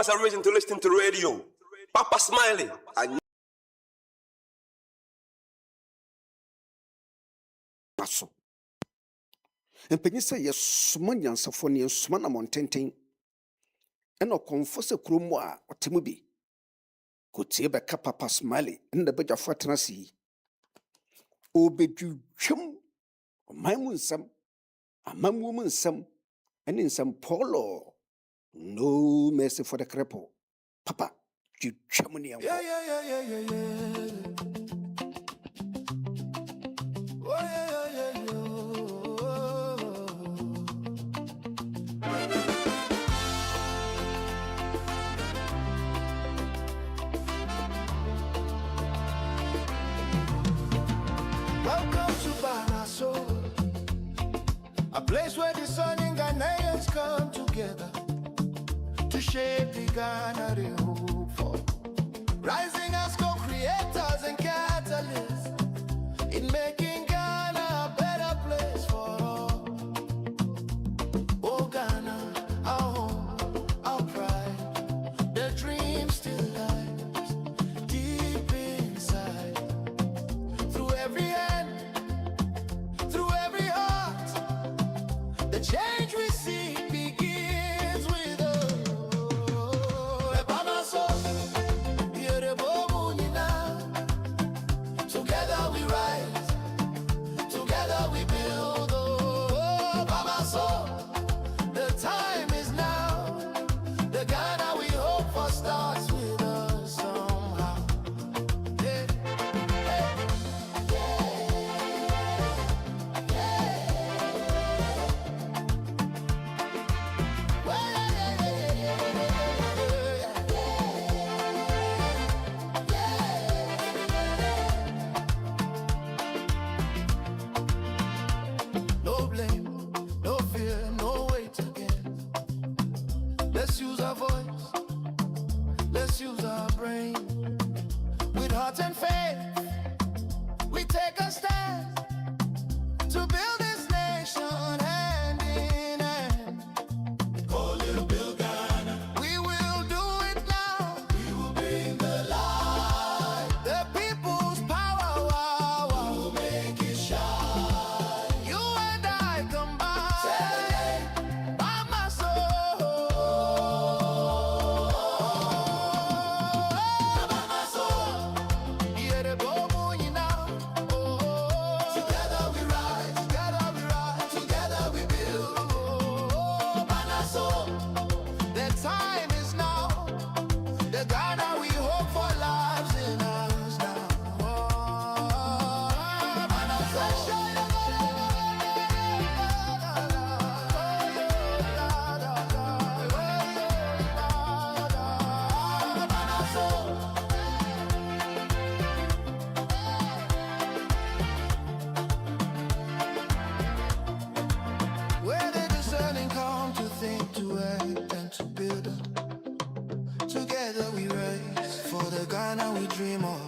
us a reason to listen to radio. Papa Smiley. And Penny say, yes, Sumanian Safonian Sumana Montaigne. And no confess a crumwa or Timubi. Could see a Papa Smiley in the bed of Fatanasi. Obedu chum, my moon some, a man woman some, and in some polo. No mercy for the cripple. Papa, you chummy. Yeah. Oh, yeah. Welcome to Banaso, a place where the sun and Ghanaians come together to shape the Ghana they hope for. Rising as co-creators and catalysts in making Ghana a better place for all. Oh Ghana, our home, our pride, the dream still lies deep inside. Through every hand, through every heart, the change we see begins with us. Together we rise, together we build. Oh, Baba, so the time is now. The Ghana we hope for starts with us somehow. Yeah. No blame, no fear, no weight again. Let's use our voice, let's use our brain. With heart and faith, we take a stand to build this nation hand in hand. Oh, little Bill Ghana, we will do it now. We will bring the light, the people's power. We will make it shine. You and I combine. Celebrate by my soul. By my soul. Yeah, the boom, you know. Together we rise, together we build. Oh, by my soul. The time is now. The Ghana we hope for lives in us now. Oh, by my soul. Where the discerning come to think, to act, and to build. Together we rise for the Ghana we dream of.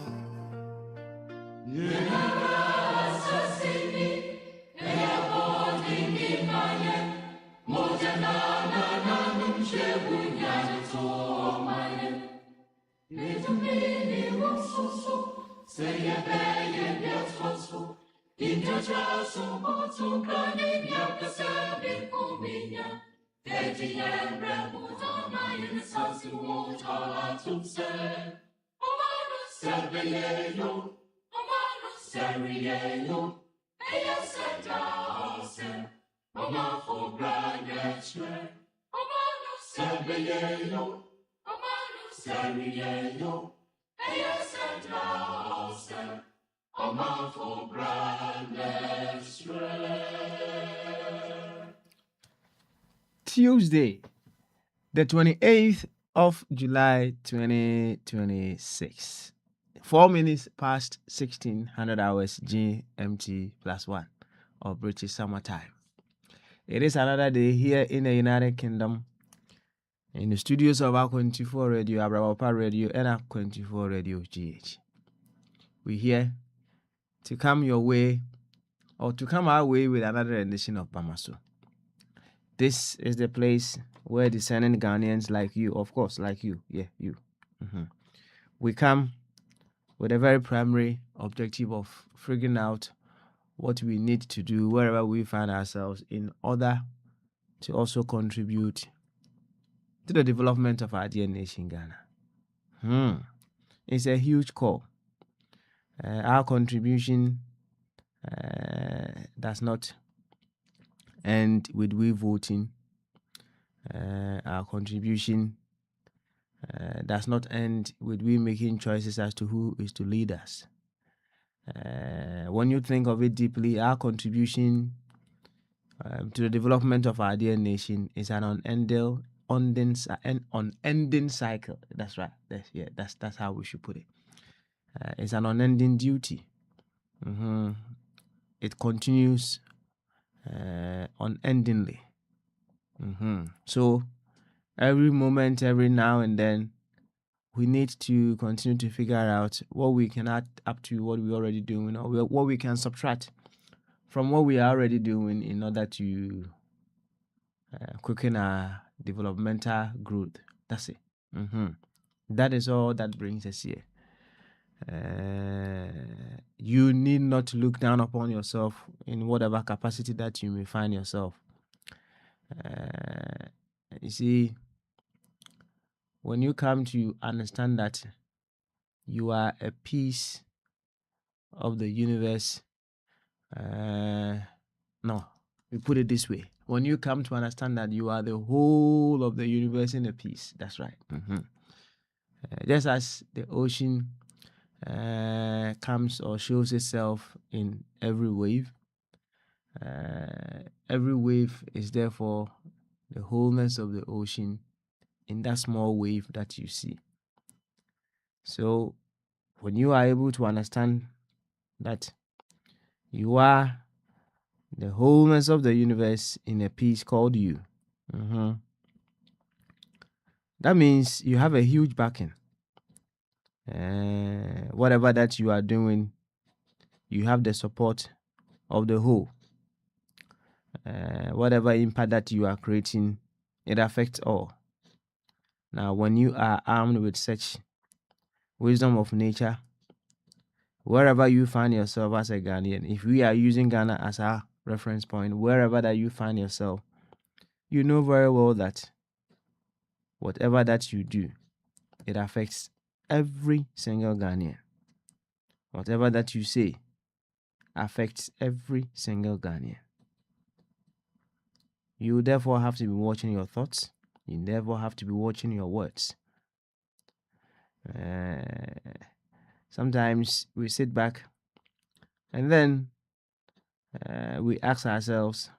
Tuesday, the 28th of July 2026. 4 minutes past 1600 hours GMT +1 of British Summer Time. It is another day here in the United Kingdom, in the studios of our 24 Radio, Abrabapa Radio, and our 24 Radio GH. We're here to come your way, or to come our way with another edition of Bamaso. This is the place where discerning Ghanaians like you, of course, like you, you, we come with a very primary objective of figuring out what we need to do wherever we find ourselves in order to also contribute to the development of our dear nation, Ghana. It's a huge call. Our contribution does not end with we voting. Our contribution does not end with we making choices as to who is to lead us. When you think of it deeply, our contribution to the development of our dear nation is an unending cycle. That's right. That's how we should put it. It's an unending duty. It continues unendingly. So every moment, every now and then, we need to continue to figure out what we can add up to what we're already doing, or what we can subtract from what we are already doing in order to quicken our developmental growth. That's it. That is all that brings us here. You need not look down upon yourself in whatever capacity that you may find yourself. You see, when you come to understand that you are a piece of the universe, no, we put it this way. When you come to understand that you are the whole of the universe in a piece, that's right. Just as the ocean comes or shows itself in every wave is therefore the wholeness of the ocean in that small wave that you see. So when you are able to understand that you are the wholeness of the universe in a piece called you, that means you have a huge backing. Whatever that you are doing, you have the support of the whole. Whatever impact that you are creating, it affects all. Now, when you are armed with such wisdom of nature, wherever you find yourself as a Ghanaian, if we are using Ghana as our reference point, wherever that you find yourself, you know very well that whatever that you do, it affects every single Ghanaian. Whatever that you say affects every single Ghanaian. You therefore have to be watching your thoughts. You therefore have to be watching your words. Sometimes we sit back and then we ask ourselves,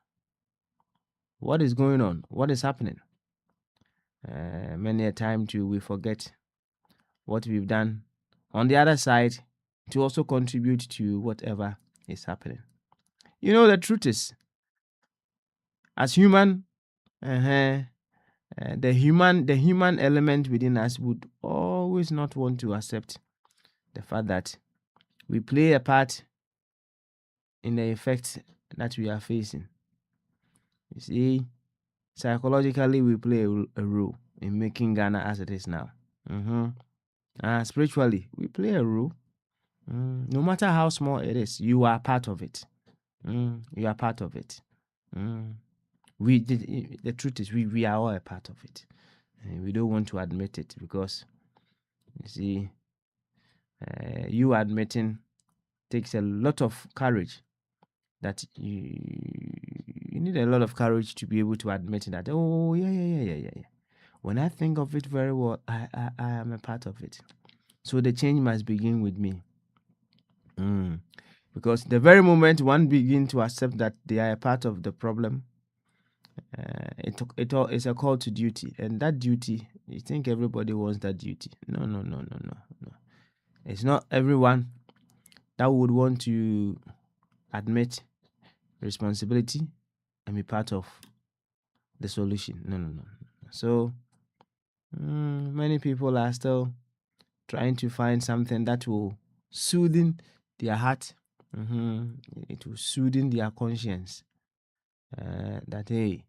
what is going on? What is happening? Many a time too, we forget what we've done on the other side to also contribute to whatever is happening. You know, the truth is, as human, the human element within us would always not want to accept the fact that we play a part in the effect that we are facing. You see, psychologically, we play a role in making Ghana as it is now. Spiritually, we play a role. No matter how small it is, you are part of it. You are part of it. The truth is, we are all a part of it. We don't want to admit it because, you see, you admitting takes a lot of courage. That you need a lot of courage to be able to admit that. Oh yeah. When I think of it very well, I am a part of it. So the change must begin with me. Because the very moment one begins to accept that they are a part of the problem, it's a call to duty. And that duty, you think everybody wants that duty? No. It's not everyone that would want to admit responsibility and be part of the solution. No. So many people are still trying to find something that will soothe their heart. It will soothe their conscience. That hey,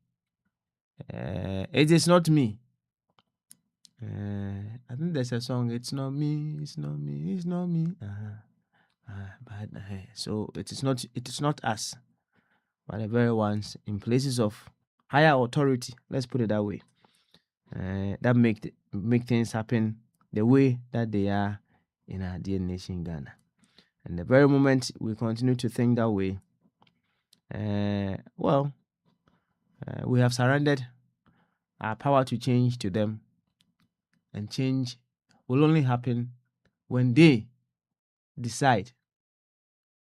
It is not me. I think there's a song. It's not me. It's not me. It's not me. So it is not us, but the very ones in places of higher authority. Let's put it that way. That make things happen the way that they are in our dear nation Ghana. And the very moment we continue to think that way, we have surrendered our power to change to them, and change will only happen when they decide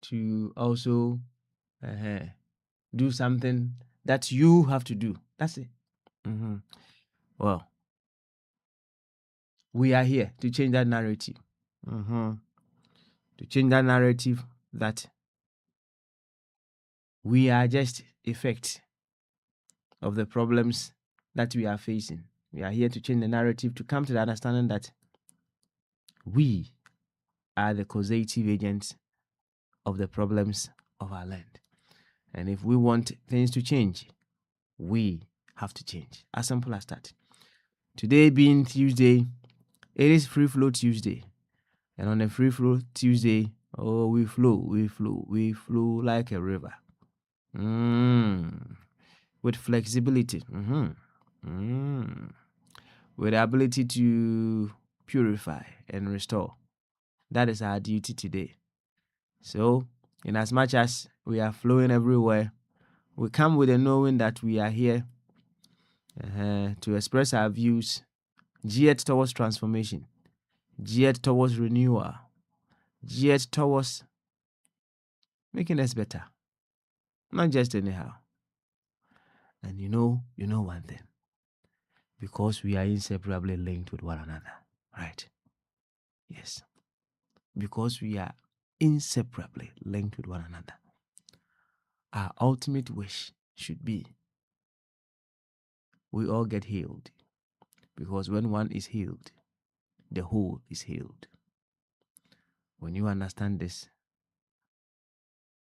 to also do something that you have to do. That's it. Well, we are here to change that narrative. To change that narrative that we are just effect of the problems that we are facing. We are here to change the narrative, to come to the understanding that we are the causative agents of the problems of our land. And if we want things to change, we have to change. As simple as that. Today being Tuesday, it is Free Flow Tuesday. And on a Free Flow Tuesday, we flow like a river. With flexibility. With the ability to purify and restore. That is our duty today. So, in as much as we are flowing everywhere, we come with the knowing that we are here to express our views geared towards transformation, geared towards renewal, geared towards making us better. Not just anyhow. And you know one thing. Because we are inseparably linked with one another. Right? Yes. Because we are inseparably linked with one another. Our ultimate wish should be we all get healed. Because when one is healed, the whole is healed. When you understand this,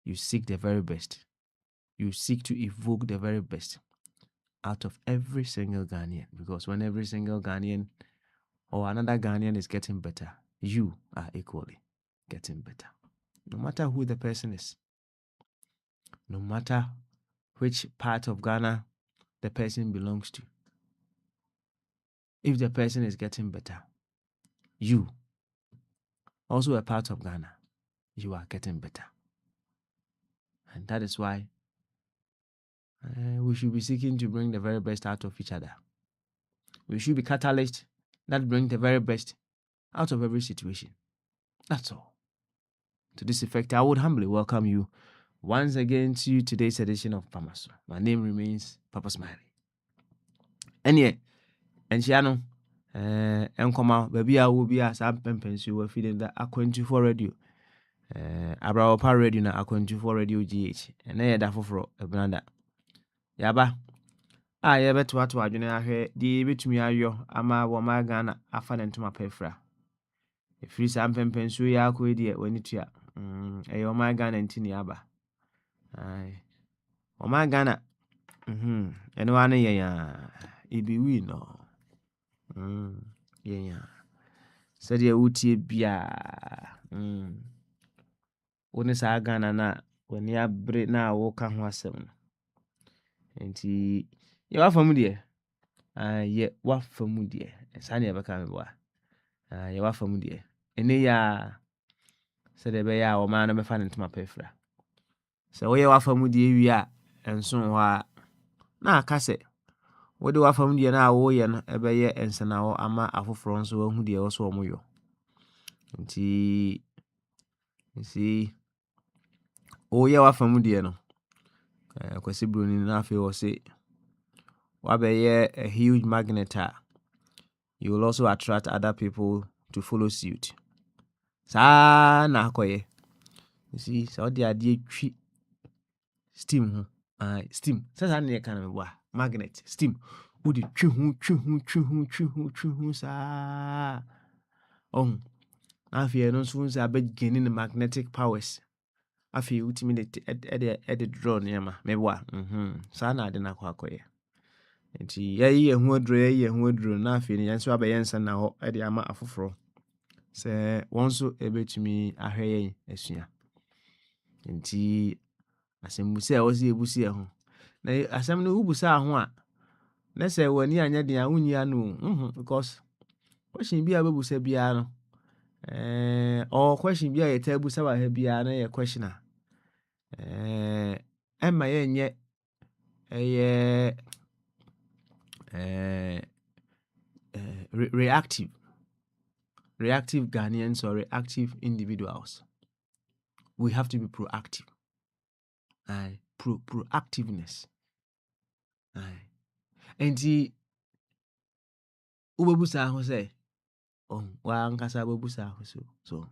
you seek the very best. You seek to evoke the very best out of every single Ghanaian. Because when every single Ghanaian or another Ghanaian is getting better, you are equally getting better. No matter who the person is, no matter which part of Ghana the person belongs to, if the person is getting better, you, also a part of Ghana, you are getting better. And that is why we should be seeking to bring the very best out of each other. We should be catalysts that bring the very best out of every situation. That's all. To this effect, I would humbly welcome you once again to today's edition of Pamaso. My name remains Papa Smiley. And yeah, and Shiano, and come out, baby, I will be as I'm pempens you were feeding the A24 radio. Abraopa radio na A24 radio GH. And I had a for a branda. Yaba. I bet what I hear the bit me ayo, ama wama Ghana, a fan into my pefra. If you some pempens, we are quid when it's ya. Ayo my Ghana and Tiniaba. Aye. O my Ghana. And one ya. It be we no. Yeah. Said ya uti bia. When it's a Ghana na, when ya break na walk on wasem. And you are familiar. Yet what familiar. Sunny ever come boy. You are familiar. And ya said a bear or man of fan into my pefra. So we are familiar, we are, and soon wa na cassette. What do I from the now? Oh, yeah, a bear and Sanao ama afo France who dear also moyo. And see, oh, yeah, from Mudiano. Kwesi Bruni Nafi or say, Wabe a huge magnet. You will also attract other people to follow suit. Sa na koye. You see, so the idea steam. Steam. Says I near kind of magnet. Steam. Would it chu sa? Oh, I fear no soon I bet gaining the magnetic powers. I feel ultimately at the draw near me. Mewa. Sana didn't quack. nti yayi ho aduro na afei ne yenso abɛyɛ nsa na hɔ ɛde ama afoforo sɛ wɔn so ebetumi ahwɛ yɛn asua nti asɛmbusa a wɔsi ebusia ho na asɛm no wubusa ho a na sɛ w'ani anya den a wunyia no because question bi a bebusa biara no or question bi a yɛta busa wa ha biara na yɛ question a ɛma yɛnyɛ ɛyɛ reactive Ghanaians or reactive individuals. We have to be proactive. Proactiveness. And the ubebusa ho say, wa nkasa bebusa ho so.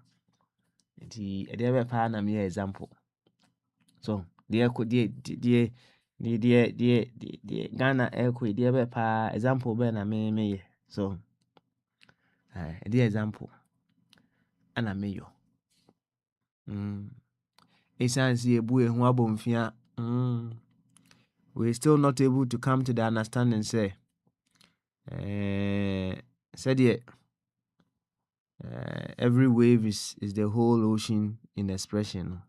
And the ebe pa na me example. So, the Ghana echo the ebe pa example be na me so. The example ana meyo esansi ebu ehu abomfia we still not able to come to the understanding say said every wave is the whole ocean in expression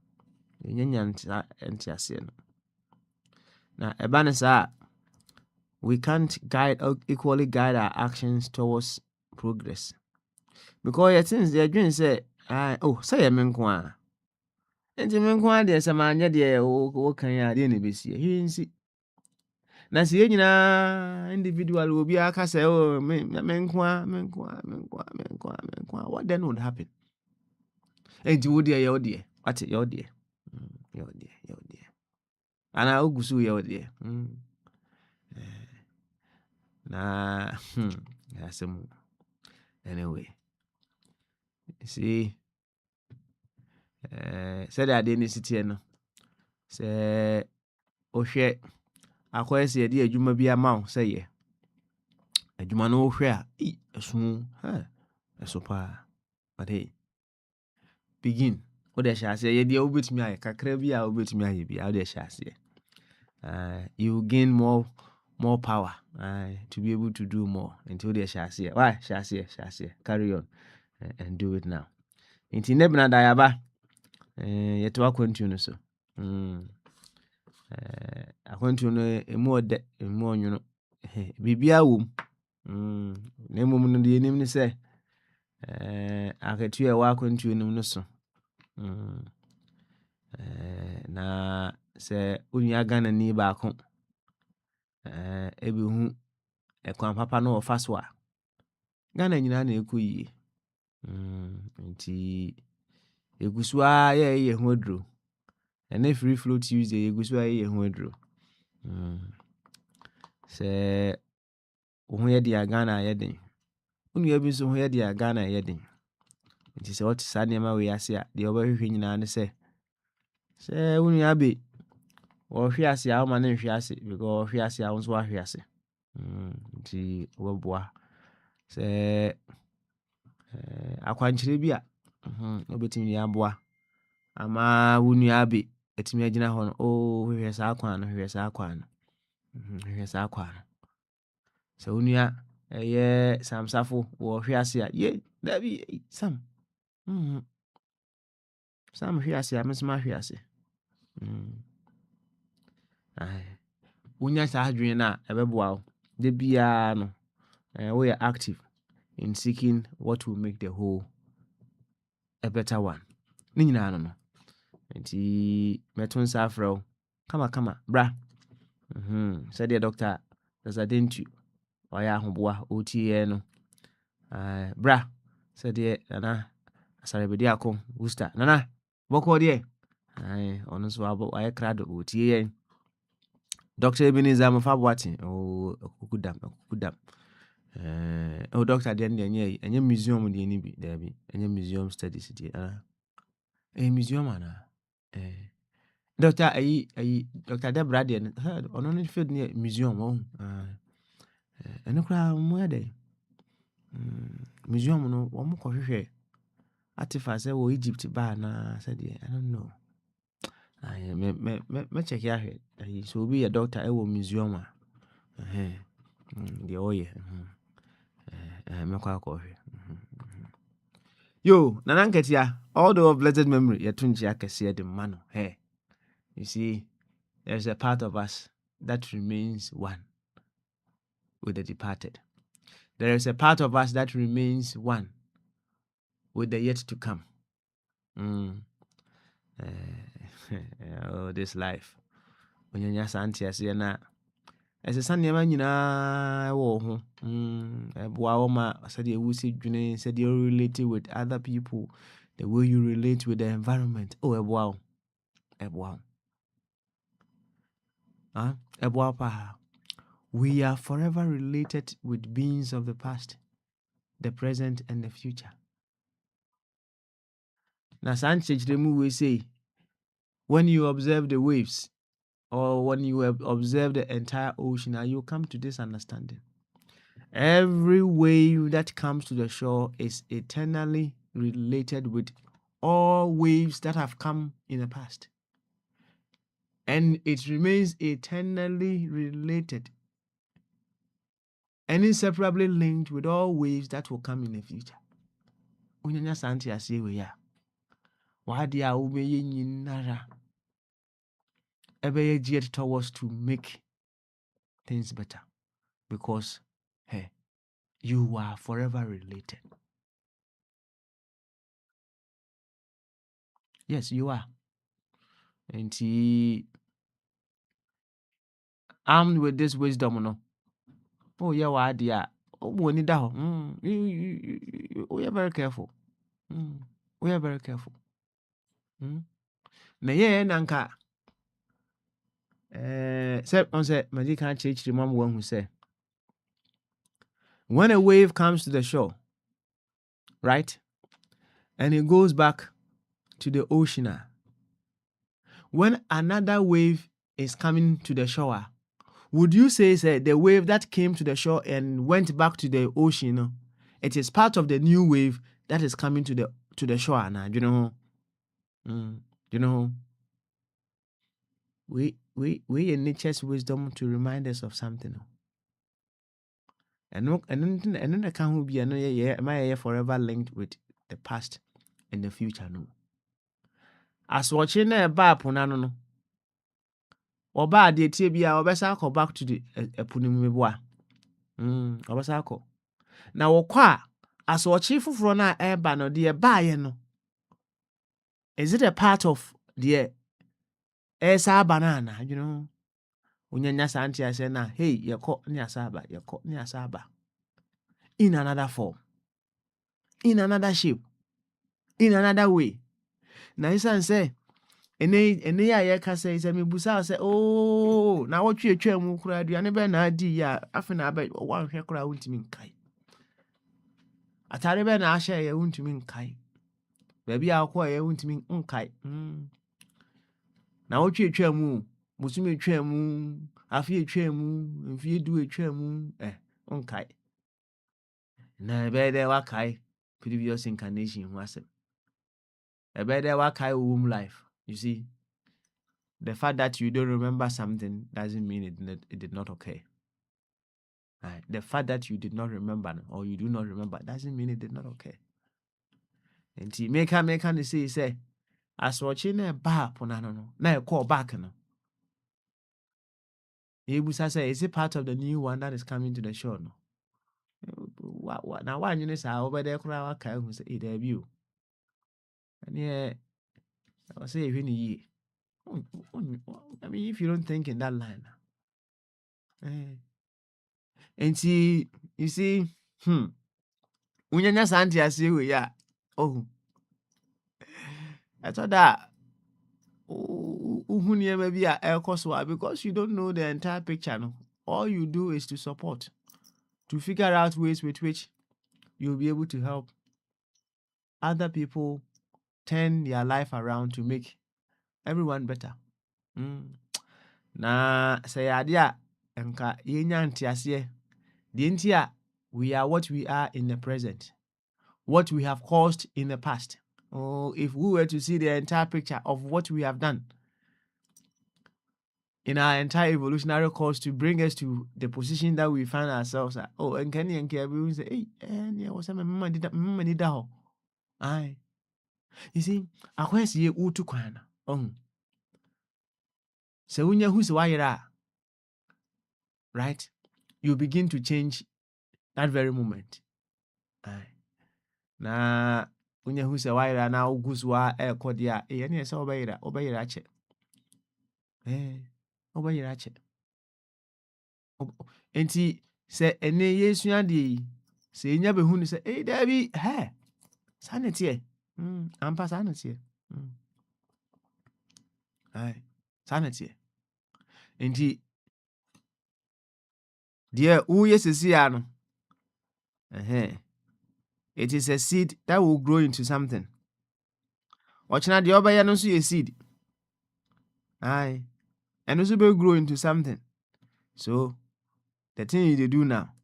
now ebanesa we can't equally guide our actions towards progress because it seems the dream say say me nko a enti me nko a de say manya de wo kan ya de na besi hinsi na se nyina individual obi aka say me nko a what then would happen enti wo de ye de what ye de ana ogusu ye de na asem anyway see said I didn't sit no say ohwe akoye se de adwuma bi ama wo say ye adwuma no ohwe a esu eso pa but hey begin what dey share say ye de obetumi aye kakra bi a obetumi aye bi how dey share say you gain more power to be able to do more until they share say why share say carry on and do it now inti nebna dayaba yeto akwantu no so akwantu no emu ode emu onwuno bibia wom na mum no de enim ni se akatu e wa akwantu enim no so na se onya Ghana ni ba ko ebehu ekwan papa no ofa so a Ghana nyina na ekoyi nti egusua ye ho aduro ene free flow Tuesday egusua ye ho aduro se wo ye dia Ghana ye den unu bi so ho ye dia Ghana ye den nti se what sa nema we ase a de obahwehwe nyina ne se unu abi wo hwe ase a ma ne hwe ase because hwe ase a wo so hwe ase nti oboa se akwankyere bi a obetimi ya boa ama wunu abi etimi agina ho no hwehwe sa akwan no hwehwe sa akwan so wunu ya eye samsafo wo hwe ase a ye dabi sam hwe ase a mesma hwe ase wunya sa adwene na ebeboa wo de bia no we are active in seeking what will make the whole a better one ni nyina no nti metun sa afro kama bra said the doctor Zadentu oya ahoboa otie no bra said the nana asarebedi akọ booster nana boko de ono so abo aye krado otie yen Dr. Ebenezer Mafabwati okudam doctor de enye museum de ni bi there bi enye museum studies de museum ana Dr. Dr. Debra de ono no field ni museum eno kra mo ya de museum no wo mo ko hwehwe artifacts wo Egypt ba na said I don't know me check ya he so be a doctor e wo museum The oil. Yo, Nananketia, although of blessed memory, Yatunji Akasia the man. Hey, you see, there's a part of us that remains one with the departed. There is a part of us that remains one with the yet to come. Oh, this life. When you're Santi, I see na. As a Sunday man, you know, Buaoma said you will see June, said you're related with other people, the way you relate with the environment. Oh, a wow. We are forever related with beings of the past, the present, and the future. Now, Sanchez we say, when you observe the waves, or when you observe the entire ocean, you come to this understanding. Every wave that comes to the shore is eternally related with all waves that have come in the past. And it remains eternally related and inseparably linked with all waves that will come in the future. Unyanya santi asiwe ya. Wadi ya ubeye nyinara. Ebeye geared towards to make things better. Because, hey, you are forever related. Yes, you are. And he, armed with this wisdom, no. Oh, yeah, wadi ya. Oh, we need that. We are very careful. We are very careful. Na ye nanka say on say magic can change the mom one who say when a wave comes to the shore, right, and it goes back to the ocean, when another wave is coming to the shore, would you say the wave that came to the shore and went back to the ocean, it is part of the new wave that is coming to the shore now? You know, we in nature's wisdom to remind us of something. And then the can will be my forever linked with the past and the future. No. As watching a bap on no. Or bad the tibia or best go back to the punimibwa. Obasako. Now qua as watching for frona air banner dear buy no. Is it a part of the air banana, you know? Unyanya santi I say na hey you caught near saba. In another form, in another shape, in another way. Now you say ene ya ka say me busa say oh na what you mu kura aduane be na adi ya afi na ba wan hwe kura wuntimi nkai atare be na ahye ya wuntimi nkai ba bia akọ ya wuntimi nkai na what you mu musumi mu afi mu mfi du mu nkai na be there wa kai previous incarnation hu asem e be there wa kai womb life. You see, the fact that you don't remember something doesn't mean it did not occur. Right? The fact that you did not remember or you do not remember doesn't mean it did not occur. And to make her say, as watching a bar ponano, now call back no. Ibusa say, is it part of the new one that is coming to the shore? No. What now? Why you say over there? Crowd can who say it have you. And yeah, I say when you. I mean, if you don't think in that line, and see, you see, when you're Santi, I see we are. Oh, I thought that. Maybe because you don't know the entire picture. No? All you do is to support, to figure out ways with which you'll be able to help other people turn their life around to make everyone better. Na say adia enka yenya ntiase the ntia we are what we are in the present, what we have caused in the past. Oh, if we were to see the entire picture of what we have done, in our entire evolutionary course to bring us to the position that we find ourselves at. Oh, and can you will say, hey, and yeah, what's my mama did that? Aye. You see, I quest ye utu kwana. So when you who's why right? You begin to change that very moment. Aye. Na when you who's why now goose wa air cordia, any so obey che. Obey che. Enti se ene yesu ade se nya be hu se da bi sanete ampa sanete ai sanete enti dear who yes no it is a seed that will grow into something. Ochina the obey no so a seed ai and also will grow into something. So the thing you do now,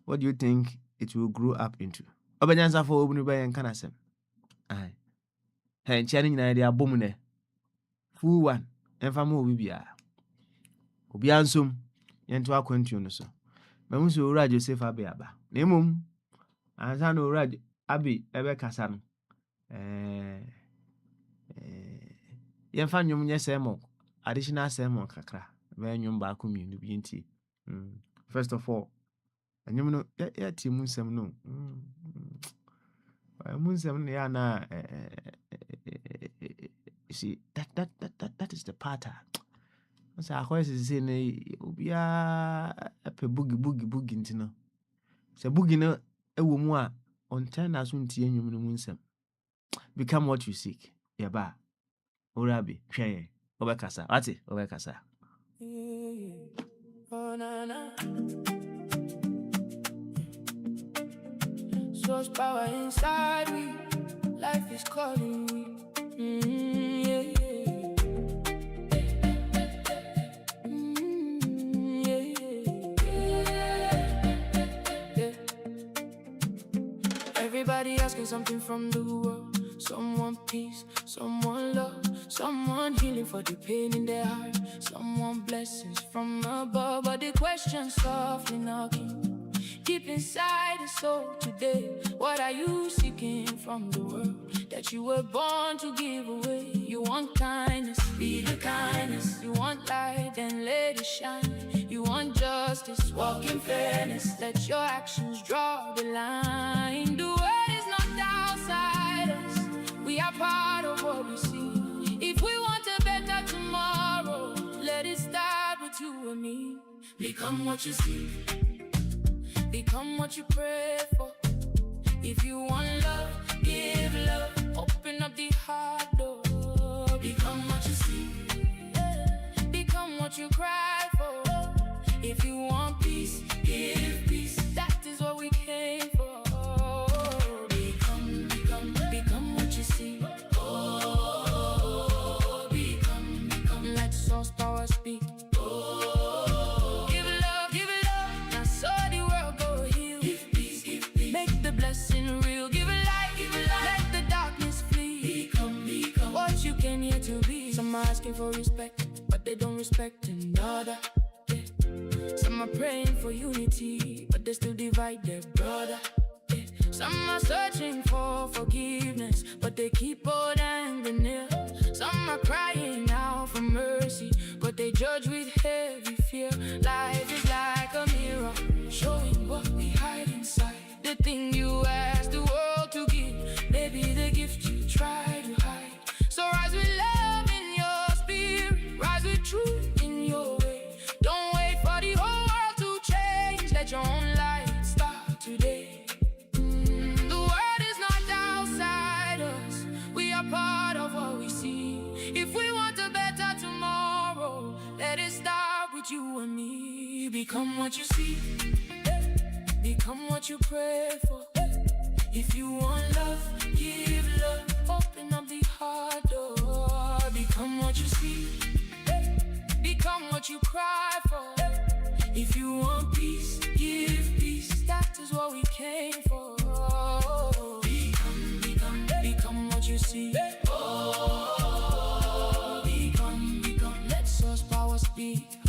what do you think it will grow up into? Obanyansa for obunu ba yen kanasem. Aye. He nchani nyina de abom ne. Full one. Emfa mo obi bia. Obi ansom yento akwantu no so. Mamu so ora Joseph abi aba. Na emom ansa no ora abi ebe kasa no. Yemfa nwom nye sermon, additional sermon kakra. Be nwom ba ko mi no bi nti. First of all, and you know, Munsem no. Munsem na see that is the pattern. So I always say obia a boogie ntino. Se boogie no ewo mu a on turn as untie enwum no munsem. Become what you seek. Yaba. Orabi, hweye, obekasa. Ati, obekasa. Oh, na, na. Source power inside me, life is calling me. Yeah. Everybody asking something from the world. Someone peace, someone love, someone healing for the pain in their heart, someone blessings from above. But the question softly knocking, deep inside the soul today, what are you seeking from the world that you were born to give away? You want kindness, be the kindness. You want light, then let it shine. You want justice, walk in fairness. Let your actions draw the line. The world is not outside us, we are part of what we see. If we want a better tomorrow, let it start with you and me. Become what you see, become what you pray for. If you want love, give love. Open up the heart door. Become what you see, become what you cry for. If you want peace, give peace. That is what we came for. Become what you see. Oh, become. Let source power speak. Oh, give love. Now so the world go heal. Give peace. Make the blessing real. Give light. Let the darkness flee. Become what you came here to be. Some are asking for respect, but they don't respect another. Some are praying for unity, but they still divide their brother. Some are searching for forgiveness, but they keep old anger near. Some are crying out for mercy, but they judge with heavy fear. Life is like a mirror, showing what we hide inside. The thing you ask the world to give, maybe the gift you try to hide. So rise with love in your spirit, rise with truth in your way. Don't wait for the whole world to change, let your own light start today. The world is not outside us, we are part of what we see. If we want a better tomorrow, let it start with you and me. Become what you see, become what you pray for. If you want love, give love. Open up the heart door. Become what you see, become what you cry for. If you want peace, give peace. That is what we came for. Become what you see. Oh, become. Let source power speak.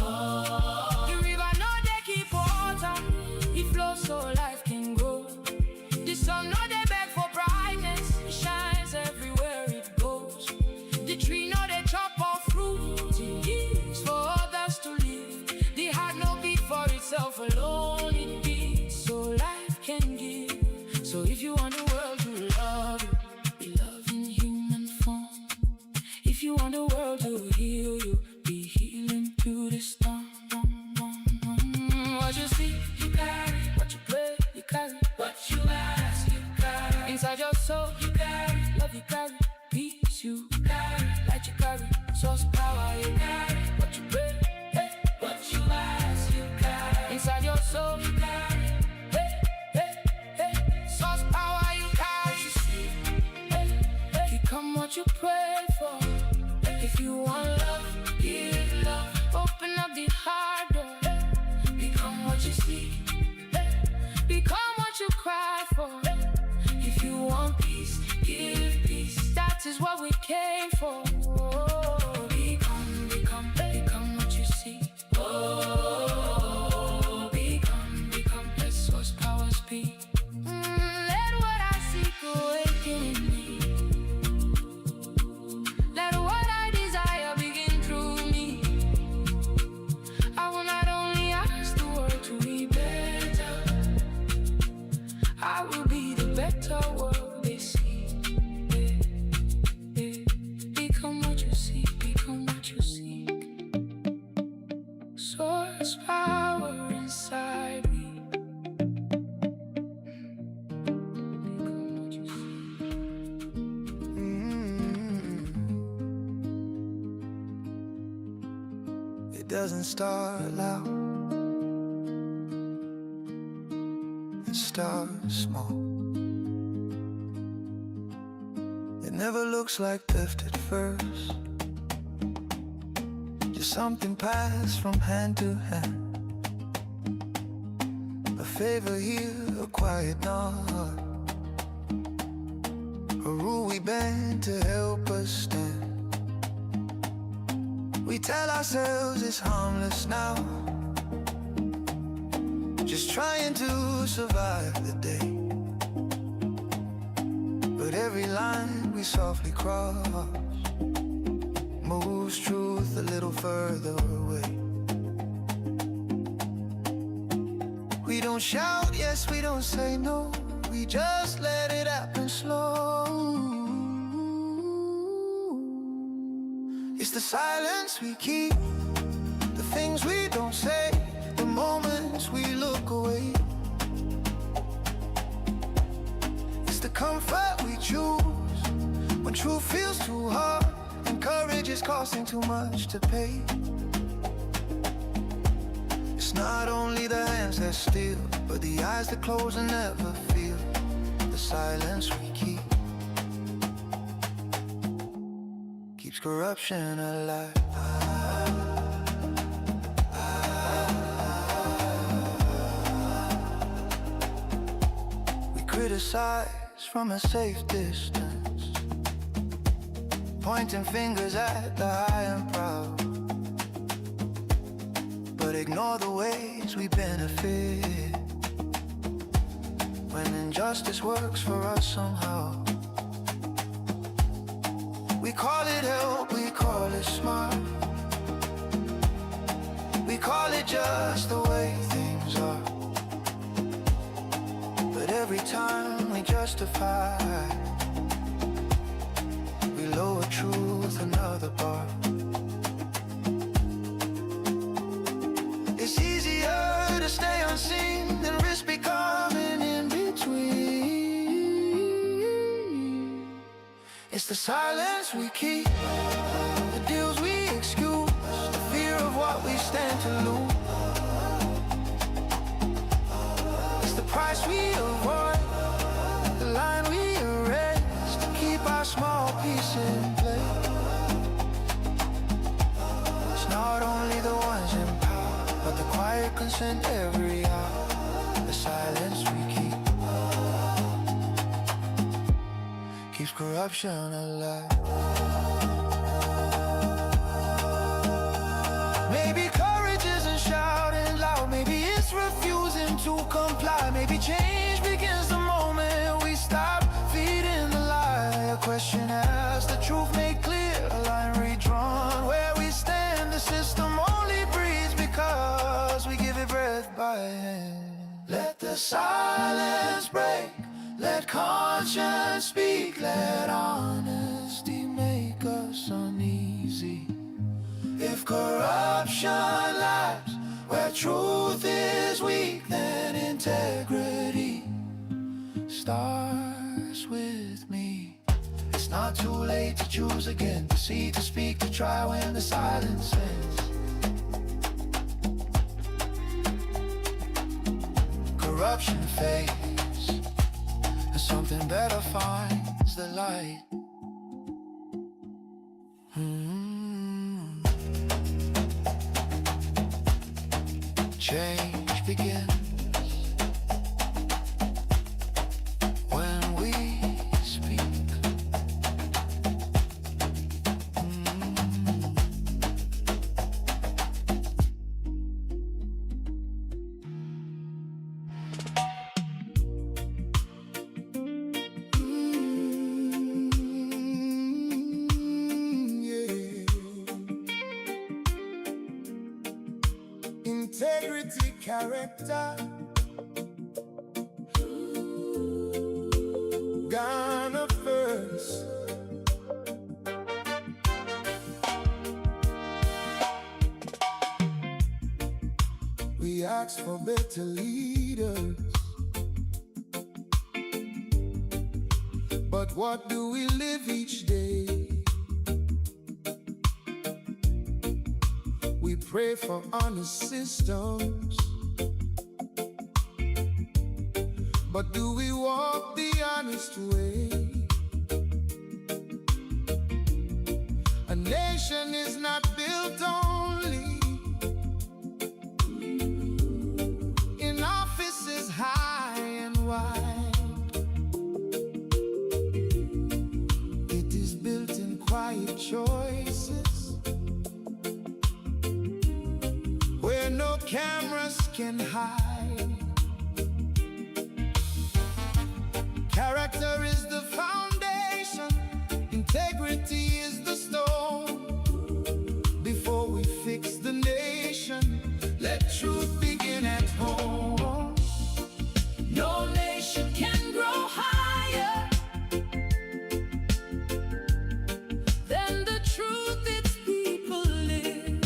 you want the world to love you, be love in human form. If you want the world to heal you, be healing through this storm. What you see, you carry. What you pray, you carry. What you ask, you carry. Inside your soul, you carry. Love you carry. Peace you carry. Light you carry. Source power you carry. What you pray, hey. What you ask, you carry. Inside your soul, you carry. Hey, hey, hey. Source power you carry. What you see, hey, hey. Become what you pray for. If you want love, give love. Open up the heart door. Become what you seek. Become what you cry for. If you want peace, give peace. That is what we came for. Become what you seek. Oh, become. Let source power speak. Let what I seek awaken in me. Let what I desire begin through me. I will not only ask the world to be better, I will be the better world they see. Become what you seek, become what you seek. Source power inside me. Become what you seek. It doesn't start loud. It starts small. It never looks like theft at first. Just something passed from hand to hand. A favor here, a quiet nod. A rule we bend to help us stand. We tell ourselves it's harmless now, just trying to survive the day. But every line we softly cross moves truth a little further away. We don't shout, yes, we don't say no. We just let it happen slow. It's the silence we keep, the things we don't say, the moments we look away. It's the comfort we choose when truth feels too hard and courage is costing too much to pay. It's not only the hands that steal, but the eyes that close and never feel the silence we keep. Keeps corruption alive. We criticize from a safe distance, pointing fingers at the high and proud, but ignore the ways we benefit when injustice works for us somehow. We call it help, we call it smart, we call it just the way things are. But every time we justify, we lower truth another bar. It's easier to stay unseen than risk becoming in between. It's the silence we keep, the deals we excuse, the fear of what we stand to lose. It's the price we avoid, the line we erase to keep our small piece in play. It's not only the ones in power, but the quiet consent every hour, the silence we keep keeps corruption alive. Maybe courage isn't shouting loud, maybe it's refusing to comply. Maybe change begins the moment we stop feeding the lie. A question asked, the truth made clear, a line redrawn. Where we stand, the system only breathes because we give it breath by hand. Let the silence break, let calm conscience speak, let honesty make us uneasy. If corruption lies where truth is weak, then integrity starts with me. It's not too late to choose again, to see, to speak, to try when the silence ends. Corruption fades and something better finds the light. Change begins when we speak. Integrity, character, Ghana first. We ask for better leaders, but what do we live each day? We pray for honest systems, but do we walk the honest way? A nation is not built only in offices high and wide. It is built in quiet choices where no cameras can hide. Character is the foundation, integrity is the stone. Before we fix the nation, let truth begin at home. No nation can grow higher than the truth its people live.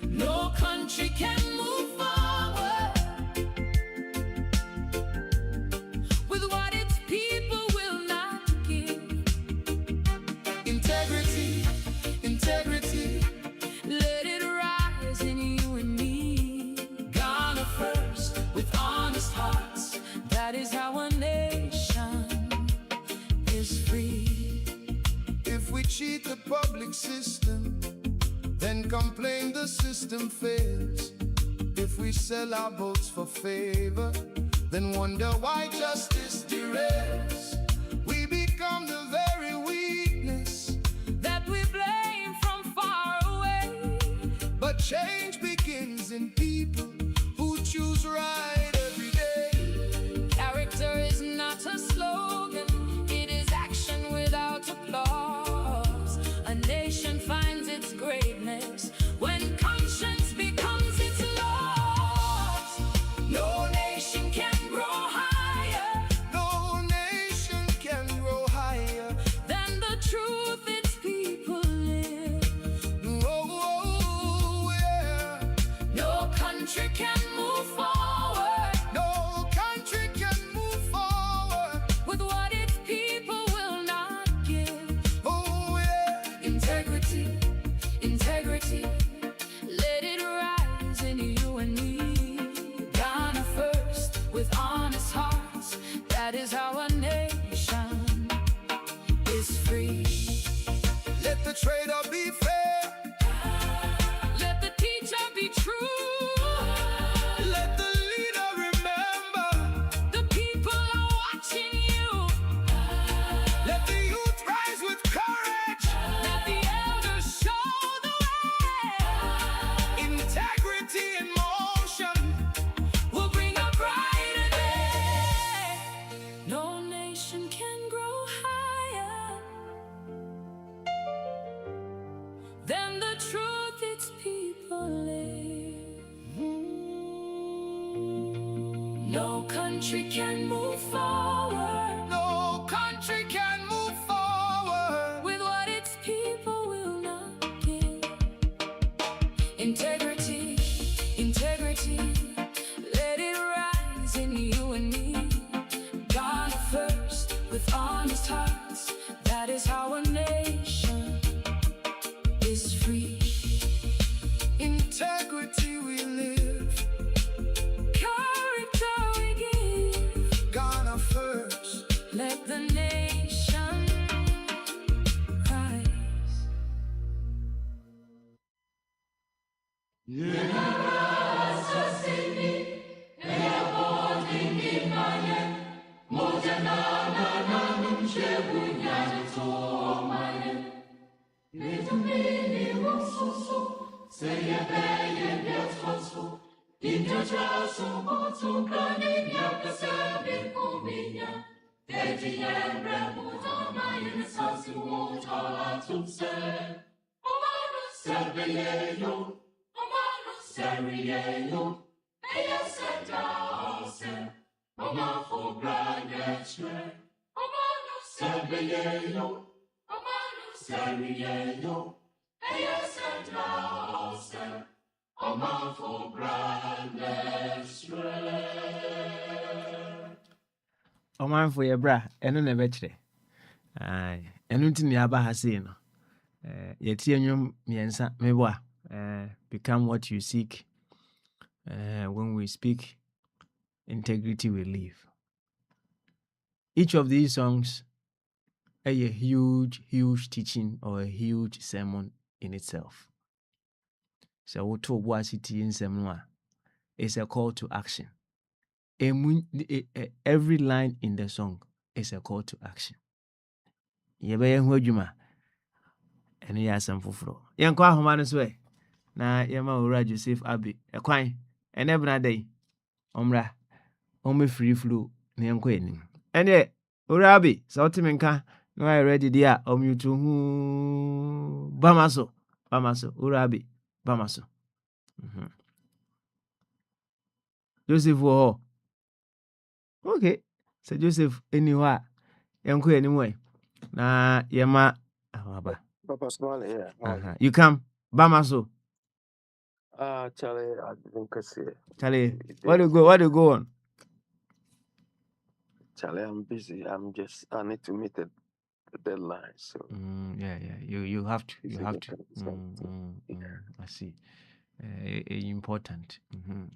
No country can move forward with what its people will not give. Integrity, integrity, let it rise in you and me. Ghana first, with honest hearts, that is how a nation is free. If we cheat the public system, then complain the system fails. If we sell our votes for favor, then wonder why justice derails. We become the very weakness that we blame from far away. But change begins in people who choose right every day. Character is not a slogan, it is action without applause. A nation finds its greatness when conscience becomes its laws. No nation can grow higher, no nation can grow higher than the truth its people live. Oh, yeah. No country can move forward, no country can move forward with what its people will not give. Oh, yeah. Integrity, integrity, let it rise in you and me. Ghana first, with honest hearts, that is how a nation is free. Let the trader be fair, let the teacher be true, let the leader remember the people are watching you. Let the youth rise with courage, let the elders show the way. Integrity in motion will bring a brighter day. No nation can grow higher country can move forward. No country can move forward with what its people will not give. Integrity, integrity, let it rise in you and me. God first, with honest hearts, that is how a nation is free. Integrity we live, character we give. Ghana first, let the nation rise. Oman for your bra, and on a vegetable. Aye, and until the Abba has seen. Yet, you, Miensa, Mewa, become what you seek. When we speak, integrity will live. Each of these songs a huge teaching or a huge sermon in itself. So what to was it in Semua is a call to action. Every line in the song is a call to action. Yebe hwajuma ene ya asam foforo. Yenkwa ahoma no so e na yema owura Joseph Abi ekwan ene bna dai omra ome free flow na yenkwa enim. Ene owura Abi so timenka no I ready there omutu hu bamaso owura Abi bamaso. Joseph wo okay, so Joseph anywhere yenkwa enim we na yema awaba. Papa Smiley, yeah. You come bamaso. Charlie, I didn't see it. Charlie, what do you go on? Charlie, I'm busy. I need to meet the deadline. So Yeah. You have to. You It's have a to. good I see. Important.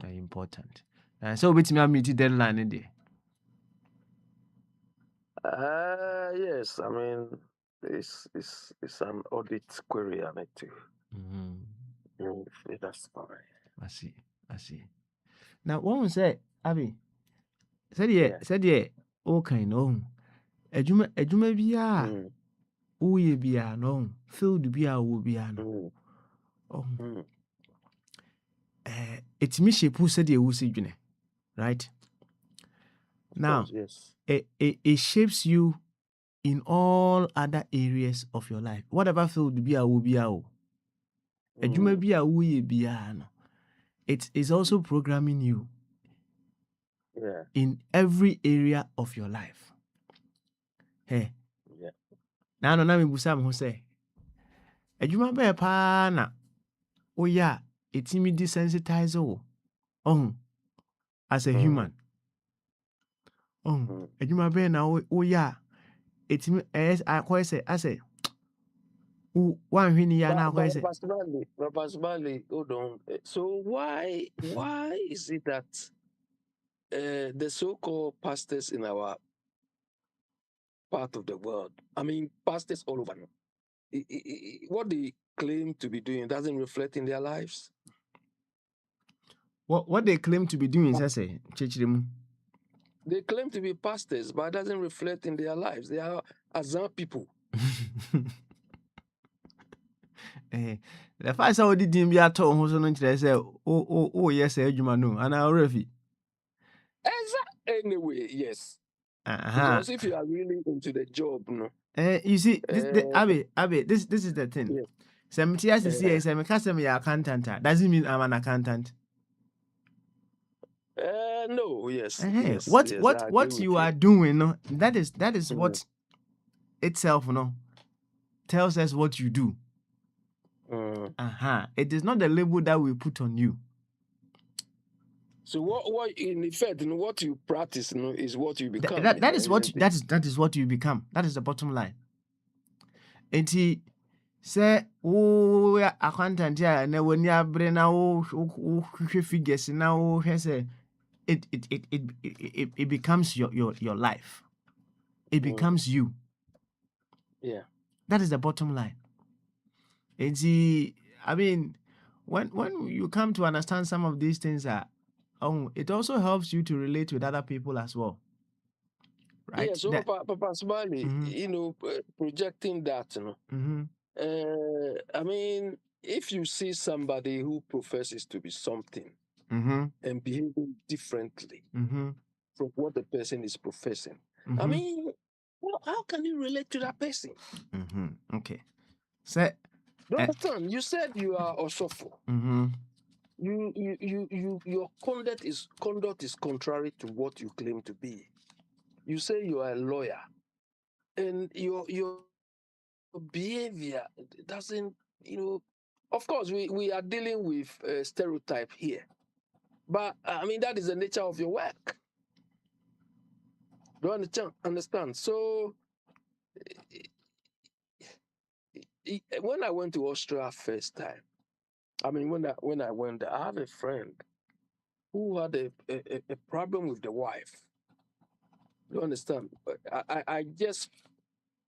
Important. So which me meet the deadline in there. yes. I mean, it's an audit query. I need to. That's fine. I see. Now one say, Abi, said okay no. Ejuma biya. Uye biya no. Field biya wo biya no. It's me shape who said you say dwene, right? Now, Yes. it shapes you in all other areas of your life. Whatever field biya wo biya o. Ejuma biya uye biya no. It is also programming you Yeah. in every area of your life. Hey. Yeah. Now no na me busa me ho say. Ejuma be pa na oya etimi desensitize o. As a human. Ejuma be na oya etimi I say one hwini ya na I say. Papa Smiley, hold on. So why is it that the so-called pastors in our part of the world, I mean pastors all over, what they claim to be doing doesn't reflect in their lives? What they claim to be doing is I say chechiremu. They claim to be pastors, but it doesn't reflect in their lives. They are Azan people. The first how did him be at home who's on to say, oh, yes, Ejuma no, and I'll refi. Anyway, yes. Because if you are really into the job, no. You see, Abby, this is the thing. Yeah. 70 years to see, I'm a customer accountant. Doesn't mean I'm an accountant. No, yes, Eh, yes, what yes, what I agree what with you you. are doing, no, that is Mm, what itself, no, tells us what you do. mm. It is not the label that we put on you. So what in effect, what you practice, is what you Th- become, that that is what isn't it? that is what you become. That is the bottom line. And he say, oh, accountant here, and when you are brain now, figures now, has a it becomes your life. It Mm, becomes you. yeah. That is the bottom line. And see, I mean, when you come to understand some of these things, it also helps you to relate with other people as well, Yeah, right? so That. Papa Smiley, Mm-hmm, projecting that, mm-hmm, I mean, if you see somebody who professes to be something mm-hmm, and behaving differently mm-hmm, from what the person is professing, I mm-hmm, mean, well, how can you relate to that person? mm-hmm. Okay. So, Do you uh, understand? You said you are Osofo. mm-hmm, Your conduct is contrary to what you claim to be. You say you are a lawyer, and your behavior doesn't, of course, we are dealing with stereotype here, but I mean, that is the nature of your work. Do you understand? So when I went to Austria first time, I mean, when I went there, I have a friend who had a problem with the wife. Do you understand? I just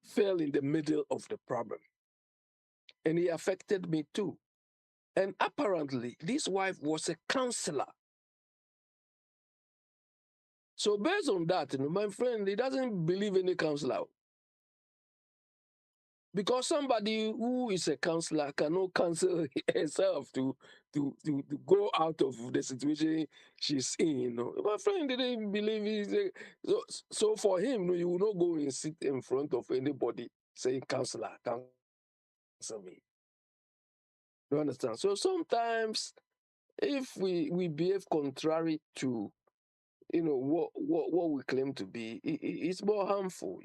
fell in the middle of the problem, and it affected me too. And apparently, this wife was a counselor. So based on that, my friend, he doesn't believe any counselor. Because somebody who is a counselor cannot counsel herself to go out of the situation she's in. My friend didn't believe it. So for him, you will not go and sit in front of anybody saying, counselor, counsel me. You understand? So sometimes if we behave contrary to what we claim to be, it's more harmful.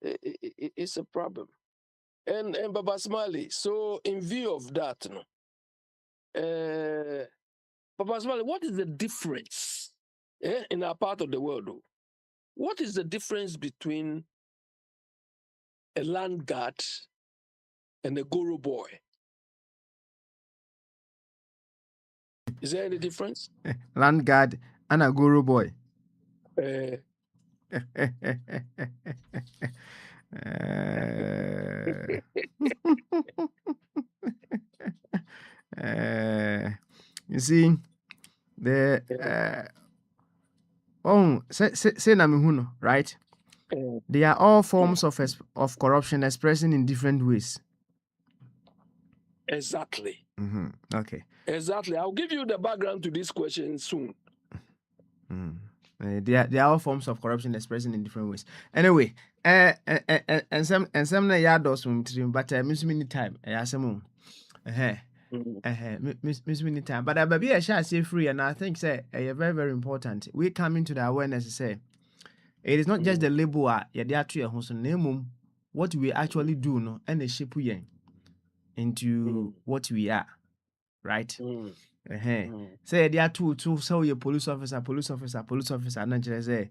It's a problem. And Baba Smiley, so in view of that, Baba Smiley, what is the difference in our part of the world? Though? What is the difference between a land guard and a Goro boy? Is there any difference? land guard and a guru boy. Uh, Uh, uh, you see, the say na mehuno, right? They are all forms of corruption expressing in different ways. exactly. Mm-hmm. Okay. Exactly. I'll give you the background to this question soon. Mm. They are all forms of corruption expressing in different ways. Anyway, and some na ya dos but miss many time. Some miss many time. But baby I shall say free, and I think say very very important. We come into the awareness say it is not just the label yeah they are to your home what we actually do no and the shape we into what we are, right? Say they are two so you police officer and just say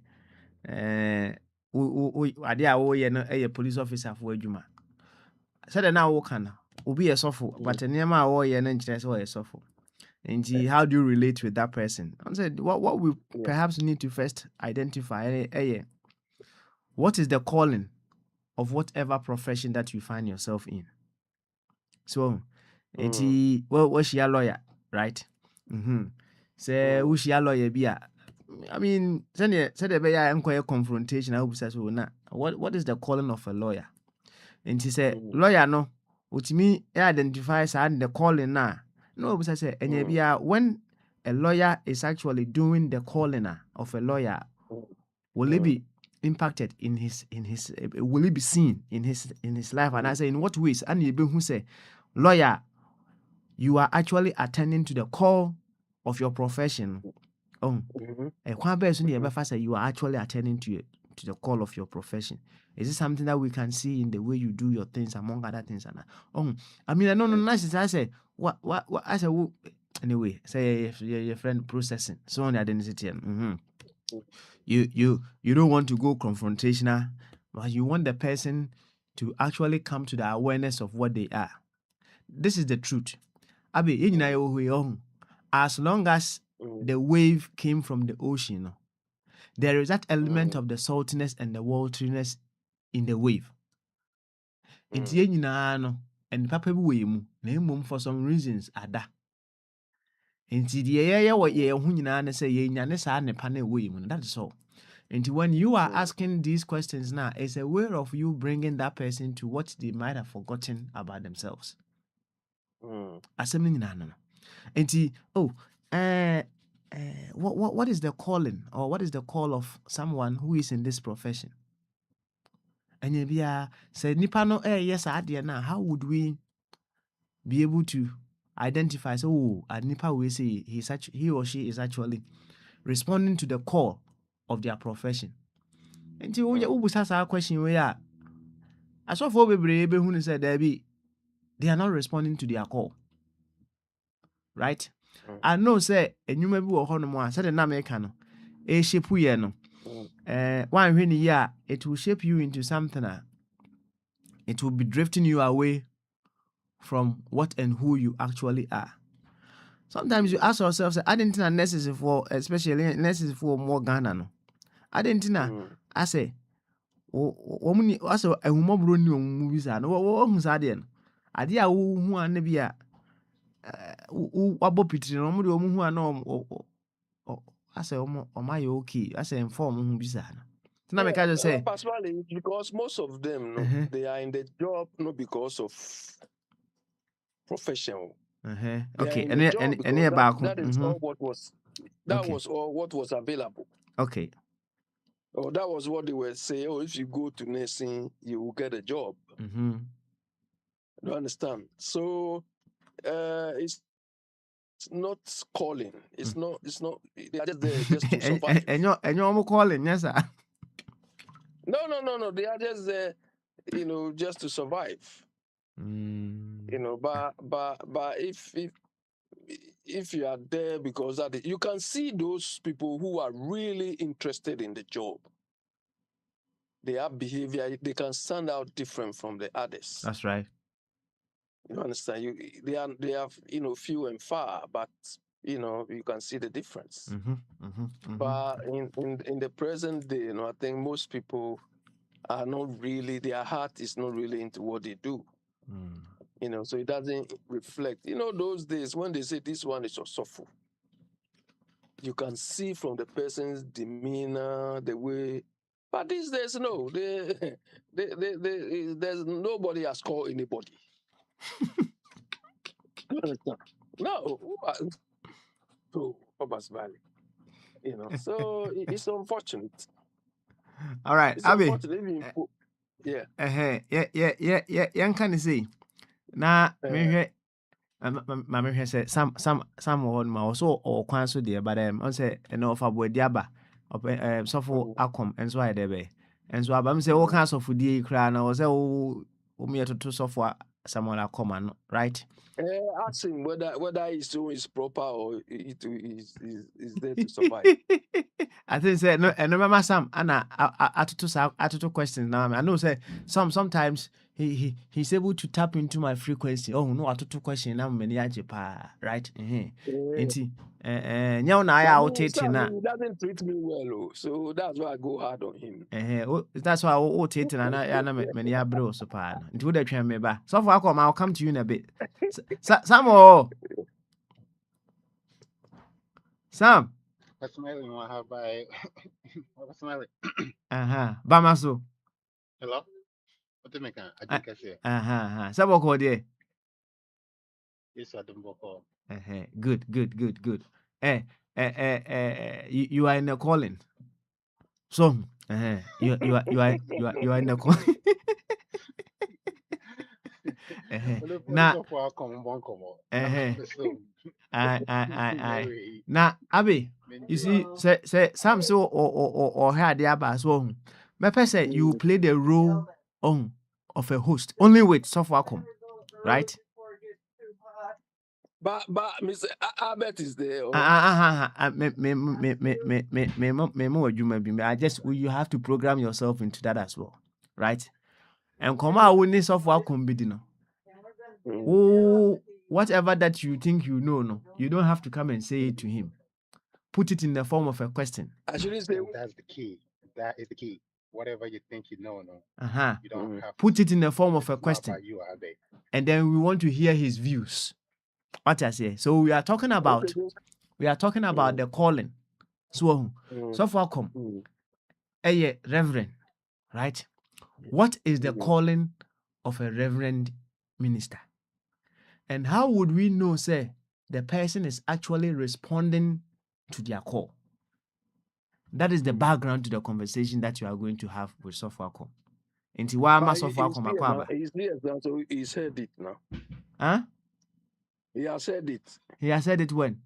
ade a wo ye no police officer for adwuma. Say the now wo kana obi ye sofo but nema a wo ye no nkyere say wo ye sofo. And how do you relate with that person? I said what we perhaps need to first identify what is the calling of whatever profession that you find yourself in. So, what's your lawyer, right? Say, who's your lawyer? I mean, send a inquire confrontation. I hope says, what is the calling of a lawyer? And she said, lawyer, no, which me identifies the calling now. No, but I say, and when a lawyer is actually doing the calling of a lawyer, will it be impacted in his will it be seen in his life? And I say, in what ways? And you be who say, lawyer, you are actually attending to the call of your profession. Oh, kwan bɛyɛ so ne yɛbɛfa sɛ you are actually attending to the call of your profession. Is it something that we can see in the way you do your things, among other things? And I mean, no, nice. I say what I say. Anyway, say your friend processing so on the identity. You don't want to go confrontational, but you want the person to actually come to the awareness of what they are. This is the truth. Abi, as long as the wave came from the ocean, there is that element of the saltiness and the wateriness in the wave. It's and papa way mu for some reasons ada. Nti the what ye hunyina say ye nyane sa ne pa na way mu. That is all. And when you are asking these questions now, it's a way of you bringing that person to what they might have forgotten about themselves. Assembling no. And what is the calling or what is the call of someone who is in this profession? And you be say nipa no yes now, how would we be able to identify so nipa we say he or she is actually responding to the call of their profession? And you ask a question where I saw for bebree who said they are not responding to their call. Right? I know say enyuma bi wo ho no mo a say the na make no e shape you no one when year it will shape you into something it will be drifting you away from what and who you actually are. Sometimes you ask yourself say I didn't know necessary for especially necessary for more Ghana no I didn't know I say wo I say ehumobro ni movies no wo hu sa de no ade a wo hu an na bia wabo pitiri no mo de omu hu an I say my okay I say inform hu bisa no na me ka just say personally because most of them they are in the job not because of profession. Okay, and that is all what was was all what was available. Okay. Oh, that was what they were saying. Oh, if you go to nursing, you will get a job. You understand? So it's not calling. It's not. They are just there just to survive. And you're calling, yes, sir. No. They are just there, just to survive. But if you are there because that you can see those people who are really interested in the job. Their behavior, they can stand out different from the others. That's right. You understand? They are few and far, but you can see the difference. But in the present day, I think most people are not really. Their heart is not really into what they do. So it doesn't reflect. Those days when they say this one is Osofo, you can see from the person's demeanor, the way. But these days, no, there's nobody has called anybody. No, to Papa's Valley. So it's unfortunate. All right, It's Abi. unfortunate. Yeah. Yan can say na me hwe say some one ma also or kwan so there but on say no for boy diaba so for akom enso I dey be enso abam say wo kan so for die kra na wo say wo me to so for someone akom right. Ask him whether he's doing is proper or it is there to survive. I think say no remember some Anna atutu questions now. I know say sometimes he's able to tap into my frequency. Oh no, atutu question now many pa right. Now I out He doesn't treat me well, so that's why I go hard on him. That's why I will take and I many bro so pa. Into the train me ba. So for I'll come to you in a bit. Sam. Smiling, what have I? Smiling. Bamaso. Hello? What do you make? I think I say. Saboko there. Yes, I don't call. Good. You are in the calling. So, you are in the calling. Mary, Now, Abby, you see, say some so or had the Abba so. My person, you play the role of a host only with software com, right? But Mr. Albert is there. Or? I just you have to program yourself into that as well, right? And come out with this software com be no. Oh, whatever that you think you know, no, you don't have to come and say it to him. Put it in the form of a question. I shouldn't say. and that's the key. That is the key. Whatever you think you know, no, Uh-huh. you don't have Put to. it in the form of This a is not question. about you, Abe. And then we want to hear his views. What I say. So we are talking about the calling. So far come. Reverend, right? What is the calling of a reverend minister? And how would we know, say, the person is actually responding to their call? That is the background to the conversation that you are going to have with Sofwacom. Inti wa ama Sofwacom akwaba. He's here now, so he said it now. Huh? He has said it. He has said it when?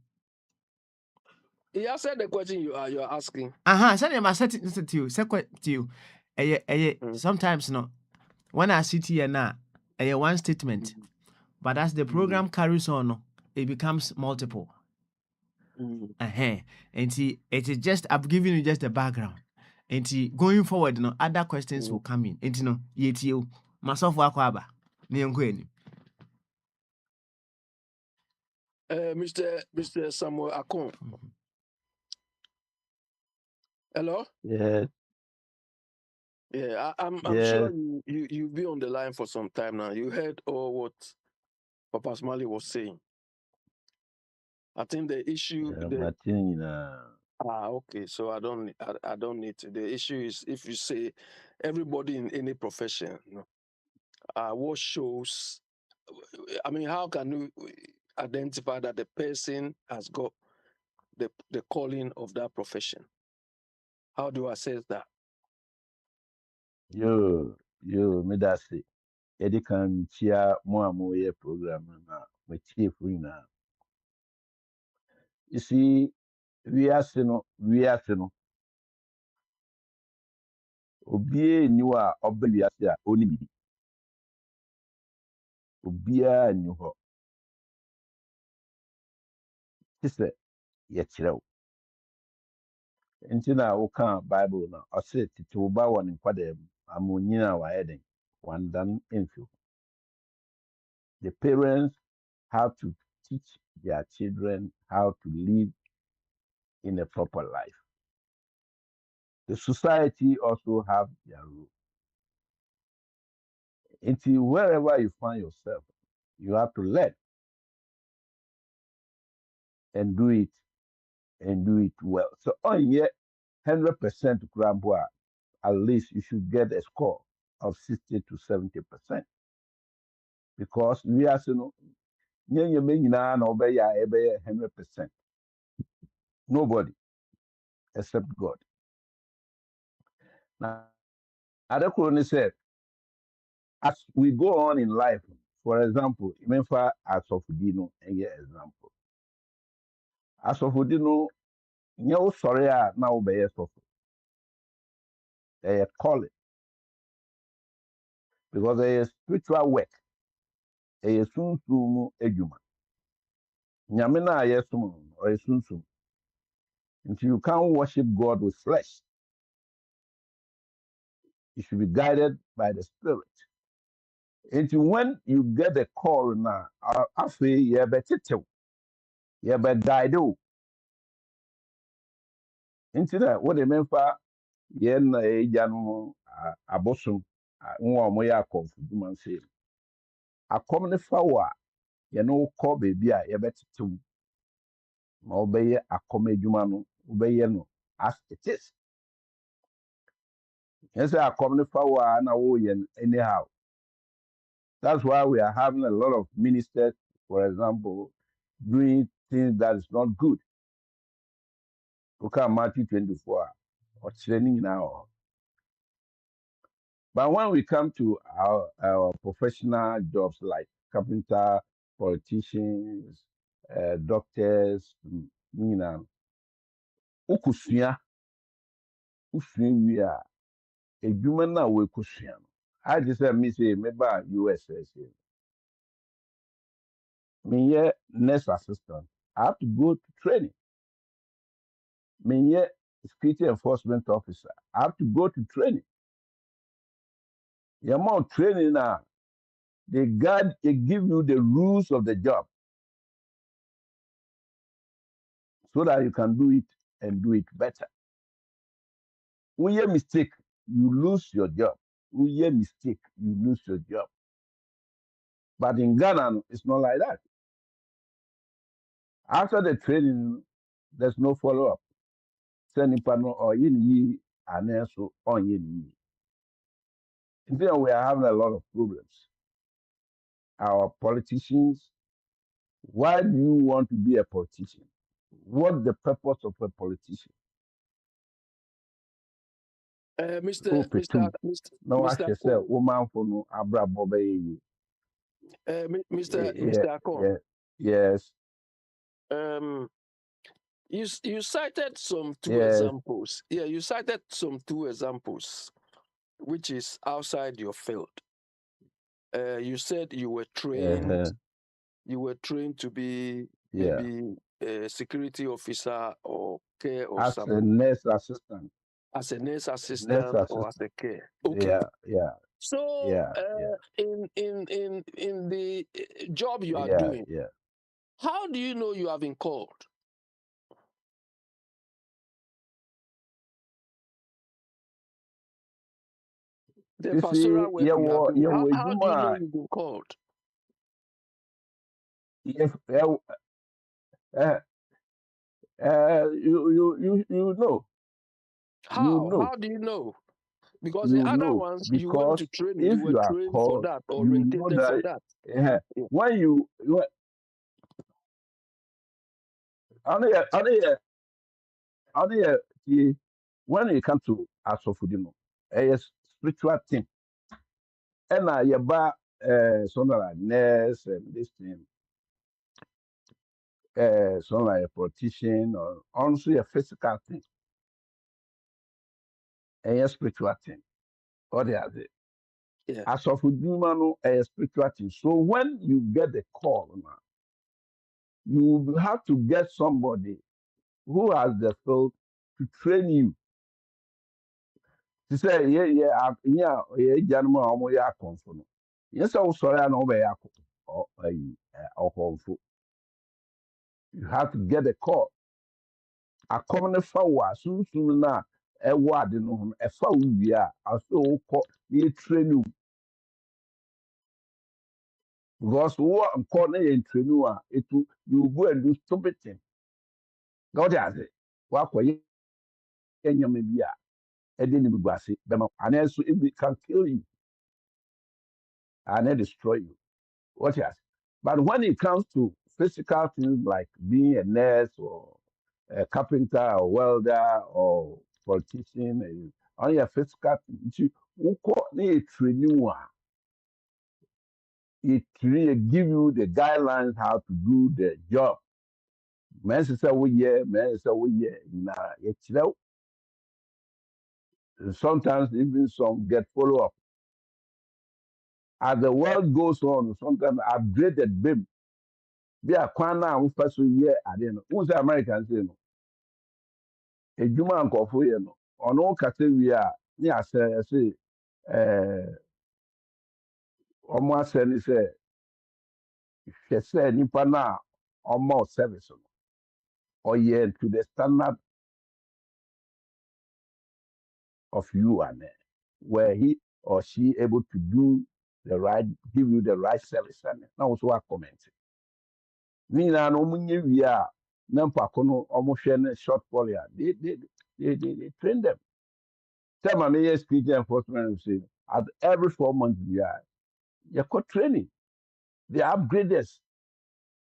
He has said the question you are asking. Said I said it to you. Say to you. Sometimes no. When I sit here now, one statement. But as the program carries on, no, it becomes multiple. And see, it is just I've given you just the background. And see, going forward, other questions will come in. And yet you myself wakwaba. Mr. Samuel Akon. Hello? Yes, Yeah, I'm yes, sure you'll be on the line for some time now. You heard all what Papa Smiley was saying. I think the issue Martin, okay, so I don't need to. The issue is if you say everybody in any profession, what shows, I mean, how can you identify that the person has got the calling of that profession? How do I assess that? you, Medasi, Eddie can cheer more and more program, my chief winner. You see, we are no, Obie knew a Obelia only be. Obia knew her. Sister, yet, nti na woka Bible na ɔse tete wo ba wɔ ne nkwadaa mu ama onyina a wayɛ den wandan mfio. The parents have to teach their children how to live in a proper life. The society also have their role. Until wherever you find yourself, you have to learn and do it well. So on yet 100% Kurambua, at least you should get a score of 60 to 70%. Because we are so nyanya me nyinaa na ɔbɛyɛ a ɛbɛyɛ 100%. Nobody except God. Now, Adekuro said, as we go on in life, for example, Imenfa Asofudino, and your example. Asofudino, nyɛ sorry na wobɛyɛ sɔfo. Ɛyɛ calling. Because ɛyɛ spiritual work. Ɛyɛ sunsumu edwuma. Nyame na ayɛ som no, ɔyɛ sunsum. Until you can't worship God with flesh. You should be guided by the Spirit. Until when you get the call now, after you be tetew, you be guide o. Until that, what they mean for yen na eja no abosom, nwa mo ya konfudu man say. Akom ne fa wa, ye no call baby a ye be tetew. Ma obeye akom adwuma no, obeye no as it is. Yes, akom ne fa wa na wo yen anyhow. That's why we are having a lot of ministers, for example, doing things that is not good. Look at Matthew 24, or training now. But when we come to our professional jobs like carpenter, politicians, doctors, you know, ukusua, usua wie a, edwuma na wekusua no. I just say me say me ba USA say. Me ye nurse assistant. I have to go to training. Me ye security enforcement officer. I have to go to training. The amount of training now, they give you the rules of the job so that you can do it and do it better. When you mistake, you lose your job. When you mistake, you lose your job. But in Ghana, it's not like that. After the training, there's no follow-up. Sending panel or ye and also on ye. We are having a lot of problems. Our politicians, why do you want to be a politician? What's the purpose of a politician? Mr. No, I should say, Akon, woman for no Abra Bobe. Mr. Akon, Yes, you cited some two yes, examples. Yeah, you cited some two examples, which is outside your field. You said you were trained. uh-huh, You were trained to be yeah. maybe a security officer or care or As a something, nurse assistant, as a nurse nurse assistant or as assistant. a care. Okay. Yeah, yeah, So yeah, yeah, in the job you are yeah, doing, yeah. how do you know you have been called? The You see, pastoral work yeah, you are doing. yeah, How do you know you've been called? you know, How do you know? Because the other ones, you went to because training, if you were you are trained for called, that, you know orientated for that that. uh, Yeah. when you only when you come to Asofudino, a spiritual thing, and you buy some like nurse and this thing, some like a politician or honestly a physical thing, a spiritual thing, or the other. Yeah. Asofudino, a spiritual thing. So when you get the call, you have to get somebody who has the skill to train you. To say, gentlemen, yes, I'm sorry, I know where you have to get a call. A common forward, soon now, a word in a foul year, I so call you train you. Because what I'm calling a train you go and do stupid thing. God has it. What way, and you may be a didn't be and also it can kill you and then destroy you. What else? But when it comes to physical things like being a nurse or a carpenter or welder or politician, only a physical thing, you train you. It give you the guidelines how to do the job. Men say sometimes even some get follow up. As the world goes on, sometimes upgraded BIM. They are quite now first year I didn't know. Who's the Americans say no? A Juma nkɔfo yɛ no. Ɔno kasa wie a ne asɛ say ɔmo asɛ ne sɛ hwɛ sɛ nipa na ɔmo service no. Ɔyɛ to the standard of you and where he or she able to do the right, give you the right service and now also a comment. Me na no munye wie a na mpako no ɔmo hwɛ ne short fall ya. They train them. Tell my mayor security enforcement say at every 4 months you got training. They upgrade us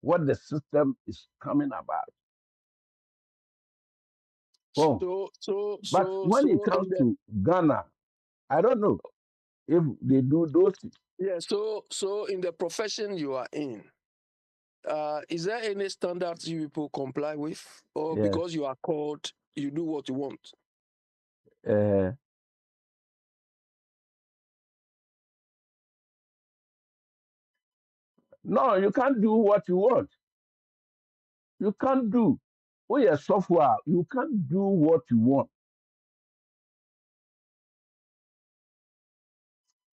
what the system is coming about. Oh, but when it comes to Ghana, I don't know if they do those things. Yeah, so in the profession you are in, is there any standards you people comply with, or Yes. because you are called, you do what you want? No, you can't do what you want. You can't do. Oh, yeah, software. You can't do what you want.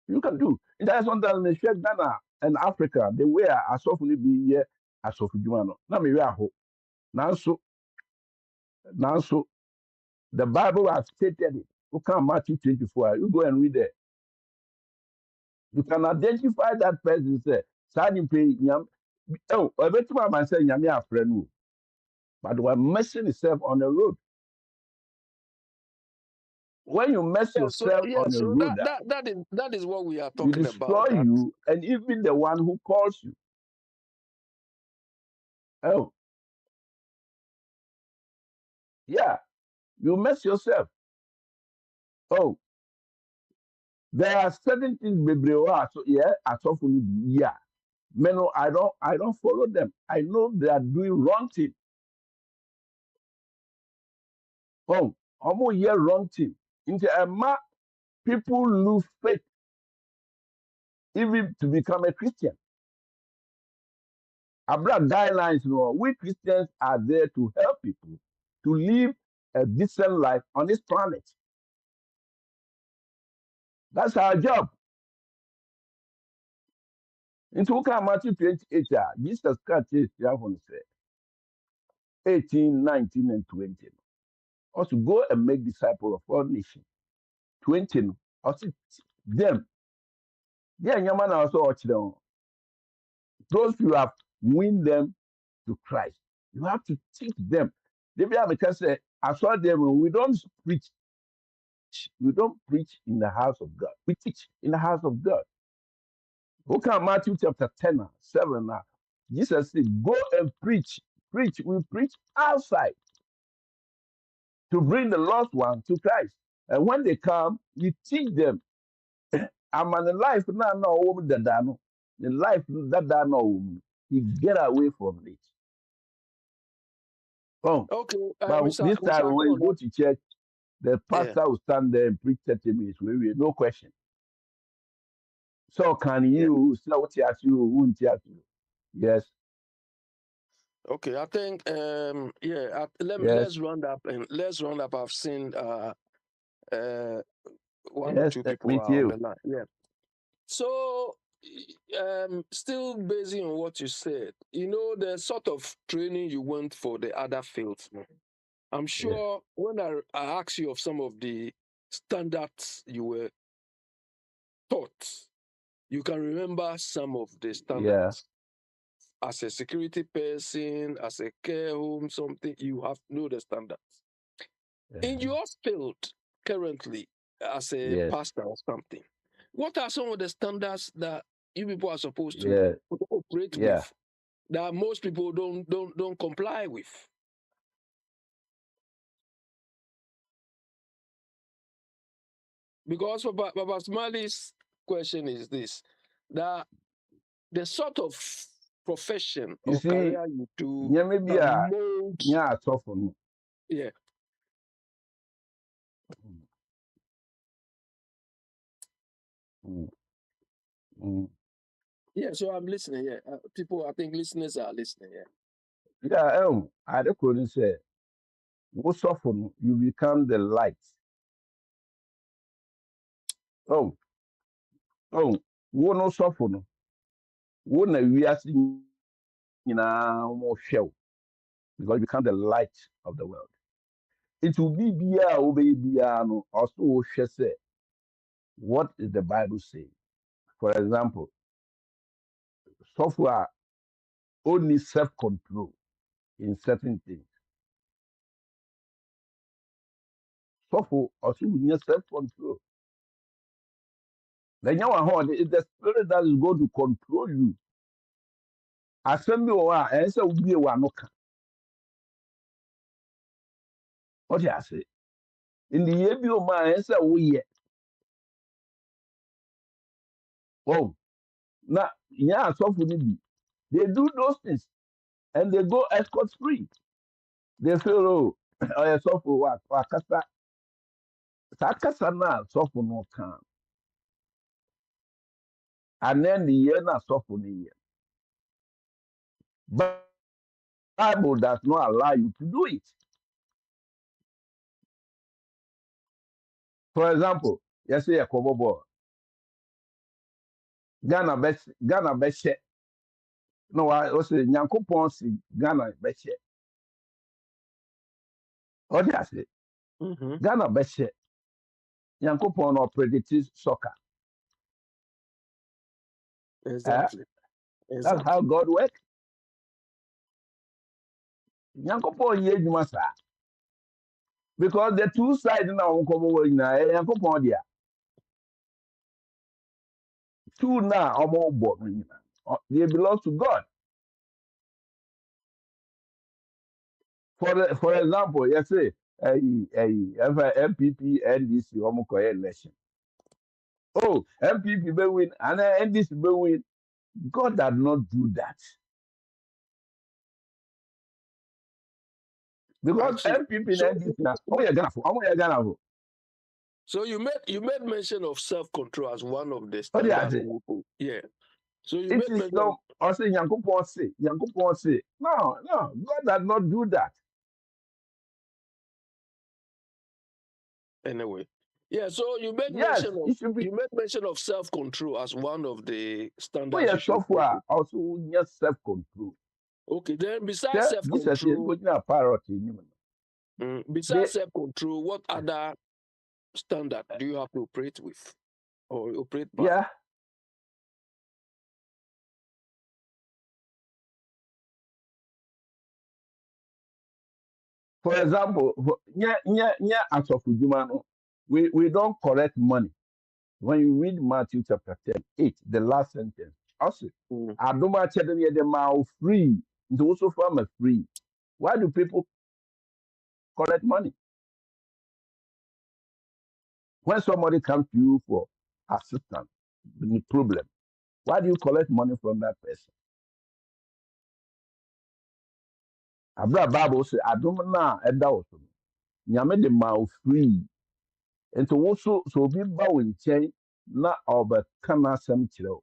You can do. That's sometimes they share Ghana and Africa. The way I saw for be here, I saw for Jumano. Now me hope. Now so the Bible has stated it. You can Matthew 24. You go and read it. You can identify that person. Say, "Sadi pay nyam." Oh, I bet my man say nyami a friend. But we're messing yourself on the road. When you mess yourself on the So road, that is what we are you talking destroy about. you and even the one who calls you. Oh, yeah, you mess yourself. Oh, there are certain things, baby. So yeah, I talk for you. Yeah, man, no, I don't follow them. I know they are doing wrong thing. Oh, almost yeah, wrong thing. Into a people lose faith even to become a Christian. Abra guidelines, no, we Christians are there to help people to live a decent life on this planet. That's our job. Into Matthew 28, Jesus Christ is 18, 19, and 20. Also go and make disciples of all nations. 20, also them. Yeah, Yaman also watch them. Those who have win them to Christ. You have to teach them. They be able to say, I saw them, we don't preach. We don't preach in the house of God. We teach in the house of God. Look at Matthew chapter 10, 7. Jesus said, go and preach. Preach. We preach outside to bring the lost one to Christ. And when they come, we teach them. I'm on the life now, no woman that I know. The life that I know, you get away from it. Oh, Okay, but this time when you go to church, the pastor will stand there and preach 30 minutes. No question. So can you say what you ask you, won't you ask you? Yes. Okay, I think let's round up I've seen one or two people are on the line. Yeah. So still based on what you said, the sort of training you went for the other fields. I'm sure when I asked you of some of the standards you were taught, you can remember some of the standards. As a security person, as a care home, something, you have to know the standards. In your field currently, as a pastor or something, what are some of the standards that you people are supposed to operate with that most people don't comply with? Because Baba Smiley's question is this: that the sort of profession or career you do mold. Yeah, tough for me. Yeah. Yeah, so I'm listening. Yeah, people, I think listeners are listening. Yeah. Yeah, I couldn't say. Most often you become the light. Oh, no soften. Wouldn't we are seeing more show because you become the light of the world. It will be no also say what is the Bible saying? For example, software only self-control in certain things. Software also need self-control. Then you is the spirit that is going to control you. Assembly or answer will be one. What do I say? In the year my answer we oh now yeah software they do those things. and they go escort free. They feel, oh, oh, so for what? Wakasa, sakasa na so for no can. And then the year na so for the year. But Bible does not allow you to do it. For example, you say a kobobo, Ghana beshe. No, I also Nyankopon si Ghana beshe. What do I say? Mm-hmm. Ghana beshe. Nyankopon or predicts soccer. Exactly. That's Exactly. how God works. Nyankopon ye jumasa. Because the two sides now kobobo ina Nyankopon dia. Two now omo they belong to God. For example, you say MPP NDC omo election. Oh, MPP be win and NDC be win. God did not do that. Because Actually, MPP and so NDC now, omo ye Ghana for. so you made mention of self-control as one of the What do I standard. say? Yeah. So you It made is mention of, no, I say Yankupon say. No, God did not do that. anyway. Yeah, so Yes, it should be. you made mention of self-control as one of the We standards are you should operate software with. also just self-control. Okay, then besides Say, Jesus is self-control, going to parrot in him. They, besides self-control, what other standard do you have to operate with or operate by? yeah. For example, as of Ujumano, we don't collect money. When you read Matthew chapter 10, 8, the last sentence, also, Mm. Adoma Chedem the mouth free, and also farmer free. Why do people collect money? When somebody comes to you for assistance, the problem, why do you collect money from that person? Abra Bible say, Adoma Edaoso, Nyame the mouth free. And to also so be bowing chain, not over kana some chiro.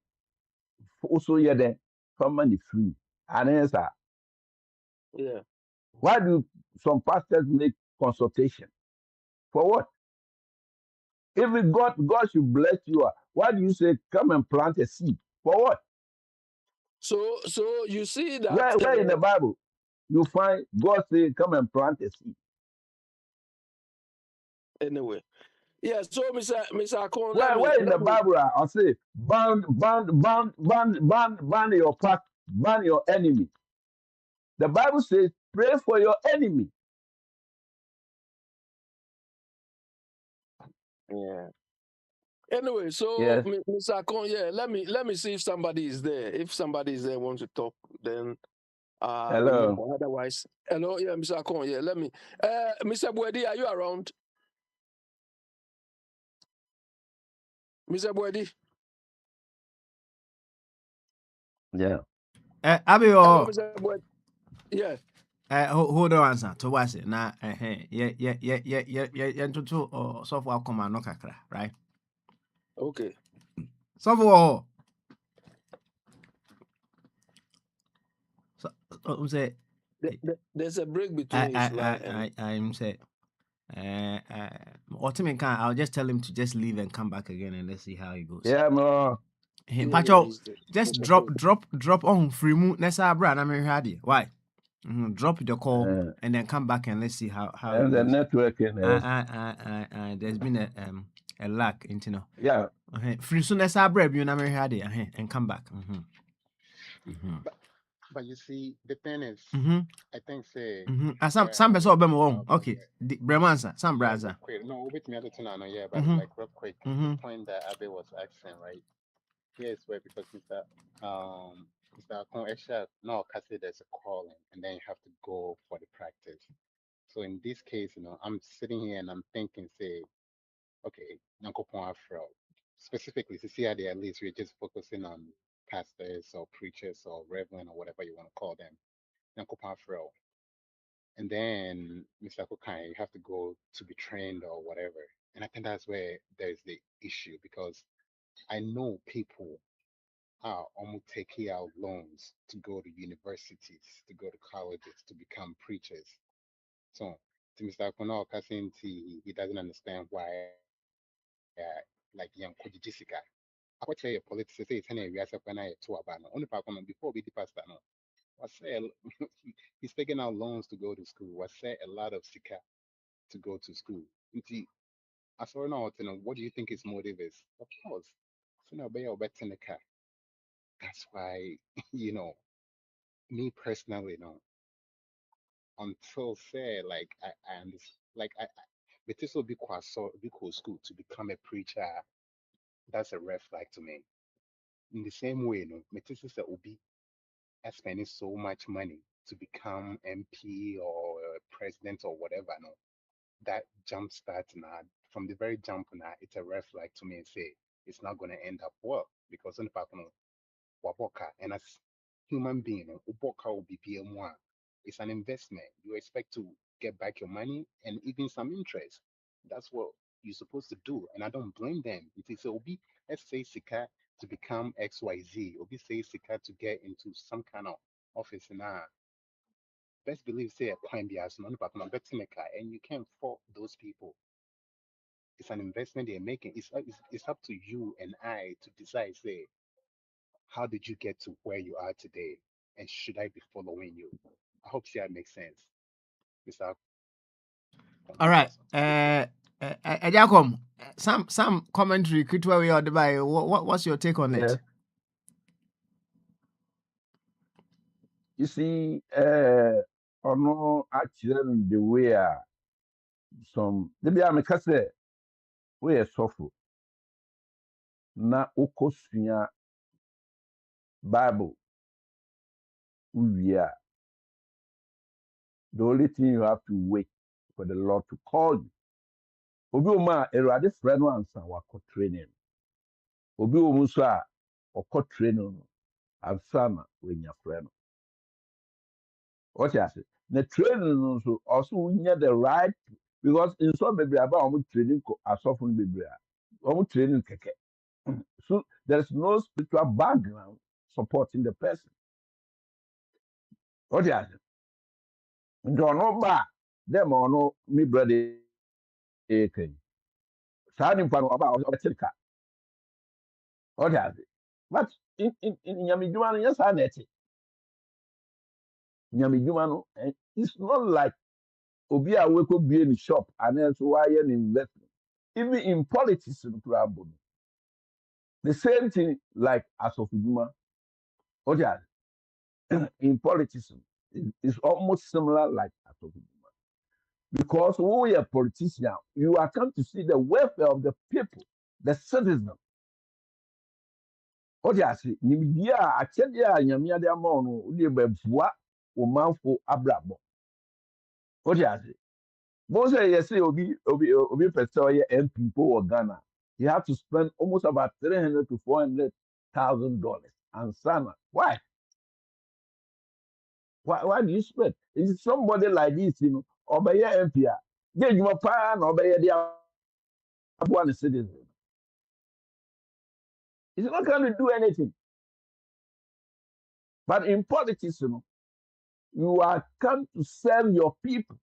Also, yeah, then for money free. And answer, Yeah. why do some pastors make consultation? For what? If God should bless you, why do you say come and plant a seed? For what? So you see that Where in the Bible you find God say come and plant a seed? anyway. Yeah, so Mr. Akon, Where in the let me Bible I say ban your path, ban your enemy. The Bible says pray for your enemy. yeah. Anyway, so Yes. Mr. Akon, yeah, let me see if somebody is there. If somebody is there wants to talk, then we move Hello. on. Otherwise, hello, yeah, Mr. Akon, yeah, let me Mr. Bwedi, are you around? Mr. Bwedi? Yeah. Abi Hello, o Mr. Bwedi. Yeah. hold on answer to was it na yeah to software command no kakra right Okay. software so say There's a break between his line and I'm say ultimately can I'll just tell him to just leave and come back again and let's see how it goes. Yeah, no. Hey, yeah, Pacho, he's there. just Mr. drop Bwedi. on free moon. Let's have brand. I'm ready. Why? Drop the call Uh, and then come back and let's see how it and the goes. networking is There's been a lack in yeah. free soon as I bread you ready and come back. But you see, the thing is, I think say Some person the wrong. problem Okay, here. the Bremansa, some Yeah, brother. quick. No, with me at the turn on, yeah, but like real quick, the point that Abe was asking, right? Here's where because Mr. Akon Esha now can say there's a calling and then you have to go for the practice. So in this case, I'm sitting here and I'm thinking, say, okay, Nankopon Afro. Specifically, CCID at least we're just focusing on pastors or preachers or reverend or whatever you want to call them. Nyankopɔn afrɛ wo. And then Mr. Kokai, you have to go to be trained or whatever. And I think that's where there's the issue because I know people are almost taking out loans to go to universities, to go to colleges, to become preachers. So to Mr. Kono he doesn't understand why like young Jessica. I would say a politics say it's any reason when I to about only before we pastor no. I say he's taking out loans to go to school. I say a lot of sika to go to school. Nti, I saw now, what do you think his motive is? Of course, so now be a better in the car. That's why, me personally, until say like I understand, like but this will be quite so be cool school to become a preacher. That's a red flag to me. In the same way, Metis is will be spending so much money to become MP or president or whatever. No, that jump start now from the very jump now, it's a red flag to me and say it's not going to end up well because on the back waboka and as human being uboka will be more. It's an investment. You expect to get back your money and even some interest. That's what you're supposed to do. And I don't blame them. It is obi, let's say Sika to become XYZ, obi say Sika to get into some kind of office now. Best believe say a point be as non and you can't fault those people. It's an investment they're making. It's up to you and I to decide, say, how did you get to where you are today? And should I be following you? I hope that makes sense. Mr. All right. Jacob, some commentary could we are by what's your take on Yeah. it? You see, or no, actually, the way some, the be a say, we are suffer. Na ukosua Bible, we are. The only thing you have to wait for the Lord to call you. Obi oma erade friend no ansa wako training. Obi omu so a wako training no ansa na wenya friend. What you say? The training no so also we need the right because in some baby about training asofun baby. Training keke. So there's no spiritual background supporting the person. What you say? Don't know ba them or no me brother eken. Sa ni pa no aba o chirika. What you say? But in Yamiduma no yes I net. Yamiduma no it's not like obi a we could be in the shop and then so why an investment. Even in politics in problem. The same thing like as of Duma. What you say? In politics it's almost similar like as of Duma. Because when we are politicians, you are come to see the welfare of the people, the citizens. What you say? Nimdia, Achedia, Yamia de Amono, Libebua, Umanfo Abrabo. What you say? Most of you say, Obi Pestoya and people of Ghana, you have to spend almost about $300,000 to $400,000. And Sana, why? Why do you spend? It's somebody like this, Obey MP. Get your pan, obey the Abuan citizen. It's not going to do anything. But in politics, you are come to serve your people.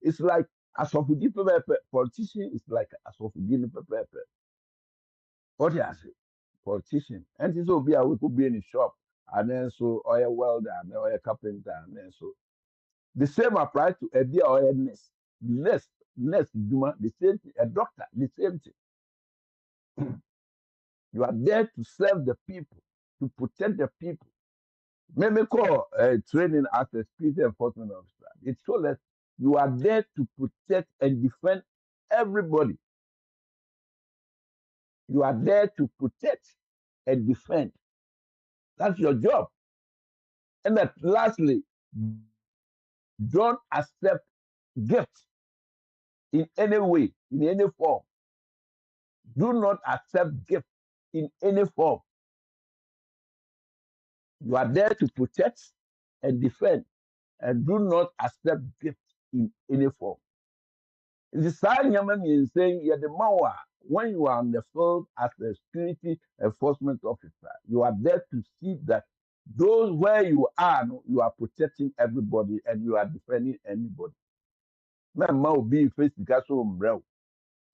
It's like as of politician is like as of what you say? Politician. And this will be we could be in a shop and then so oil welder and oil carpenter and then so the same applies to a beer or a nurse. Nurse, the same thing, a doctor, the same thing. You are there to serve the people, to protect the people. Maybe call training as a security enforcement officer. It's so that you are there to protect and defend everybody. You are there to protect and defend. That's your job. And that lastly, don't accept gifts in any way, in any form. Do not accept gift in any form. You are there to protect and defend, and do not accept gift in any form. The sign is saying, "You're the mawa." When you are on the field as a security enforcement officer, you are there to see that those where you are, you are protecting everybody and you are defending anybody. Man, ma be face because so umbrella.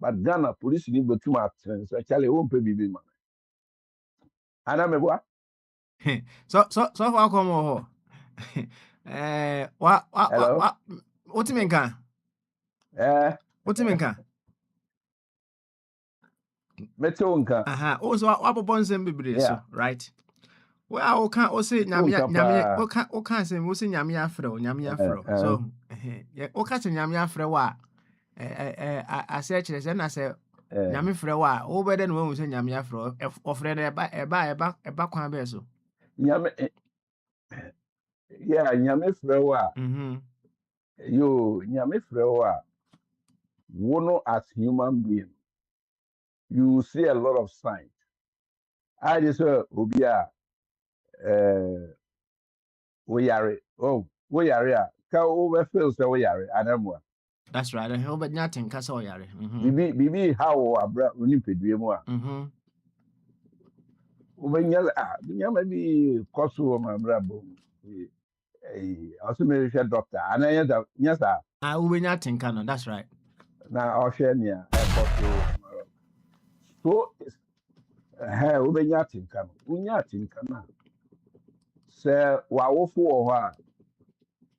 But Ghana police need to too much. So actually, won't pay baby man. And I'm a what? So far come on. Hello. What you mean can? What you mean can? Metonka. Also, what bonsen be so right? Well, okay, say nyamia, okay, say we say nyamia afro. So, okay, say nyamia afro wa. I say chile, and I say nyami afro wa. Over then when we say nyamia afro, ofre eba kwan be so. Nyame, yeah, nyame frewa. Yo, nyame frewa. Wono as human being, you see a lot of signs. I just obia we are ka over feels the way are anamwa. That's right. I hope nothing kasa o yare. Bibi how abra oni pedue mu a. Ubenya nyama bi koso ma abra bo. Also me doctor ananya da nyasa. Ubenya tinka no, that's right. Na ohwe nia koso. So ubenya tinka no. Unya tinka na. Say wawofo wo ho a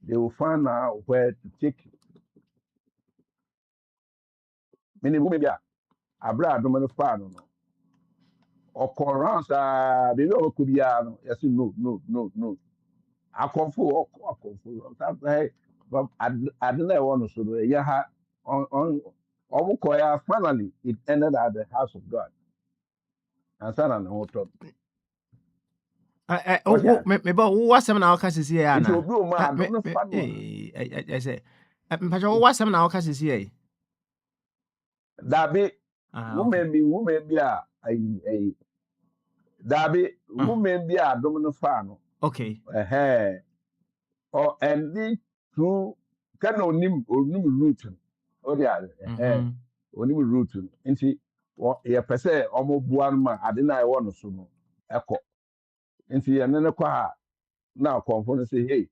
they will find out where to take you. Meaning, maybe abra do man fa no. Or corrance they know could be yes no. I confu. But I didn't want to so yeah on finally it ended at the house of God. And son and hotel. Maybe what's some now cases here? I say, what's some now cases here? That be woman be a Dabi woman be a domino fan. Okay. Or and the true can onim root. Oh yeah, onim root. And see what a per se almost one man. I didn't want to so echo. And see another qua now confound say, hey,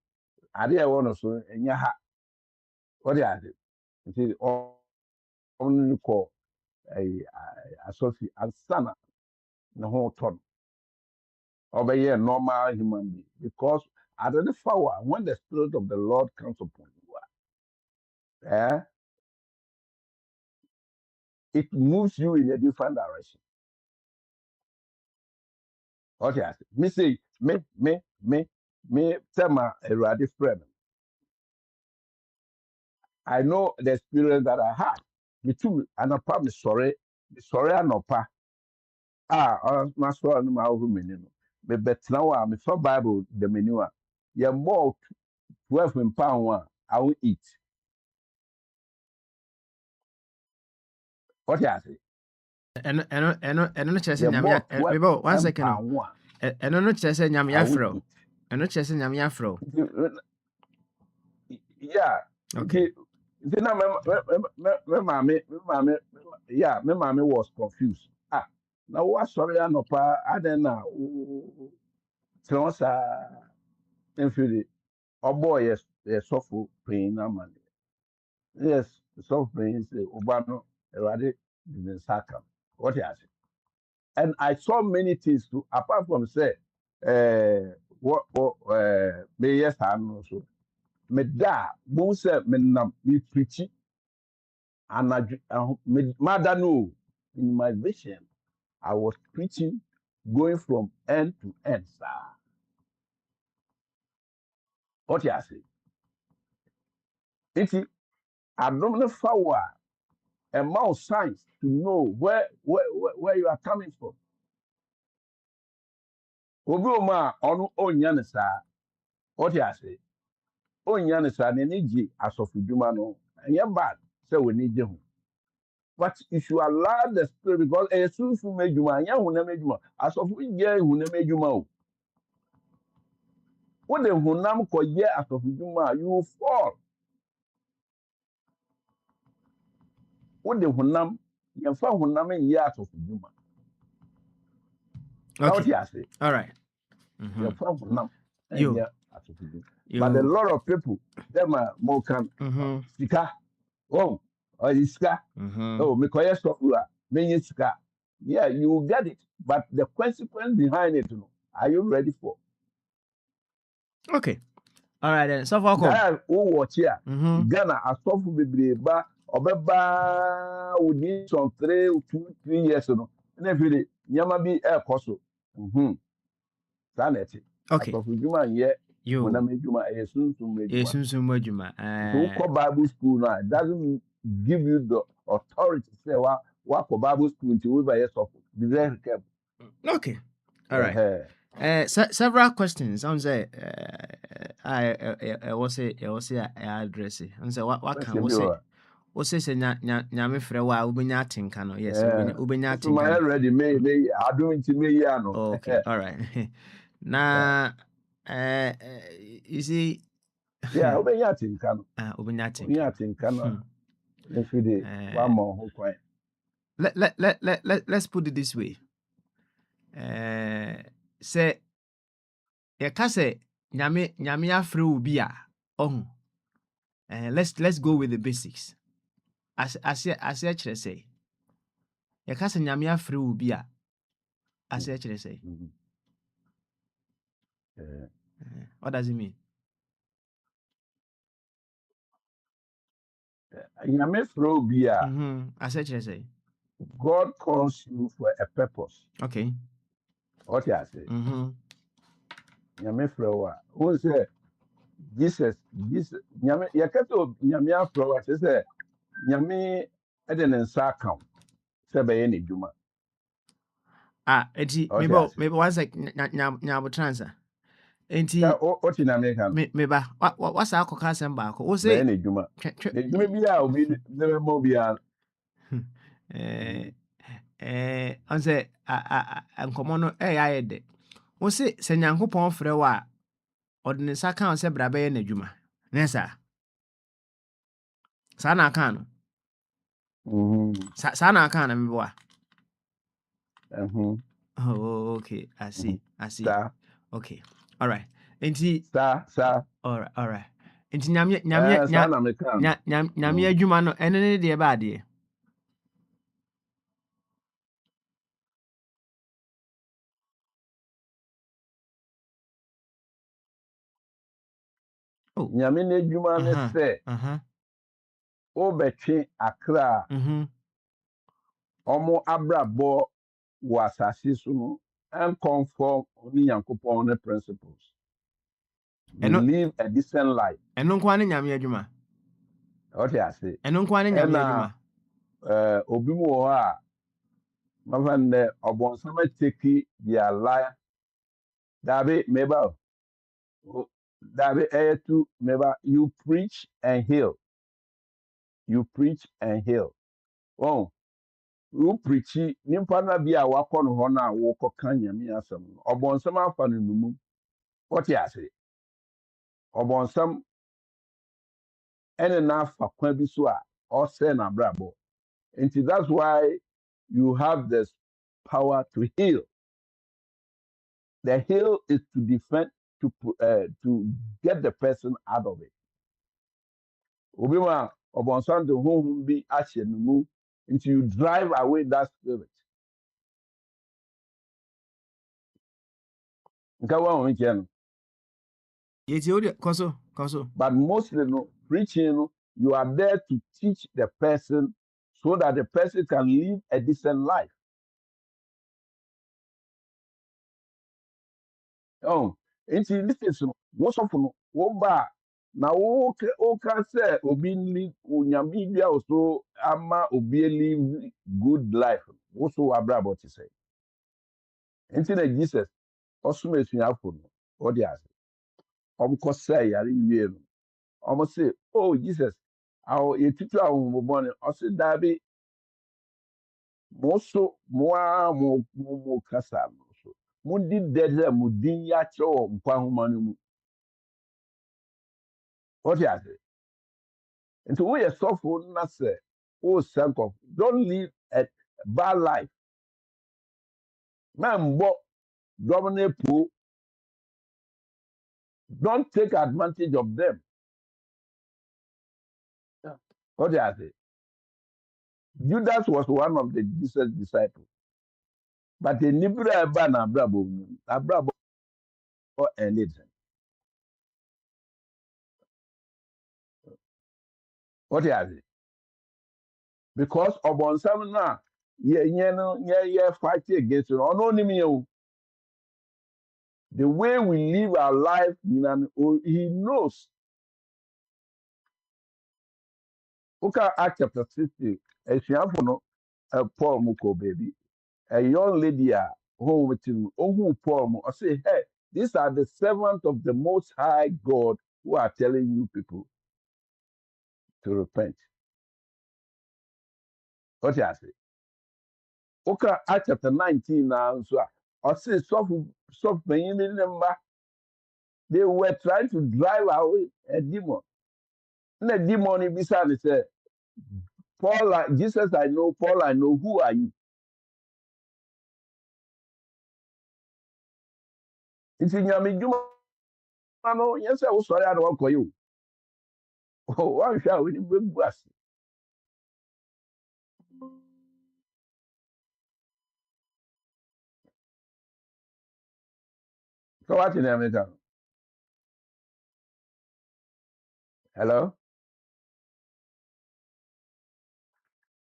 I didn't want to so and ya ha. What yeah, and see only call a Sophie and Sana the whole ton. Obey a normal human being because at the power when the spirit of the Lord comes upon you, it moves you in a different direction. Okay, me say me tell my erratic friend. I know the experience that I had. Me too, and I probably sorry anopa. My story no my woman. Me bet now me for Bible the menu. You more 12 pound one. I will eat. What you say? And no chese nyamia bebo 1 second. And no chese nyamia afro. And no chese nyamia afro. Yeah. Okay. Then my mommy was confused. Now what sorry no pa I then now Trosa infili or boy yes software paying na money. Yes, software is Obano Erade in Saka. What you say? And I saw many things too, apart from say what may yes I'm also me da bo say me nam me preach and mother no in my vision I was preaching going from end to end, sir. What you say? It's I don't know power amount signs to know where you are coming from. Obioma onu onyane sir. What you say? Onyane sir ne niji asofuduma no. Enya bad say we need you. But you should allow the spirit because as soon as you make juma, ya hunam ejuma. As of we get hunam ejuma. When the hunam ko ye as of juma, you will fall. When the hunam, you find hunam ye as of juma. How Okay. do you say? All right. You find hunam You. ye as of juma. You. But a lot of people, them are more can sika. Oh, sika. Oh, me koye software. Me sika. Yeah, you will get it. But the consequence behind it, are you ready for? Okay. All right then. So far, That watch here. Ghana asɔfo bebree ba ɔbɛba within some 2-3 years no na afiri nyama bi ɛkɔ so saa na ɛte okay. asɔfo dwuma nyɛ You. honam adwuma ɛyɛ sunsun Yes, adwuma Juma. so wokɔ Bible school no it doesn't give you the authority say wakɔ Bible school nti wobɛyɛ sɔfo be very careful. Okay. All right. Several questions. I'm say I was say address it. I'm say what can we say? What say nyame frɛ wa ubenya tinka no. Yes, ubenya tinka. So my already me I do it me ya no. Okay. All right. Na you see yeah, ubenya tinka no. Ubenya Ubenya tinka no. If you did one more whole coin. Let's put it this way. Say yɛka sɛ nyame afrɛ wo bi a ɔho let's go with the basics ase kyerɛ sɛ yɛka sɛ nyame afrɛ wo bi a ase kyerɛ sɛ what does it mean? Nyame frɛ wo bi a ase kyerɛ sɛ God calls you for a purpose. Okay. What you say? Nyame frɛ wo a wo sɛ Jesus nyame yɛkɛtɛ nyame afrɛ wo a sɛ nyame ɛde ne nsa aka wo sɛ bɛyɛ ne dwuma. Enti maybe one sec nyabo transa enti what in America meba what's our asɛm baako wo sɛ bɛyɛ ne dwuma ne dwuma bi a obi ne bɛma bi a on sɛ nkɔmmɔ no ayɛ de wo sɛ Nyankopɔn frɛ wo a ɔde ne nsa ka wo sɛ bra bɛyɛ n'adwuma ne saa na aka no saa na aka na meboa. Oh, okay, I see. Okay, all right. Enti all right. Enti nyame adwuma no ene ne de ba de. Oh, nyame ne adwuma ne sɛ o betwe akra ɔmo abrabɔ wɔ asase so no and conform ni Nyankopɔn ne principles. Live a decent life. Ɛno nko ane nyame adwuma. What you say? Ɛno nko ane nyame adwuma. Obi mu wɔ a mafan ne ɔbɔnsama take their life. Dabi meba. Dabi tu meba. You preach and heal. You preach and heal. Oh. You preach nimpa na bi a wakɔ no hɔ na wokɔ ka nyame asɛm no ɔbɔnsam afa no numu what you say ɔbɔnsam ɛne na afa kwa bi so a ɔsɛ na brabo nti that's why you have this power to heal. The heal is to defend to get the person out of it. Obi ma ɔbɔnsam de honhom bi ahyɛ no mu until you drive away that spirit. But mostly preaching, you are there to teach the person so that the person can live a decent life. Oh, listen, most of them, now okay, say obi live unyambia also ama obi live good life. Also abra about to say. Jesus also makes me happen. What do you say? Almost say yari you. Almost say, oh Jesus, our teacher our born. Also Dabi Moso mo kasa no so. Mundi dede mudin ya cho nkwa homa no mu. What you say? Nti wo ye suffer na say o sank. Don't live a bad life. Man bo dominate poor. Don't take advantage of them. Yeah. What you say? Judas was one of the Jesus disciples. But the Nibra Ban Abrabo and it. What you say? Because of on some now, yeah, fighting against it. The way we live our life, he knows. Okay, Act chapter 60, a no, Paul Muko baby, a young lady, home with him, who Paul, I say, hey, these are the servants of the Most High God who are telling you people to repent. What you say? Okay, Acts chapter 19 now, so I say, soft number. They were trying to drive away a demon. And the demon beside said, Paul, Jesus, I know, Paul, I know, who are you? It's in your no, yes, I was sorry, I don't call you. Oh, one shall we bring us? So what in America? Hello?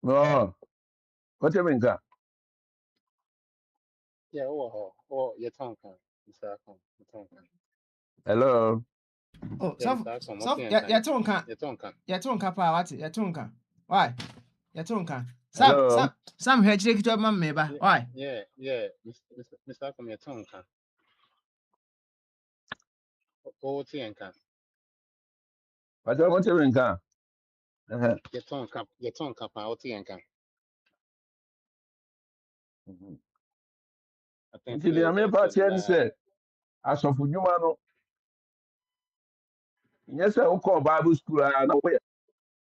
No, what you mean? Yeah, your tongue can. Mr. Akon, your tongue can. Hello? Oh, Yeah, some Mr. Akon, some what's ya your ya tonka. Your tongue can. Ya tonka pa what? Ya tonka. Why? Ya tonka. Hello? Sam here chike to mam me ba. Why? Mr. Akon, your tongue can. What's your can? What you mean? Your tongue can, what's your can? I think Until the American it's a party and lie. said, as of Jumano, yes, I will call Bible school.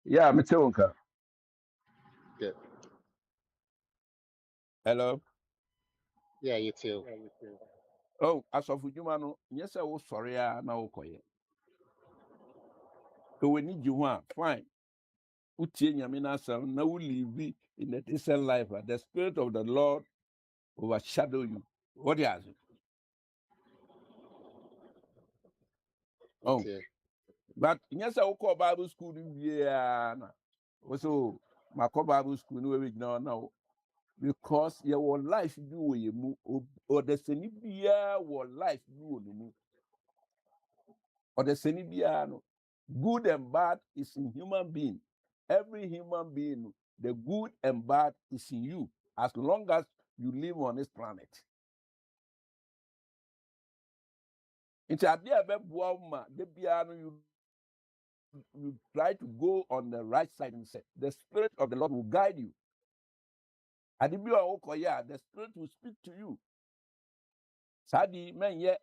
Yeah, I'm a tonka. Good. Hello? Yeah, you too. Oh, as of Jumano, yes, I was sorry, now. So we need you one, fine. Utie nyamina sam na will live in the decent life. The spirit of the Lord overshadow you. What is it? You Oh, too. but yes, I will call Bible school. Yeah, also my call Bible school. No, we now because your life do what you move or the senibia or life do no move or the senibia no good and bad is in human being. Every human being, the good and bad is in you as long as you live on this planet. It's a dear ma the piano you try to go on the right side and say the spirit of the Lord will guide you. And the spirit will speak to you. Sadi men ye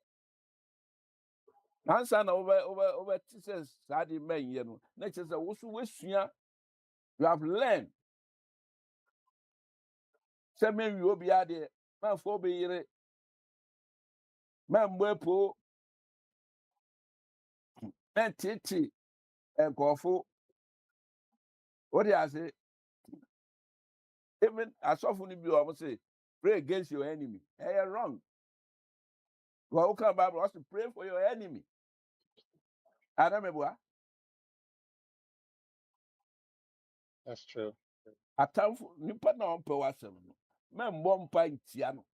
answer na over teachers sadi men ye no. Next is you have learned. Say men you be ade man for be yere man mwepo men titi and kofo. What do I say? Even as often you almost say pray against your enemy. Hey, you're wrong. Well, okay, Bible has to pray for your enemy. Adamebua, That's true. atamfo nipa na ompe wasem no. Men bompa ntia no.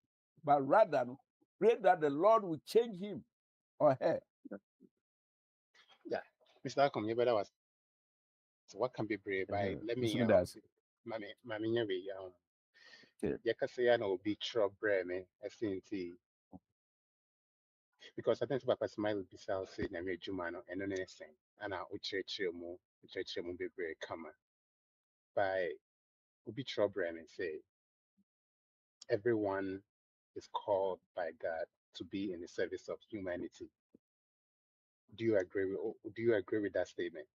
But rather no, pray that the Lord will change him or her. Yeah. Mr. Akon, you better was. So what can be brave by let me Mami nyawe yakasaya na obi trouble me SNT because I think Papa Smile be sell say na me adwuma no eno na esen ana ochirechire mu be brave kama by obi trouble me say everyone is called by God to be in the service of humanity. Do you agree with that statement?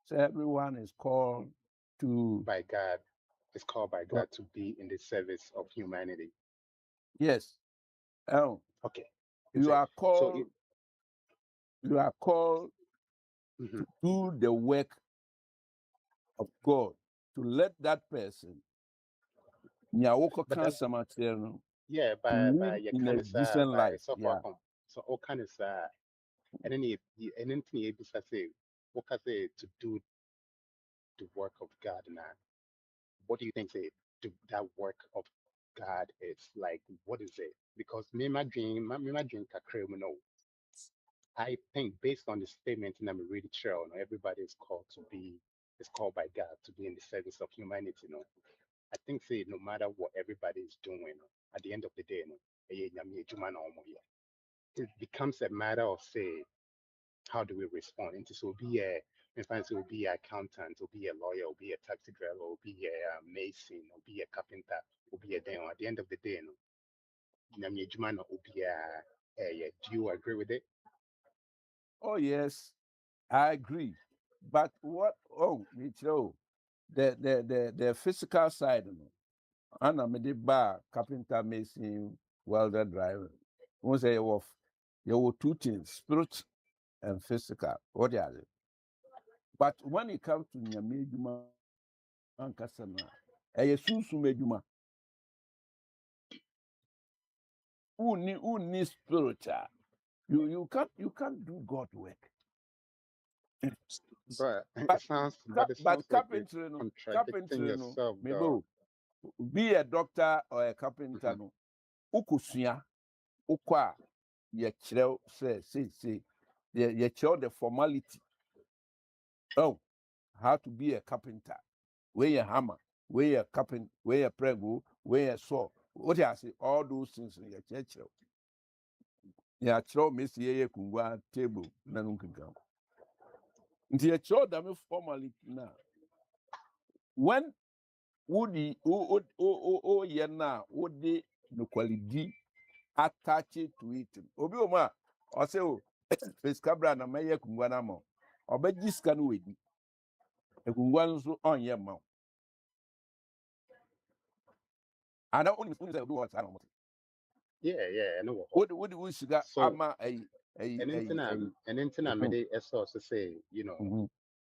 So everyone is called to, By God, is called by God to be in the service of humanity. yes. Oh, Okay. you are So called. You are called mhm. to do the work of God, to let that person, But that's yeah, to live you in a kind of decent by life. so far Yeah. so all kind of and then anything you say what can say to do the work of God now. What do you think say that work of God is like? What is it? Because me my dream kakra mu no. I think based on the statement and I'm really sure no, everybody is called by God to be in the service of humanity. No, I think say no matter what everybody is doing, no, at the end of the day, no, it becomes a matter of say how do we respond? And this will be in fact, it will be an accountant, will be a lawyer, will be a taxi driver, will be a mason, will be a carpenter, will be a then at the end of the day, no, will be a, do you agree with it? Oh yes, I agree. But what? Oh, Mitchell, the physical side, and I'm the bar carpenter, mason, welder, driver. Once you were two things, spirit and physical. What are they? But when it comes to Nyamejuma and Kasana, a susumejuma, who needs spiritual. You can't do God work. But But it but sounds like you're carpentry, no, contradicting carpentry, no, yourself, maybe though. be a doctor or a carpenter, Mhm. no. Ukusua, ukwa, ye chirel, say, ye chirel the formality. Oh, how to be a carpenter. Where your hammer, where your carpenter, where your prego, where your saw. What I say, all those things in your church. Yeah, chirel, miss ye kungwa table, nanunkinkam. Nti ye chirel dame formality now. When Woody, oh, yeah, now, would they no quality attach it to it? Obi Oma, or say, oh, face cabra na maye kungwana mo, or be scan with a kungwan so on your mouth. I don't only do what I don't want. Yeah, I know What would we sugar So ama a, and then I made it also say, mhm.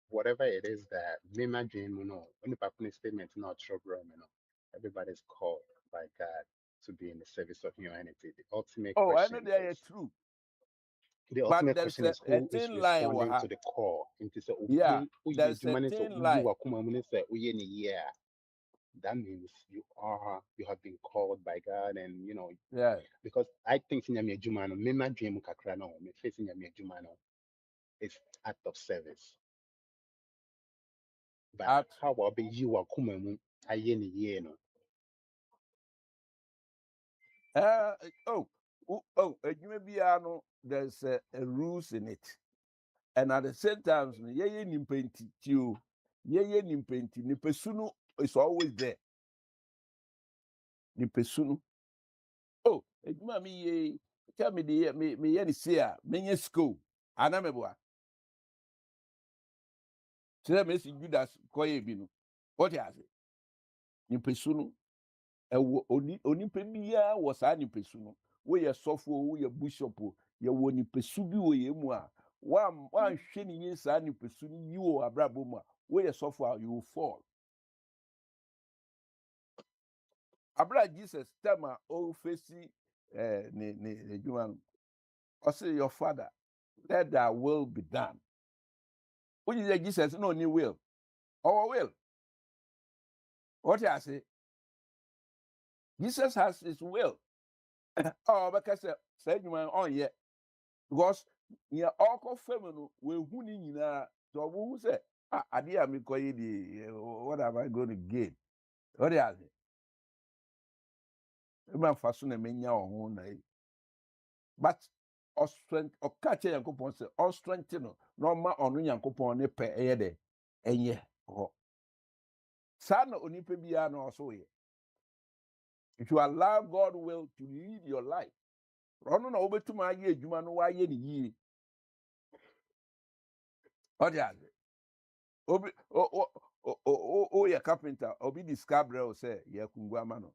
whatever it is that me my dream, when the Papuni statement not trouble, everybody's called by God to be in the service of humanity. Oh, I know they are true, The but ultimate there's question is a who is thin line, responding to the call. Into say yeah, uye there's a jumane so thin uye line, wakuma mune say uye ni yeah. That means you have been called by God, and yeah. because I think sinyami jumano me ma dream kakra no me facing sinyami jumano is act of service. But At how about be you wakuma mu aye ni yeah no? uh, oh, there's a rules in it. And at the same time, ye nimpenti too. Ye nimpenti. Nipesunu is always there. Nipesunu. Oh, ejuma mi ye. Tell me the me ye ni see me ye school. Anamebwa. Tell me si Judas koye binu. What you say? Nipesunu. Ewo onipa biya was a nipesunu. We ye sofo, we ye bishop, ye wo nipesu bi wo ye mu a. One hwe ni yin sa nipesunu yi wo abrabo mu a. We ye sofo you will fall. Abra Jesus tema o fesi ne Juman. I say your father, let thy will be done. When you say Jesus no ni will. Our will. What I say? Jesus has his will. Oh, because say Juman on yet. Because near all feminine we who ni na so who say adia me koyi di what am I going to gain? What I say? Man faso na menya ohun na but or strength or catch a yankopon say or strength no ma onu yankopon ne pe eye de enye ho sa na onipa bia na oso ye If you allow God will to lead your life, Rono na obetuma aye adwuma no waye ni yie. Odiaze. Obi o ya carpenter, obi discover o say ye kungwa ma no.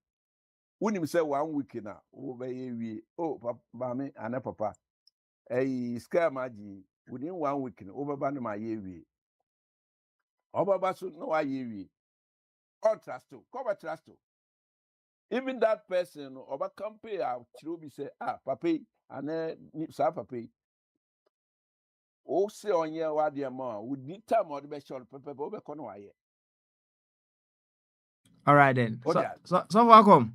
Unim say 1 week na o be ye wie. Oh papa me ana papa. Scare maji within 1 week na o baba no ma ye wie. Obaba so no aye wie. All trust to, cover trust to. Even that person oba compare chirobi say papa and sa papa o se onye wa de ma we need time or be sure papa o be kono aye. All right then. So welcome.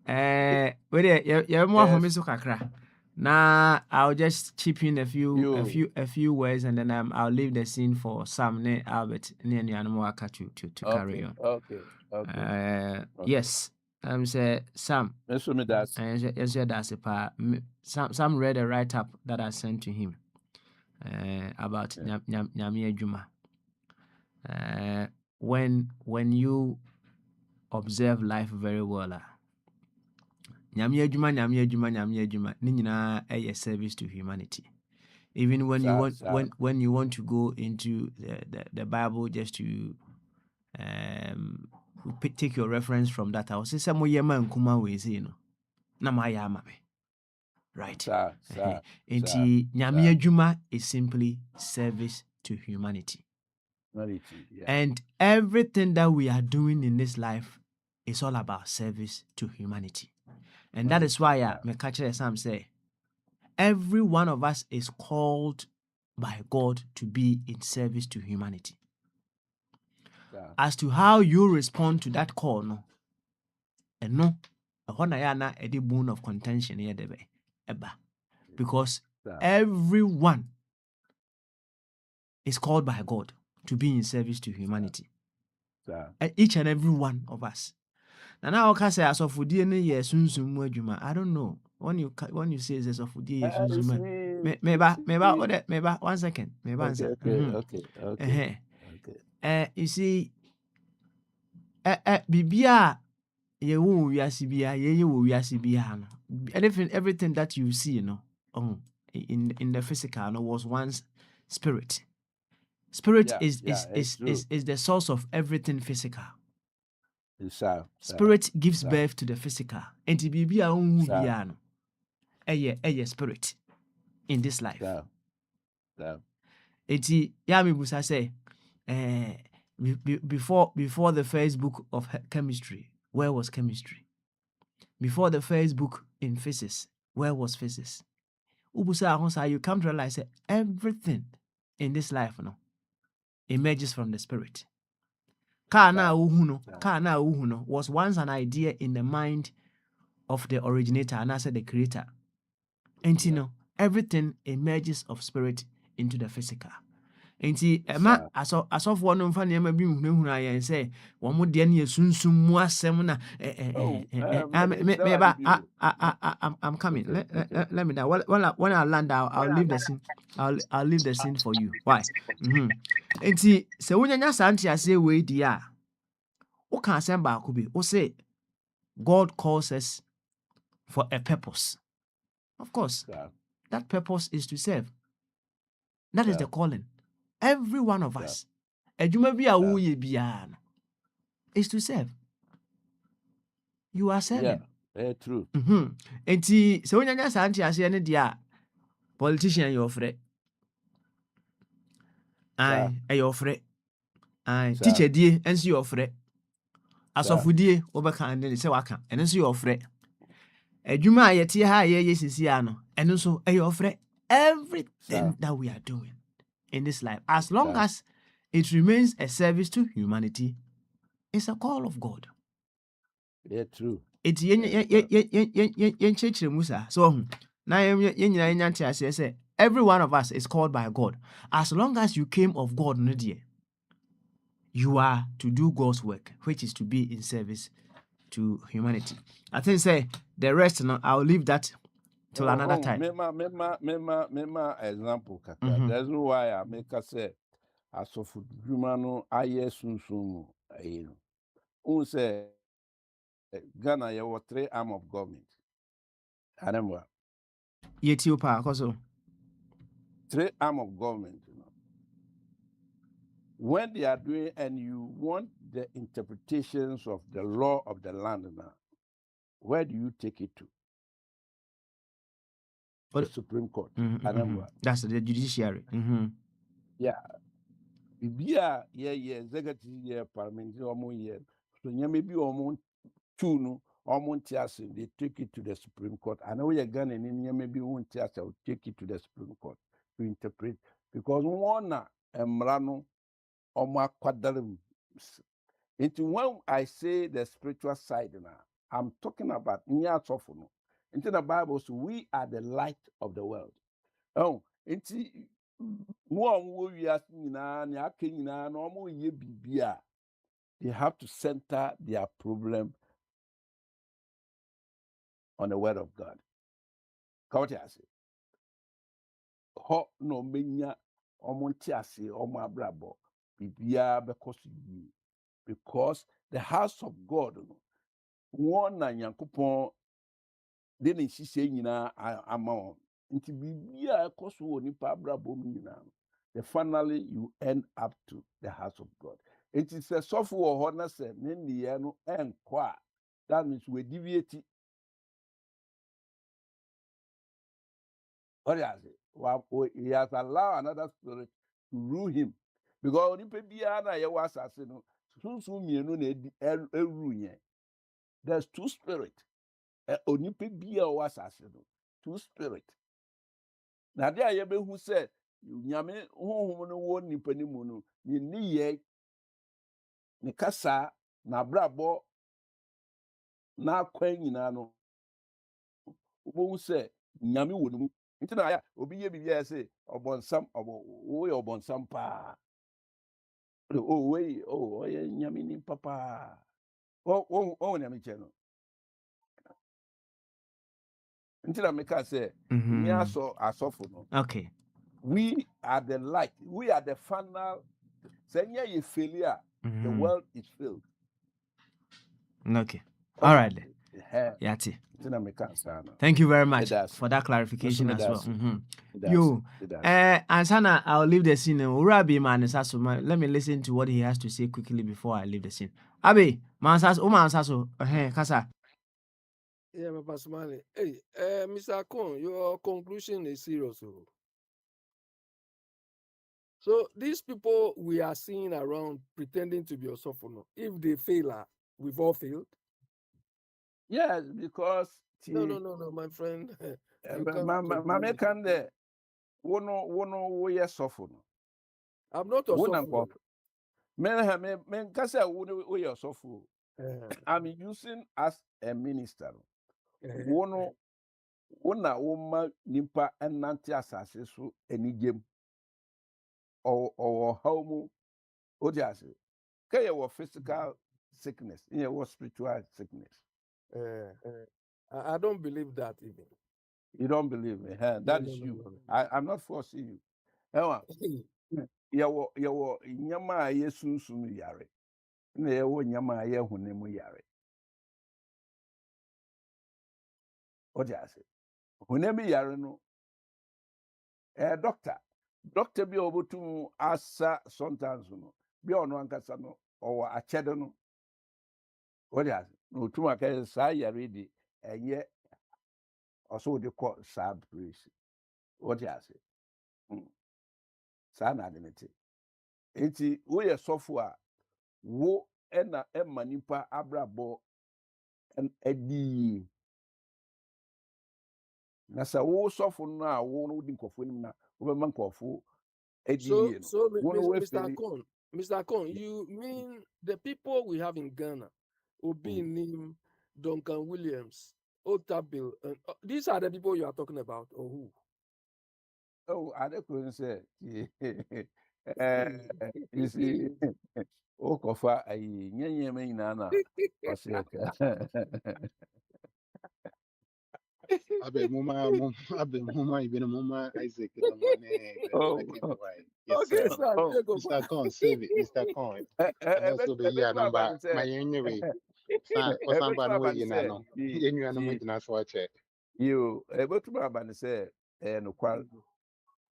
Wait there, you more for me so kakra. Now I'll just chip in a few words and then I'll leave the scene for Sam ne Albert ne Nyanmoaka to carry on. Okay. Yes. Say Sam. Yes, me that. Yes, that's a part. Sam read a write up that I sent to him about Nyame Adwuma. When you observe life very well, Nyame Adwuma ni nyina a service to humanity. Even when you want to go into the Bible just to take your reference from that, I will say some yema nkuma we say no na ma ya ama me, right? Enti Nyame Adwuma is simply service to humanity. And everything that we are doing in this life is all about service to humanity. And that is why me catch Sam say every one of us is called by God to be in service to humanity. As to how you respond to that call, no, and no, a deep bone of contention here, because everyone is called by God to be in service to humanity. Each and every one of us. And now I say as of DNA, I don't know. When you say as of DNA, maybe 1 second. Maybe answer. Okay. You see, Bibia, everything that you see, you know, in the physical, no, was once spirit. Spirit is the source of everything physical. Spirit gives birth to the physical. And to be a spirit in this life. Eti yami busa say before the first book of chemistry, where was chemistry? Before the first book in physics, where was physics? Ubusa you come to realize that everything in this life emerges from the spirit. Kana uhuno was once an idea in the mind of the originator, and I said the creator. And everything emerges of spirit into the physical. And as of one of them be and say, one more day soon more semina. I'm coming. Let me know. When I land out, I'll leave the scene. I'll leave the scene for you. Why? And so when you say we dear, who can send back be? Who say God calls us for a purpose? Of course, that purpose is to serve. That is the calling. Every one of us, is to serve. You are serving. Yeah, true. And so when you say any dear politician, you're afraid. You're afraid. Teacher dear, and see you're afraid. As of dear, overcome and then say waka, and then see you're afraid. A Juma yet yes is Yano, and also you're afraid. Everything that we are doing in this life, as long as it remains a service to humanity, it's a call of God. Yeah, true. It's Musa. So now say every one of us is called by God. As long as you came of God, you are to do God's work, which is to be in service to humanity. I think say the rest I'll leave that till another time. Mema example kaka. That's why I make us say as of human aye sunsun say Ghana, you were 3 arm of government. I remember. Yetiopa, also. 3 arm of government, you know. When they are doing, and you want the interpretations of the law of the land now, where do you take it to? The Supreme Court. I remember. That's the judiciary. Yeah. Yeah, executive, yeah, parliamentary, so maybe they take it to the Supreme Court. I know you're going to maybe won't take it to the Supreme Court to interpret, because one emrano kwadalum. When I say the spiritual side now, I'm talking about into the Bible, so we are the light of the world. Oh, into they have to center their problem on the word of God. Kautiasi. Ho no menya omontiasi omabrabo bibia because the house of God one na Nyankopon de ne hihye nyina ama nti bibia ekoso nipa abrabo nyina. Then finally you end up to the house of God. It is a software na say ne ndiye no enkwa. That means we deviate. He has allowed another spirit to rule him. Because there's 2 spirits. Two spirits. Now there you who said, Yame who won Nipenimunu, ni kasa, na brabo, na kwen no. Who said, Yami would. Intina ya obi ye bibia say obonsam obonsam pa ye nyame ni papa nyame che no intina meka say me asofo no. Okay, we are the light, we are the final. Say ye failure, the world is filled. Okay, all right then. Yati. Thank you very much for that clarification as well. Ansana, I'll leave the scene. Urabi man, let me listen to what he has to say quickly before I leave the scene. Abi, Mansaso, Kasa. Yeah, Papa Smiley. Hey, Mr. Kon, your conclusion is serious. So these people we are seeing around pretending to be Osofono, if they fail, we've all failed. Yes, because no, my friend. Mama can there. Wono we Osofono. I'm not Osofono. Men kasa we Osofono. I'm using as a minister. Wono woma nimpa enante asase so enigem or how mu odiase kaya wo physical sickness in was spiritual sickness. I don't believe that even. You don't believe me? That is you. I'm not forcing you. Yawo nyama yesunsun yare na yawo nyama yehunemu yare odiase hunemu yare no doctor bi obotum asa sometimes no bi ono ankasa no owo achede no odiase no tuma ka sa yare di enye oso de call sad praise odiase sa na de nete enti wo ye sofo a wo ena emanipa abrabo en edi na sa wo sofo no a wo no di nkofo nim na wo be man nkofo edi ye no. Mr. Kon, you mean the people we have in Ghana, Obi Nim, Duncan Williams, Otabil, and these are the people you are talking about, or who? Oh, I couldn't say. You see, Okofa, I mean, Nana. Abe muma even muma Isaac in the morning. Okay, sir. Mr. Kon, save it, Mr. Kon. And also the year number my anyway. Osamba no way Ebetuma you say know. You knew no more than watch it. you ebetuma say no kwal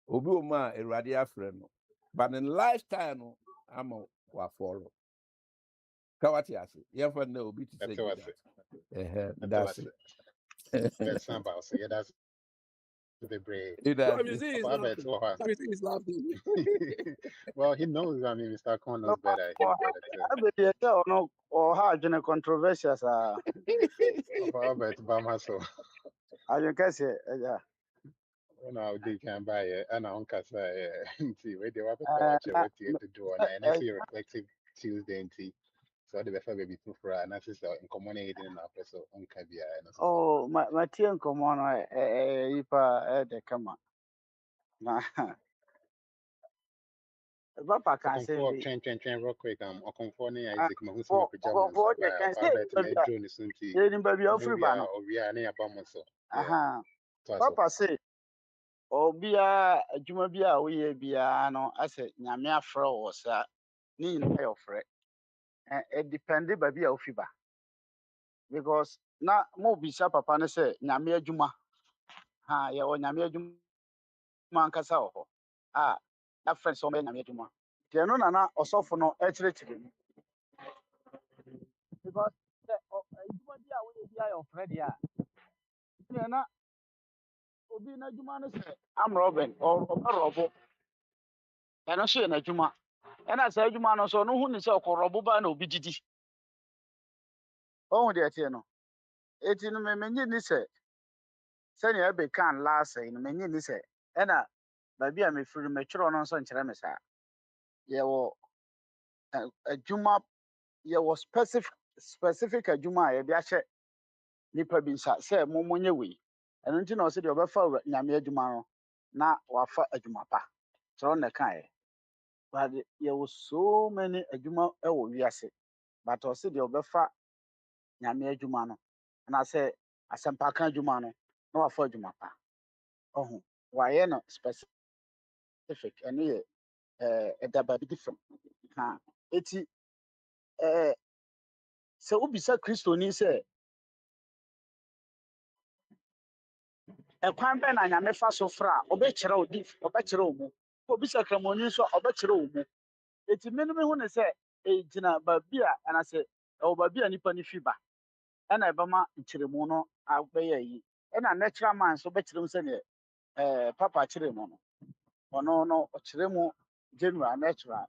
obi o ma Awurade afrɛ no but in lifetime no ama wa follow kawati ase yɛmfa na obi to say That's what that's that's Samba. So yeah, that's the brave. Sam, you see, he's laughing. Sam, you see, he's laughing. Well, he knows. I mean, Mr. Khan knows better. He's better too. I be there no or hard in a controversial Albert Bama, so I can say yeah. when I did can buy it, and I don't say, see, where they were watch what you to do, and I see reflective Tuesday and tea. So the best baby too for and that's in communicating in our person on Kabia. Oh, my team come on, ipa the come on. Nah, Papa can say Train real quick. Or conforming Isaac Mahusma for pajamas. can say Albert drone is soon tea. baby of free banner. Or we are near Bamoso. Aha. Papa say obia adwuma bi a woyɛ biara no asɛ nyame afrɛ wo sa ne nyina yɛ ɔfrɛ it depend baabi a wofi ba because na mo bisa papa no sɛ nyame adwuma ha yɛwɔ nyame adwuma ankasa wɔ hɔ a na frɛ sɛ ɔbɛyɛ nyame adwuma nti ɛno na na ɔsɔfo no ɛkyerɛkyerɛ mu because sɛ adwuma bi a woyɛ biara yɛ ɔfrɛ deɛ a nti na obi n'adwuma no sɛ amrɔbɛn ɔbɛrɔbo ɛno nso yɛ n'adwuma ɛna saa adwuma no nso ɔno hu ne sɛ ɔkɔrɔbo ba na obi didi ɔhu deɛ ɛteɛ no eti no menye ni sɛ sɛnea ɛbɛkan last yi no menye ni sɛ ɛna baabi a mefiri mɛtwerɛ no nso nkyerɛ me saa yɛwɔ adwuma yɛwɔ specific adwuma a yɛde ahyɛ nipa bi nsa sɛ monyɛ wei ɛno nti na ɔsɛ deɛ ɔbɛfa nyame adwuma no na wafa adwuma pa kyerɛ na ɛkaeɛ but yɛwɔ so many adwuma ɛwɔ wiase but ɔsɛ deɛ ɔbɛfa nyame adwuma no anaasɛ asɛmpaka adwuma no na wafa adwuma pa ɔho wayɛ no specific ɛno yɛ ɛda baabi different ha eti sɛ wobisa kristoni sɛ ɛkwan bɛn na nyame fa so fra a ɔbɛkyerɛ wo ɔbɛkyerɛ wo mu obisa kramoni nso a ɔbɛkyerɛ wo mu eti menom hu ne sɛ ɛgyina baabi a anaasɛ ɛwɔ baabi a nipa no fi ba ɛna ɛbɛma nkyerɛmu no abɛyɛ yi ɛna natural man nso bɛkyerɛ mu sɛdeɛ papa kyerɛ mu no ɔno no ɔkyerɛ mu general natural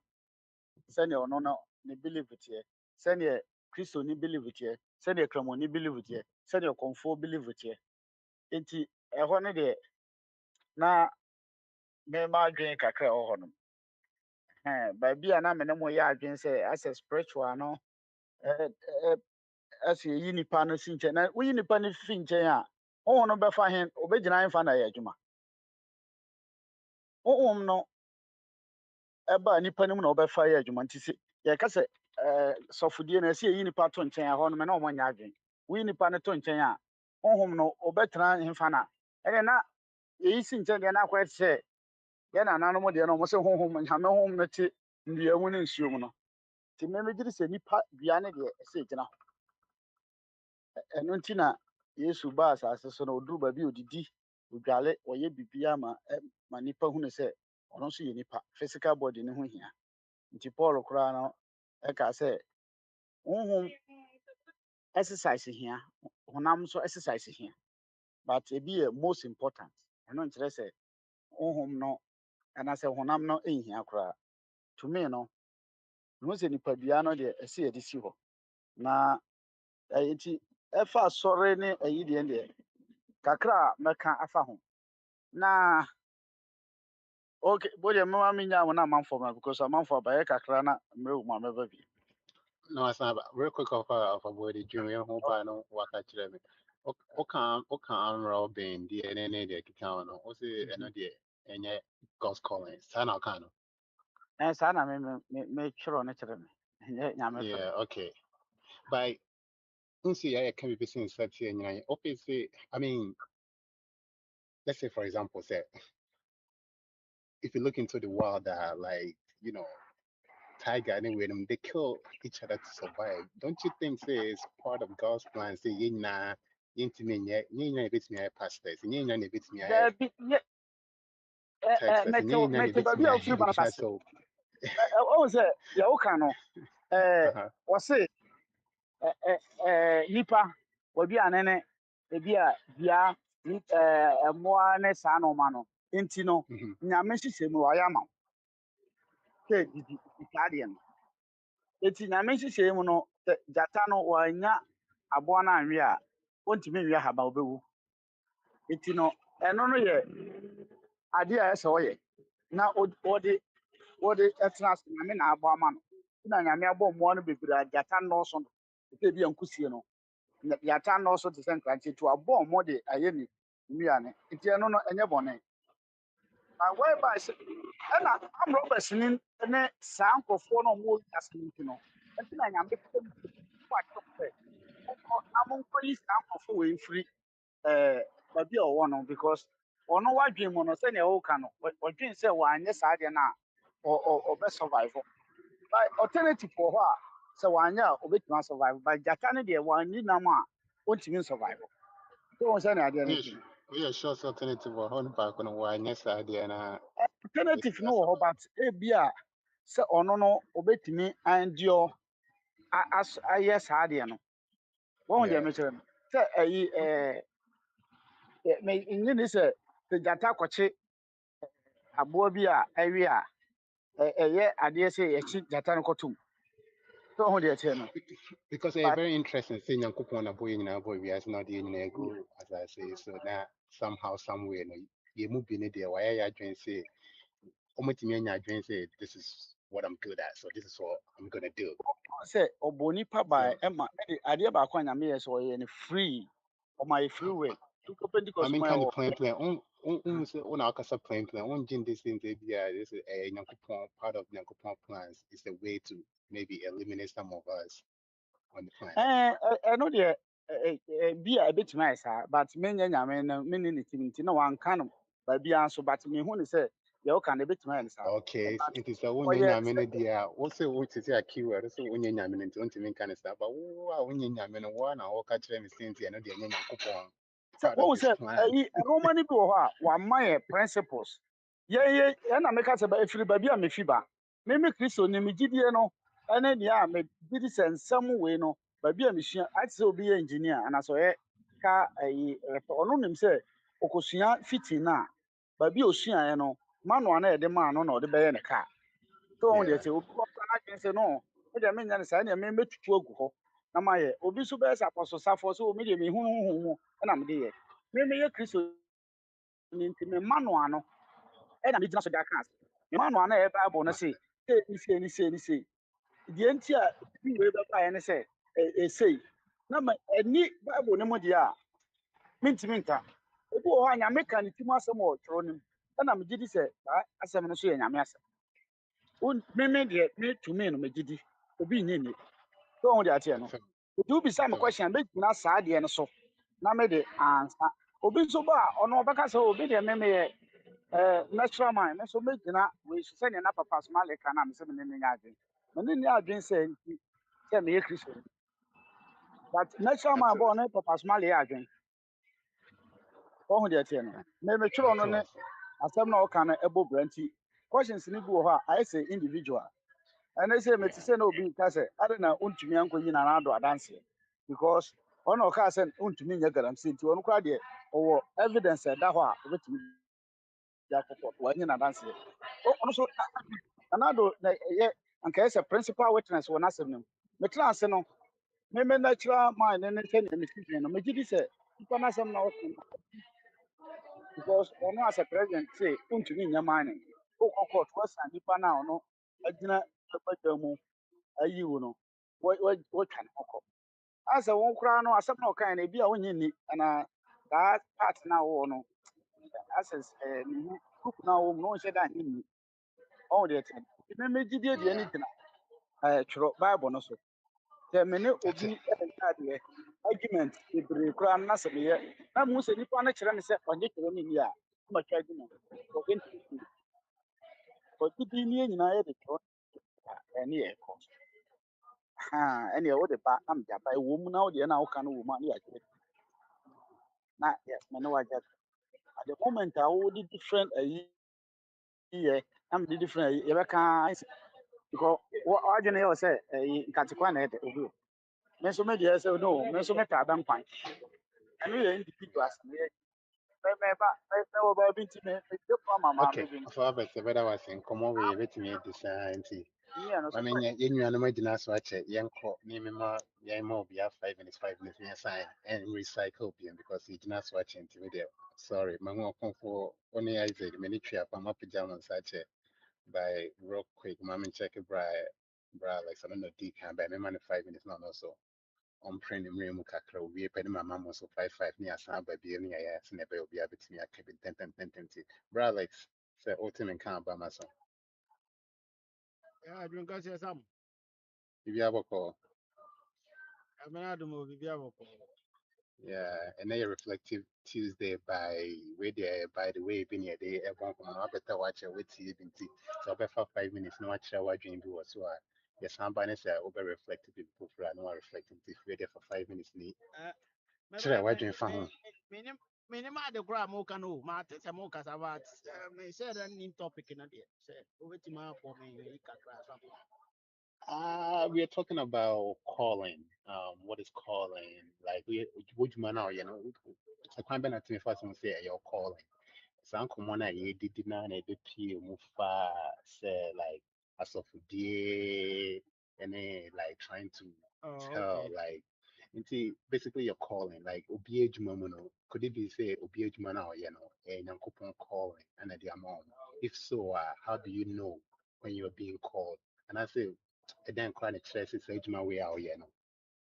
sɛnea ɔno no ne believe teɛ sɛnea kristo ne believe teɛ sɛnea kramoni believe teɛ sɛnea ɔkɔmfoɔ believe teɛ nti ɛhɔ no deɛ na mɛma adwene kakra ɛwɔ hɔ nom baabi a na me ne mo yɛ adwene sɛ asɛ spiritual no asɛ yi nipa no si nkyɛn na woyi nipa no fi nkyɛn a honhom no bɛfa he obɛgyina he fa na yɛ adwuma honhom no ɛba nipa no mu na ɔbɛfa yɛ adwuma nti sɛ yɛka sɛ sɔfodie no ɛsɛ yɛyi nipa to nkyɛn a hɔ no na ɔmo nyɛ adwene woyi nipa no to nkyɛn a honhom no ɔbɛtena he fa na ɛnɛ na yɛyi si nkyɛn deɛ na akɔyɛ sɛ yɛn nananom deɛ no ɔmo sɛ honhom nyame honhom no te nnua mu ne nsuo mu no nti mmɛmɛgyere sɛ nipa dua no deɛ ɛsɛ gyina hɔ ɛno nti na yesu baa asase so no ɔduru baabi odidi odwale ɔyɛ biribiara ma nipa hu ne sɛ ɔno nso yɛ nipa physical body ne ho hia nti paul koraa no ɛka sɛ honhom exercise hia honam nso exercise hia but ebi yɛ most important ɛno nkyerɛ sɛ honhom no anaasɛ honam no nhia koraa to me no mehu sɛ nipadua no deɛ ɛsɛ yɛde si hɔ na nti ɛfa asɔre ne ayi deɛ kakra a mɛka afa ho na okay bode mema menya wo na amanfo ma because amanfo abayɛ kakra na mmerɛ wo mu a mɛba bi No, it's not real quick of a body junior home panel. What I tell me. Okay, Robin, the NNA, the account, or say another, and yet God's calling. Sana kind of. saa na me kyerɛ no kyerɛ me ɛnyɛ nyame fɛ Yeah, okay. By see, I can be saying such here. Obviously, I mean, let's say for example, say if you look into the world that like tiger anyway, they kill each other to survive. Don't you think say it's part of God's plan? Say pastors, There be Texas, mete baby a free banana. so Oh, say ya woka no. Wose nipa obi anene ebi a bia moa ne saa no ma no. Enti no nyame hyehyɛ mu ɔyɛ ama. Ke didi ade no. Enti nyame hyehyɛ mu no jata no wanya aboa na anwe a ontimi nwe haba obewu. Enti no ɛno no yɛ ade a ɛsɛ ɔyɛ. Na ɔde ɛtena ase nyame na abɔ ama no. Na nyame abɔ mmoa no bebree a jata nnɔɔso no. Ɛsɛ bi ankusie no. Jata nnɔɔso te sɛ nkrantie to abɔ mmo de ayɛ ni nnuane. Enti ɛno no ɛnyɛ bɔne. Na whereby ɛna amrɔbɛs ne saa nkurɔfoɔ no ɔmo ase no nti no. Ɛnti na nyame pɛ mu wakyerɛ sɛ amonkɔ yi saa nkurɔfoɔ wɔ mfiri baabi a ɔwɔ no because ɔno wadwen mu no sɛnea ɔwoka no ɔdwen sɛ wanyɛ saa deɛ no a ɔbɛ survive. But alternative wɔ hɔ a sɛ wanyɛ a ɔbɛtumi survive. But gyata no deɛ wanyi nam a ɔntumi survive. So wɔn sɛnea adeɛ no ti. We are sure alternative or on back on why yes idea na Alternative no wɔ hɔ but ebi a sɛ ɔno no ɔbɛtumi endure ayɛ saa deɛ no. Wɔn deɛ mekyerɛ no sɛ ɛyi nye ne sɛ gyata kɔkye aboa bi a ɛwe a ɛyɛ adeɛ sɛ yɛkyi gyata no kɔtom. So wɔn deɛ kyerɛ no. Because it's very interesting saying Yankupon boy in boy we as not the go as I say so that somehow somewhere no you move in there why I dream say say this is what I'm good at so this is what I'm gonna do. Sɛ ɔbɔ nipa by ɛma adeɛ baako a nyame yɛ sɛ ɔyɛ no free ɔma yɛ free will. I mean kind of plan say on our casa plan on gin this thing this is a Yankupon part of Yankupon plans is a way to maybe eliminate some of us on the plan. Ɛno deɛ bi a ɛbɛtumi ayɛ saa but menyɛ nyame no mene ne tim nti na wanka no baabia nso but mehu ne sɛ deɛ woka no ɛbɛtumi ayɛ no saa. Okay, it is a wonye nyame dia also what is a keyword so wonye nyame nti ontimi nka ne saa but wo a wonye nyame no wo na wo ka kyerɛ me senti ɛno deɛ nyɛ Yankopɔn. Wɔn sɛ Roma no bi wɔ hɔ a wama yɛ principles yɛyɛ ɛna meka sɛ efiri baabi a mefi ba meme kristo ne megyidie no ɛne nea a megidi sɛ nsɛm wei no baabi a mesua ate sɛ obi yɛ engineer anaasɛ ɔyɛ ka ɔno nim sɛ ɔkɔsua fitin no a baabi a osuaeɛ no manual na yɛde maa no na ɔde bɛyɛ ne kaa so wɔn deɛ sɛ obi wɔka n'adwene sɛ no ɛdeɛ menya ne saa nea mɛtutu agu hɔ na mayɛ obi nso bɛyɛ sɛ apɔsosafoɔ so omi deɛ mehu honhom mu ɛna mede yɛ meyɛ kristo ne nti me manual no ɛna megyina so de aka ase me manual no a ɛyɛ bible no se sei deɛ nti a bi wei bɛbaeɛ ne sɛ ɛsei na ma ani bible no mu deɛ a mentimi nka ebi wɔ hɔ a nyame ka ne tim asɛm wɔ twerɛ no mu ɛna megye di sɛ saa asɛm no so yɛ nyame asɛm meme deɛ metumi no megye di obi nyɛ nie so wɔn de ateɛ no obi bisa me question bɛgyina saa deɛ no so na mede ansa obi nso ba a ɔno ɔbɛka sɛ obi deɛ meme yɛ natural man nso megyina wei so sɛdeɛ na papa Somali ka na mesɛ mene ne nyɛ adwen mene ne adwen sɛ nti sɛ meyɛ kristo but natural man bɔ ne papa Somali yɛ adwen ɔho deɛ teɛ no metwerɛ no ne asɛm na ɔka no ɛbɔ bra nti questions no bi wɔ hɔ a ayɛ sɛ individual ɛne sɛ mete sɛ na obi ka sɛ ade na wontumi ankɔyi Nana Addo adanseɛ because ɔno ɔkaa sɛ wontumi nyɛ galamsey nti ɔno koraa deɛ ɔwɔ evidence ɛda hɔ a ɔbɛtumi de akɔkɔ wanyi n'adanseɛ ɔno so Nana Addo na ɛyɛ anka ɛyɛ sɛ principal witness wɔ n'asɛm no mu metena ase no meme natural mind ne sɛnea mesi dwen no megye di sɛ nipa n'asɛm na ɔka because ɔno as a president say wontumi nyɛ mining wokɔ court wɔsa nipa no a ɔno agyina ɛgbagya mu ayi wo no wɔtwa ne kɔkɔ asɛ wɔn koraa no asɛm na ɔkae no ebi a wonyɛ nni anaa saa part na wɔwɔ no asɛ mehu group na wɔwɔ mu na wɔnhyɛ da anyɛ nni ɔho deɛ kyɛ no megyidie deɛ ne gyina twerɛ bible no so sɛ me ne obi ɛnka adeɛ argument bebree koraa no na sɛ meyɛ na mehu sɛ nipa no kyerɛ me sɛ ɔnyɛ twerɛ no nni a matwa argument ɔgye di ne nyinaa yɛde twerɛ ɛne yɛ kɔ ɛne ɛwɔ de ba na mede aba ɛwɔ mu na wode ɛna woka no wɔ mu a ne yɛagye na yes me ne wagye at the moment a wode different ayi yɛ na mede different ayi yɛbɛka because w'adwene yɛ wɔ sɛ ɛyi nkatekwa na ɛde obi me nso me deɛ sɛ no me nso metaa bɛmpan ɛno yɛ individuals ne yɛ mɛwɔ baabi nti megye po ama Okay, maame bi so Albert, the better was in common way, waiting me design. meyɛ no I so mean, you know, no matter watch it, young cop, name more, be 5 minutes, sign and recycle PM because you did not watch it video. Sorry, Mango come for only I said, many tree up on my pajamas, such a by real quick, mommy check it, bra, like some of the decam by me, 5 minutes, not also. On training room, kakra, we pay my mama so 5 near some baby, and I asked never will be able to me. I keep it 10. Bra, like, say, autumn and can't by myself. Yeah, I drink us some. If you have a call. I'm not the movie. Yeah, and then reflective Tuesday by the way being a day everyone come on better watch it with you so about 5 minutes no watch what dream do so yes somebody say over reflective people for no reflective if we're there for 5 minutes need try what dream found Minimum the grab more can know. My test more cast about me said a new topic in a day. Say over to my for me. we are talking about calling what is calling like we would you know it's a quite better to me first and say you're calling saa nkɔmmɔ no a yɛdidi na na ɛbɛpie mu fa sɛ like asɔfodie ɛne like trying to Oh, tell okay. like nti basically you're calling like obi adwuma mu no could it be say obi adwuma no a ɔyɛ no ɛyɛ nyankopɔn calling ɛna de ama ɔmo if so how do you know when you're being called and I say ɛdɛn koraa ne kyerɛ sɛ saa adwuma wei a ɔyɛ no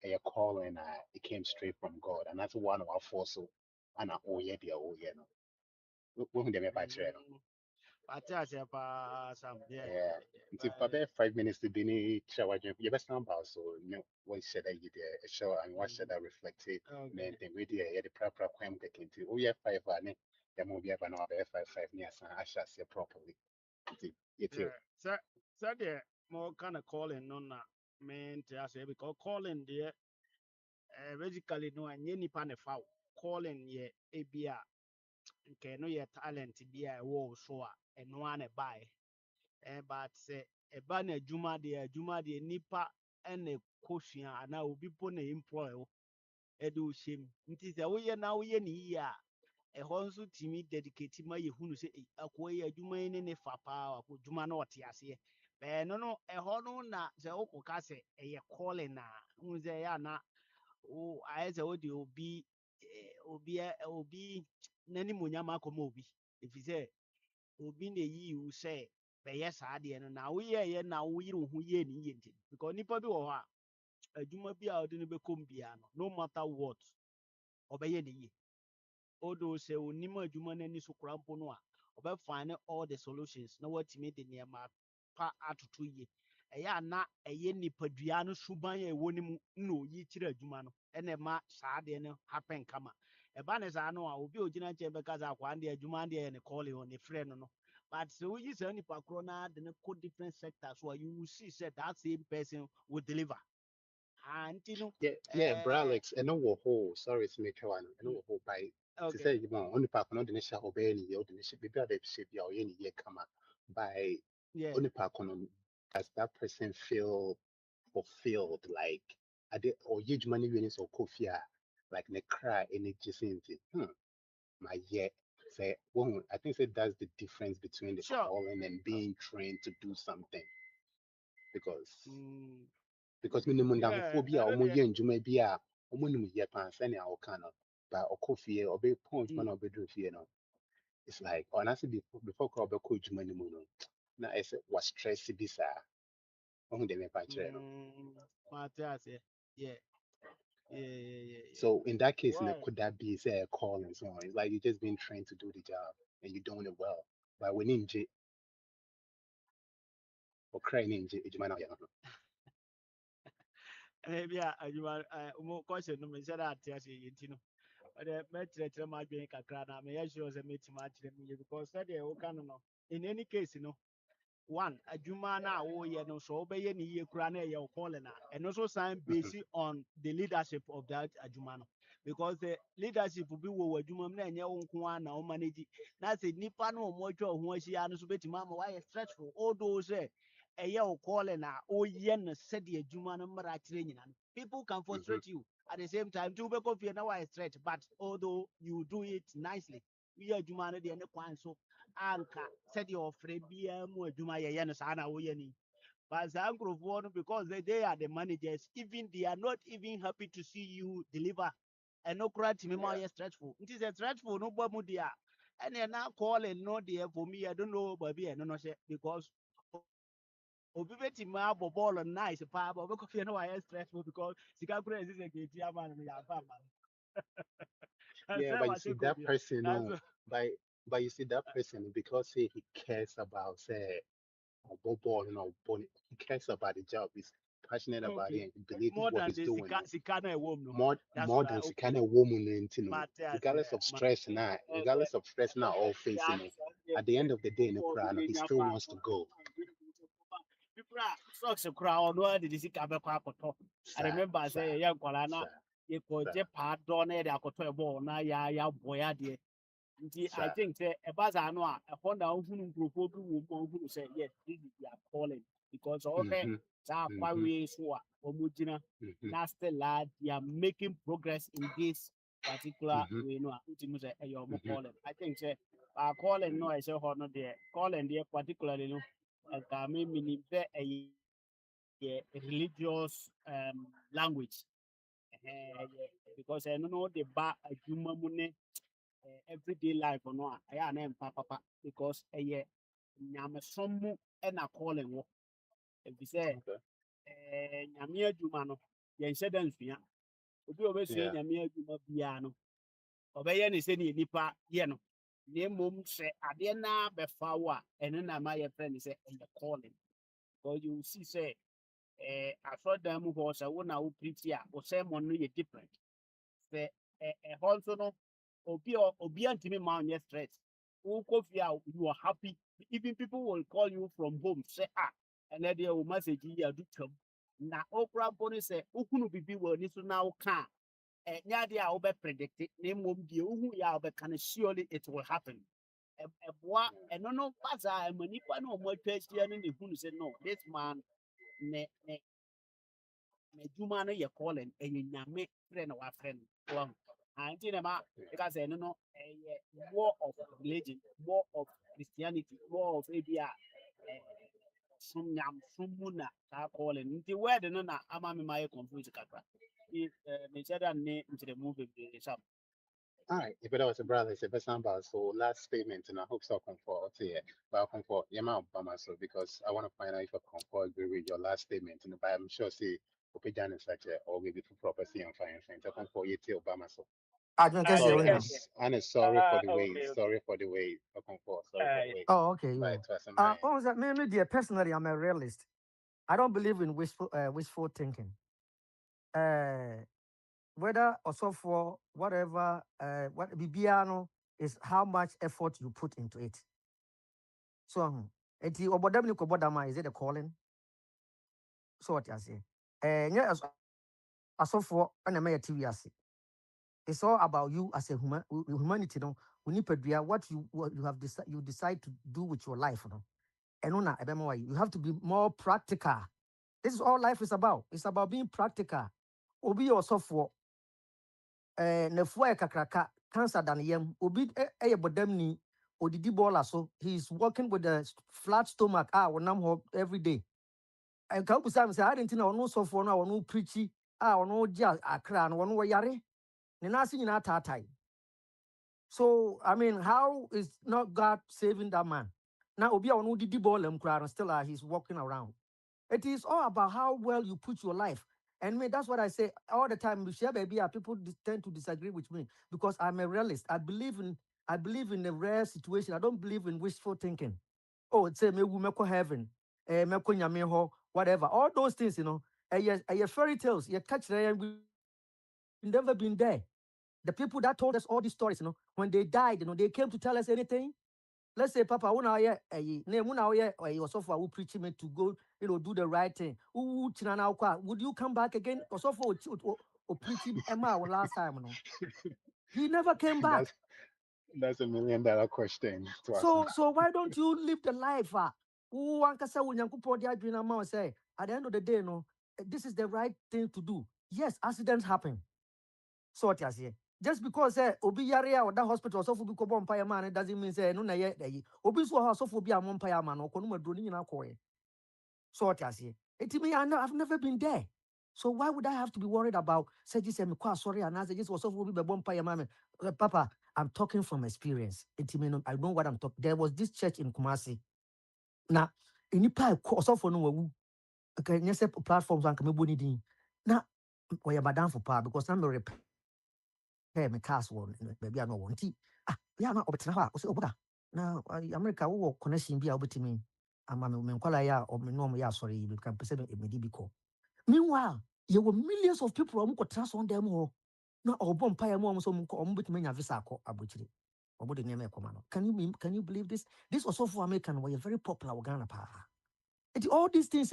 ɛyɛ calling it came straight from God and that's one of our force so ana ɔyɛ deɛ ɔyɛ no wohu deɛ mɛpa kyerɛ no I tell you, some yeah. Nti fa bɛyɛ 5 minutes to be ne kyerɛ w'adwene yɛbɛsan ba so ne wɔnhyɛ da yi deɛ ɛhyɛ and wahyɛ da reflected na ntɛn wei deɛ yɛde prapra kwan mu kɛkɛ nti woyɛ 5 a ne yɛma obi aba na wabɛyɛ 5 ne asan ahyɛ aseɛ properly nti yɛtie Sir, there more kind of calling no na mean to ask because calling there basically no and any pan foul calling ye a beer okay no your talent be a wall so and one a buy but say a banner juma de nipa and a cushion and now be put employ edu shame it is a way now we ni ya ɛhɔ nso tumi dedicate ma yɛhunu sɛ akoa yi adwuma yi ne ne fa paa adwuma no ɔte aseɛ bɛɛ no no ɛhɔ no na sɛ wokɔka sɛ ɛyɛ calling a wohu sɛ ɛyɛ ana ayɛ sɛ wode obi n'animonyam akɔma obi ɛfiri sɛ obi na ɛyii wo sɛ bɛyɛ saa deɛ no na woyɛɛyɛ na woyere wo ho yie ne yie nti because nnipa bi wɔ hɔ a adwuma bi a ɔde no bɛkɔm biara no no matter what ɔbɛyɛ ne yie although say onim adwuma no ani so kora mpo no a ɔbɛfind all the solutions na watumi de nneɛma pa atoto yie ɛyɛ ana ɛyɛ nipadua no suban a ɛwɔ ne mu na oyi kyerɛ adwuma no ɛna ɛma saa deɛ no happen kama ɛba ne saa no a obi a ogyina nkyɛn bɛka sɛ akwaa deɛ adwuma deɛ yɛ ne calling on ne frɛ no no but sɛ woyi saa nipa korɔ no de no kɔ different sectors so you will see sɛ that same person will deliver nti no yeah bro Alex ɛno wɔ hɔ sorry to make one ɛno wɔ hɔ by to say you know only park no de ne hyɛ hɔ bɛyɛ ne yɛ ɔde ne hyɛ biribi a bɛhyɛ bi a ɔyɛ ne yɛ kama by only park no does that person feel fulfilled like ade ɔyɛ adwuma no wie ne sɛ ɔkɔ fie a like ne kra ɛne gye sɛ nti my yɛ say well I think that that's the difference between the calling and being trained to do something because minimum damfoɔ bi a ɔmo yɛ ndwuma bi a ɔmo nim yɛ paa sɛnea ɔka no ba ɔkɔ fie ɔbɛ pɔn adwuma na ɔbɛduru fie no it's like ɔnase before kora ɔbɛkɔ adwuma no mu no na ɛsɛ wa stress bi saa ɔho deɛ mɛpa kyerɛ no so in that case could that be say a call and so on it's like you just being trained to do the job and you're doing it well but when in J or crying in J adwuma na ɔyɛ no maybe a question no me said that yes you know but the my being kakra na me sure say me too much because said you can no in any case you know one adwuma na wo ye no so obeye ni ye kura na ye calling na and also sign based on the leadership of that adwuma no because the leadership will be wo adwuma na enye wo nko na o manage na say nipa no mo atwa ho ahia no so betima ma why stretchful all those eye wo calling na o ye no said the adwuma no mara kire nyina no people can frustrate you at the same time to be confused na why stretch but although you do it nicely we adwuma no de ne kwan so anka said your friend bia mu adwuma ye no sa na wo ye ni but because they are the managers even they are not even happy to see you deliver and no cry to me more stretchful it is a stretchful no bo mu dia and then now calling no there for me I don't know baby no because obi beti ma bo ball nice pa but because you know I stressful because sika kura is a gate man me ya ba man Yeah, but you see that person, no, but you see that person because say he cares about say ball, you know, he cares about the job. He's passionate about it and he believes in more what than he's the doing. sika na wom no More than the kind of woman, you know, but regardless of stress now, all facing it. At the end of the day, in the crowd, he still wants to go. people are socks crowd no did see ka be kwa akoto I remember say ya kwala na ye ko je pa do na de akoto e ball na ya boya de nti I think say e baza no a e honda ohunu nkrofo bi wo mo ohunu say yes this is their calling because all the sa kwa we so a omugina na still lad they are making progress in this particular way no nti mo say e your calling I think say calling no I say ho no there calling there particularly no I mean a religious language because I don't know the ba human everyday life or no I am papa because a nyame and a calling wo if you say nyame adwuma no yen hyɛ da nsua obi obesua nyame adwuma bia no obɛyɛ ne sɛ ne nipa yɛ no na mmom sɛ adeɛ na bɛfa wo a ɛno na ma yɛ frɛ ne sɛ ɛyɛ calling because you see say asɔdan mu hɔ sɛ wo na wo preach a wo sermon no yɛ different sɛ ɛhɔ nso no obi antimi ma onyɛ stress wokɔ fie a you are happy even people will call you from home say ɛnɛ deɛ wo message yi adu twam na okura mpo ne sɛ wokunu bibi wɔ ani so na woka a ɛnyɛ adeɛ a wobɛpredict na mmom deɛ wohu yɛ a wobɛka no surely it will happen ɛboa ɛno no basa ɛma nipa na ɔmo atwa ahyia no ne hunu sɛ no this man ne adwuma no yɛ calling ɛyɛ nyame frɛ na wafrɛ no wɔn nti na ma because ɛno no ɛyɛ more of religion more of Christianity more of ebia som nyam som mu na saa calling nti word no na ama me ma yɛ confuse kakra me kyɛ da ne nkyerɛmu bebree sam. All right, if it was a brother, it's a best number. So last statement, and I hope so comfort here. But I'll comfort Obama so because I want to find out if I comfort agree with your last statement. And but I'm sure say Opejan is such a or maybe for property and finance. I comfort you till Obama so. I don't guess Sorry, Williams. and sorry for the wait. Sorry for the wait. I comfort. Sorry for the wait. Oh, okay. But What was that? Me, dear, personally, I'm a realist. I don't believe in wishful thinking. Whether also for whatever, what Bibiano is how much effort you put into it. So, is it a calling? So what you say? Yeah, as for an TV. It's all about you as a humanity. No, we need to what you have you decide to do with your life. No, and you have to be more practical. This is all life is about. It's about being practical. Obi also for nefua kakraka cancer than yem. Obi bodemni odidi bola so he's working with a flat stomach. Every day. And couple times I didn't know no so for no preachy. No jazz akra no yare. So I mean, how is not God saving that man? Now Obi onu didi ball and still he's walking around. It is all about how well you put your life. And me, that's what I say all the time. People tend to disagree with me because I'm a realist. I believe in a rare situation. I don't believe in wishful thinking. Oh, it's a me heaven, whatever. All those things, fairy tales. You catch them. We've never been there. The people that told us all these stories, when they died, they came to tell us anything. let's say, Papa, when I name when I also for who preaching me to go, do the right thing. Would you come back again? Also for preaching Emma last time, no? He never came back. That's $1 million question to ask. So why don't you live the life? Say at the end of the day, no, this is the right thing to do. Yes, accidents happen. So what you say? Just because obi yare or that hospital so for be ko empire man, it doesn't mean say no na ye obi so ha so for be a empire man or kono madro ni na koye. So what you say? I've never been there. So why would I have to be worried about say this me kwa sorry and I say this was so for be empire man? Papa, I'm talking from experience. I know what I'm talking. There was this church in Kumasi. Now, inipa so for no wu. Okay, nyese platforms and kame boni din. Na we madam for pa because I'm repair me cars one baby I no want ti. Ah, ya na obetena ha o se obuda. Na America wo connection bi a obetimi ama me nkwala ya o me no mo ya sorry you can pese me di biko. Meanwhile, there were millions of people who could trust on them all. Na obo mpa ya mo so mo betimi nya visa akọ abochire. Obo de neme ekoma no. Can you believe this? This was also for American were very popular Ghana pa. All these things,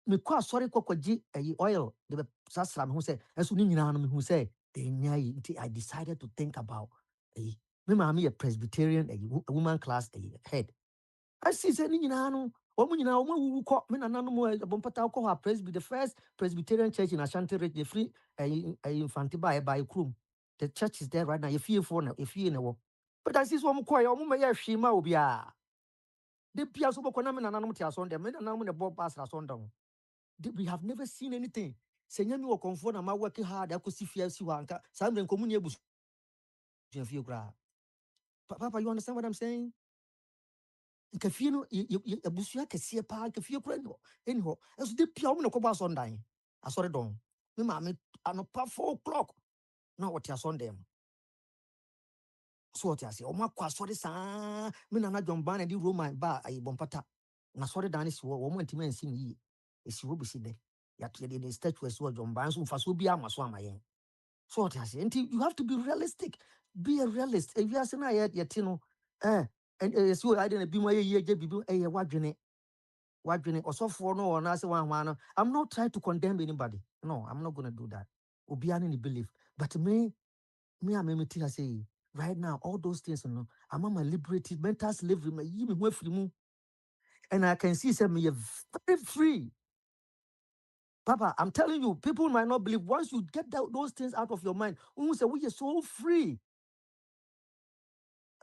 me kwa sorry kwakwaji oil the sasra me hu say enso ni nyina no me hu say I decided to think about me maami a Presbyterian a woman class head. I see say ni nyina no omu nyina omu wuwu ko me nana no mo bompata ko ha Presby the first Presbyterian church in Ashanti Ridge the free infante by Krum. The church is there right now. If you for now if you know but I see so omu ko ya omu me ya hwima obi a the pia so boko na me nana no ti asonde me nana no ne bob pastor asonde. We have never seen anything. Say nyami wo comfort na ma work hard akosi fia si wa anka sa mre nkomu ni ebusu fie kra. Papa, you understand what I'm saying? Nka fie no ebusu akese pa nka fie kra no anyhow so de pia wo na koba sondan asore don me ma me anopa 4 o'clock na what ya sondan so what ya say o ma kwa asore saa me na John Ban di Roman ba ayi bompata na asore dan si wo mo ntimi ansi ni yi esi wo bisi de ya the statue so John Ban so fa so bi ama so amayen. So what I say, and you have to be realistic. Be a realist. If you are saying yet, and so I didn't be my year, what or so for no one as one. I'm not trying to condemn anybody. No, I'm not gonna do that. Obiani ni belief. But me, I'm say right now, all those things, I'm my liberated mental slavery, my free, and I can see some me very free. Papa, I'm telling you, people might not believe. Once you get those things out of your mind, we say we are so free.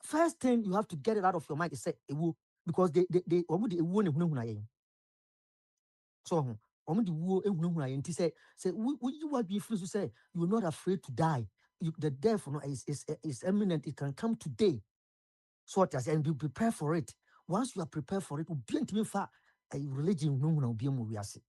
First thing you have to get it out of your mind is say ewu because they ewu ne hunahuna yen. So the wo ehunahuna yen ti say you are be free to say you are not afraid to die. The death is imminent. It can come today. So what I say and be prepared for it. Once you are prepared for it, be intimi fa a religion no na obi mu wiase.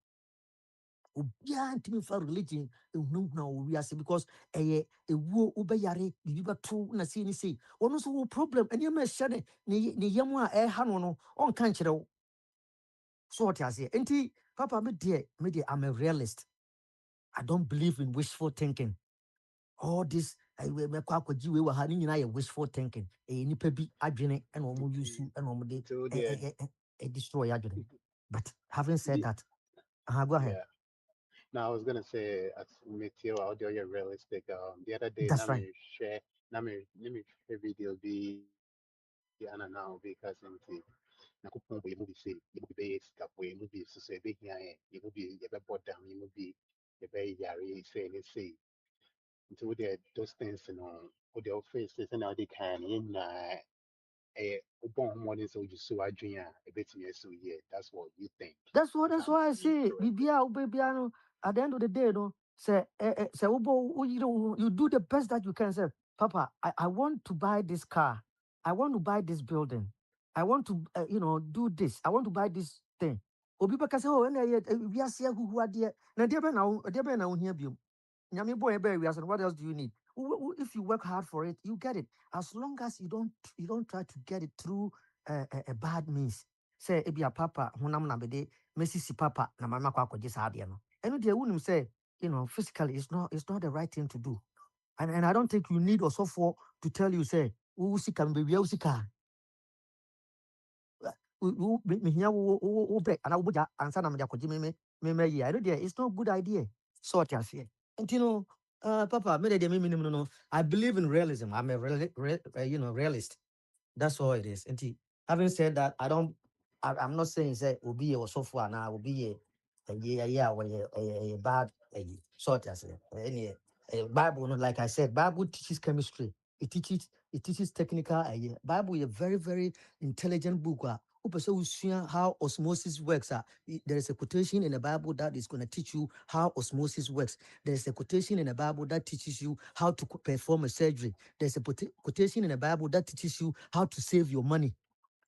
Obia ntimi fa religion ehunahuna wo wiase because ewu obeyare bibi bato na say ni say ono so wo problem ene ma hye ne yam a ha no on kan kire wo so what I say enti papa me dey I'm a realist. I don't believe in wishful thinking. All this me kwa kwaji we wa ha ni nyina ye wishful thinking nipa bi adwene ene omo use ene omo de destroy adwene. But having said that go ahead. Yeah. Now I was gonna say as Matthew audio you're realistic. The other day That's right. let me share video be now because na kupon we movie say you be stuff we movie so say be here you movie you be bought down you movie you be yari say let's say until those things or the face is now they can in morning so you so I dream a bit me so yeah that's what you think. That's why I say bibia ubebia no at the end of the day no say you do the best that you can say papa I want to buy this car, I want to buy this building, I want to do this, I want to buy this thing. Obi beka say oh na we ase ahuhu ade na de be na wo hia biom nyame boy be we ase what else do you need? If you work hard for it you get it as long as you don't try to get it through a bad means. Say ebia papa honam na bede mesisi papa na mama kwa kwaje sa ade no eno de wunim say physically it's not the right thing to do and I don't think you need also for to tell you say usika mbebia usika me here wo break and I would answer them me yeah. I know there it's not a good idea. Sort of here. And you know, Papa, no. I believe in realism. I'm a realist. That's all it is. And having said that, I'm not saying say will be or so far now will be a bad sort as any Bible. No, like I said, Bible teaches chemistry. It teaches technical. Bible is a very very intelligent book. Who person will see how osmosis works. There is a quotation in the Bible that is going to teach you how osmosis works. There is a quotation in the Bible that teaches you how to perform a surgery. There's a quotation in the Bible that teaches you how to save your money.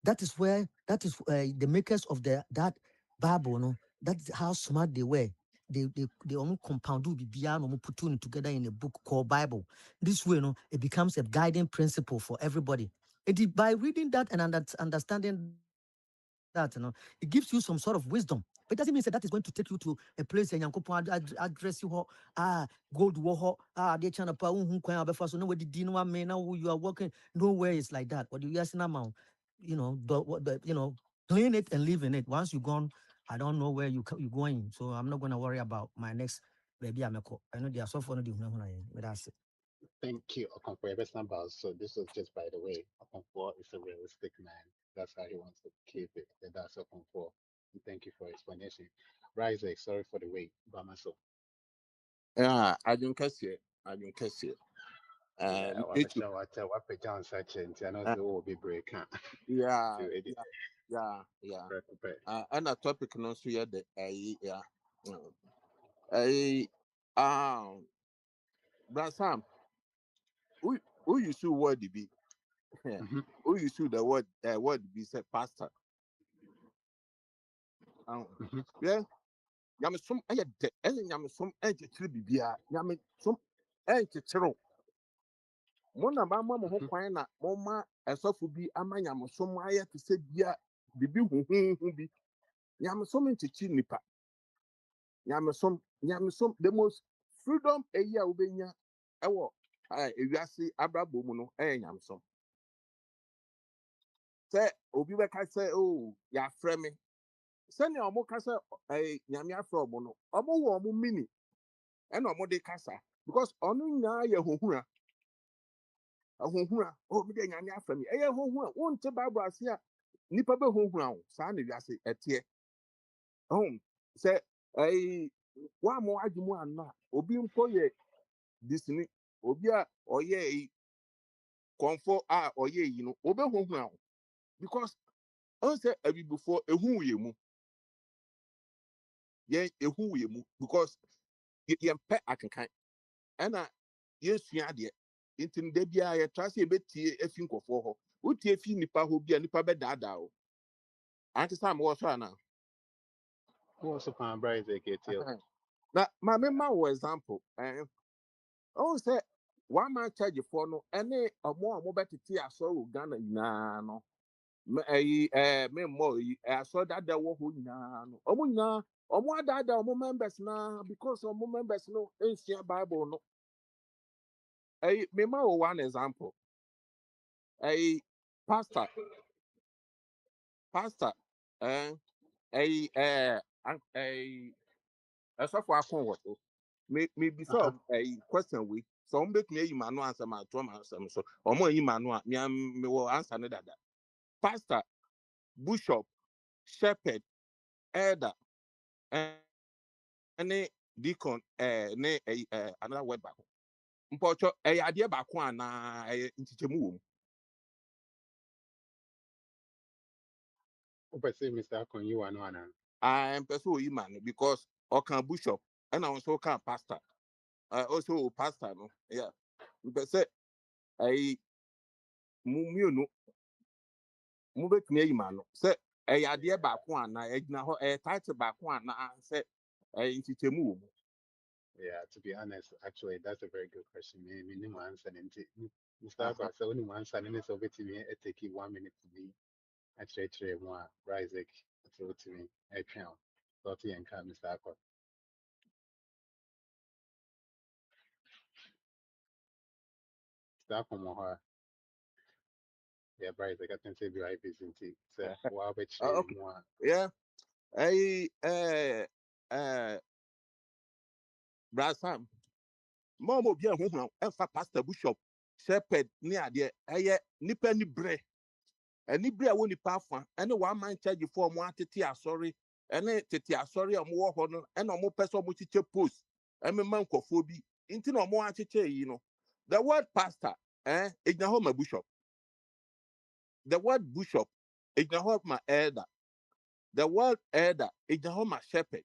That is the makers of that Bible. No, that's how smart they were. They almost compound put two together in a book called Bible. This way, no, it becomes a guiding principle for everybody. By reading that and understanding that, it gives you some sort of wisdom. But it doesn't mean that is going to take you to a place and address you gold war they chana pa so no you are working nowhere is like that. What do you ask now? Clean it and live in it. Once you're gone, I don't know where you're going. So I'm not gonna worry about my next baby. I know they are so funny, but that's it. Thank you, Okonkwo. Your best number. So this was just by the way. Okonkwo is a realistic man. That's how he wants to keep it. And that's Okonkwo. And thank you for your explanation. Isaac, sorry for the wait. Bamaso. I don't catch it. Yeah, what pe John such and I know so will be break. Yeah, To edit. yeah. And a topic no so yeah the Brasam, who you should word be? Who you should the word be said pastor. Yeah, yam some de yam some bibia yam some chiro. Mona mama mo ho kwan na moma esofo bi amanya mo som aye te se bia bibi hu bi nyam som nchichi nipa nyam som the most freedom a year obenya ewo ewiase abrabo mu no nyam som se obi be ka se oh ya frɛ me se ne omo ka se nyam ya frɛ omo no omo wo omo mini e na omo de kasa because onu nya ye hohura ahohura oh me de nyame afam eye hohura wonte bible ase a nipa be hohura wo saa na wiase etie say wa mo adwumu anna obi mpo ye disini obi a oye konfo a oye yi no obe hohura wo because on say before ehu ye mu ye ehu ye mu because ye mpe akenkan ena yesua de intim da bia ye trust ye betie afi nkofo ho utie fi nipa ho bia nipa be daadaa o anti sam wo so ana Who also found Bryce AKTL? na ma me ma wo example oh say one man charge for no any omo betete aso Ghana nyina no me mo aso dada wo ho nyina no omo nyina omo adada omo members na because omo members no ancient bible no me ma wo one example pastor so for akon what me be so question we so on bet me ma no answer ma to ma answer so omo yi ma no a me wo answer no dada pastor bishop shepherd elder any deacon ne another word back mpocho ade back ana ntichemu wo Mr. Akon, you are no one. I am person yi ma no because okan bishop and also kan pastor also pastor no yeah because mu betumi ayi ma no sɛ ɛyɛ adeɛ baako ana ɛgyina hɔ title baako ana sɛ ntikyɛmu wɔ mu. Yeah, to be honest, actually, that's a very good question. Minimum answer. Mr. Akon, so only one answer, and it's over to me. It take 1 minute to be actually more. Isaac, it's over to me. I can't. Lottie and Mr. Akon. Mr. Akon, Yeah, Bryce, I can say behind this in tea. So, what about Okay. you? Yeah. I Brasam. Momo bi ehun hun emfa pastor bishop shepherd ni ade eye nipa ni bre. Ani bre a woni pa afa ene wa man charge for mo atete asori ene tete asori a mo wo ho no ene mo pese mo chiche post eme man kofo bi nti na mo achiche yi no. The word pastor Ignahoma bishop. The word bishop Ignahoma elder. The word elder Ignahoma shepherd.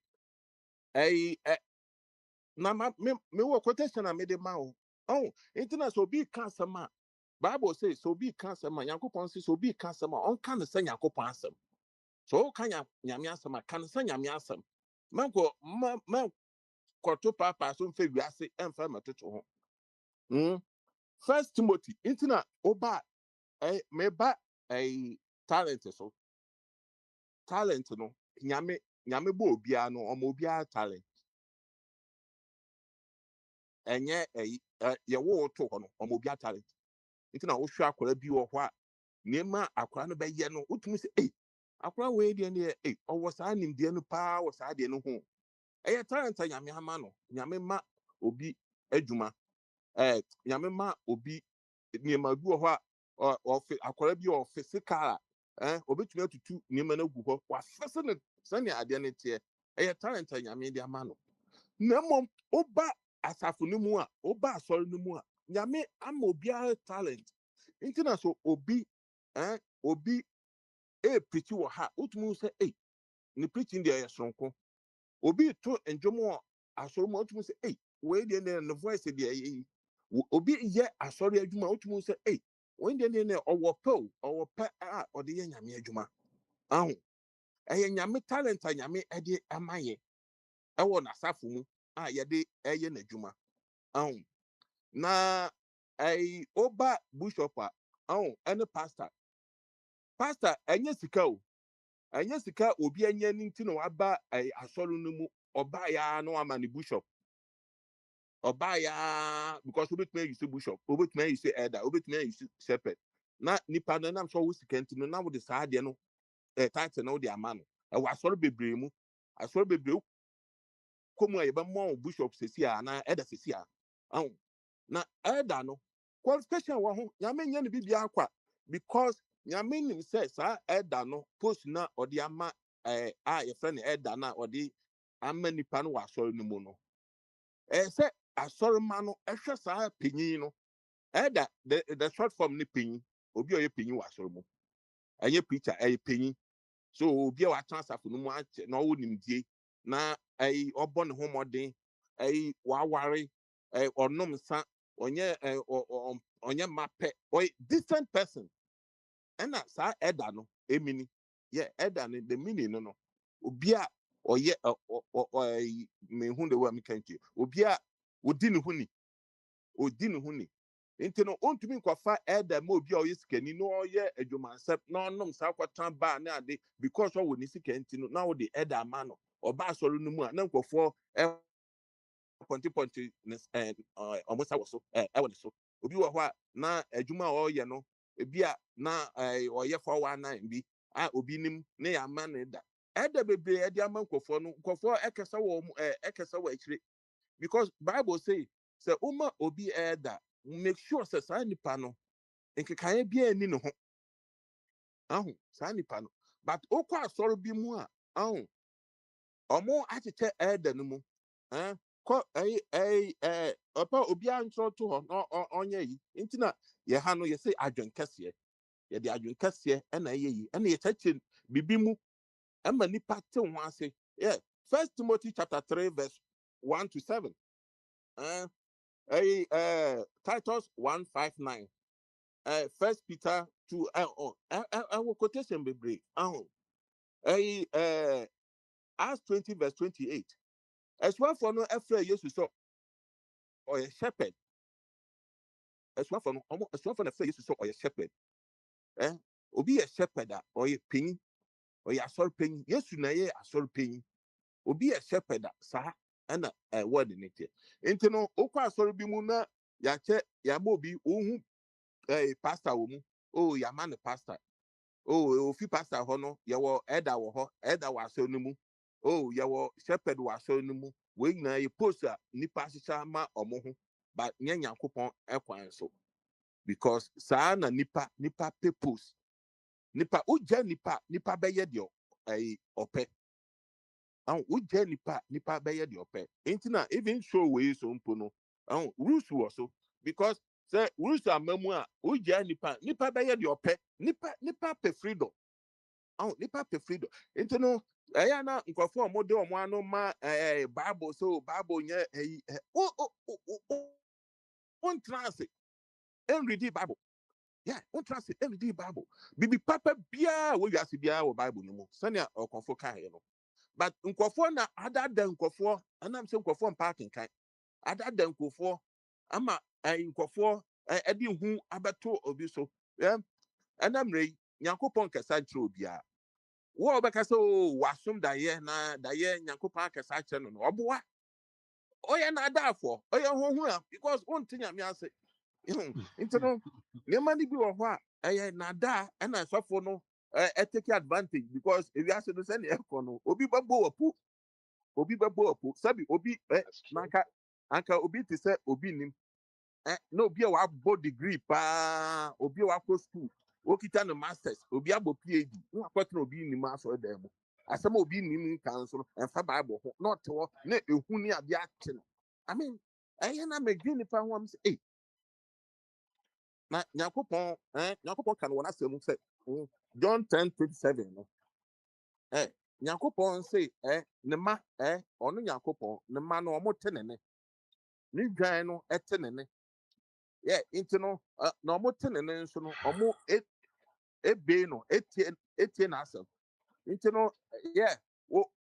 Na me wo quotation na me de ma o. Oh, internet so be cancer ma. Bible says so be cancer ma. Yankopon says so be cancer ma. On kan say Yankopon asem. So kan nyame asem ma kan say nyame asem. Man ko to papa so mfa wiase emfa matoto ho. First Timothy internet oba me ba talent so. Talent no nyame bo obia no omo obia talent. Enye ye wo to ho no omo obia talent. Nti na wo hwe akwara bi wo ho a nema akwara no be ye no utumi se akwara we de ne owo saa nimde no pa wo saa de no ho talent nyame ama no nyame ma obi adwuma nyame ma obi nema bi wo ho a akwara bi o physical obetumi atutu nema na gu ho wa fese ne sane ade ne te talent nyame de ama no na mom oba asafo no mu a oba asori no mu a nyame ama obi talent ntina so obi preach wo ha utumi say ni preaching there yesronko obi to enjomo asori mo utumi say we dey the voice there obi ye asori adwuma utumi say we dey ne owo pe o de ye nyame adwuma ahu nyame talent nyame e de amaye e wo na asafo mu ye de ye na adwuma ahu na oba bishop any pastor enye sika o enye sika obi enye nti no aba asoro no mu oba ya no ama ni bishop oba ya because obetuma use bishop obetuma use elder obetuma use shepherd na nipa na nam so wo sika nti no na wo de saa de no title no de ama no wa asoro bebre mu asoro bebre komu ayeba mo bishop sesi a na elder sesi a na elder no qualification wa ho nyame nya ne bibia akwa because nyame nim say sa elder no post na odi ama ye friend elder na odi ama nipa no wa asori no mu no say asori ma no ehwe sa penyin no elder the short form ni penyin obi oye penyin wa asori mu enye preacher penyin so obi a wa transfer no mu ache na wo nimdie na obo ne ho modern wa ware onom sa onye mape decent person and sa elder no emini elder no the meaning no obi a oye me hu de wa me kanti obi a odi ne huni nti no ontumi nkwafa elder ma obi a oye sikani no oye adwumansep na onom sa kwatan ba na ade because o woni sikanti no na wo de elder ma no oba asoro no mu a na nkwofo ponti almost so so obi wo ho a na adwuma o ye no ebi a na oye 419 bi obi nim ne ya ma ne da eda bebre e di ama nkofo no nkofo ekesa wo akire because bible say uma obi elder make sure say sa nipa no nkekanye bia ni ne ho sa nipa no but okwa asoro bi mu a omo acheche elder no mu ko opa obi antro to ho no onye yi ntina ye ha no ye say adwen kese ye de adwen kese na ye yi na ye cheche bibi mu ama nipa te ho ase First Timothy chapter 3 verse 1 to 7 Titus 1:5-9 First Peter 2 quotation be break Acts 20 verse 28 as one for no afraid Jesus so or a shepherd as one for no as one for the face so or a shepherd obi a shepherd or a pin or a sorry pin yes na ye a sorry pin obi a shepherd sa and a word in it into no okwa sorry bi mu na ya che ya ma obi ohun pastor wo mu oh yaman the pastor. Oh, if you pastor hono, yawo eda wo eda wa so no mu. Oh, yawo shepherd wa so no mu. We na ye post nipa sisa ma omo ho. But nya Nyankopon ekwan so. Because saa na nipa purpose. Nipa uja nipa beye dio ope. Uja nipa beye dio ope. Intina even show we so mpo no. Rules was so because say rules are memu a uja nipa beye dio ope. Nipa pe freedom. Nipa pe freedom. Into no aya na nkofo mo de omo ano ma Bible so Bible nye on transit and read the Bible. Yeah, on transit and read the Bible. Bibi papa bia we yasi bia wo Bible no mo. Sanya okofo kai no. But nkofo na other than nkofo, anam say nkofo parking kai. Other than nkofo ama nkofo edi hu abeto obi so. Yeah. Anam rei Nyankopon kasa nchiro bia. Wo beka so wasum da ye Nyankopon akasa kye no oboa. Oye na adafo, oye hohura because on tinya me ase. Into no nyama ni bi wo ho a eye na da na sofo no take advantage because if you ask no say na ekọ no obi babo opu sabi obi anka obi ti say obi nim no obi a wa bo degree pa obi wa ko school okita no masters obi abo PhD no akwetena obi nim aso dem asem obi nim kan so enfa Bible ho not wo na ehu ni ade ate no I mean na megri nipa ho am say na Nyankopon kan wona asem say John 10:27 no Nyankopon say ne ma ono Nyankopon ne ma no omo tenene ni dwan no etenene yeah into no na omo tenene nso no omo ebe no etie na asem into no yeah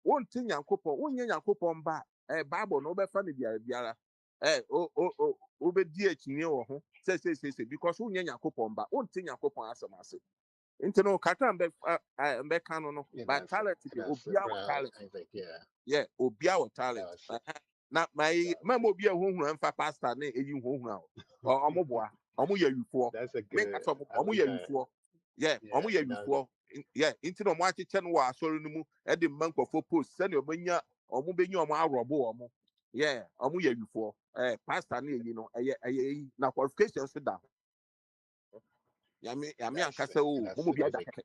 won tin Nyankopon wonye Nyankopon ba Bible no be fa ne biara o be di akyinye wo ho say because wonye Nyankopon ba won tin Nyankopon asem ase into no kaka mbe kanu no but talent be obia with talent yeah obia with talent na my mama obia hohuru emfa pastor na eyi hohuru omoboa omo ya yufo make us omo ya yufo yeah omo ya yufo yeah into no mo acheche no wa asori no mu e de mankofo post se na obenya omo benya omo arobo omo yeah omo ya yufo pastor na eyi no eye na qualifications da yami ankasa o mo bia da keke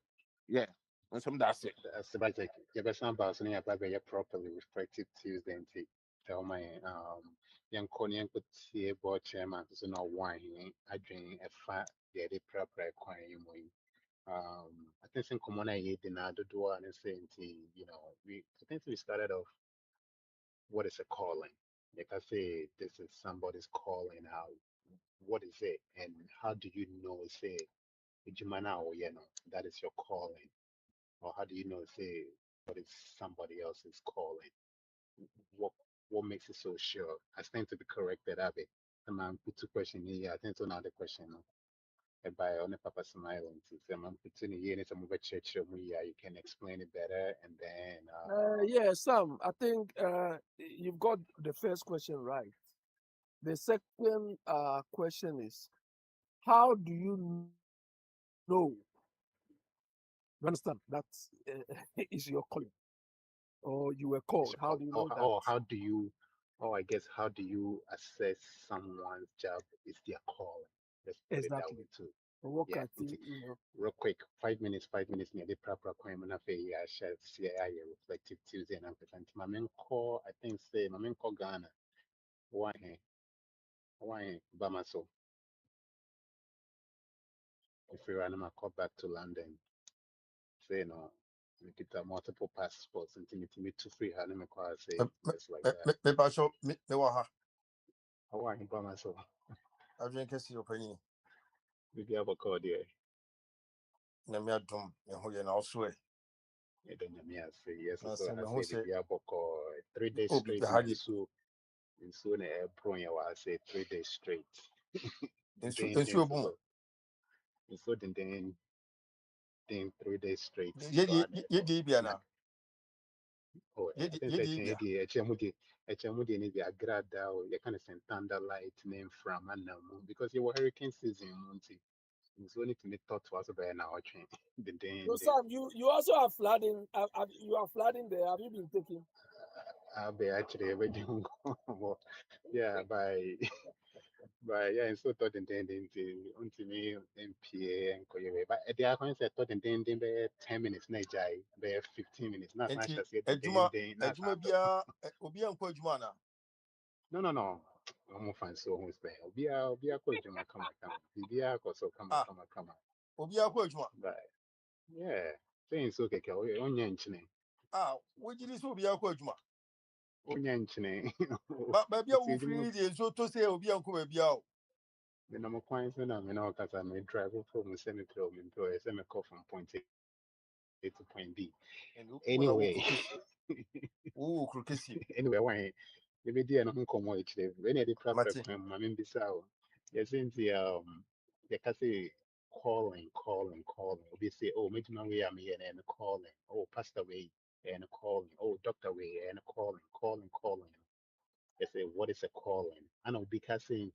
yeah and some that's it That's about like you better sound about something about your properly reflective Tuesday and take tell my young Connie and put see board chairman so no wine I drink a fat yeah they proper acquire you I think in common I did not do and saying I think we started off what is a calling like I say this is somebody's calling out what is it and how do you know say Jumana or that is your calling or how do you know say what is somebody else's calling what makes it so sure I stand to be corrected Abby and man put two questions here I think to another question by on Papa Smiling to man put in here some of church you can explain it better and then Yeah, Sam, I think you've got the first question right. The second question is, how do you know? You understand that is your calling, or you were called? How do you know that? how do you I guess how do you assess someone's job is their calling? Let's put it that Exactly. way too. What Yeah, can you know? real quick, 5 minutes near the proper requirement of a share CI reflective Tuesday and I'm present my main call, I think say my main call Ghana. Why Bamaso? If we run my call back to London, say no. We get multiple passports and me to free hand me call say just like that. Me pasho me waha. Why Bamaso? I drink a sea opinion. We have a call there. Namia drum, and who you know swear. I don't know me say yes. I So say, I say we have a call 3 days oh, straight the Hardy. in soon a pro I say 3 days straight. And so boom. And so then 3 days straight. Ye Diana. Oh, I think HMD need be a grada or you kind of send thunder light name from and now because you were hurricane season, Monty. It's only to me thought was about now watching the day. So Sam, you also are flooding. You are flooding there. Have you been taking? I'll be actually everything. Yeah, by yeah, and so thought and then until me MPA and Koyewe. But at the account said thought and then by 10 minutes, na jai, by 15 minutes. Not much Enti as it ejuma then not ejuma bia obi anko ejuma na. no. I'm fan so who's there. Be a coach, come. Be a so come. Ah, obi anko ejuma. But yeah, saying so, okay, onyanchine. Ah, we did this obi anko ejuma. Onyanchine. But baby wo free dey so to say obi anko baby a. The number coins and I mean, because I may drive from semi-club employer, semi-call from point A to point B. Anyway, anyway, why? Maybe they are not come out today. When they proper come, I mean, this hour. Yes, in the can say calling. We say, oh, maybe now we are here and calling. Oh, pastor way and calling. Oh, doctor way and calling. They say, what is a calling? I know because saying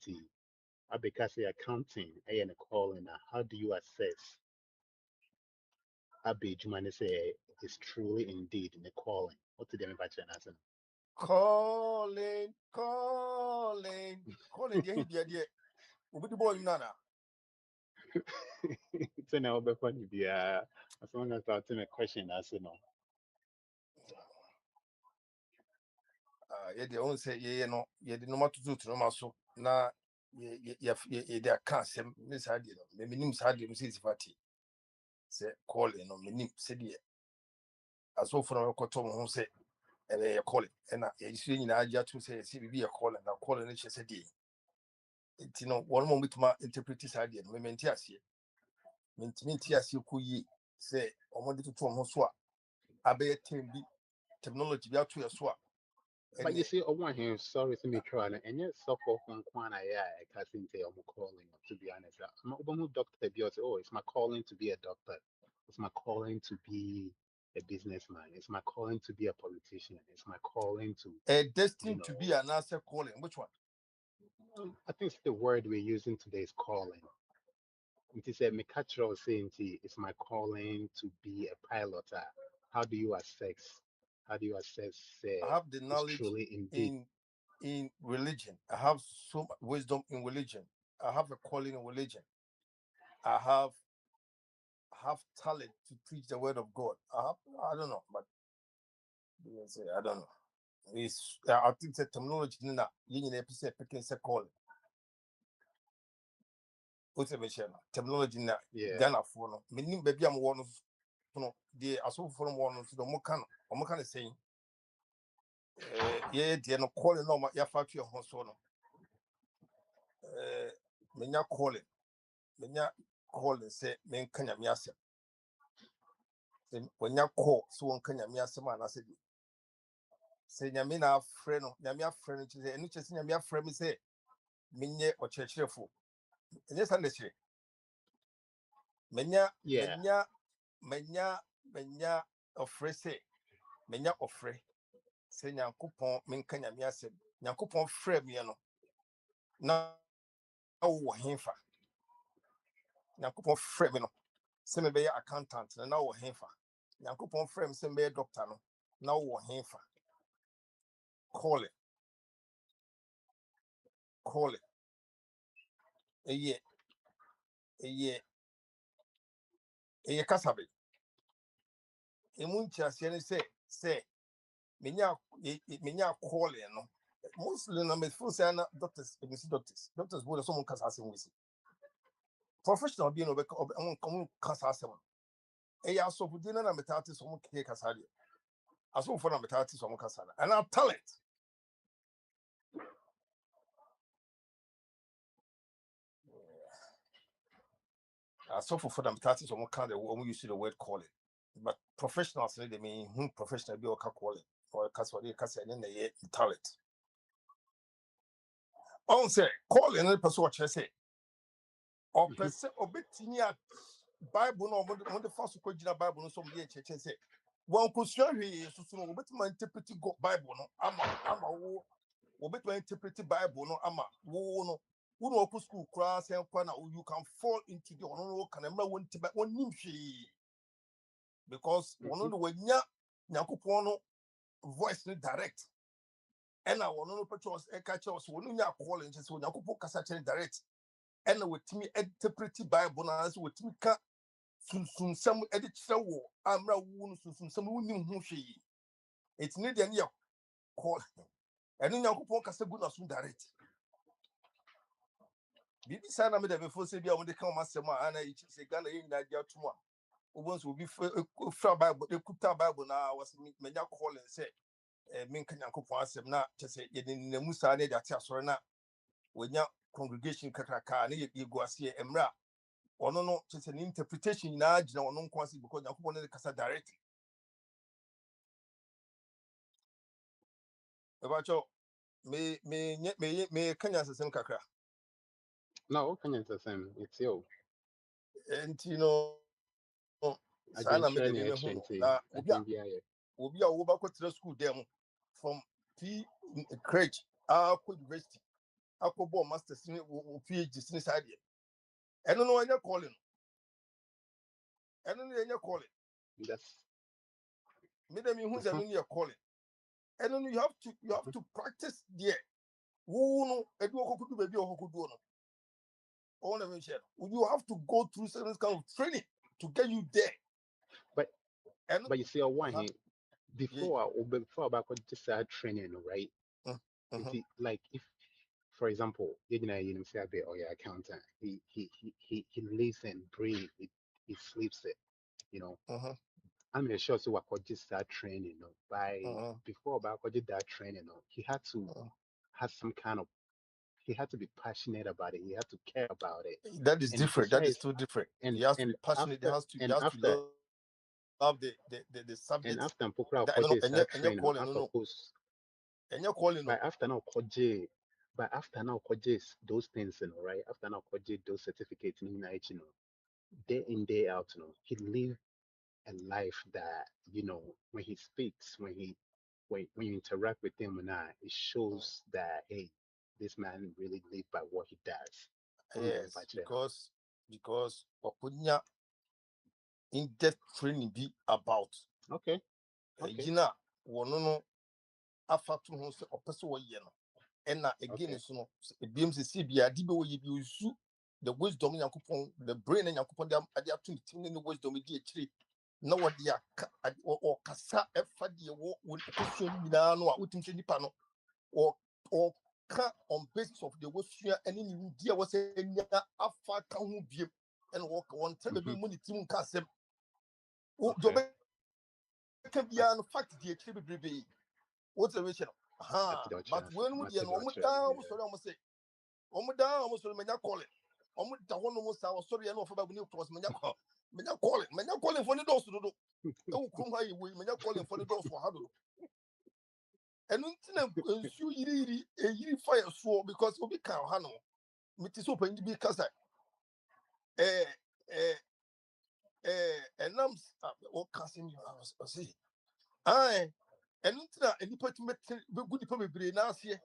because accounting and calling. How do you assess? Abe Jumani say is truly indeed in the calling. What did they invite you answer? Calling. Dia dia. Obi di boy nana. So now be funny be as long as I a question as no. Yeah, they own say yeah no, yeah the number to no maso na yeah they can't say miss idea no. Me nim sad dem say sifati. Say calling no me nim say the aso for no koto mo say e calling and you see nyina agya to say see be a calling na calling no say the it no one moment ma interpret this idea no me menti ase menti ase ku yi say omode to ho so a abe tembi technology be to so a. But you see, one here, sorry to me trying, and yet so for one kwana, yeah, I can't say I'm calling, to be honest. I'm a doctor, oh, it's my calling to be a doctor. It's my calling to be a businessman. It's my calling to be a politician. It's my calling to destined to be an answer calling. Which one? I think the word we're using today is calling. It is a mechatro saying it's my calling to be a pilot. How do you assess? I have the knowledge in religion. I have so much wisdom in religion. I have a calling in religion. I have talent to preach the word of God. I don't know, but I don't know. I think the terminology na yin episode picking say calling. What's the terminology na Ghana for no. Meaning baby I'm one no the aso for one so the mo can saying yeah no calling no ya factory ho so no menya calling say men kanya mi asem when ya call so won kanya mi asem ana say nyame na afre no nyame afre no say enu che say nyame afre mi say menye ochechirefo enye san de chire menya ofre say menya ofre say nyankopon men kanya mi asem nyankopon frɛ mi no na wo hemfa nyankopon frɛ mi no say me be accountant na wo hemfa nyankopon frɛ mi say me be doctor no na wo hemfa call it eye kasabe emunchi ase ne say menya call no mostly na me feel say na doctors both so mon kasa ase we professional being obe on kasa ase mo so budi na metati so mon ke kasa de aso for na metati so mon kasa na and I talent so for them metati so mon kind of when you see the word calling but professionals they mean professional be o ka calling or kasa de kasa na talent on say calling any person what say or person obetini a Bible no mo de faso ko gina Bible no so mo de cheche say one could share he so no obetuma interpret Bible no ama wo obetuma interpret Bible no ama wo no Who no school class and you can fall into the ono can remember one nimshi because one of the way nyakupono voice direct. And I want to purchase a catcher so when you are calling just when you put direct and with me interpret Bible as with me soon some edit so I'm not wound soon some wounding who she it's need any call and then you put a good as soon direct. Bibi sana me de before say bia won de kan masema ana yi say Ghana yin na dia tuma obons will be fra Bible de kuta Bible na was menya call and say men kan yankopon asem na che say ye de namu sa na de ate asore na wonya congregation kakraka na ye go ase emra ono no che say interpretation na agina ono nko ase because yankopon de kasa direct about you me kanya asem kakra No, Kenyan the same. It's you. and you know I sana just me de trying me to hu change. na I think yeah. obi a wo ba kwetira school dem from P crèche to university akobo masters ni PhD ni side eno no anya calling eno no anya calling That's me dem hu say no anya calling eno no you have to practice there wo no edu okokudu baby okokudu no all na me share you have to go through certain kind of training to get you there but you see one before I could just start training, right? Like if, for example, you say or your accountant, he lives and breathes, he sleeps it, you know. I'm sure so I could just start training, by before I could do that training, he had to have some kind of, he had to be passionate about it. He had to care about it. That is different. That is too different. And he has to be passionate. He has to love the subject. And after Mpokra after now those things, right? After now those certificates, day in, day out, he lived a life that, when he speaks, when you interact with him it shows that, hey, this man really lived by what he does. Yes, because Okunya in-depth training be about. Okay. Gina, wono afatu ho se opese wo ye no. And again so no, BMC bia di be wo ye bi usu the wisdom Yakupon, the brain and Yakupon dem ade ato tin ne wisdom di akiri. Na wo dia o kasa efa di wo koso nyina no a utim se nipa no. Or on basis of the Western and in India was a Afa Kahu Bim and walk on television money team Casem. Can be an fact, the achievement. What's the vision? But when we are almost down, almost say, almost down, almost call it. Almost the one almost our story and offer new cross Manya calling for the doors to do. Oh, come high, we may calling for the doors for Hadu. And you fire swore because we can't handle it is open to be cast. And I'm casting you. I see. Aye, and any department good probably now here.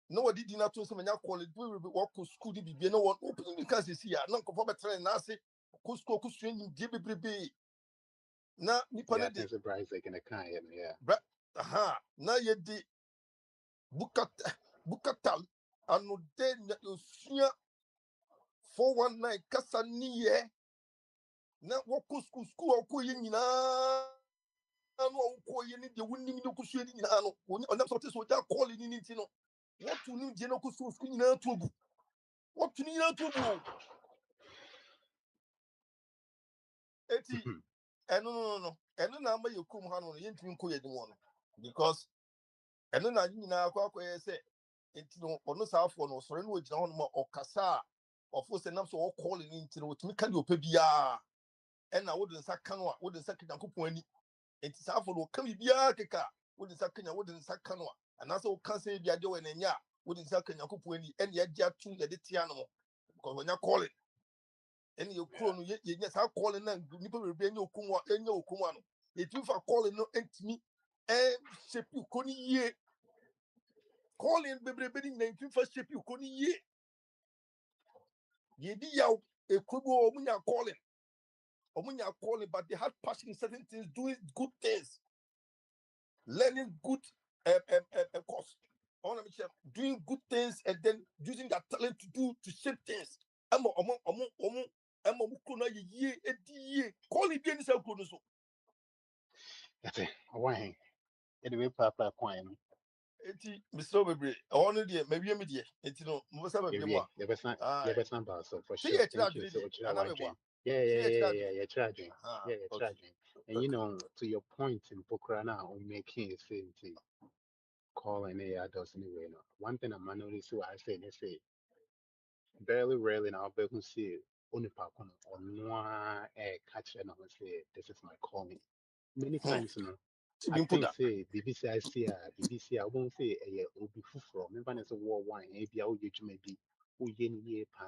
No, I did not to some call it. We will walk to school. Be no one opening because you see, I'm not conform train. Now say, Cusco, Cusco, Gibby. Now, Nippon, surprise like in a kind, yeah. But, now you did. Bukatal anu de na osua 419 kasa niye na woko school okọ ye nyina anu okọ ye ni de woni ni kusua ni nyina no onam so te so ja call ni ni ti no what to ni je no kusua school nyina tuobu what to ni nyina tuobu eti no eno na ma yekum ha no ye ntimi nko ye de won because eno na nyina akọ ye say enti no ono saafo no sore no ogina hono ma okasa ofo se nam so o call ni enti no timi ka de opa bia e na wode nsa ka no a wode nsa kanya kopon ani enti saafo no ka bia keka wode nsa kanya wode nsa ka no ana so ka se bia de we na nya wode nsa kanya kopon ani ene ya dia tu ya de tia no because when you call it ene ye kuro no ye nya sa call na nipa bebre enya okunwa no enti fa call no entimi shepu ko ni ye calling baby 19 first shape you couldn't ye. Ye di yaw a kubo omunya calling, but they had passion in certain things, doing good things, learning good course. Doing good things and then using that talent to shape things. Calling bien is a good so. That's it. Why? Anyway, Papa Quine. Eti Mr. Bebre, I want to maybe media. Eti no, most of them. You better not so for See sure. it, Thank you so much. Yeah, you're charging. Yeah, you're charging. And you know, to your point in Pokrana on making a same thing, calling a adults anyway. No. One thing I'm noticing, I say, they say, barely, rarely now, but who see it, only Pakuna or no catch and say, this is my calling. Many times, you know. I think say BBC I see BBC I won't say a obi fufro. Remember there's a war wine, maybe I'll get you maybe who ye pa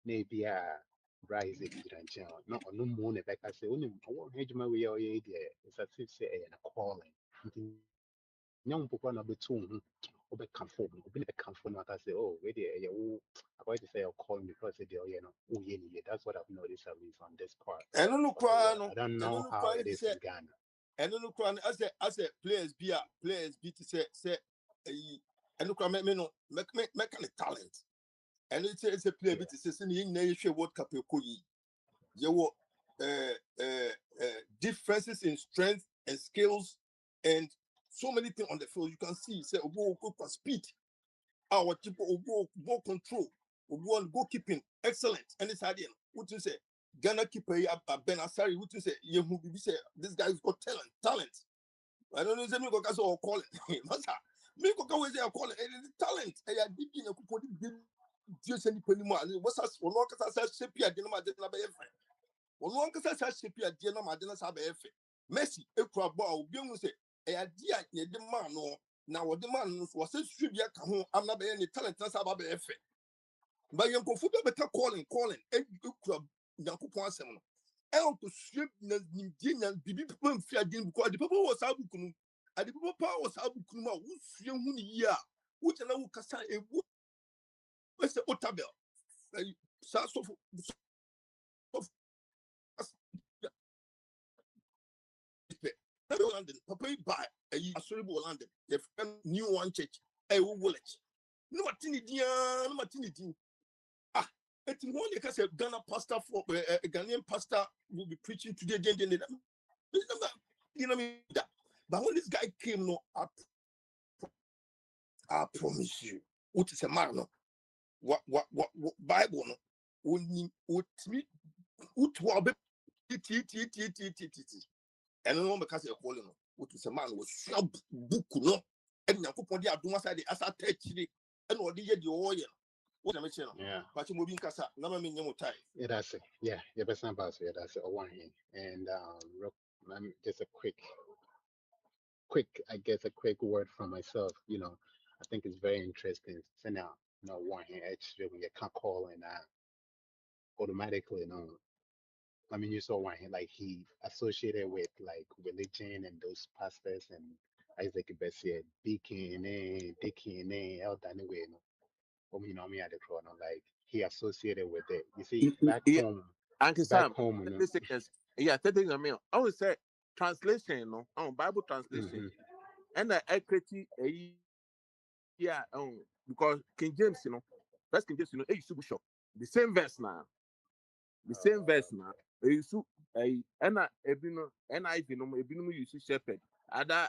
maybe a rise a bit and jail. No more back I say only I won't hedge my way or idea. It's as if say a calling. Young people number two or come for me, open a come for not I say, oh, ready a I'm going to say I'll call me because they are oh yeah, that's what I've noticed at least on this part. And no cry, I don't know how it is in Ghana. And no cry as a players be to say and look me no make a talent. And it's a player bit to say in nation what cap you differences in strength and skills and so many things on the field. You can see say speed, our ball control, goalkeeping, excellent. And it's idea. What you say? Ghana keeper Ben Asari, what you say? This guy's got talent. I don't know if me go or call it. Masa, me go always say call it talent. I deep in a kupodi Dieu send you anymore. What's us? One kasa shape ya dinama dinama be friend. One kasa shape ya dinama dinama be friend. Messi ekura ball obi hu say e idea ye de man no na wo de man no so say swibia ka ho amna be any talent na sa ba be friend. But you go football better calling ekura Yankopon asem no. E on to swib na nimdie nya bibi people mfia din because the people was abukunu. And the people power was abukunu ma wo sue hu ni yi a wo tena wo kasa ewu what's the Otabel? London, Papa by a sorry London, the new one church, a village. No Martini. Ah, it's one because a Ghana pastor for a Ghanaian pastor will be preaching today again. You know me that. But when this guy came, no, I promise you, what is a man? No? What Bible no oni otimi utu obe ti eno no make say call no what is a man was sub book no en Yankopon di adoma side asa tachiri en odi ye di oye what am I saying yeah but mo bi nkasa na ma menye mo tai yeah that's it yeah best about it that's it one hand and just a quick I guess a quick word from myself you know I think it's very interesting so now one hand actually when you can't call and automatically I mean you saw one hand like he associated with like religion and those pastors and Isaac Bessie Deacon Elder anyway you know me at the crown like he associated with it you see back yeah home Uncle back Sam home 30 seconds yeah 30 seconds I mean I would say translation no Bible translation mm-hmm. and the equity yeah because King James first King James you bishop the same verse now you and ebino NIV no ebino use shepherd other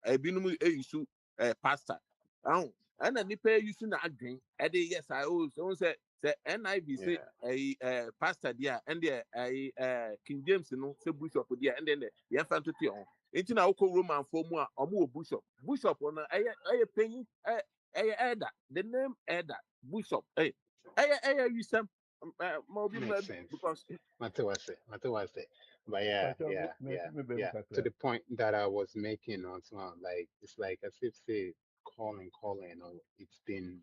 ebino use pastor and then nipa use na adwen and yes I always say NIV say pastor there and the King James say bishop there and then the fan to on into na woko Roman for mu a omo bishop on penny elder the name elder bishop you some makes sense because Matewase. But yeah. To the point that I was making also, like it's like as if say calling, it's been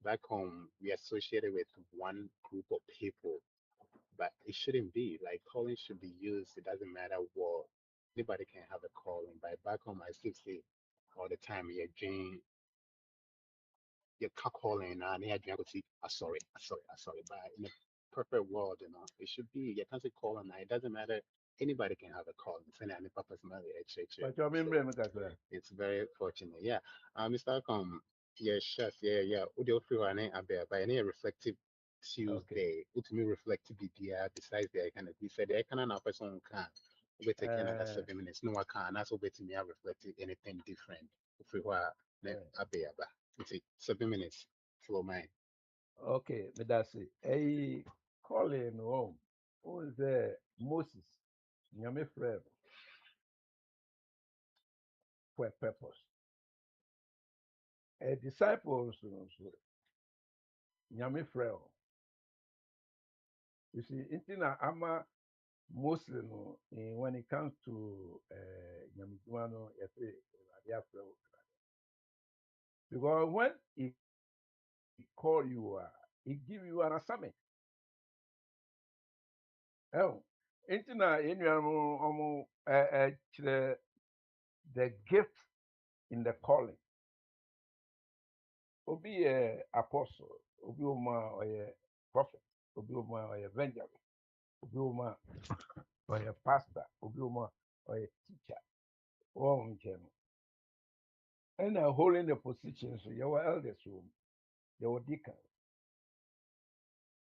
back home we associated with one group of people, but it shouldn't be. Like calling should be used. It doesn't matter what anybody can have a calling. But back home I still say all the time, yeah, Jane your car calling and they had to see, sorry. But in a perfect world, it should be you can't say calling. It doesn't matter. Anybody can have a call. Any Papa's Smiley, etc. But you mean, So it's very fortunate. Yeah. Mr. Yeah, chef, yeah. Udio feel an but any reflective okay. Tuesday, me reflective BBR besides the kind of we said the kind of person can we take another 7 minutes. No, I can't. That's what me reflective anything different. If we were abeba. It's 7 minutes. Flow mine. Okay, but that's it. Hey, calling home. Who is there? Moses. Nyame friend for a purpose. A disciple also. Nyame friend. You see, intina ama Muslim when it comes to Nyame Jumano, because when he call you, he give you an assignment. Oh, intina the gift in the calling. Obi a apostle, obi uma or a prophet, obi uma or a evangelist, obi uma or a pastor, obi uma or a teacher. All in general. And holding the positions, you were elders room, you were deacons.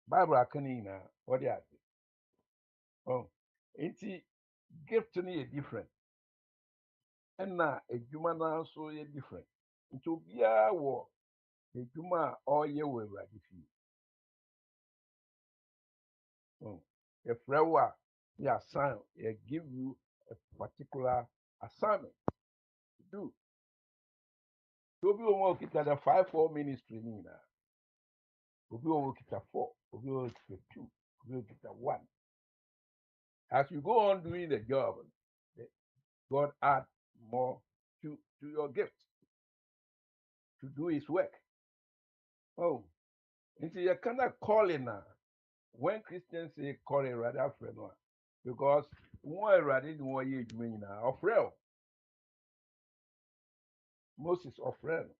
Bible akanina, what they are. Oh, it's gift to me different. And now a human also is different. To be a war, the Juma all year will ready for you. A flower, they assign, they give you a particular assignment to do. So we will work it at a 5-4 ministry. We will work it at 4, we will work it at 2, we will work it at 1. As you go on doing the job, God add more to your gift to do His work. Oh, and so you cannot call it now. When Christians say call it rather friend, because one rather than 1 year now, of real Moses of friend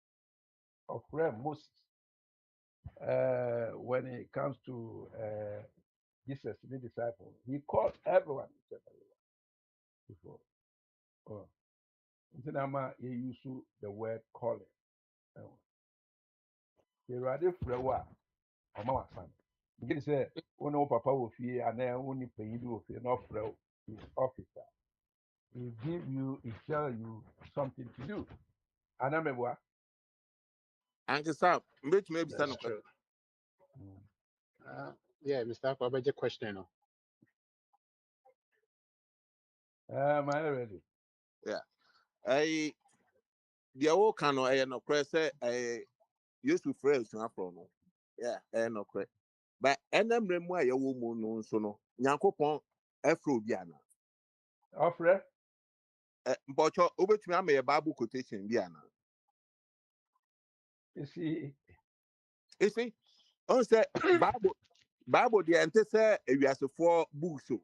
Moses. When it comes to Jesus, the disciple, he called everyone. Before. Oh. Ntinama he used the word calling. The rather flower, or mama son. You say, oh no, Papa will fear, and then only pay you will fear, not flow, his officer. He give you, he tell you something to do. And I remember, Uncle Sam, maybe That's true. Yeah, Mr. Akwa, I question. am I ready? Yeah. The old cano, no press, used to phrase from. Yeah, no correct. But and then remember your woman no so no. Nyankopon Afro Biana. Offer? But you over to me, I'm a Bible quotation Biana. You see, on say Bible the ante say we are so for books so.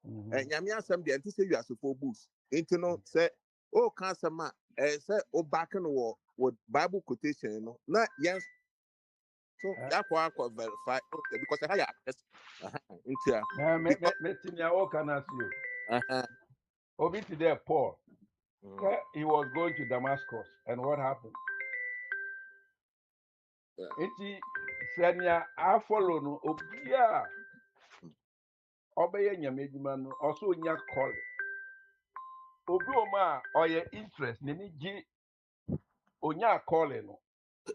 And Yamia some the ante say we are so for books. Into say oh cancer man say oh back in the war with Bible quotation no. Not yes. So that one verify because I have access. Into Obi today, Paul. He was going to Damascus, and what happened? Iti senya I follow no obia obeye nyamedwuma no also nya call. Obi oma oye interest ne gi onya call no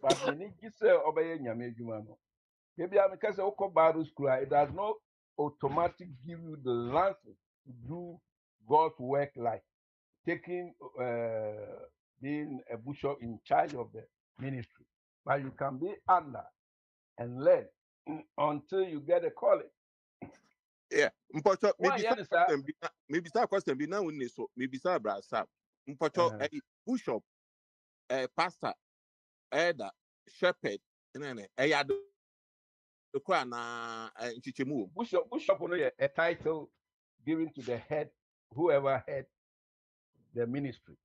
but ne gi say obeye nyamedwuma no. Maybe I'm because of Bible school, it does not automatically give you the license to do God's work like taking being a bishop in charge of the ministry. But you can be under and learn until you get a calling. Yeah, maybe start question be now we so maybe start brasa. Bishop, pastor, elder, shepherd, the crown chichemu. Bishop only a title given to the head, whoever head the ministry.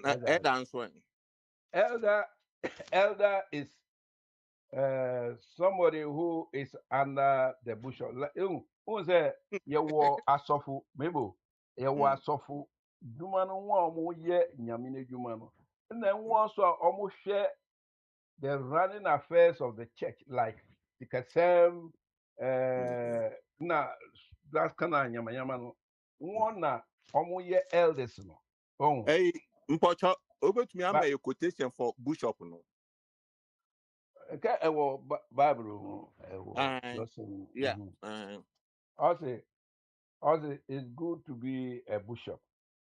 Elder answering. Elder elder is somebody who is under the bushel. Who say you were asofu maybe you were asofu juma no one ye nyamine juma no. And then once almost share the running affairs of the church, like the kasem na that kind of nyama no. One na ye elders no. Oh, Hey, Mpocho, over to me, I but make a quotation for Bishop. No. okay, Bible, blessing. Yeah. Also, it's good to be a bishop.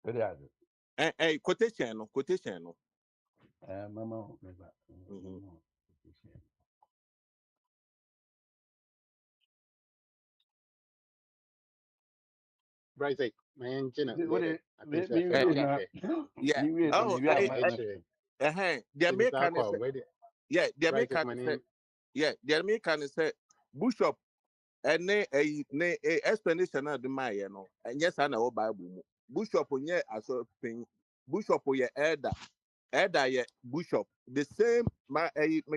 Very hard. Hey, quotation, no, quotation. No. Mama, Right, like my engine what later. is I think me that's you a know? Yeah. Me wait, Oh, maybe I'm I hey, might. actually. the So Mr. American is, Aqua, wait. yeah, the Right, like American my is, name. yeah, the American is Bishop, and a explanation of the Maya, no, and yes, I know Bible. Bishop, yeah, as a thing, Bishop, yeah, elder, yeah, Bishop. The same, my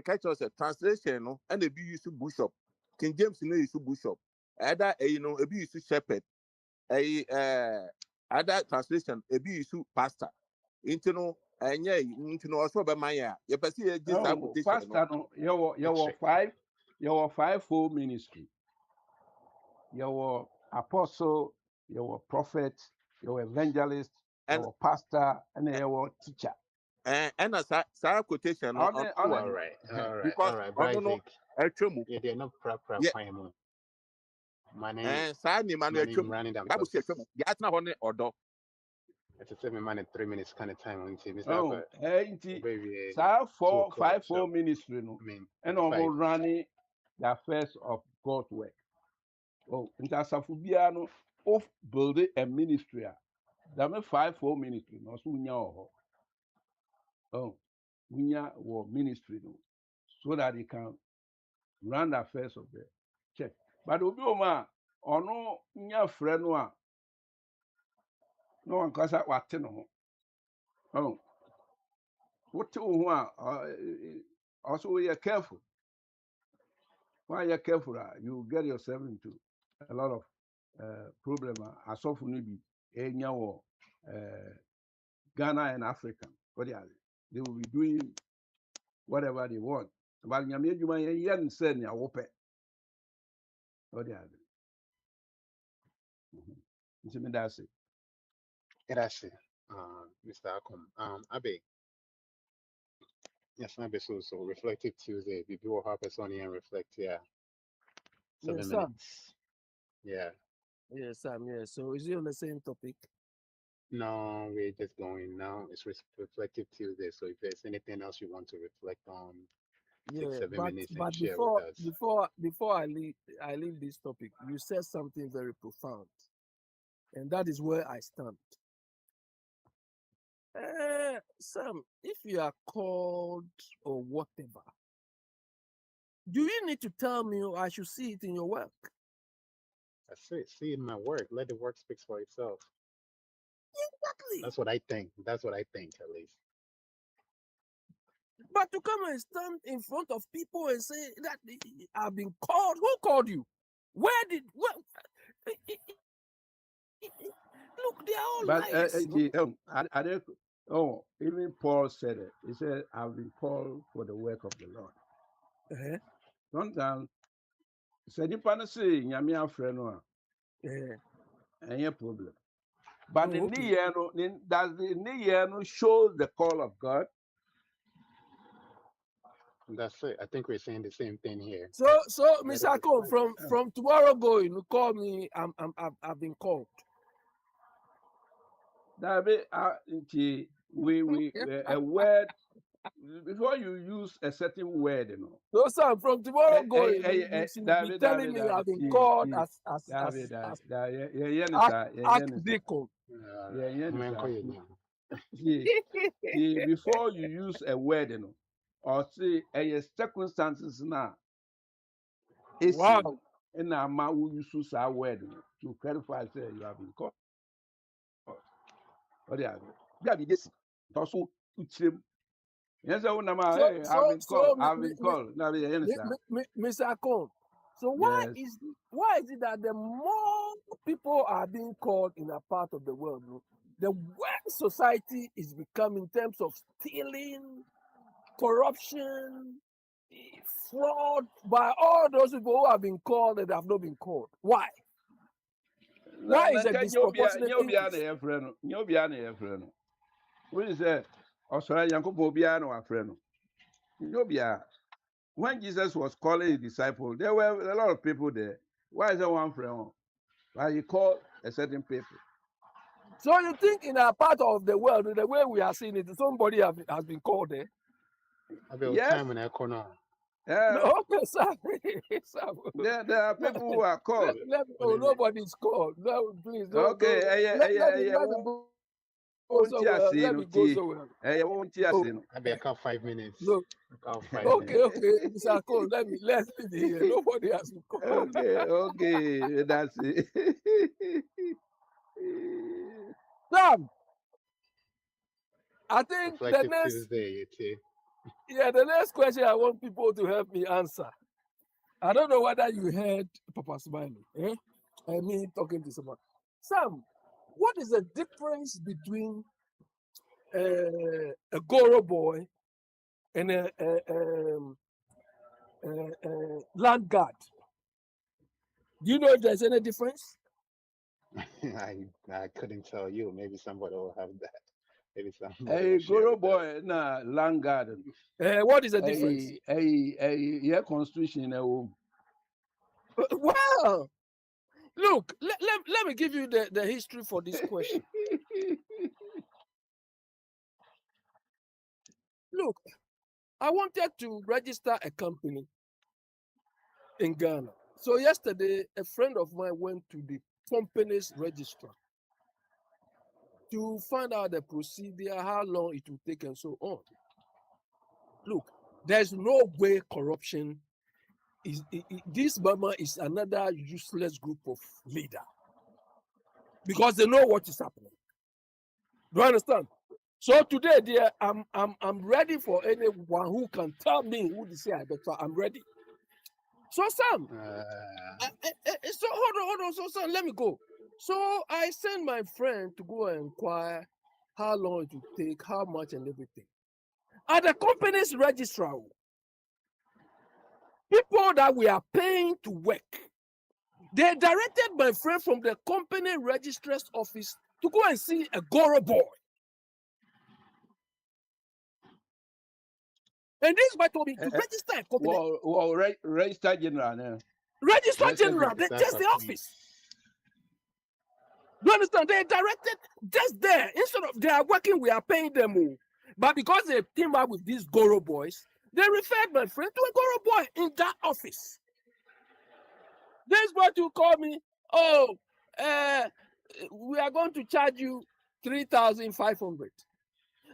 catch us a translation, no, and the be used to Bishop. King James, no, use Bishop. Elder, you know, a be used to shepherd. Other translation, a be used to pastor. Into no, and yeah, into no, also by my you perceive this Oh, quotation, pastor, no, you were five-fold ministry. You were apostle, you were prophet, you were evangelist, you and were pastor, and you were teacher. and as a quotation on All right, because all right. on Right, no like a tremble. yeah, they're not proper Yeah, fine. My name, and Sani man my a name tremble. running down That was because a tremble. Yeah, it's not on it or dog. it's a 7 minute, 3 minutes kind of time. Until Mr. Oh, Aqua, baby, so 2 o'clock. So five-fold ministry, no, I mean, and 5. almost running the affairs of God's work. Oh, in Tasafubiano, of building a ministry. That means five-fold ministry, no, so we know. Oh, we know ministry, no, so that he can run the affairs of the church. But Obioma, or no, nya friend, no one can say what no. Oh, what to also we are careful. Why you're careful, you get yourself into a lot of problem. As of maybe Kenya or Ghana and Africa, what they will be doing whatever they want. But you made you yen send your open. What they are. That's it. That's it. Mr. Akom. Abe, yes, maybe so reflective Tuesday. People have a Sony and reflect here. Yes, 7 Sam. minutes. Yeah. Yes, Sam. Yeah. So is it on the same topic? No, we're just going now. It's reflective Tuesday. So if there's anything else you want to reflect on, take Yeah, 7 minutes and but share with us. before I leave this topic, you said something very profound, and that is where I stand. Sam, if you are called or whatever, do you need to tell me or I should see it in your work? That's it. See in my work. Let the work speak for itself. Exactly. That's what I think. That's what I think, at least. But to come and stand in front of people and say that I've been called, who called you? Where? Look, they are all But liars. even Paul said it. He said, I've been called for the work of the Lord. Uh-huh. Sometimes, said you can say, Yamia friend, any problem. But the does the Niyano show the call of God? That's it. I think we're saying the same thing here. So Mr. Akon, from tomorrow going, you call me. I've been called. That be we a word before you use a certain word, you know. So sir, from tomorrow going, you should be telling me I've been called as archdeacon. Before you use a word, you know, or say a circumstances now. Wow. And now ma will use our word to clarify say you have been called. What they are this also Yes, I want So, I've so, been so, called. I've been called. Now, yes, Mr. Akon. So why is it that the more people are being called in a part of the world, the worse society is becoming in terms of stealing, corruption, fraud by all those people who have been called and have not been called? Why? Why is a disproportionate increase? We say, Australia, Yanko when Jesus was calling his disciples, there were a lot of people there. Why is there one friend? Why he called a certain people? So you think in a part of the world, the way we are seeing it, somebody has been called there? Yes. No, okay, sorry. There are people who are called. Nobody's called. No, please. Okay. Let me go somewhere. Let me go somewhere. I can't 5 minutes. Look. Okay. Mr. Cole, let me be here. Nobody has been called. Okay. That's it. Sam, I think the next question I want people to help me answer. I don't know whether you heard Papa Smiley. I mean, talking to someone. Sam, what is the difference between a Goro boy and a land guard? Do you know if there's any difference? I couldn't tell you. Maybe somebody will have that. Maybe somebody. Hey, Goro boy, na land guard. What is the difference? Yeah, constitution. Well, look, let me give you the history for this question. Look, I wanted to register a company in Ghana. So yesterday, a friend of mine went to the company's registrar to find out the procedure, how long it will take, and so on. Look, there's no way corruption is. This Burma is another useless group of leader because they know what is happening. Do you understand? So today, dear, I'm ready for anyone who can tell me who they say I better. I'm ready. So Sam, so hold on. So Sam, let me go. So I sent my friend to go and inquire how long it will take, how much, and everything. At the company's registrar, people that we are paying to work, they directed my friend from the company registrar's office to go and see a Goro boy. And this guy told me to register a company. Well, register general. No? Register general, just the office. You understand? They directed just there. Instead of they are working, we are paying them more. But because they team up with these Goro boys, they referred my friend to a Goro boy in that office. This boy to call me, we are going to charge you 3,500.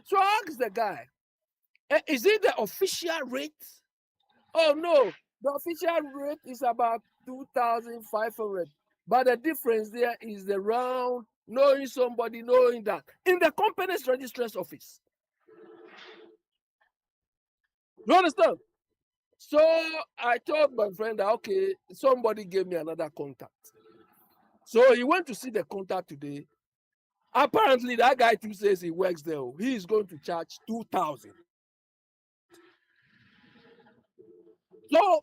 So I asked the guy, is it the official rate? Oh no, the official rate is about 2,500. But the difference there is the round, knowing somebody, knowing that. In the company's registrar's office. You understand? So I told my friend that, okay, somebody gave me another contact. So he went to see the contact today. Apparently, that guy too says he works there. He is going to charge 2,000.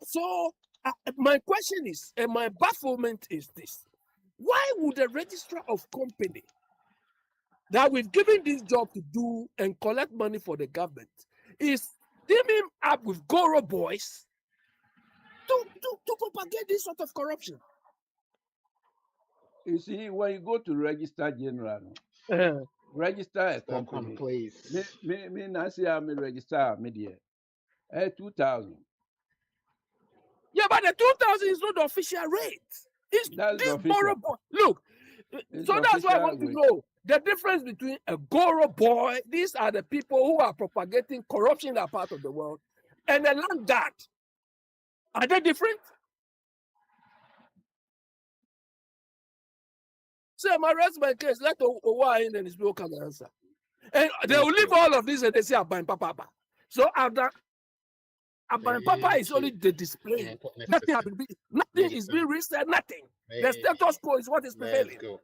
So my question is, and my bafflement is this: why would the registrar of company that we've given this job to do and collect money for the government is teaming up with Goro boys to propagate this sort of corruption? You see, when you go to register general, register a company. Please. Me register media. 2,000. Yeah, but the 2,000 is not the official rate. It's this Goro boy. Look, so that's why I want to know the difference between a Goro boy. These are the people who are propagating corruption in that part of the world, and a land guard. Are they different? So I rest my case. Let Owa in and his people come and answer. And they will leave all of this and they say, "Abang Papa." So after Papa is only the display. Nothing has been, nothing is being reset. Nothing. The status quo is what is prevailing.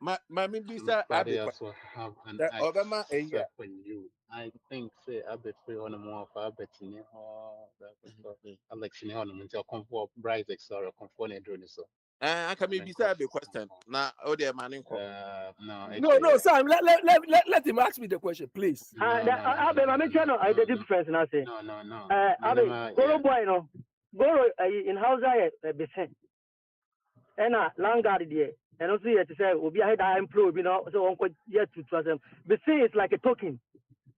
My bisa Everybody Abe else will have an the Obama except for you. I think say I bet free on the more for Albert Alex in on until comfort Bryce or comfort and doing so. I can maybe say a question. Now, oh, dear man, No, Sam, let him ask me the question, please. Abe, I'm trying to the difference now. Say, no. Abe, Goro boy, no, Goro in house I be sent. And Langard there, and also here to say, will be a head employee, you know, so on yet to trust them. Be say it's like a token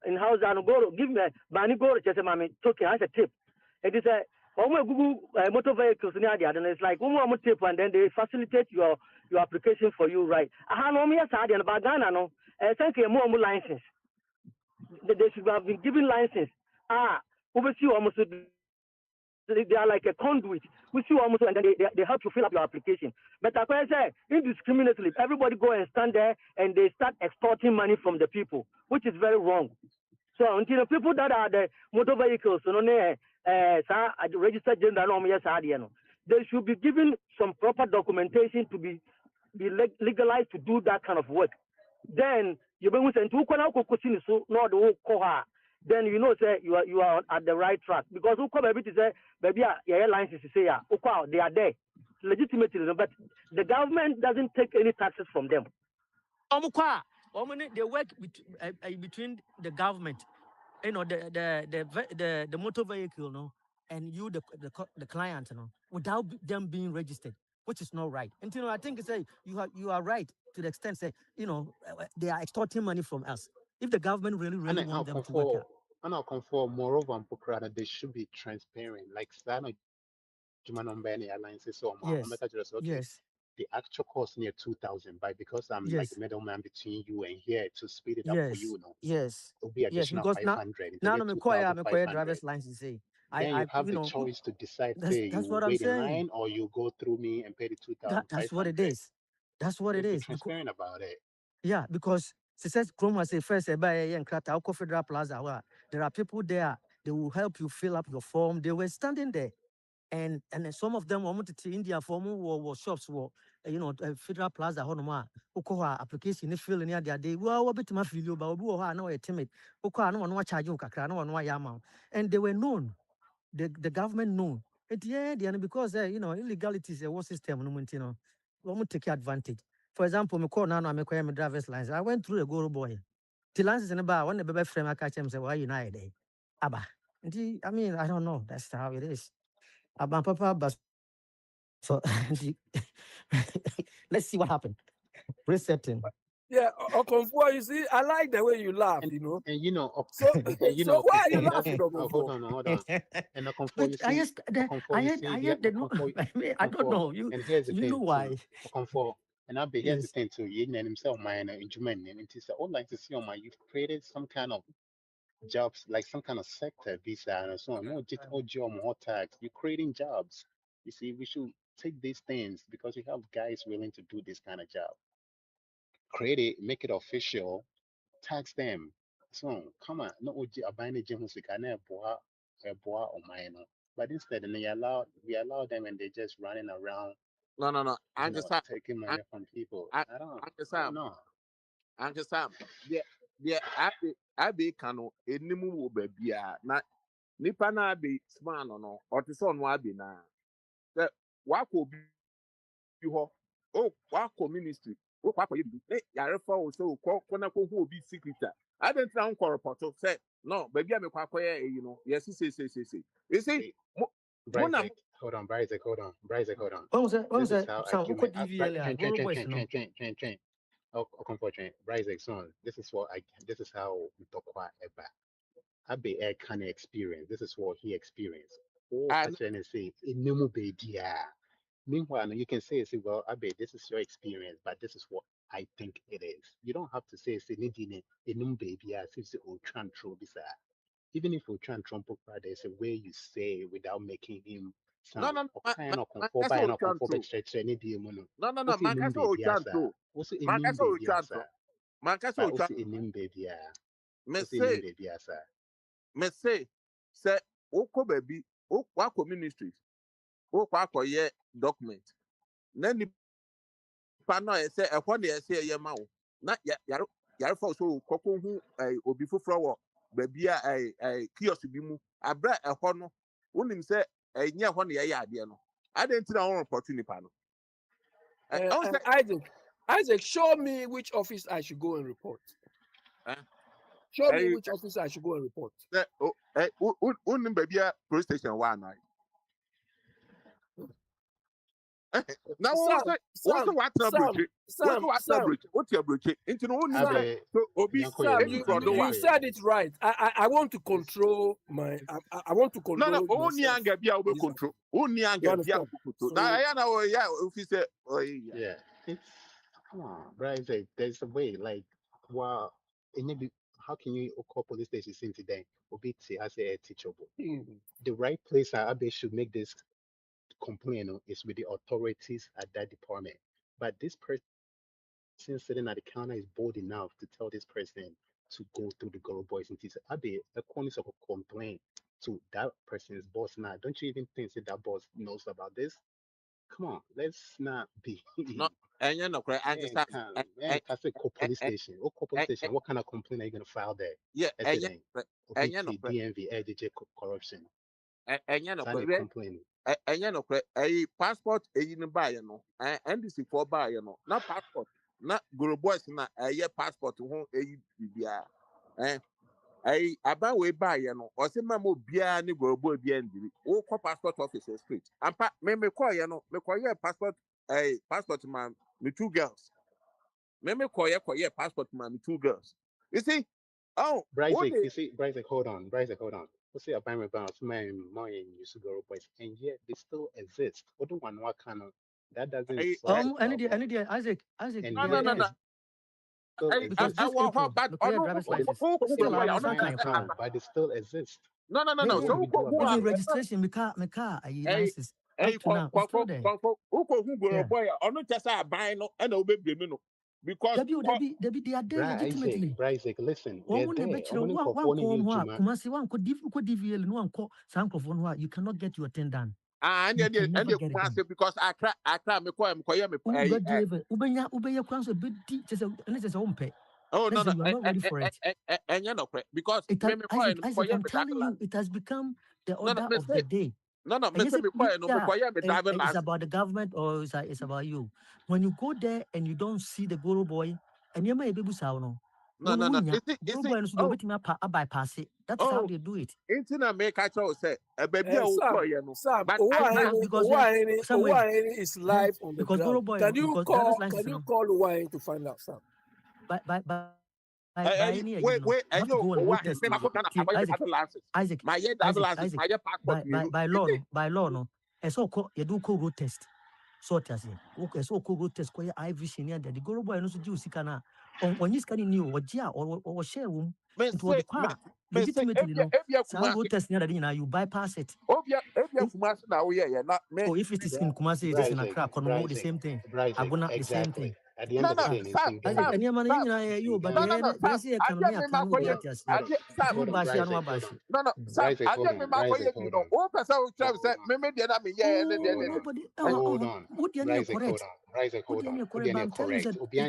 in house I Goro, give me Bani Goro, just a mammy token as a tip. It is a Google motor vehicles in the idea, and it's like one more tip, and then they facilitate your application for you, right? I know me as I and Bagana, no, thank you, more license. They should have been given license. Over see almost they are like a conduit. We see almost, and then they help you fill up your application. But as I say, indiscriminately, everybody go and stand there and they start extorting money from the people, which is very wrong. So until the people that are the motor vehicles, registered gender, they should be given some proper documentation to be legalized to do that kind of work. Then you be sent to then you know say you are at the right track, because who come everything say baby your license say they are there legitimately, but the government doesn't take any taxes from them. They work between the government, you know, the motor vehicle, no, and you the client, no, without them being registered, which is not right. And you know, I think say you are right to the extent say, you know, they are extorting money from us. If the government really want them to work out. And I'll conform moreover and they should be transparent. Like Sana Jumanombe alliances or yes. The actual cost near 2,000, but because I'm like the middleman between you and here to speed it up for you, no? Yes. It'll be additional Because 500. Now I'm a driver's license. Say then you have the choice to decide say you wait in line or you go through me and pay the 2,500. That's what it is. That's what it is. Be transparent about it. Yeah, because says Chroma say first and Federal Plaza. There are people there. They will help you fill up your form. They were standing there, and some of them wanted to India form or shops were Federal Plaza. Application they fill in there. They were a bit my feel about who are now timid. No charge you no and they were known. The government known. Because illegality is a war system. No, we take advantage. For example, me call now I make my driver's license. I went through the Goro boy. The license in the bar, when the baby frame I catch him say, why you not there? Abba. I mean, I don't know. That's how it is. Abba Papa, but so let's see what happened. Resetting. Yeah, Okonfo, you see, I like the way you laugh, and, you know. And you know, so why are you laughing, Okonfo? Hold on. And Okonfo, I don't know. And here's the thing. Know why? Okonfo, and I'll be here's the thing too. You and himself, my enjoyment, and it's all like to see on my. You've created some kind of jobs, like some kind of sector, visa, and so on. No, just all job, more tax. You're creating jobs. You see, we should take these things because we have guys willing to do this kind of job. Create it, make it official, tax them. So come on, no abandon boa or minor. But instead we allow them and they're just running around. No. Taking money from people. I don't know. Uncle Sam, yeah, I be cano enimu wo babia na nipa na be smart no or to son wa be na. That wako bi ho. Oh, wako ministry. Oh, papa you be. Yare for so na ko hu obi secret. I don't know ko report say no, baby me kwa koye you know. Yes, say. You see, hold on. Bryce, hold on. What was that? Train. Unfortunately, Bryce, son. This is how we talk about Eba. Abe air kind of experience. This is what he experienced. Oh, actually, say it baby. Meanwhile, you can say, well, Abe, this is your experience, but this is what I think it is. You don't have to say, baby, even if we try and trump up, there's a way you say without making him sound no. me say oko baby wako ministries wako ye document na ni pano say ehwo na say ye ma wo na yare for so koko hu obi foforo wo baby kiosk bi mu abra ehwo no wonim say enye ehwo na ye ade no ade na won opportunity pa no Isaac, show me which office I should go and report. Show me which office I should go and report. Unim baby police station one night. Now what's what your bridge? Into no Obi you said it right. I want to control my I want to control. No, only anger be able to control. Only anger be able to control. Now I know officer yeah. It's come on, Bryce. There's a way, like wow, how can you call police station today? Obi as a teachable. The right place Abe should make this complaint is with the authorities at that department. But this person sitting at the counter is bold enough to tell this person to go through the girl boys and teach Abe a corner of a complaint to that person's boss. Now, don't you even think that boss knows about this? Come on, let's not be. No, and you know, I understand. That's a police station. Police station. What kind of complaint are you gonna file there? Yeah, and you know, DMV, LDJ corruption. And you know, and you know, a passport, a buy, you know, and this is for buy, you know, not passport, not go boys, not a year passport to home, a about way buy, you know, or some more beer, ni go boy, be all passport officer street. And me call, you know, me call your passport, a passport man, me 2 girls. Me call your passport man, me 2 girls. You see, Bryce, hold on. What's the appointment about my used to go boys, and yet they still exist. What kind of that doesn't any Isaac. No. But they still exist. No. Even registration, my car, license. Because they are there legitimately. Bryce, listen. You cannot get your thing done. Because I cry, me call me. Oh no, you are not ready for it. And you know, because Isaac, I'm telling you, it has become the order of the day. No, it's about the government or it's about you. When you go there and you don't see the Guru boy, and you may be no. Bypass it. That's how they do it. Is live on the ground. Can you call Uwain to find out, Sam? Isaac, by law, no. And so you do road test. So road test ko IV senior the Goro boy no so do sikana on you scan new or share room into the car. Legitimately, no. Road test near that you bypass it. If it is in Kumasi, it is in Accra, the same thing. Aguna, the same thing. At the end of the day,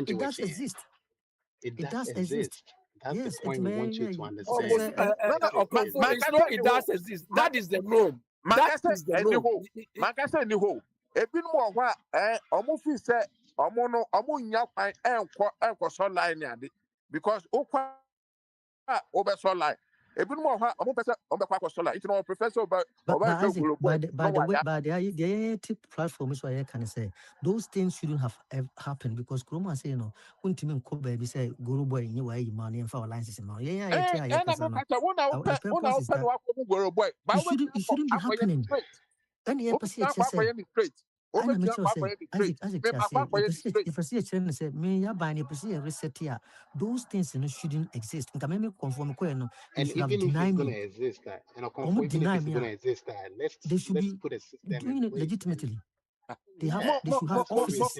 it does exist. It does exist. That's the point we want you to understand. It does exist. That is the norm. That is the norm. Because by the platform is why I can say those things shouldn't have happened because Kuruma say baby say Guru boy you way money and for licenses it shouldn't be happening. Those things shouldn't exist. And even if it's going to exist, they should be doing it legitimately. They should have offices.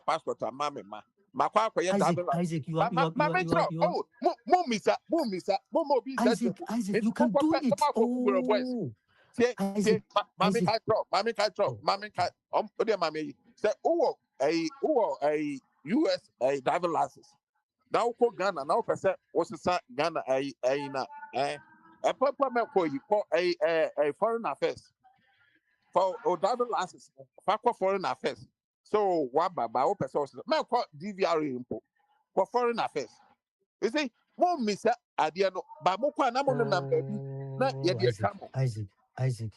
passport makwa akoye Isaac, driver license. Isaac, you are, you are, you are, you are, you are. Oh, mo bi Isaac, Isaac, you can do it. Oh, Isaac, Mami Isaac. mami say a US a driver license. Now ko Ghana now person was Ghana na a papa me ko yi ko a foreign affairs for driver license for foreign affairs. So what baba o person was me ko DVR impo for foreign affairs. You see, mo misa adia no ba mo kwa na mo no na baby na ye de kamo. Isaac.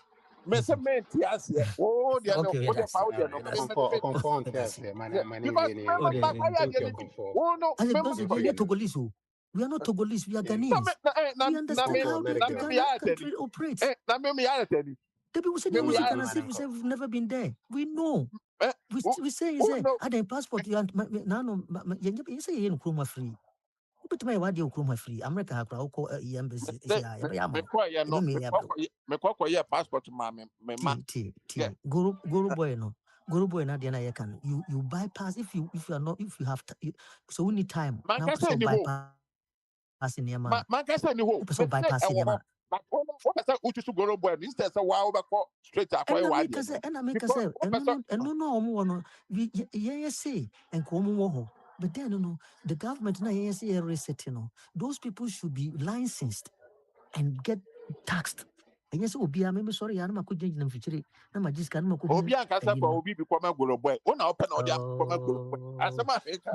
Me say me ti ase. Oh, dia no, Okay, o de that's pa o de it. no. Confirm yes, man. Oh no, Isaac, we are not Togolese. We are not Togolese. We are Ghanaians. We understand how the Ghana country operates. Na me ya tell The people say they will see Ghana safe. We say we've never been there. We know. We say I the passport you you say you no free. But my wadi Okroma free. America ha kra ko embassy me kwa ya passport ma me ma. Guru boy no. Guru boy na dia na can. You bypass if you are not if you have so we need time. Man Now can bypass in man. Man can say ni ho. So bypass in man. But what say uchu Guru boy instead say wa obekọ straight akọ wa dia. And I make us say no we say and come wo. But then, the government now resetting. Those people should be licensed and get taxed. And yes, Obi, I'm sorry, I'm not going to future. I'm just going to Obi and Casa for Obi become a Golo boy. Oh, now open all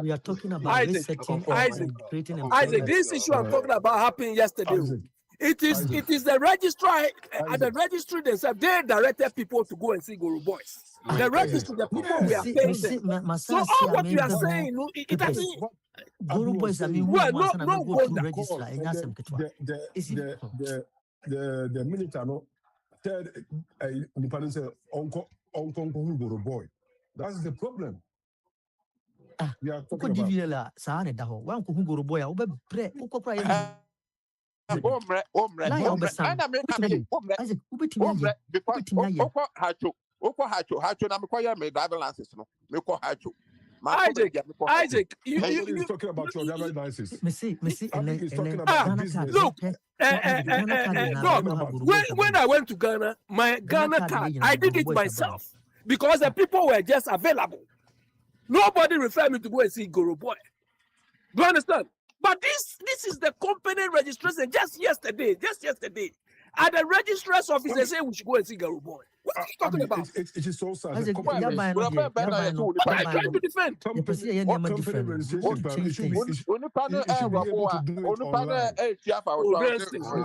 we are talking about resetting and creating Isaac, this issue I'm talking about happened yesterday. It is the registrar at the registry themselves. They directed people to go and see Guru Boys. The registry, the people we are paying them. So all what you are saying, it doesn't. Guru Boys, I mean, well, no go to register. The military no said independence Uncle Guru Boy. That's the problem. We are talking about. Isaac, you talking about your driver's license. Look, when I went to Ghana, my Ghana card, I did it myself because the people were just available. Nobody referred me to go and see Guru Boy. Do you understand? But this is the company registration just yesterday. At the registrar's office, they say we should go and see Guru Boy. What are you talking about? It is so sad. I'm trying to defend. You're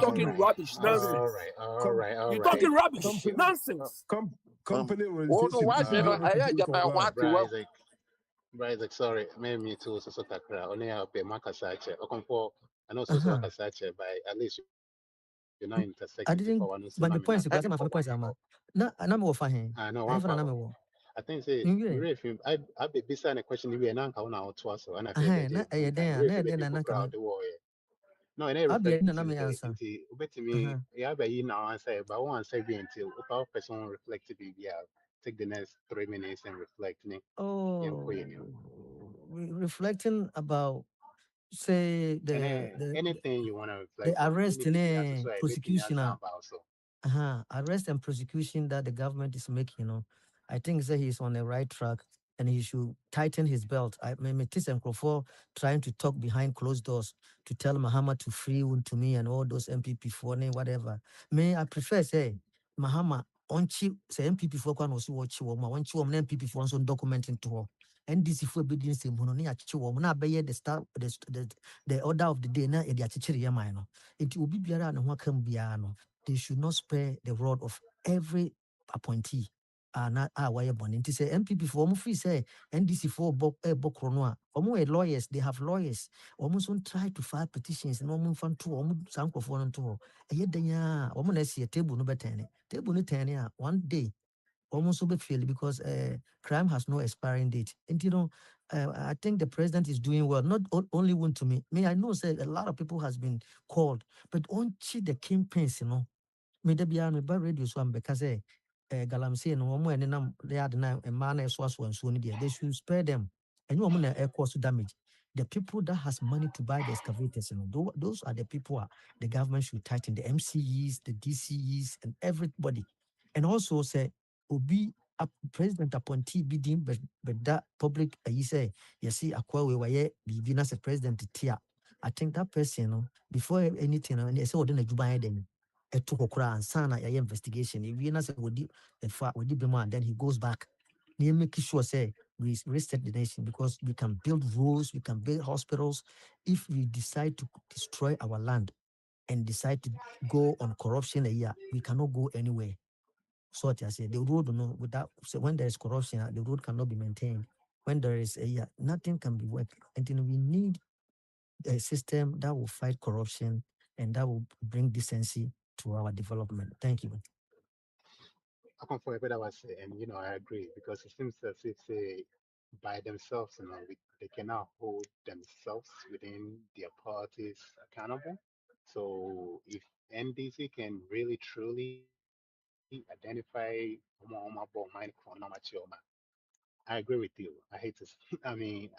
talking rubbish, nonsense. You're talking rubbish, nonsense. Company Isaac, sorry, me too. So takra. Only I pay makasache. Okonfo, and also makasache by at least you're not intersecting. I didn't. But the point is, my point is, no, I'm over here. I know. I think say if I be beside a question you and uncle now to us and I feel no, and every answer. Bet me, yeah, by now answer, but one say be until our person reflective be take the next 3 minutes and reflect. Reflecting about say anything you want to reflect. The arrest and prosecution. Arrest and prosecution that the government is making. I think that he's on the right track and he should tighten his belt. I mean, Metis and Crawford trying to talk behind closed doors to tell Mahama to free to me and all those MPP for whatever. I prefer say Mahama onchi say MPP for one also watch onchi MPP for one documenting to her. NDC for obedience him hononi achichi wo na be the order of the day na e de achichiri ya man no. It will be biara na ho kam biara no. They should not spare the rod of every appointee. Why bonnet say MPP for free say NDC for Bokronoa. Lawyers, they have lawyers. Almost won't try to file petitions and almost fun to almost sank of one to a yet then almost see a table no better. Table no one day almost over failed because crime has no expiring date. And I think the president is doing well. Not only one to me. I know say a lot of people has been called, but on the campaigns, me there be on my radio so because Galamsey and one and they had a man as was one soon there. They should spare them. And you want to cause damage. The people that has money to buy the excavators, those are the people the government should tighten, the MCEs, the DCEs, and everybody. And also say, Obi president appointee bidding, but that public, you say, you see, Akwa we be as a president tia. I think that person, before anything, and they say, what did Dubai then? A Tokokra and Sana, investigation. If you say, would then he goes back. They make sure, say, we reset the nation because we can build roads, we can build hospitals. If we decide to destroy our land and decide to go on corruption we cannot go anywhere. So I say the road, without so when there is corruption, the road cannot be maintained. When there is nothing can be worked. And then we need a system that will fight corruption and that will bring decency to our development. Thank you. I come for what I was saying, and I agree because it seems as if by themselves, they cannot hold themselves within their parties accountable. So if NDC can really truly identify I agree with you. I hate to, I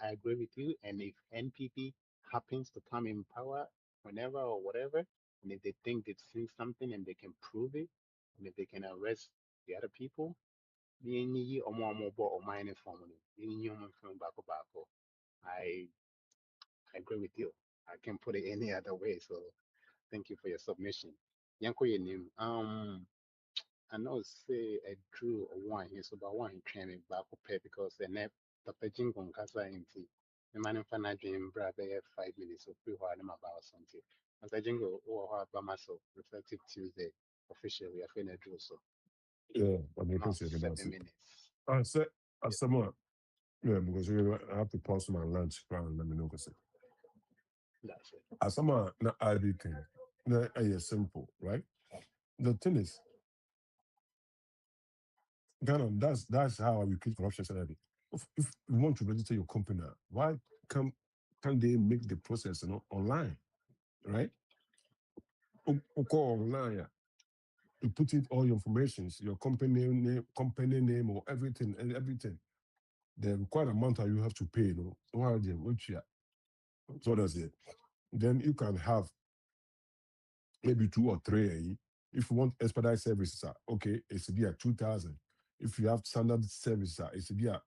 agree with you. And if NPP happens to come in power whenever or whatever, and if they think they've seen something and they can prove it, and if they can arrest the other people, I agree with you. I can't put it any other way. So thank you for your submission. Yanko Yenim, I know say a drew or one here, so but one training back up because the net the paging on Casa empty. The man in Fana dream brother 5 minutes of free while I'm about something. As I jingle or by myself, reflective Tuesday, officially I feel a drew so Yeah, I mean, not consider 7 that. minutes. I said, as someone, yeah, because I have to pause my lunch and let me know. That's it. As someone, not IB thing, it's simple, right? The thing is, Ghana, that's how we keep corruption salary. If you want to register your company, why can they make the process online, right? Call online, yeah. You put in all your information, your company name, or everything, and everything. The required amount that you have to pay, so that's it. Then you can have maybe 2 or 3. If you want expedite services, okay, it's be at 2,000. If you have standard services, it's be at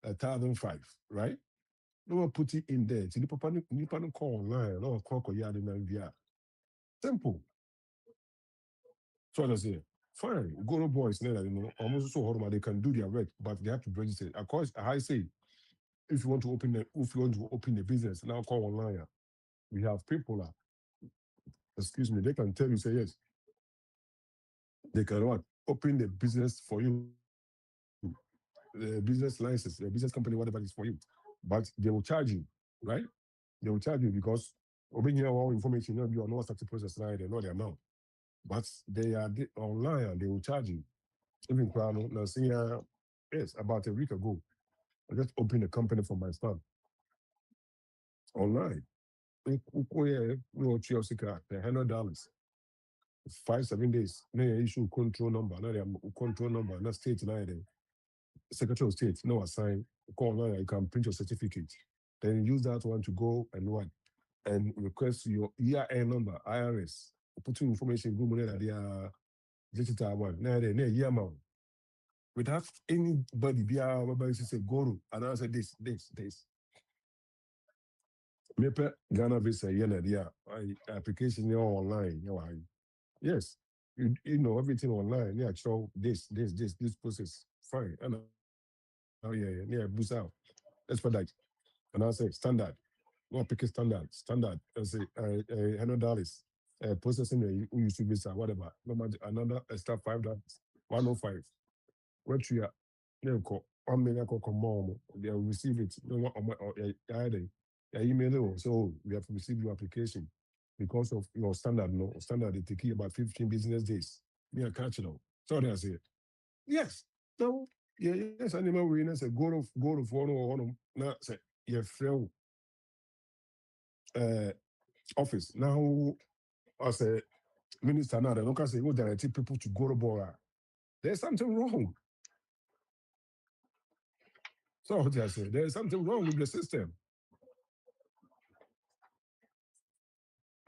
1,005, right? No one put it in there. So you can call online, no call via. Simple. So that's it. Fine. Go to boys, almost so hard they can do their work, but they have to register. Of course, I say, if you want to open a business, now call online. We have people excuse me, they can tell you, say yes. They can open the business for you, the business license, the business company, whatever it is for you. But they will charge you, right? They will charge you because over here all information you are not such a process now, they know the amount. But they are online and they will charge you. Even now see yes, about a week ago, I just opened a company for my son. Online. $100. 5-7 days. No issue control number, no state neither. Secretary of State, no assign, call online, you can print your certificate. Then use that one to go and request your EIN number, IRS. Put in information, go money that they are digital one. Now they year amount. Without anybody be our say go and answer this. Mepe Ghana Visa application online. Yes. You know everything online. Yeah, show this process. Fine. And boost out. That's for that. And I say standard. No pick a standard. I say $100. Processing you should be whatever. No matter another extra $5. 105. What you are 1 million more. They will receive it. No email. So we have to receive your application because of your standard. Standard they take about 15 business days. Me a catch it out. So that's it. Yes. So yes, animal winners a go to one now say your friend office. Now as a minister now, they don't say go direct people to go to Bora. There's something wrong. So what I say, there is something wrong with the system.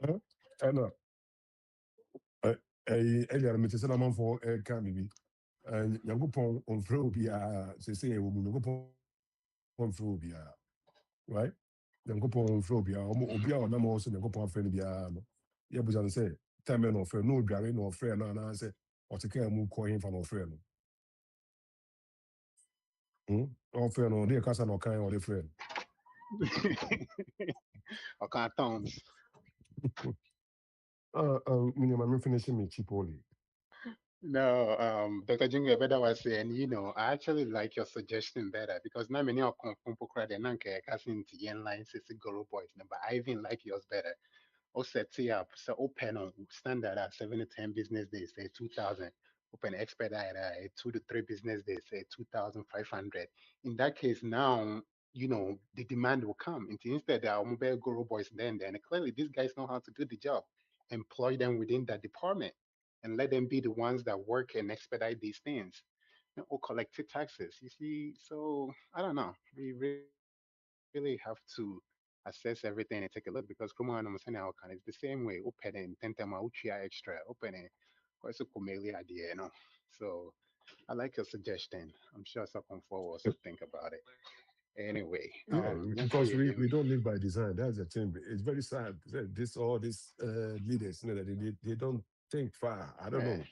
Huh? I know. Earlier, Mr. Salaman for Kamibi. And Yankupon on Frobia, say, Yankupon on Frobia, right? Yankupon on Frobia, Obia, or no also Yankupon Frobia. Yabujan say, Tamen of no driving or friend, and I say, or to care move coin from a friend. Or friend, or dear cousin or kind or the friend. I can't towns. I'm finishing me cheaply. No, Dr. Jingle better was saying, I actually like your suggestion better because now many are credit and casting to yen lines is a girl boys, but I even like yours better. Or set up, so open on standard at 7 to 10 business days, say 2,000. Open expedite 2 to 3 business days, say 2,500. In that case, now, the demand will come. Instead, there are mobile girl boys then, clearly these guys know how to do the job. Employ them within that department and let them be the ones that work and expedite these things or collect taxes. You see, so I don't know. We really have to assess everything and take a look because come on, it's the same way. Open and tentama uchia extra. Open and also kumeli idea, So I like your suggestion. I'm sure someone will also think about it. Anyway, Yeah, because we don't live by design. That's the thing. It's very sad. All these leaders, that they don't think far. I don't know.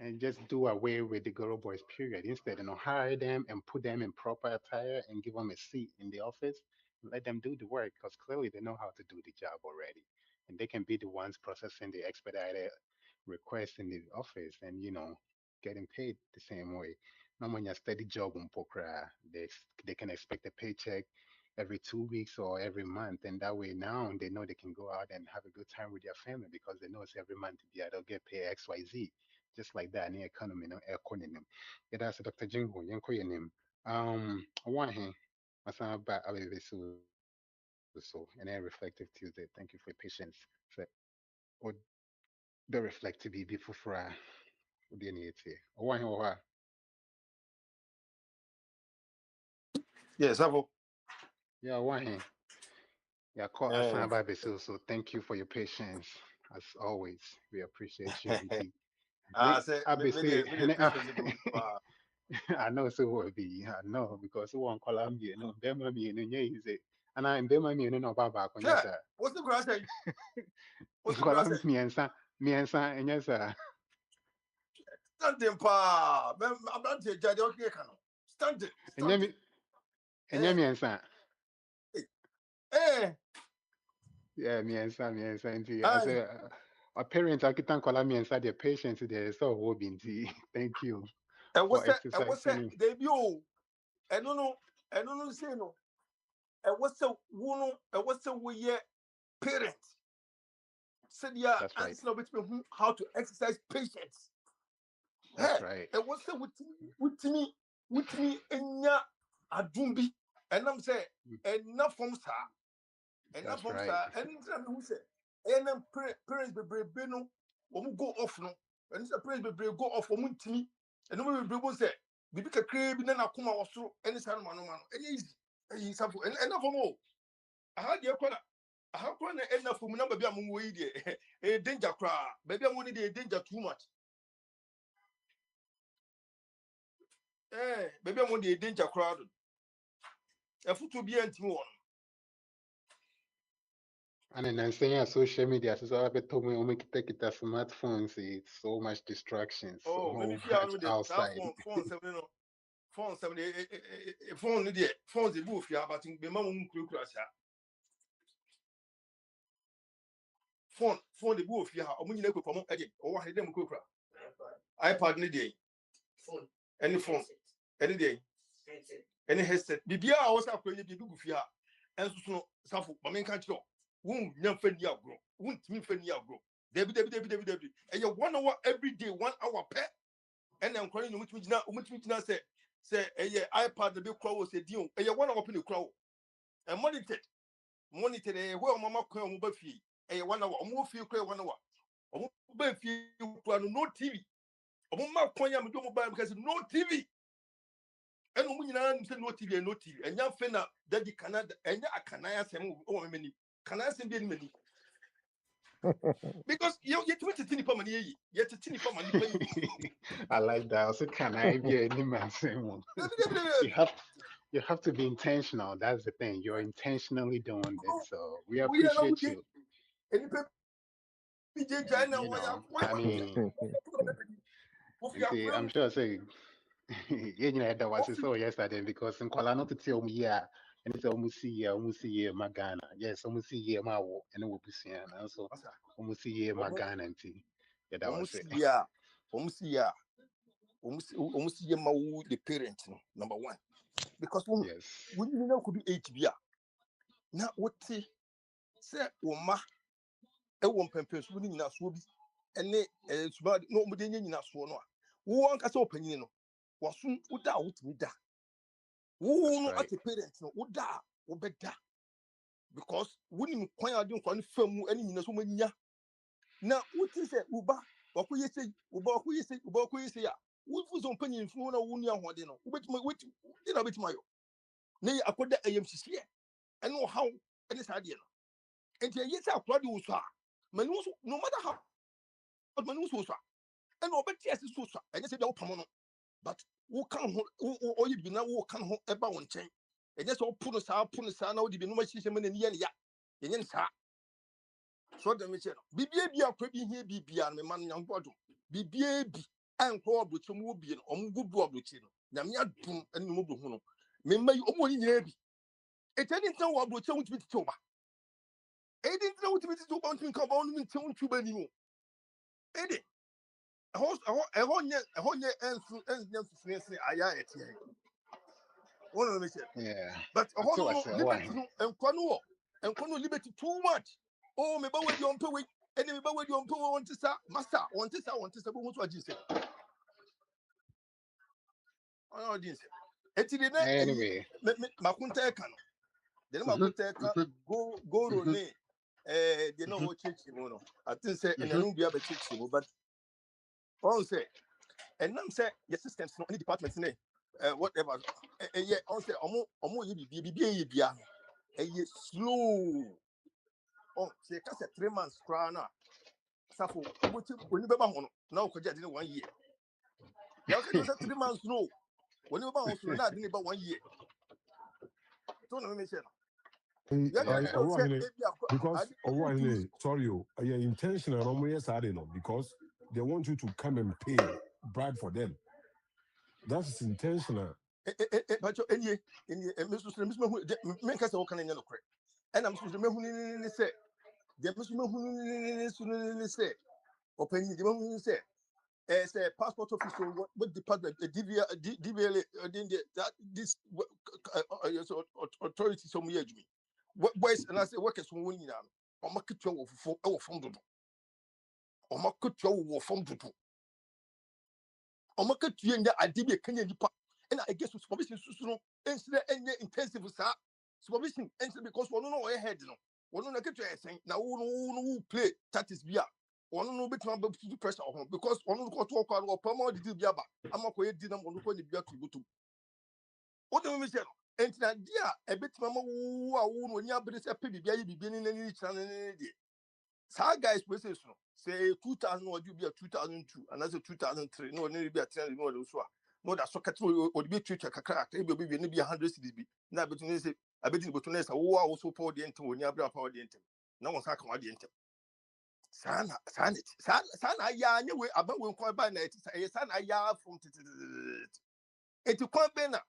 And just do away with the girl boys period. Instead, hire them and put them in proper attire and give them a seat in the office. Let them do the work because clearly they know how to do the job already. And they can be the ones processing the expedited requests in the office and, getting paid the same way. Now, when you're steady job on Pokra, they can expect a paycheck every 2 weeks or every month. And that way now they know they can go out and have a good time with their family because they know it's every month they'll get paid XYZ. Just like that in the economy, no air calling them. Yeah, that's Dr. Jingo, Yanko your name. One hand, my son back a little bit so and then reflective Tuesday. Thank you for your patience. So or the reflective be before for the need here. One hand, Yes, Avo. yeah, one hand. Yeah, call Asan Baby so thank you for your patience. As always, we appreciate you. Say, I know so will be. I know because one Columbia, no, Bema me and say, and I'm Bema me and no Baba. What's the grass? What's the Columbia me and son, and yes, sir. Standing pa, I'm not a judge. Okay, standing. And yeah, me and son. Eh. Yeah, me and son. I say, a parent, I can call me inside their patients there. So, Wobin, thank you. And what's that? They be and no, say no. And what's the woman? And what's the way parent? Said yeah, and it's not between how to exercise patience. That's right. And what's the with me, and ya adumbi. And I'm saying, enough from sir. Enough from sir. And who say, and then parents be brave, no, or go off no. And the parents be brave, go off for me. And no be brave, say, be a crib, and then I come out through any son, man, and easy. And enough for more. I had your corner. I have one enough for number be among way a danger cry. Baby, I'm only the danger too much. Baby, I'm only a danger crowd. A foot to be empty one. And then saying social media, so I told me, make take it as smartphones. It's so much distractions. Oh, maybe outside. Phone 70, phone the phones the booth, yeah, but in the mom crash. Phone the booth, yeah, or when you look for again, or I them quick. iPad any day. Phone, any phone, any day. Any headset. Bibia also have to be good for ya. And so, Safu, but men can't show. Won't young friend ya grow. Won't me friend ya grow. Debbie. And you 1 hour every day, 1 hour pet. And I'm crying, which now say a iPad the big crow say deal. And you 1 hour open the crow. And monitor where Mama Crow will be. And you 1 hour, more feel clear 1 hour. Or no TV. Or Mama Quayam do mobile because no TV. and Umina no TV, no TV, and young Fena, Daddy Canada, and I can I ask him, oh, many, can I ask him many? Because you get to tinny for money, yet a tinny for money. I like that. Also, can I be any man same one? You have to be intentional. That's the thing. You're intentionally doing it. So we We are not appreciate you. any PJ China, You why know, are I mean, you see, I'm sure say you know that was so yesterday because in Kuala not to tell me yeah, and it's almost see Magana. Yes, almost see my wo and it will be seen. And so almost see Magana and tea. Yeah, that was it. almost the parent number one. Because Yes. when you know could do HBR. Now what say Oma won't pempers winning us will be and it's bad no more than in us for no. Who want us open, you know, was soon without me da. Who know at the parents no would da or better. Because winning quite don't confirm any in so many. Now what is it, Uba? What could you say? Uba, who you say? Uba, who you say? What was on penny in front of Wunia Wadino? Which my wit, you know, which my. Nay, I put the AMC here. I know how any idea. And yes, I produce Manus, no matter how Manus was. And no, but yes, it's so. And yes, they'll come on. But who can or you be now who can hold about one chain. And yes, all put us out, now, the no much in the yen, yen, sir. So the mission. BBA are pretty here, BB and man young bottom. BBA and call with some woobie and good bob with you. Namia boom and move. Remember you only nearby. It didn't know what would change with Toba. It didn't know what to want to come on and tell you anymore. Eddie, a host, a whole year, and I one of them. Yeah. But a whole liberty and Quano liberty too much. Oh, maybe when you're on pay, and maybe when you're on pay, want to start, master, want to start, what you say. Oh, this. Anyway. Makunta can. Then Makunta go Rone. They know what church you know. I think say and I don't be able to teach you, but all say and now say your systems no any departments name whatever yeah all say omo you be slow oh say ka say 3 months cry na safo when you be ba now ko je 1 year you can say 3 months no when you be ba so na dey about 1 year so no me say because sorry, you're intentional because they want you to come and pay bribe for them. That is intentional. But any make us all kind of no credit. And I'm supposed to say, the Muslim say, open the say, as a passport official, what department, DVLA, that this authority some year me. What boys and I say workers from winning now, or market your from the or market your from the or market you and I did a Kenyan and I guess supervision instead intensive supervision because one know ahead no one no get to saying now who play tactics bia one no bit to pressure on because one no go to work or permanent did bia ba am ko e di na one ko ni bia to butu what do we say and na dia e bit mama wo a wo no nya bere se pe bibia yi bibia ni ni chana ni di sa guys we say 2000 or you be 2002 and that's 2003 no ni bia 10 no do so no that socket or be treat kakra e be 100 cedis na between say abeti between say wo also pour the enter oni abra power the enter na won saka the enter sana ya nya we aba we kwa ba na eti sana ya from eti kwa be na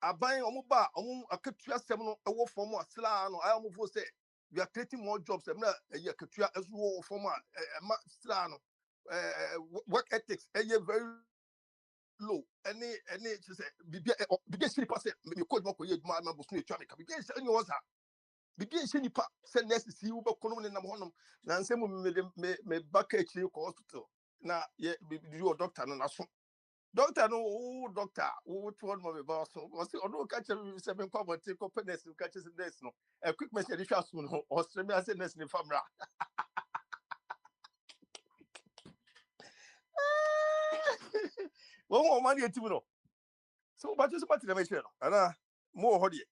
aban omo ba omo akatua sem no e wo form asla no I omo fo say we are creating more jobs e na e akatua ezo wo form ma sla no work ethics very low any say bibia shiri pass me code mo ko ye duma ma bosu etwa me ka bibia shiri ni woza bibia shiri ni pa say nurse si wo be kono ne nam honom na nsem me back actually ko hospital na ye do doctor no na so doctor no doctor wo to mo be ba so o say odo ka chere se me kwa bote ko penis ka chere se nurse no equipment ye hwa so no Australia say nurse ni famra wo mo ma ni etimu no So, but just about the mention, and more hobby.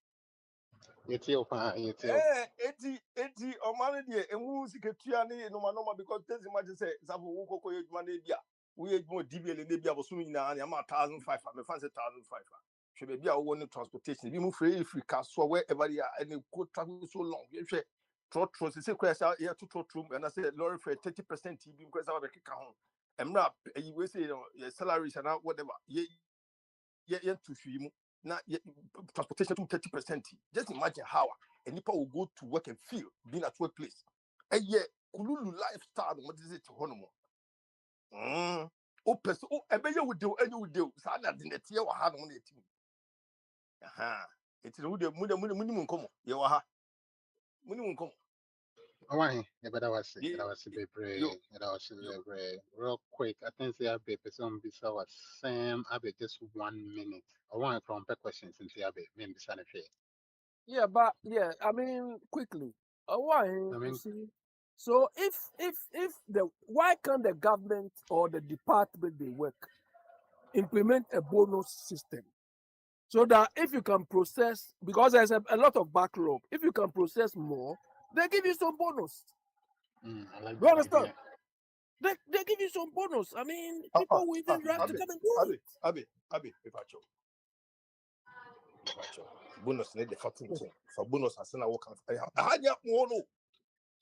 It's your fine, it's your. 80 or money, and music, no man, because there's much to say, Zabu, money, we had more DBL in Libya was swimming now, and I'm 1,500, I fancy 1,500. Should be our one transportation. We move free if we can, so wherever you are, and you could travel so long. You say, trot, say, question out here to trot room, and I said, Lord, for 30% TV, because I have a kick home. I'm not, you will say, your salaries and whatever. Yeah, to you. Now, transportation to 30%. Just imagine how and people will go to work and feel being at workplace. And yet, Kululu lifestyle, what is it to Honomo? Oh, person, oh, I bet you would do, and you would do. So I didn't hear what had on it. Aha, it's the minimum come. You are minimum come. Why? Yeah, but that was it. That was a bit brave. That was a bit brave. Real quick, I think the Abe person bisa was Sam Abe just 1 minute. I want from per questions since the Abe maybe sana fair. Yeah, but yeah, I mean, quickly. Why I you mean, see? So if the why can't the government or the department they work implement a bonus system so that if you can process, because there's a lot of backlog, if you can process more, they give you some bonus. I like You that understand? idea. They give you some bonus. I mean, people will even have to come and do it. Abi, bonus need the 14 for bonus as I work. I no.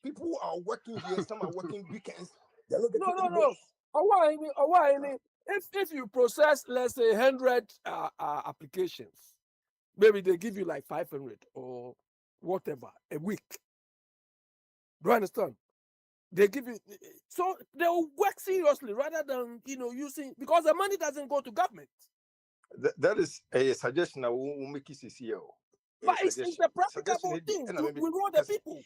People are working here, some are working weekends. They're not getting any No. bonus. Why? If you process, let's say 100 applications, maybe they give you like 500 or whatever a week. Do you understand? They give you, so they'll work seriously rather than using, because the money doesn't go to government. That is a suggestion I will make you see. But it's a practicable thing to reward the people.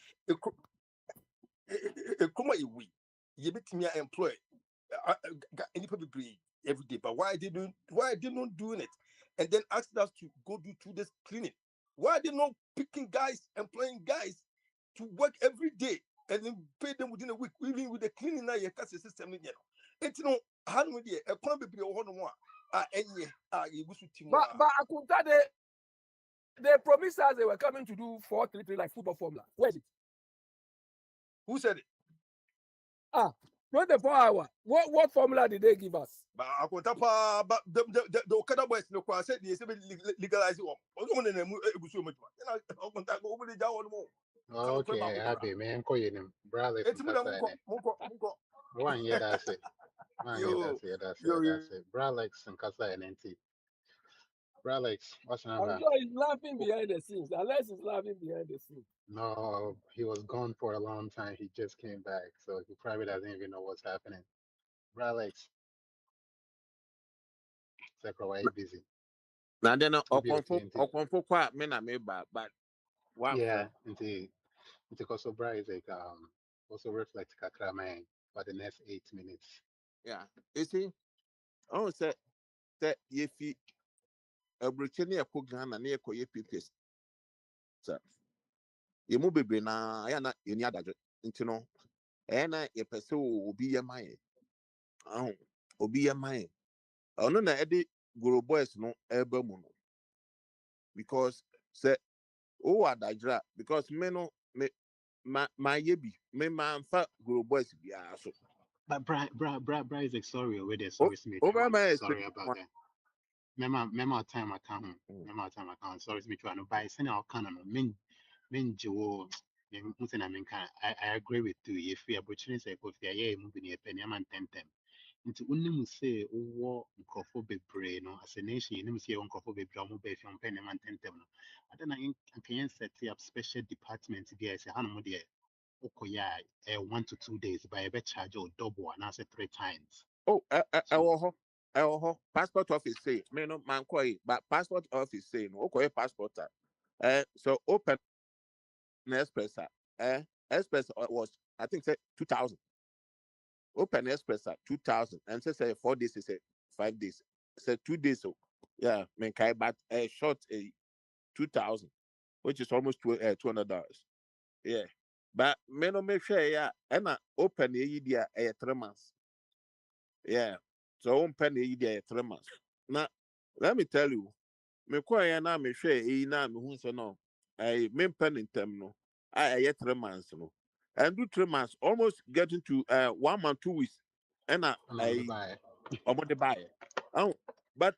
You bet me employ any people every day, but why they not doing it? And then ask us to go do 2 days cleaning. Why are they not picking guys, employing guys to work every day and then pay them within a week, even with the cleaning now? Your cash system, it's how do we a plan be one more? But Akunta, they promised us they were coming to do 4-3-3 like football formula. Where is it? Who said it? 24 hours. What formula did they give us? But the Okada boys no kwa said they legalize it. Okay, Abe, man, call you name. Brother, one year that's it. That's it. Bralex and Casa and NT. Bralex, what's your I'm name? sure he's laughing behind the scenes. Unless he's laughing behind the scenes. No, he was gone for a long time. He just came back, so he probably doesn't even know what's happening. Bralex, Sakura, why are you busy? Now then, Okonfo kwa me na me ba, but yeah, indeed. It's also Bra is like also reflect kakra man for the next 8 minutes. Yeah, you see, I say that if you a Britannia cook Ghana near Koye Pipis, sir, you move be na I am not any other, you know, and I a person will be a mind. Oh, will be a mind. I don't know, Eddie Guru Boys no ever mono because say, oh, I digress because men me my yebi me man fa Guru Boys be so. But Bra is like sorry over there. Sorry, Smith. Sorry about that. Memo time account. Sorry, Smith. No, by sending our canon. Men Joe. I agree with you. If we are butchering say if we are moving a penny man 10. Into only say war microphone be brain no as a nation you say microphone be brain be from penny man 10. I don't know I can set up special department there say how no there. Okay, 1 to 2 days, but I bet charge or double and answer 3 times. Oh, passport office say, me no man koi, but passport office say no, okay, passport. So open express. Express was I think say 2,000. Open express 2,000, and say 4 days, say 5 days, say 2 days. So yeah, man, kai but short 2,000, which is almost $200. Yeah. But me no make sure and open the idea 3 months. Yeah. So open the idea 3 months. Now, let me tell you, me call ya na me share na me hu so no me pen in term no I 3 months no and do 3 months almost getting to 1 month 2 weeks and I omo de buy oh but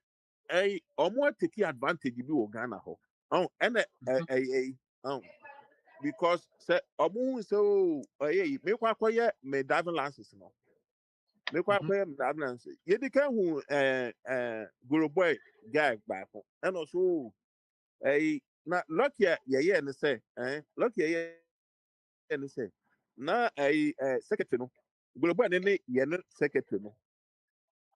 omo take advantage bi wo Ghana ho oh and because say omo so me kwa koye me driving license no me kwa koye me driving license ye di kan hu Guru boy guy back and also na lucky ye ne say lucky ye ne say na secretary no Guru boy ne ye ne secretary no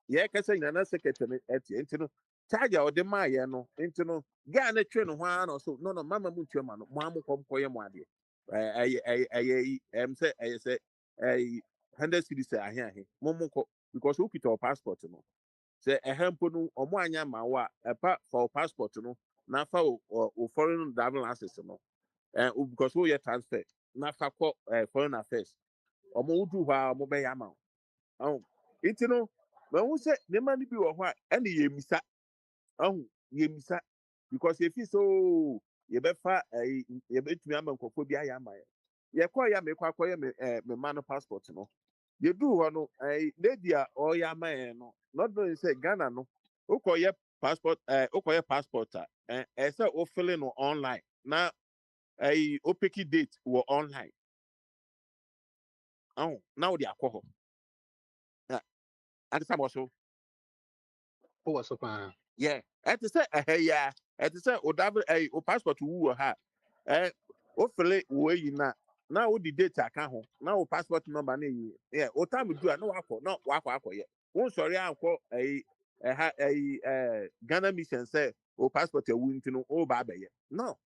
ye ka say na secretary enti no charge o de ma ye no enti no guy na twe no ho no so no mama mu twe ma no mo am koye mo ade say 100 cities ahe mo because who kita passport no say ehempo no omo anya ma wa epa for passport no na fa o foreign driving license no because we your transfer na fa ko foreign affairs omo udu ha omo be ya ma iti no ma hu say ne ma ni bi wo ho a ene ye misa ye misa because if so ye be fa ye betumi ama nkofo bi aya ma ye ko ya me kwa koye me ma no passport no ye do ho no lady a o ya ma no not knowing say Ghana no ukoye passport passport say o fill in online na o pick date wo online now they akọ ho and some also yeah et say yeah et say o davel o passport wu ha o fill wo yi na o di date aka ho na o passport number na yi yeah o time do na wakọ yeah won sorry anko Ghana mission say o passport ewu ntino o ba abaye no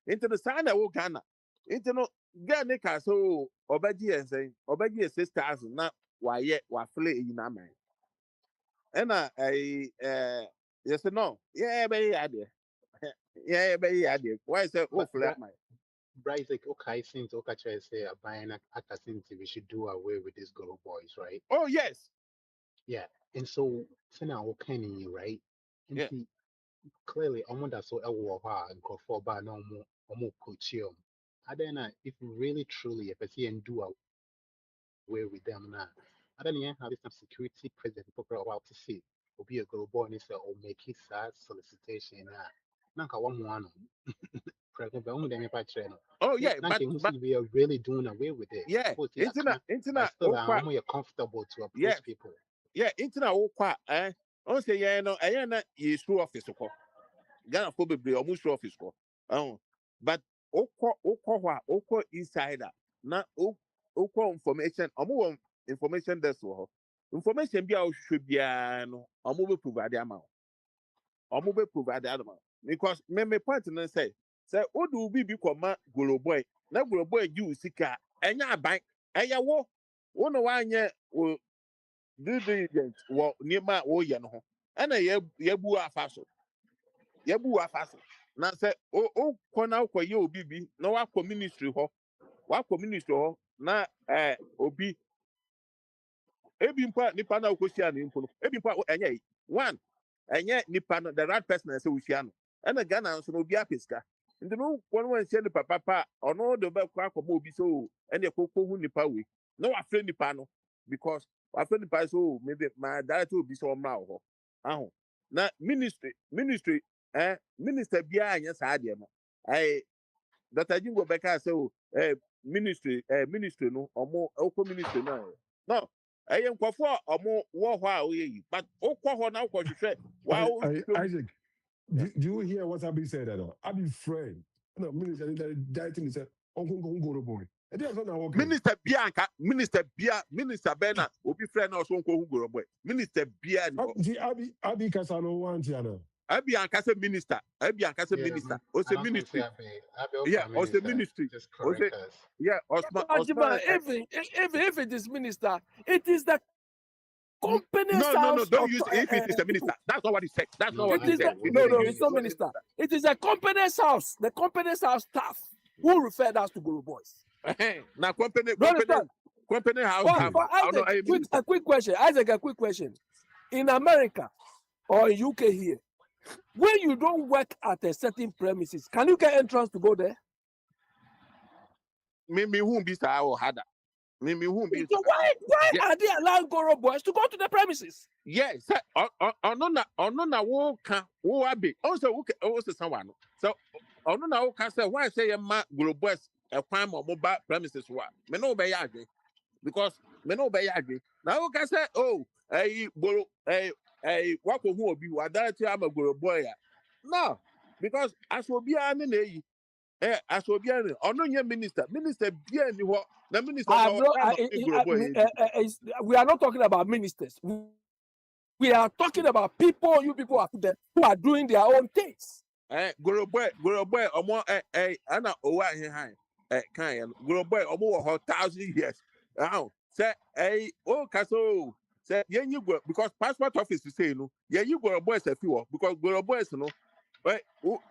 into the sign o Ghana into no Ghana ka so obaji ensen obaji 6,000 na wa fle yi na man na yes no yeah be ya de yeah be ya de why say o fle man Bryce, okay, since Okacha say buying actor since we should do away with these girl boys, right? Oh yes. Yeah. And so now what can you right? And yeah. See, clearly I want that so and go for by no more coach you. I don't know if really truly if I see and do away with them now. I don't know how this security president people about to see will be a girl boy and say or make his solicitation Nanka one oh yeah, but we are really doing away with it. Yeah, internet, still I'm comfortable to approach people. Yeah, internet on say yeah no, na is through office ko. Ghana for be almost through office ko. But oko insider na oko information information that's wo. Information bia o should bia no omo be provide amount. Omo be provide amount. Because me point no say odu bi koma Golo boy na Golo boy gi usika enya aban eya wo no wanye wo due diligence wo nima wo ye no ho ana yebu afaso na say o kona okoye obi bi na wa ministry ho na obi ebi mpa nipa na okosia na mpo no ebi mpa enye one enye nipa no the right person na say osia no ana Ghana nso no obi apeska ndi no one say the papa ono de be kwa akoma obi so ene kokko hu nipa we na wa friend nipa no because wa friend nipa so maybe my director obi so ma ho aho na minister bia anya sa de no Dr. Jingo Beka say ministry no omo oko ministry no nkofo omo wo ho a oyi but okwo ho na okwo hwehwe wow Isaac, do you hear what Abi said at all? Abi friend. No, minister that thing said Uncle Goro boy. Minister Bianca, Minister Bena, obi friend na so Uncle Goro boy. Minister Bia no. Abi Kasano want yana. Abi Ankasa minister. Abi Ankasa minister. O say ministry. Yeah, o say ministry. O say yeah, Osman. If it is minister, it is the company's house. No, don't use if it is the minister. That's not what he said. That's not what he said. No, it's not minister. It is a company's house. The company's house staff who referred us to Guru Boys. Now company house. A quick question. Isaac, a quick question. In America or UK here, When you don't work at a certain premises, can you get entrance to go there? Me who be sa or hada. Me who be So why yeah, are they allowing Goro boys to go to the premises? yes, ono na wo ka wo abi. Also wo se someone. So ono na wo ka say why say ma globus e kwan mo ba premises wa. Me no be ya because me no be ya na wo ka say oh boro wako hu obi wa that am a goro boy ya. No, because as obi an na yi as obi an ono nye minister bia ni ho na minister I na have o no, ka ma goro boy we are not talking about ministers. We are talking about people, you people are there who are doing their own things. goro boy omo ana owa he han kan ya goro boy omo wo 1,000 years now say o kaso say yenyi go because passport office say no yenyi goro boy say fi wo because goro boys no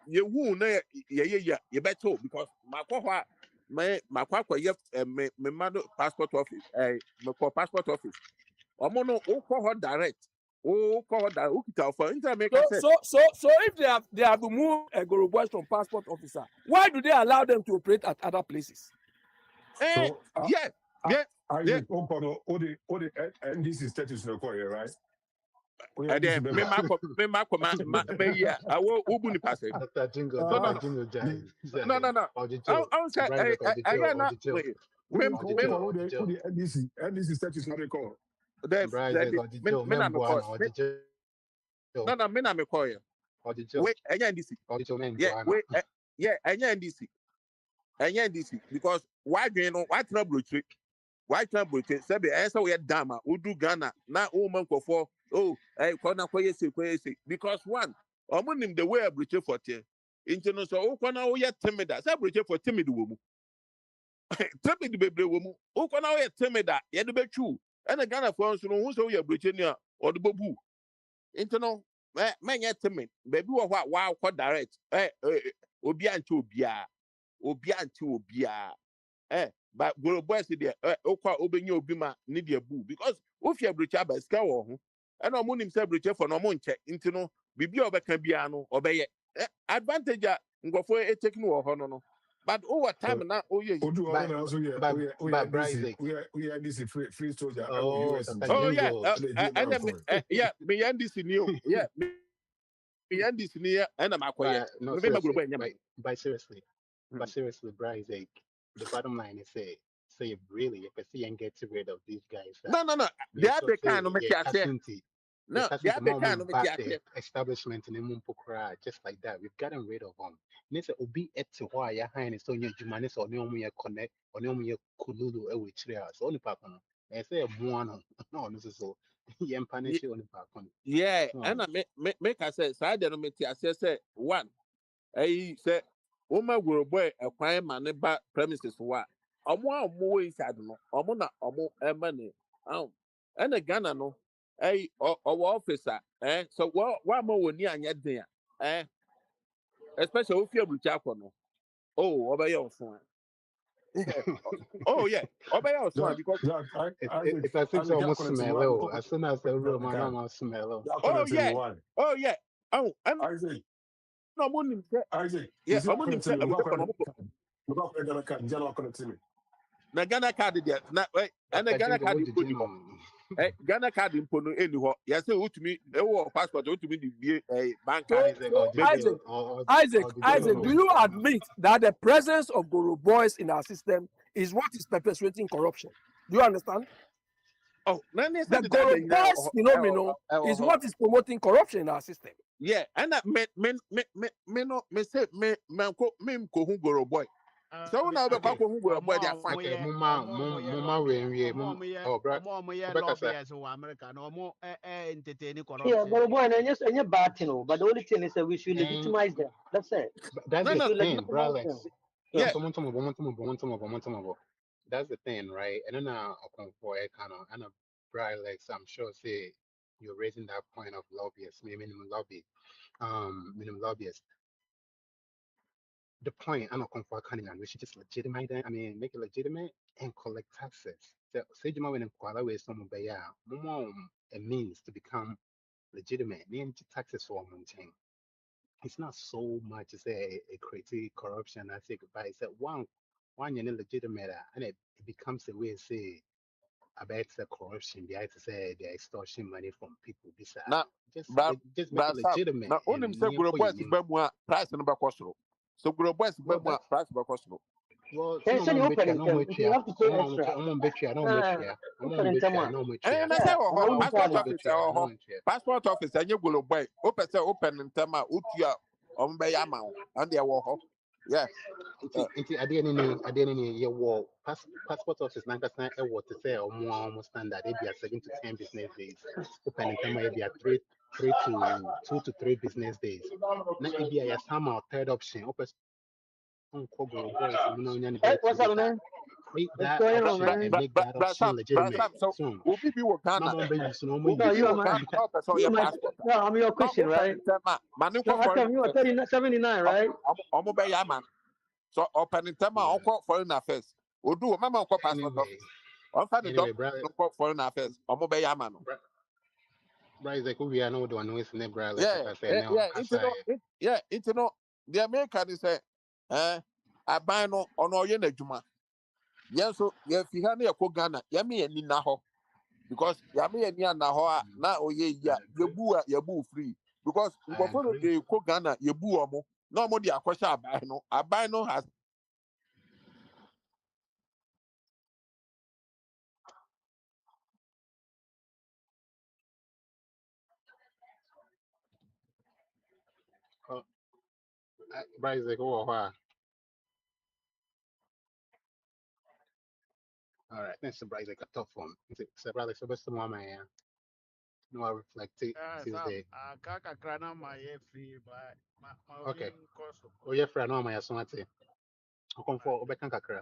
ye hu na ye beto because makwa makwa ye me mado passport office me for passport office omo no o ko direct o ko direct o kita for intermake say So if they have removed a Goro boys from passport officer, why do they allow them to operate at other places? So, yeah. Isaac, all the NDC status no call right? And then me mako me yeah I will ubu ni pass. Dr. Jingle, No. Dr. Jingle Jai. No. I say I na all the NDC status no they call. Me na me call. No, me na me call you. Wait, anya NDC. Anya NDC because why do you know why trouble trick? Why trouble trick? Say be answer we dama udu Ghana na o man ko for kona ko yesi because one omunim the way abroche for tie. Into no so o kona o ye timid. Say abroche for timid wo mu. Timid bebre wo mu. O kona o ye timid ye de betwu. And the Ghana for so no hu so ye abroche ni a o de bobu. Into no man ye timid. Baby wo wa direct. Obi anti obia but goro boys there okwa obenye obi ma ne dia bu because if you breach aba ska wo ho and no munim say breach for no mo nche nti no bibia obeka bia no obeye advantage a ngofo e take no ho no but over time na oye by Bryce we are this free soldier US yeah me and this new yeah me and this new and am akoye but seriously Bryce the bottom line is say really if I see and get rid of these guys no they are the kind of make no, they are the kind of the establishment in Mumpokra, just like that. We've gotten rid of them. Nese obi eti ho ya han so nya jumane so ne omu ye connect one omu ye kululu e we chire so oni papa no. E say mo no no so ye mpane che oni papa no. Yeah, and I make I say side no me I say one. Say woman will boy a crime man ba premises for what? Omo we inside no. Omo na omo money. And the Ghana no. Our officer, so what more we need anya there, especially if you breach no. Oh, obey your phone. Oh yeah, obey your phone because it's as if almost smell as soon as the room I smell. Oh yeah, oh and Isaac. No money. Isaac, yeah, I'm going to tell you. Na Ghana card there. Na and the Ghana card Ghana card in Pono anyhow. Yes, ultimate passport ultimate the bank card. Isaac, do you admit that the presence of Goro boys in our system is what is perpetuating corruption? Do you understand? Oh, the Goro boys phenomenon is what is promoting corruption in our system. Yeah, and that me say me ko Goro boy. So now the back who Goro boy they are fine. Mama we oh bro. Yeah, Goro boy and yes bad thing, but the only thing is that we should legitimize them. That's it. That's the thing, bro. Yeah. That's the thing, right? And then I come for a kind of and a bright legs, I'm sure say you're raising that point of lobbyists, minimum lobbyists. The point I'm not come for kind of we should just legitimize them. I mean, make it legitimate and collect taxes. So say you might inquire with some by more a means to become legitimate. Name taxes for one thing. it's not so much to say a critique corruption. I think, but it's one you legitimate, and it becomes a way to say about the corruption. They have to say they're extortion money from people. This na just make it brasa legitimate na onim and se near gro for boys you. ba mu a price no ba kosoro so gro boys ba Well, mu a that's price ba kosoro well. They Some said you of open them in no term. much If you here. have to pay extra. I'm on betcha. No much here. I'm Open on in term betcha. one. No much eh here. na say Yeah, wo and I ho wouldn't passport call it. office wo No ho much here. passport office anye golo boy o pese open ntem a otua o mbe ya ma wo and dey wo ho yeah At the end, your wall passport office Nankasa what to say or more almost standard. It be 7 to 10 business days. Open in time, it be 3 to 2 to 3 business days. Now it be a summer third option. Open boys, What's up, man? create What's that going on, option and man? make that option legitimate. so Soon, obi bi wo no Ghana more babies, no more obi No, bi you are wo my, Ghana o pese o you ye are my, passport no, I'm your na Christian, open right? ntem a mane No, ko I foreign come, you are affairs 79, right? o mo be ya ma so open ntem a yeah. onko foreign affairs odu o mama onko passport Anyway, office on fa the document brother, onko foreign affairs o mo be ya ma no Isaac, we are no one who is never like yeah I say now. yeah into no the American is say aban no ono ye na adwuma yen so ye fi ha na ye ko Ghana ye me ye ni na ho because ya me ye ni na ho a na oye ya ye bu free because I nkofo no agree. de ko Ghana ye bu omo na omo de akwasha aban no has Isaac, oh, wow. All right, that's surprise like a tough one. It's a brother, so best one, man. No, I reflect Sam, Tuesday. kaka krana my free by my Okay. course. Oh, yeah, friend, no, my son, I say. I come for Obekan Kakra.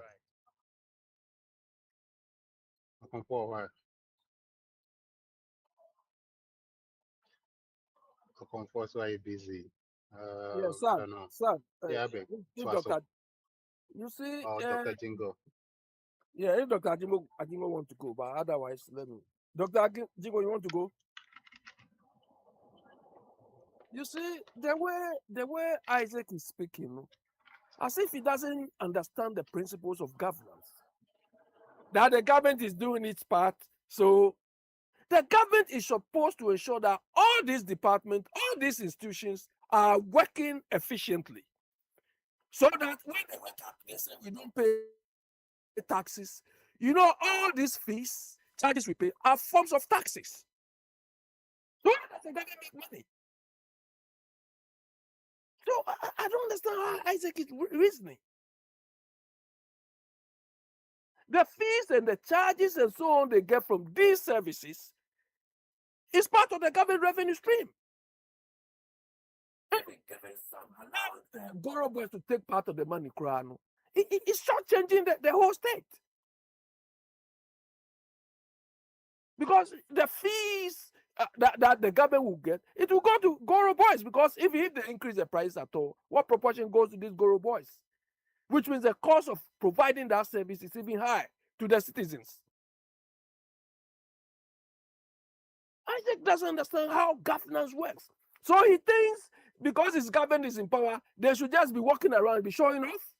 I come for I come for so I busy. Yeah, I Sam, don't know. Sam, Yeah, I've been. if So I saw Dr. You see, Dr. Jingo. yeah, if Dr. Ajimo want to go, but otherwise, let me. Dr. Jingo, you want to go? You see, the way Isaac is speaking, as if he doesn't understand the principles of governance. That the government is doing its part, so the government is supposed to ensure that all these departments, all these institutions are working efficiently. So that when they wake up, they say we don't pay taxes. You know, all these fees, charges we pay are forms of taxes. So how does the government make money? So I don't understand how Isaac is reasoning. The fees and the charges and so on they get from these services is part of the government revenue stream. And they give it some, allow the Goro boys to take part of the money, Krano. It's shortchanging the whole state. Because the fees that the government will get, it will go to Goro boys. Because if they increase the price at all, what proportion goes to these Goro boys? Which means the cost of providing that service is even high to the citizens. Isaac doesn't understand how governance works. So he thinks because his government is in power, they should just be walking around and be showing off.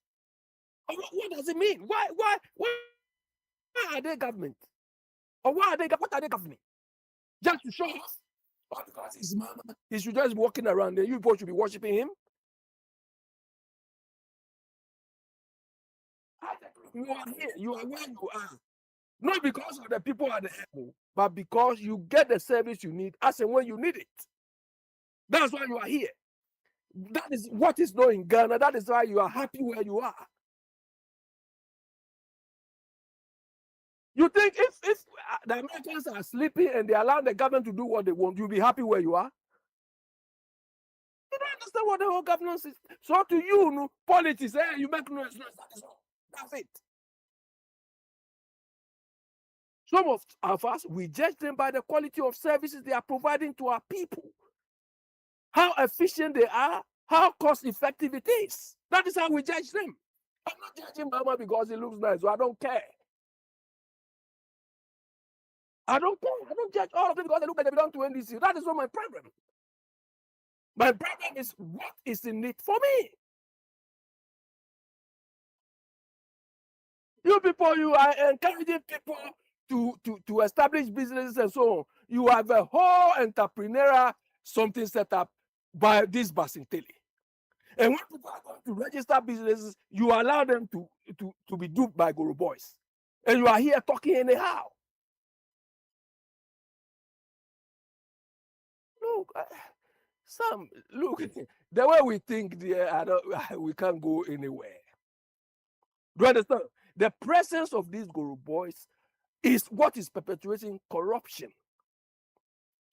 What does it mean? Why are they government? Or what are they governing? Just to show off? Or because his mama, he should just be walking around and you people should be worshiping him? You are here, you are where you are. Not because of the people at the elbow, but because you get the service you need as and when you need it. That's why you are here. That is what is known in Ghana. That is why you are happy where you are. You think if the Americans are sleeping and they allow the government to do what they want, you'll be happy where you are? You don't understand what the whole governance is. So to you, politics, you make noise, that is all. That's it. Some of us, we judge them by the quality of services they are providing to our people. How efficient they are, how cost effective it is. That is how we judge them. I'm not judging Mama because it looks nice, so I don't care. I don't care. I don't judge all of them because they look like they belong to NDC. That is not my problem. My problem is what is in it for me? You people, you are encouraging people to establish businesses and so on. You have a whole entrepreneurial something set up by this Basinteli. And when people are going to register businesses, you allow them to be duped by Guru Boys. And you are here talking anyhow. Look, Sam, look, the way we think there, we can't go anywhere. Do you understand? The presence of these Guru Boys is what is perpetuating corruption.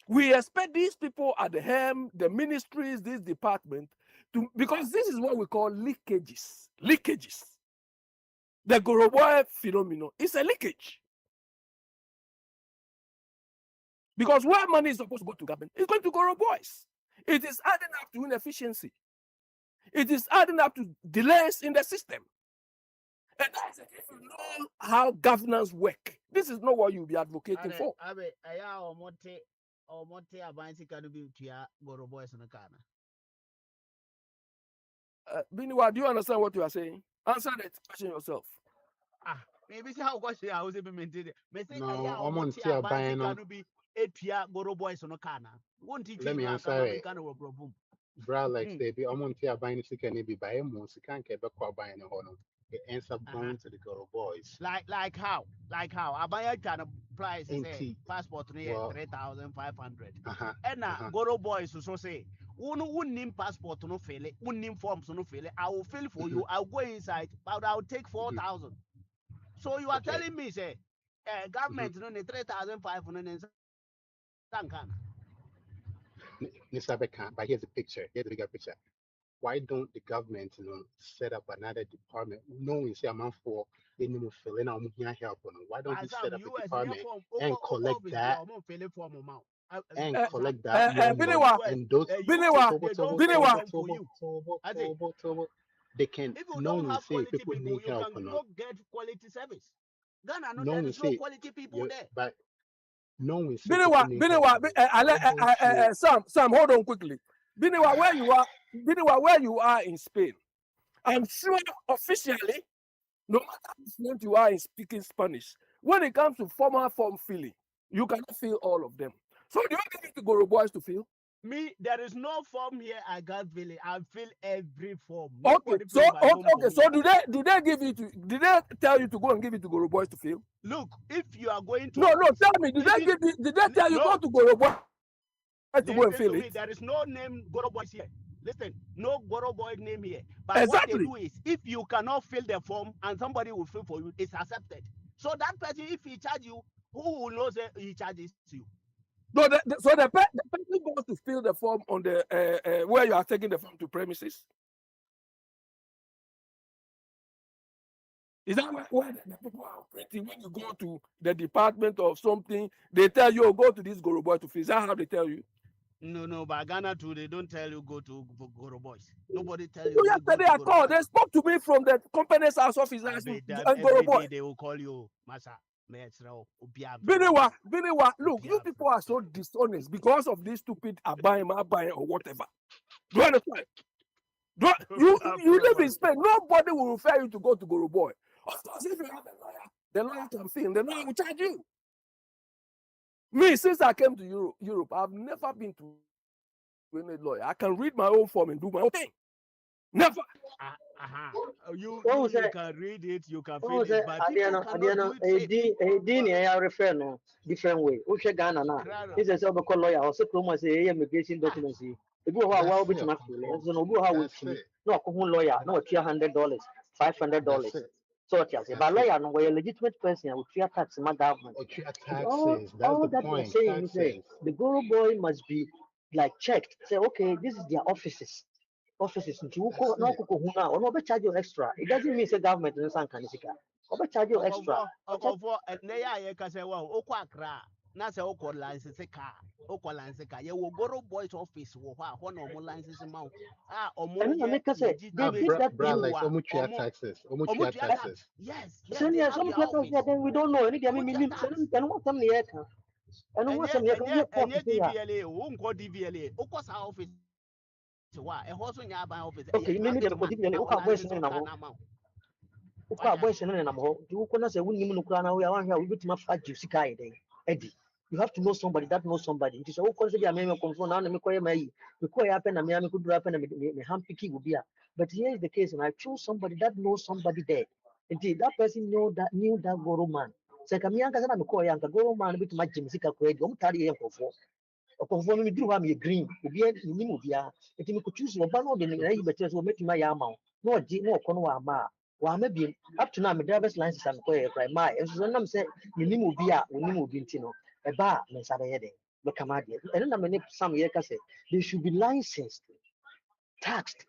We expect these people at the helm, the ministries, this department, because this is what we call leakages. Leakages. The Guru Boy phenomenon is a leakage. Because where money is supposed to go to government, it's going to Guru Boys. It is adding up to inefficiency. It is adding up to delays in the system. And that's it. If you know how governance work, this is not what you'll be advocating for. Biniwa, do you understand what you are saying? Answer that question yourself. Maybe see how question I was able to maintain. No, I'm on tier buying. Let me answer it. Bra, like say, I'm on tier buying. She can be buying most. She can't get back buying a honor. It ends up going to the Guru Boys. Like how? I buy a kind of price passport 3,500. And Guru Boys so say. Wouldn't name passport no fail it, wouldn't name forms no fail it. I will fill for you. I'll go inside, but I'll take 4,000. So you are telling me, say, government no 3,500 and but here's the picture. Here's the bigger picture. Why don't the government, set up another department? Knowing say I'm for any more filling out here help on. Why don't you set up a department and collect that? And collect that and those they can knowing say people need help or not. Get quality service. Ghana no Knowing there is no quality people there. But knowing Sam, hold on quickly. Biniwa, where you are in Spain, I'm sure officially, no matter how fluent you are in speaking Spanish, when it comes to formal form filling, you cannot fill all of them. So do you give it to Guru Boys to fill? Me, there is no form here I got fill it. I fill every form. Okay, so do they give it to? Did they tell you to go and give it to Guru Boys to fill? Look, if you are going to no, tell me, did they tell you go to Guru Boys to go and fill it? There is no name Guru Boys here. Listen, no Guru Boy name here. But exactly. What they do is, if you cannot fill the form and somebody will fill for you, it's accepted. So that person, if he charge you, who will know that he charges you? No, so the person goes to fill the form on the where you are taking the form to premises. Is that why the people are operating? When you go to the department of something, they tell you, go to this Guru Boy to fill. Is that how they tell you? No, but Ghana too, they don't tell you go to Guru Boys. Nobody tell you. So yesterday I called. They spoke to me from the company's house office and Guru Boy. They will call you, Masa. Biniwa, look, you people are so dishonest because of this stupid Abayim or whatever. Do you understand? You live in Spain. Nobody will refer you to go to Guru Boy. Of course, if you have a lawyer, the lawyer can fill. The lawyer will charge you. Me, since I came to Europe, I've never been to any lawyer. I can read my own form and do my own thing. Never. You can read it, you can feel it, but different way. We Ghana now. This is a lawyer or say immigration documents. If you have a bit no lawyer, no $200, $500. So but lawyer no a legitimate person with fear tax in my government. That's the point. Saying is the Guru Boy must be like checked. Say, okay, this is their offices. No charge you extra. It doesn't mean the government in San Canisika. Charge you extra. Now say oko license car. You will Guru Boys office one or more licenses amount. They did that like taxes. Yes. Then we don't know any DVLA, wa e ho so nya ban office Okay, maybe the man particular na okay, o boys license no o na car ho. na ma Okay, boys no na ho. Do ko na say wunni mu kura na we wan hwa we betima fa ju sika ide. Eddie. You have to know somebody that knows somebody. It is all consider a me confront now me koye mai. Me koye happen na me could happen na me hampiki will be. But here is the case, and I choose somebody that knows somebody there. Indeed, that person knew that Goro man. Say kami anka sana me koye anka Goro man bit ma jim sika koye. Omo tari yen kofo. Okofo me duru ha me green. Obi ni mu bia. Enti me ko choose oba no de na yi betre so metuma ya ama. No oji no okono wa ama. Wa ma bi up to now me driver's license am koye cry my. Enso nam say me ni mu bia, oni mu bi ntino. Eba me sabe yede. Be kama de. Eno na me ne some ye ka say they should be licensed, taxed.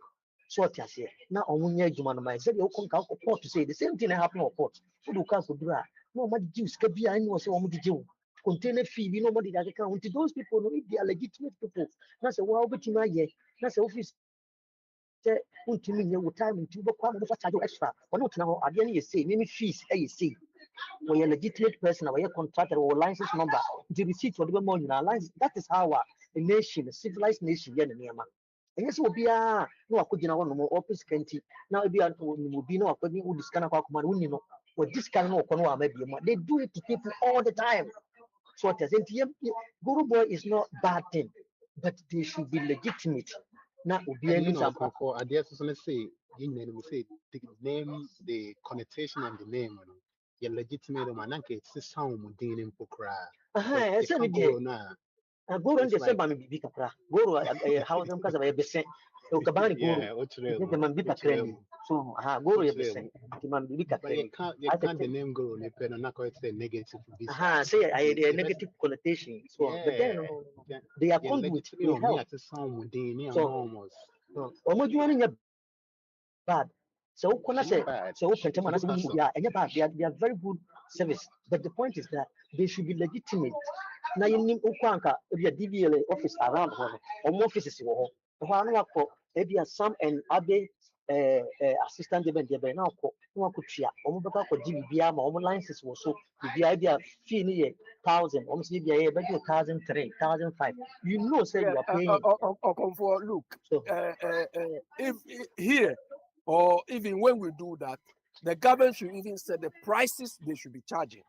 So what you say? Now on your human mind, said you come out of court to say the same thing happened of court. Who do can't do that? No much Jews can be I know so much Jew. Contain a fee, you know what that account. Those people know if they are legitimate people. That's a wow, but you know, yeah. That's a office. Untimi nye wo time nti wo kwa mo fa charge extra. Ono tena ho ade ne say me fees e say. We a legitimate person, we a contractor, or license number. The receipt for the money license. That is how a nation, a civilized nation, yeah, nema. And yes, will be a no, I could one more office canty. Now be an will be no according to this kind of command, you know, or this kind of no, maybe they do it to people all the time. So what is it? Guru boy is not bad thing, but they should be legitimate. Now, be And you any know, for I guess I was gonna say, you know, we say the name, the connotation of the name, you know, you're legitimate man. Nanke it's the sound mundane in pokra, but I you said can't go na. Goro It's ndi like sema mi bika pra. Goro house am kaza ya bese. Ukabani goro. yeah, what's real, Nje man bipa what's real, kreni. So goro ya what's bese. real. Ati man bika But you kreni. can't the name go on the not quite say negative visa. Say a The best negative connotation. So but yeah, then yeah, they are you're conduit. legitimate They on me help. at the sound mundane, So almost. omo juani nya bad. So ukona And you're say bad. so It's pentema a na good se wuni hustle. bia enya bad. They are very good service. But the point is that they should be legitimate. Na yini ukwanka ebi DVL office around ho. Omo offices wo ho. Ho anu akọ ebi some and abe assistant deben deben na akọ na akọ tua. Omo beka akọ GB bia ma omo license wo so bia bia fee ni ye 1,000. Omo se bia ye be 1,003, 1,005. You know say Yeah, you are paying. Okomfo, look, So if here or even when we do that, the government should even set the prices they should be charging,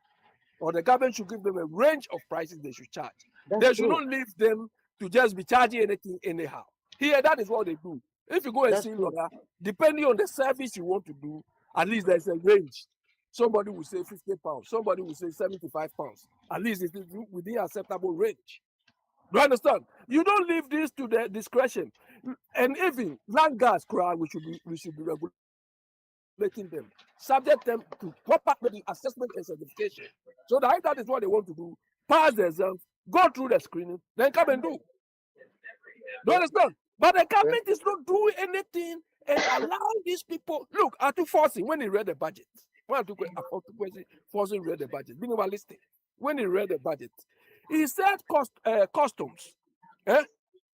or the government should give them a range of prices they should charge. that's They should true. not leave them to just be charging anything anyhow. Here, that is what they do. If you go and That's see true. lawyer, depending on the service you want to do, at least there's a range. Somebody will say 50 pounds, somebody will say 75 pounds. At least it's within acceptable range. Do you understand? You don't leave this to their discretion. And even land gas crowd, we should be regulating them, subject them to proper assessment and certification. So that if that is what they want to do, pass the exams, go through the screening, then come and do. Do you understand? But the government is not doing anything and allowing these people. Look, Atu Forcing, when he read the budget, when Atu Forcing read the budget, being listening, when he read the budget, he said customs.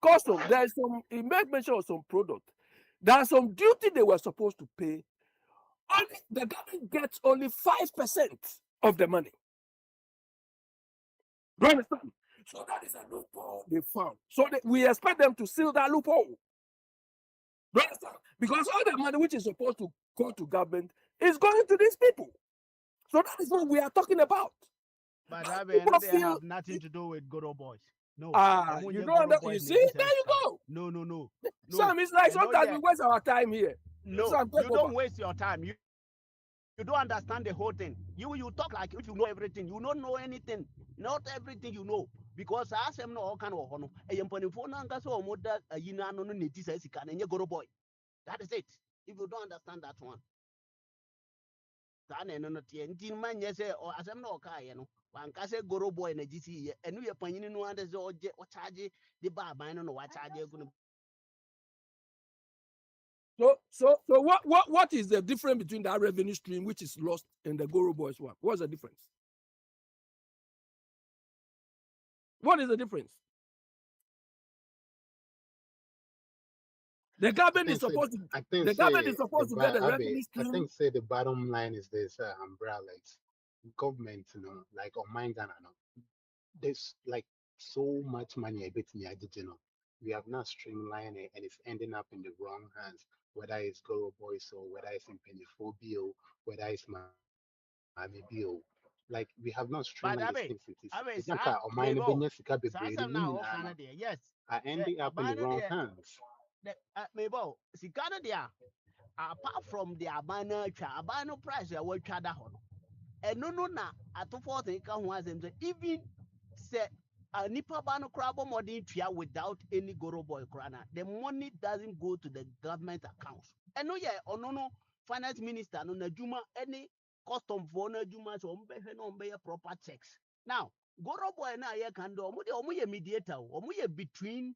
Customs, there is some, he made mention of some product. There are some duty they were supposed to pay. Only the government gets only 5% of the money. Do you understand? So that is a loophole they found. So we expect them to seal that loophole. Do you understand? Because all the money which is supposed to go to government is going to these people. So that is what we are talking about. But People they feel have nothing to do with Goro boys. No. you don't know. You see, there you go. No. Sam, it's like sometimes we waste our time here. No, Sam, you take don't over. waste your time. You don't understand the whole thing. You talk like if you know everything. You don't know anything. Not everything you know. Because I ask them no all kind of honor. A young phone and so moda a yina no niti says he can and you Goro boy. That is it. If you don't understand that one. That no tin man yes or as I'm no car, you know. One can say Goro boy in a GC and we are paying no under the charge the bar by no what charge you're going to. So what is the difference between that revenue stream which is lost and the Goro Boys one? What's the difference? What is the difference? The government is supposed to. The government is supposed to get a revenue stream. I think say the bottom line is this umbrella. It's government, you know, like on mine, no. There's like so much money I bet me I did, you know. we have not streamlined it and it's ending up in the wrong hands, whether it's Goro Boys or whether it's in Penifobio, whether it's Miami Bio. Like we have not But streamlined these Abe, things. Abe, It's not sa or mine Mabo, business sika sa bebree some ne now nyinaa Okana no there. Yes, are the ending up in the Abana wrong there, hands. the Mabo, Sikana there. Apart from the Abana, Abano price, I will try that one. And no, na at 4 ka ho asem say even say nipa ba no crab money tua without any goro boy krana the money doesn't go to the government accounts and no yeah no finance minister no na juma any custom for na juma so ombe no ombe proper checks now goro boy na ye kan do omo ye mediator omo ye between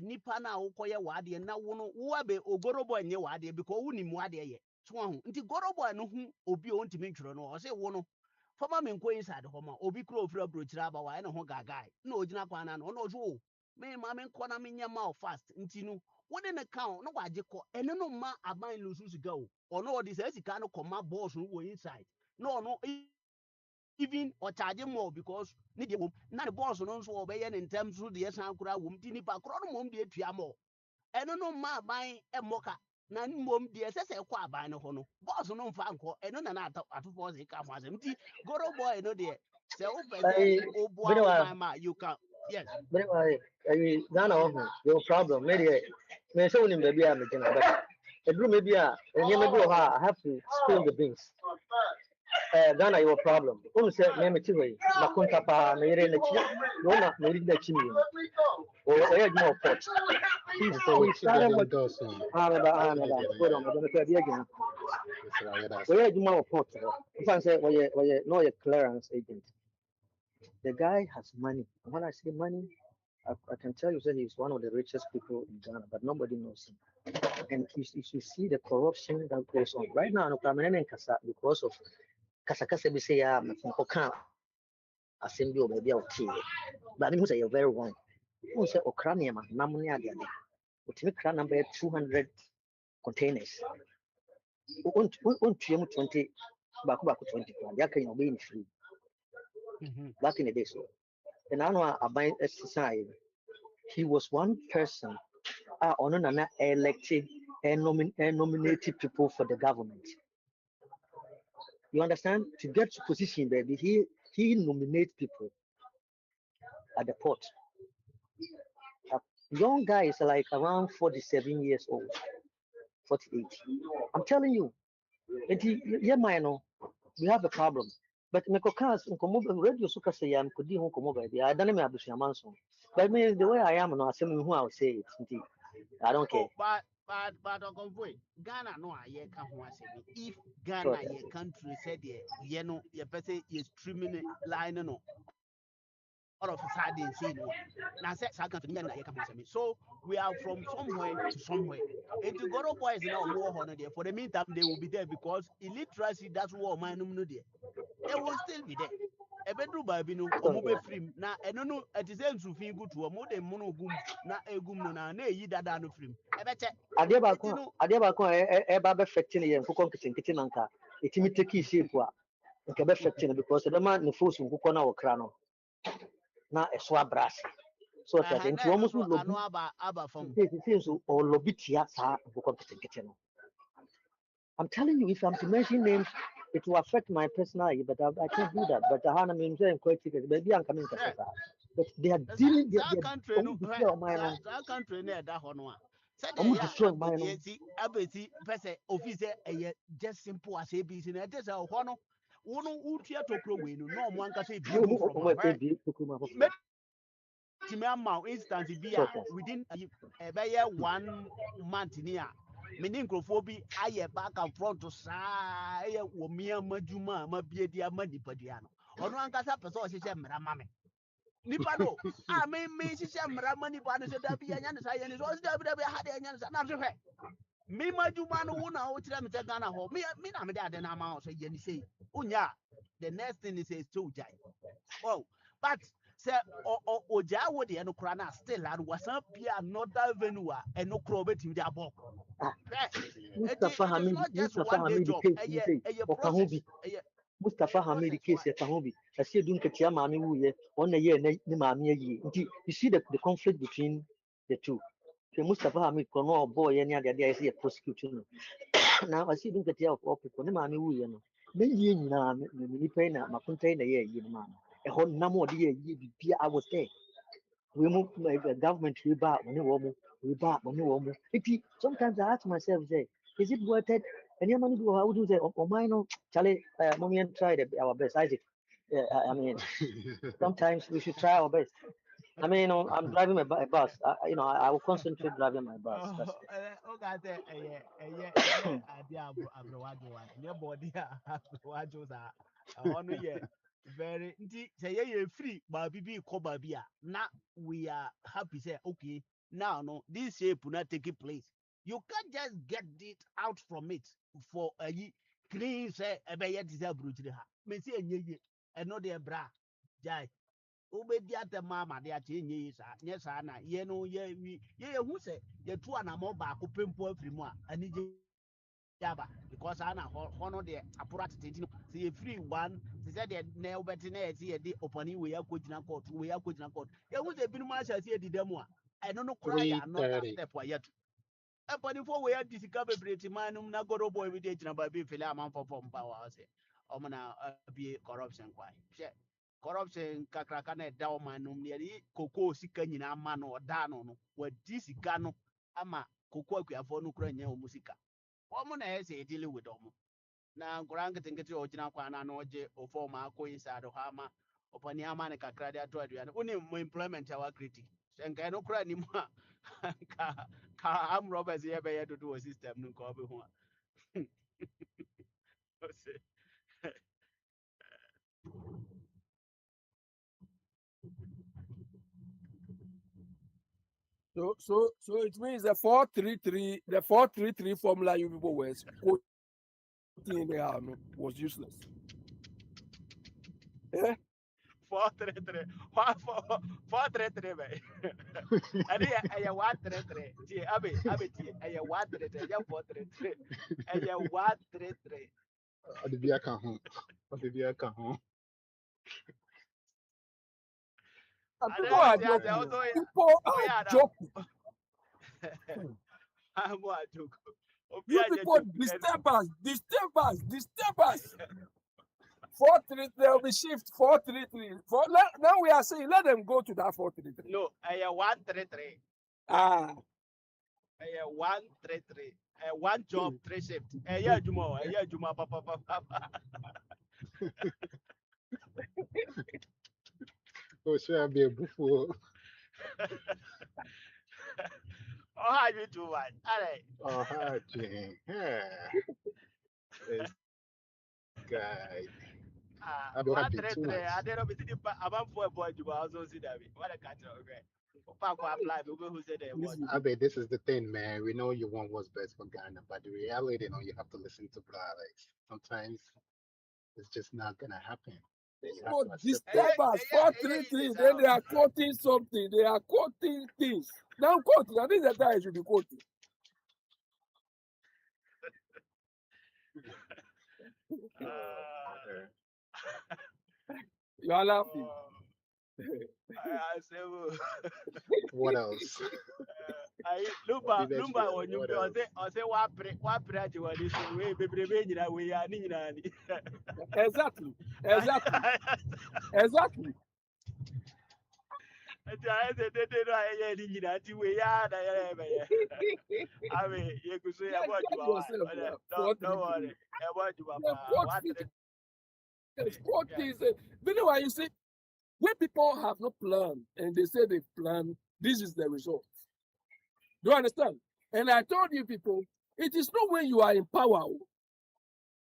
nipa na akoye wade na wo no wo abe ogoro boy nye wade because wo ni mu ade ye so ho nti goro boy no hu obi o ntimi ntworo no o se wo no former men ko inside homa obi kro ofra brochira ba wa na ho gagai na ogina kwana no no so me ma me nkɔ na me nyama fast nti no wo de ne count no waje kɔ ene no ma aban lusu sika o ɔno ɔde sɛ sika no kɔma boss no wɔ inside no no even or charge more because need the na the boss no so obey in terms of the san kura wom ti nipa kro no mom de tua mo eno no ma ban e moka na mom de se se kwa ban no ho no boss no mfa nko eno na na ato boss e ka ho asem ti goro boy no de se wo pese I oboa very wo well, ban ma you can yes very well. I Ghana no problem. Maybe me say unim baby am gina, but a drew maybe maybe I have to spill the beans. Ghana your problem. Say name it way. Makunta pa na yere na chi. No na no ri na chi mi. O ya no pot. So we started with hold on, I'm going to be again. We had more pot. If I say we no a clearance agent. The guy has money. When I say money, I can tell you that he's one of the richest people in Ghana, but nobody knows him. And if you see the corruption that goes on right now, I'm in Kasa because of Kasa Kasa be say Okan assembly or maybe okay. But I mean say you're very wrong. Who say Okrania man, Namuni Adiade. But me cran number 200 containers. Won't 20 back 20. Yaka you being free back in the day. So and I know I buy exercise. He was one person on an elected and nominated people for the government. You understand? To get to position, baby, he nominates people at the port. A young guy is like around 47 years old, 48. I'm telling you, and yeah, we have a problem. But me kokas radio suka say am kudi hu komo baby. I don't know me abusia manso. But me the way I am no asem who I will say it. I don't care. but Okonfo Ghana no a ye ka ho asem if So, Ghana ye country said ye no ye pese ye streaming line no all of a sudden say no now say country na ye come say so we are from somewhere to somewhere and to Goro boys now more honor there for the meantime they will be there because illiteracy that's what my no there they will still be there ebedru baabi no omo be free na eno no etize nsufin gutu omo de mu no gum na egum no na eyi dada no free ebeche adeɛ baako a ɛba bɛfɛkte no yɛ nkokɔ nketenkete na nka ɛtumi take shape a nka bɛfɛkte no because ɛbɛma ne fos nkokɔ no a wɔkra no na ɛso abra ase so ɔte ase nti wɔn nso ano aba fam sisi nso ɔlɔbi tia saa nkokɔ nketenkete no I'm telling you, if I'm to mention names, it will affect my personality, but I can't do that. But I have saying quite tickets, maybe I'm coming to say that. But they are dealing that country no that country no that hono a said they destroy my own abeti pese office just simple as abc na just hono wono utua tokro we no no mo anka say bi mu from where timi ama instance bi a within a 1 month ni a mini nkrofo bi aye back and front to saa ye wo mia madwuma ma bie dia ma nipadua no ono ankasa pese o hyehyɛ mmara ma me nipa no a me hyehyɛ mmara ma nipa no sɛ da bi anya ne saa yɛ ne so da bi ha de anya ne saa na hwehwɛ me madwuma no wo na wo kyerɛ me sɛ Ghana hɔ me na me de ade na ama wo sɛ yɛ ne sei unya the next thing is so jai oh but say oja wo de no kra na still and wasan pia another venue a eno kra obetimi de abok Mustafa Hamid Mustafa Hamid case ya kahobi asi dun ketia maami wuye on na ye ne maami yi nti you see the conflict between the two. The Mustafa Hamid Kono boy any other day I see a prosecution. Now I see them get out of people. No man who you know. Then you know me paying my container here, you man. A whole number of years I was there. We move government we back when we back when you want. Sometimes I ask myself, say, is it worth it? And your money do how do say, oh mine no Charlie, mommy and try our best. Isaac. I mean, sometimes we should try our best. I mean, I'm driving a bus. I will concentrate driving my bus. That's it. Okay, very say free baby ko baby now we are happy say okay now no this shape will not take place. You can't just get it out from it for a clean say a be yet is a brutally ha me say ye and no de bra jai obedi ate mama de ache nye sa nye sa na ye no ye hu say ye tu anamo ba ko pempo afiri mu a ani Java because I know one of the apparatus see free one. They said that now better see the opening we are coaching a court. We are coaching a court. There was a bit much as here the demo. I don't know cry not that 3:30. step yet. Upon the 4 we are discovered pretty man na go boy with it about being filaman for power. Omana be corruption quite. Corruption kakrakane down manum nearly cocoa sikanyina man or dano where this gano ama cocoa for no crania musica. Woman has a dealing with them. Now, Grant can get your Jina Kwana Noje or former inside of Hama, upon Yamanica Cradia to Adrian, only implement our critic. And can no cry anymore. I'm Robert's here to do a system, no copy one. So it means the 4-3-3 formula you people were quoting there was useless. Eh? 4-3-3. 4-3-3, man. I think I 1-3-3. Abi, I 1-3-3. I 4-3-3. I 1-3-3. Olivia Kahon. Olivia Kahon. People are joking. People are joking. I'm what joke. You people disturb us. 4-3-3, there will be shift 4-3-3. Now we are saying let them go to that 4-3-3. No, I 1-3-3. Ah. I 1-3-3. One job, 3 shift. Yeah, Juma, papa. Oh, so I'll be a buffalo. Oh, how you do one? All right. Oh, hi, Jane. Yeah. This guy. I'll be happy too much. I don't know about 4 boy, you also see that. What a catch, okay. Who said that? I bet this is the thing, man. We know you want what's best for Ghana, but the reality, you have to listen to Alex. Sometimes it's just not gonna happen. So disturb us 4-3-3. Then they are quoting something. They are quoting things. Now quoting. I think that I should be quoting. You are laughing. What else? Lumba when you say what pretty what is way baby we are Exactly. I mean, you could say about you. Don't worry about you. Meanwhile, you see, when people have no plan and they say they plan, this is the result. Do you understand? And I told you people, it is not when you are in power.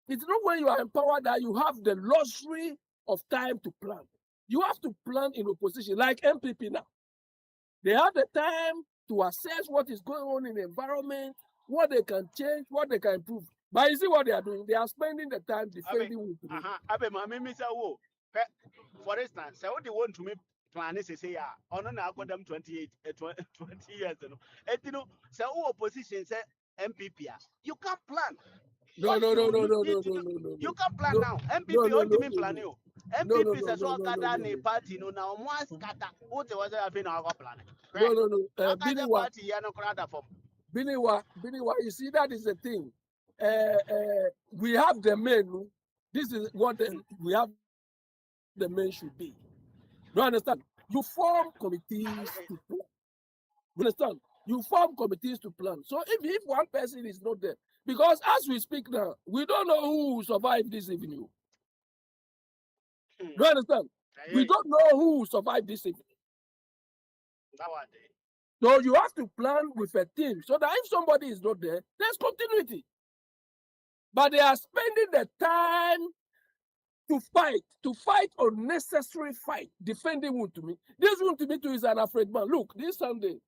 It's not when you are in power that you have the luxury of time to plan. You have to plan in opposition, like MPP now. They have the time to assess what is going on in the environment, what they can change, what they can improve. But you see what they are doing? They are spending the time defending. For instance, I would want to make plan is say, on an them 20 years. And you know, so opposition say MPP, you can't plan. No. You can plan now. MPP ultimate plan you. MPP is a so party no now once kata what was I been our plan. Billy Wa. Billy Wa, you see, that is the thing. We have the men. This is what we have the men should be. You understand? You form committees to plan. You understand? You form committees to plan. So if one person is not there, because as we speak now, we don't know who will survive this evening. You understand? We don't know who will survive this evening. So you have to plan with a team so that if somebody is not there, there's continuity. But they are spending the time to fight unnecessary fight, defending Wontumi. This Wontumi too is an afraid man. Look, this Sunday,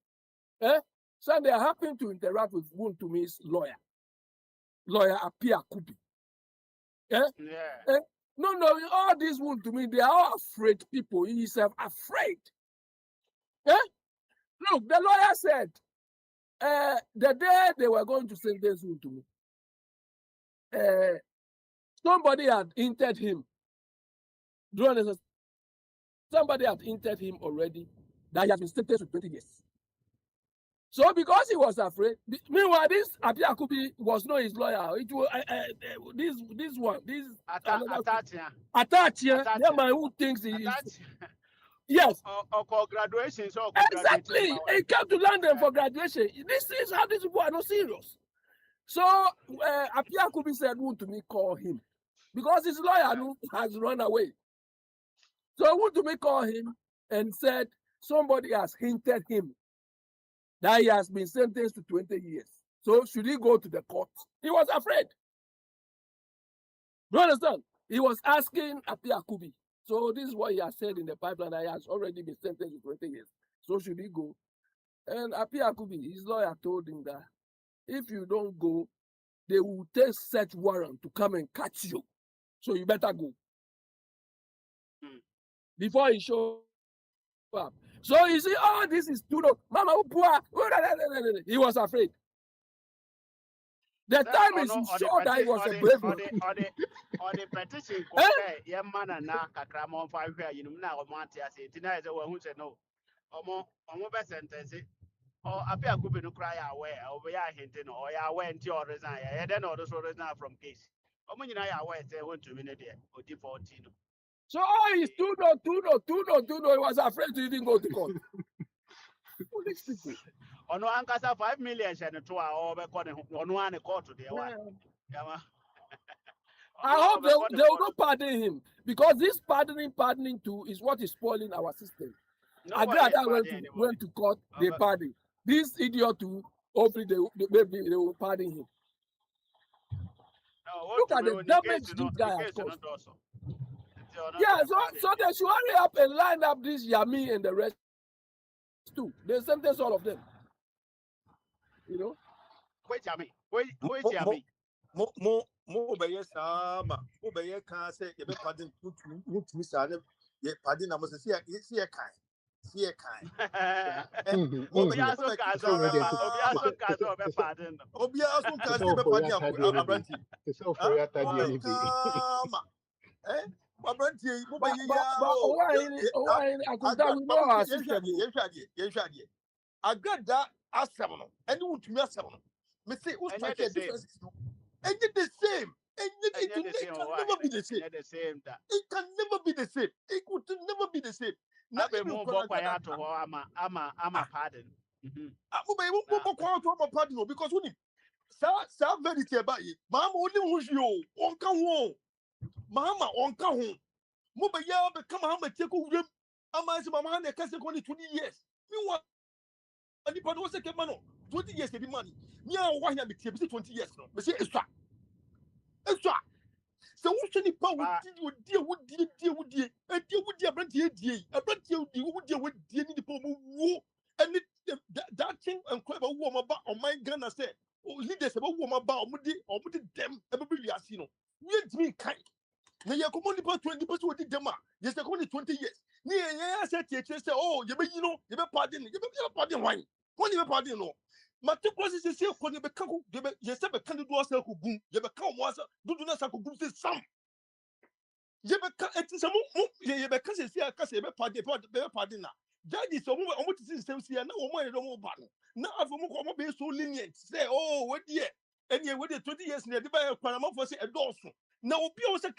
Sunday I happened to interact with Wontumi's lawyer Apia Kubi. No, all these Wontumi, they are all afraid people. He is afraid. Look, the lawyer said, the day they were going to sentence Wontumi, somebody had entered him. Do you understand? Somebody had entered him already that he has been sentenced to 20 years. So because he was afraid, meanwhile, this Apia Kubi was not his lawyer. It was this one, Atachia, the man who thinks he is. Yes. Or graduation. So exactly. He came to London for graduation. This is how these people are not serious. So Apia Kubi said, Wontumi call him because his lawyer has run away. So Wontumi called him and said somebody has hinted him that he has been sentenced to 20 years. So should he go to the court? He was afraid. Do you understand? He was asking Apia Kubi. So this is what he has said in the pipeline that he has already been sentenced to 20 years. So should he go? And Apia Kubi, his lawyer told him that if you don't go, they will take search warrant to come and catch you. So you better go. Before he showed up. So you see, oh, this is too low. Mama, he was afraid. The time is sure that he was a brave man. Or the petition, young man and now Kakramon 5 years, you know, now Montia say, tonight, who said no. Omo best sentence. Or Apia Kubi no cry away, or we are hinting, or ya went to your resign, and then others will resign from case. Omo, you know, I went there 1 minute or 14. So all he's two no. He was afraid to even go to court. On one case 5 million and 2 hours on one court today. I hope they will not pardon him because this pardoning too is what is spoiling our system. Agrada went to court, they pardon. This idiot too, hopefully maybe they will pardon him. Look at the damage this guy has caused. Yeah, so they should hurry up and line up this Yami and the rest too. They sentence all of them. You know? Wait, Yami. Mo be yes ama. Mo be yes can say you be pardon Wontumi sa ne ye pardon na mo say see e kan. See e kan. Obi aso ka so be pardon. Obi aso ka so be pardon abranti. So for ya tadi ni. Abranti mo be ya. Agada asem no. Eni Wontumi asem no. Me say who strike the difference. And it's the same. And it can never be the same. It can never be the same. It could never be the same. I'm a pardon. Because when sa verity about it, Mama only was you on come Mama on come home. Mobile become how much take over. I'm asking my man, I can't say only 20 years. Meanwhile, and the part was a man 20 years to be money. Yeah, why not be 20 years? No, but say extra. So who's any power would deal with dear Brandy, a Brandy would deal with the poor and that thing and clever woman about on my gun. I said, oh, leaders about woman about Mudi or put them everybody as you know. Let me kind. Now you're commonly about 20% with the dema. Yes, they're only 20 years. Near I said, oh, you know, you pardon, wine. When you pardon, no. Matu kwasi se ko ne be kanku de be ye se be kan do asa ko gum ye be kan mo asa do na sa ko gum se sam ye be kan eti se mo ye be kan se aka se be pardon na Judges almost the same see now one no more ban. Now for more be so lenient. Say, oh, what dear. And yeah, with the 20 years near the buy Panama for say a dozen. Now be also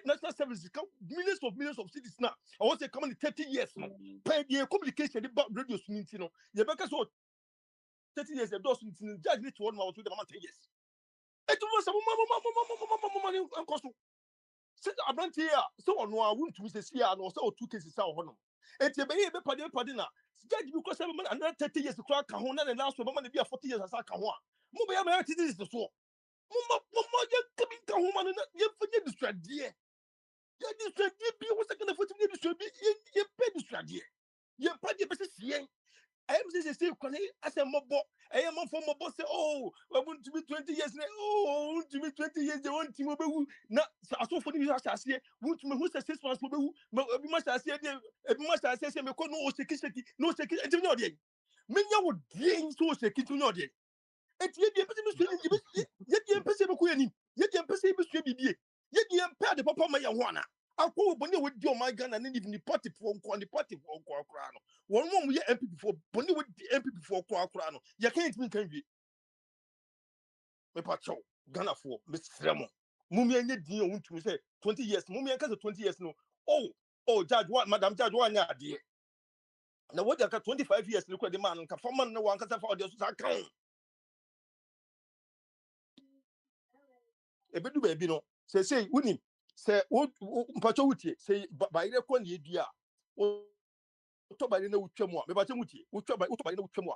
national services millions of cities now. I want to come in 30 years now. Pay the communication about radio you know. You better so 30 years a dozen judge need to 1 hour to the 10 years. It was a money and I'm not here. So on one room to see and also 2 cases out on. And you be padina. Judge because another 30 years to crack Kahuna and last woman be 40 years as I can want. Mobile America is the so. Mama, coming Kahuma and you forget the strategy. You distract you was a kind of 40 years you pay the strategy. You pay the best. I am saying, as a mobile, I am a former boss. Oh, I want to be 20 years now. Oh, I want to be 20 years. They want to be not so funny. You have to say, want to be who's a 6 months. We must say, we must say, no security, no security. It's not yet. Many would gain so security. Not yet. It's yet the person yet the person who any, yet the person who be yet the empire the papa my wana. I go Bonnie with your my gun and even the party for the party for Crano. One more we MP before Bonnie with the MP before Crano. You can't mean can be. Me pacho, Ghana for Miss Fremont. Mummy and you want to say 20 years, Mummy and 20 years no. Oh, Judge what, Madam Judge, 1 year, dear. Now what you got 25 years, look at the man and Kafaman, no one can afford this account. A bit baby no. Say, winning. Say, what Pacho say, by the one year. Utobay no Uchemo, Mebatemuti, Utobay no Uchemo.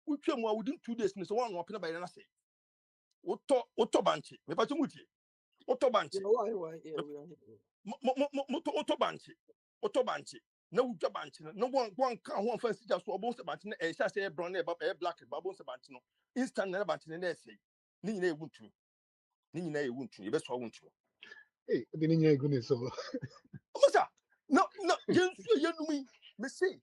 Uchemo within 2 days, Miss One or Penabay and I say. Utobanchi, Mebatemuti, Utobanchi, Utobanchi, no Jabanchi, no one can first just almost about a sashay brown about a black babbles about no instant never in essay. Nina won't you. Nina won't you, best I won't you. Hey, didn't you goodness so? No, you me. Me say,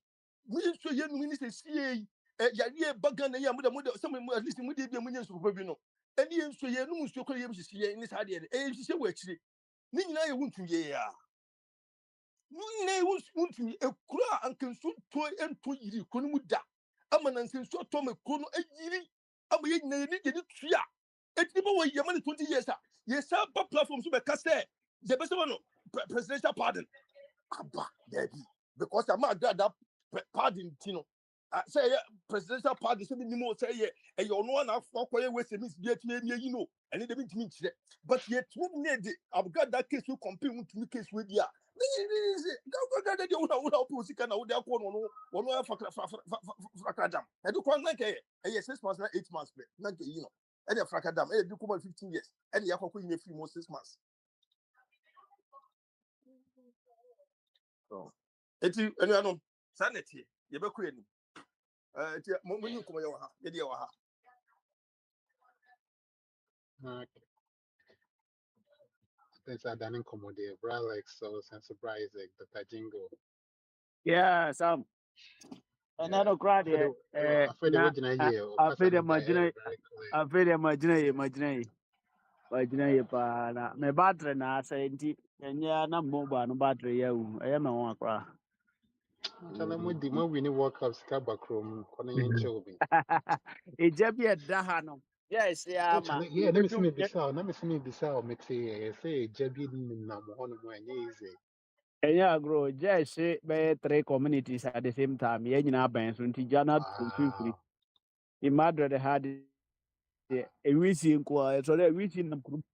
we so you know say see ya bagan ya muda some at least muda bi munye so ko bi no eni enso ye no muso ko ye bi see ni sa de se wo akire ni nyina ye wuntu ye ya no nyina ye wuntu ekura ankenso to ento yiri ko no muda ama na nsenso to me ko no ayiri ama ye nyina ni de tua eti bo wo ye ma 20 years a ye sa ba platform so be ka say the best one presidential pardon aba baby because I'm not that pardon tino say presidential pardon so many more say yeah you know na for we say miss get me you know and they mean to me but yet we need I've got that case we compare with me case with ya go that you know pussy can out there no frakadam and do kon like 6 months 8 months like you know and the frakadam do come 15 years and you have in a few more 6 months. So, eti enu ano sanity ye be kure ni eti mo nyi komo ye wa ha ye de wa ha Things are done in comedy. Bralex, so and surprise Dr. Jingo. Yeah, Sam. And I don't cry there. I feel the original here. I feel the imagine pa na me battery na say nti enya na mobile no battery ya u e me won akra. Tell them what the more we need work up Scabacrom, Conan Chobi. E jebi e da ha no. Yes, yeah, ma. Yeah, let me see me beside, me say Jebi Namohon easy. Enya grow just be 3 communities at the same time. Ye nyina ban so nti jana to free. In Madrid had a wisi nko so the wisi na group.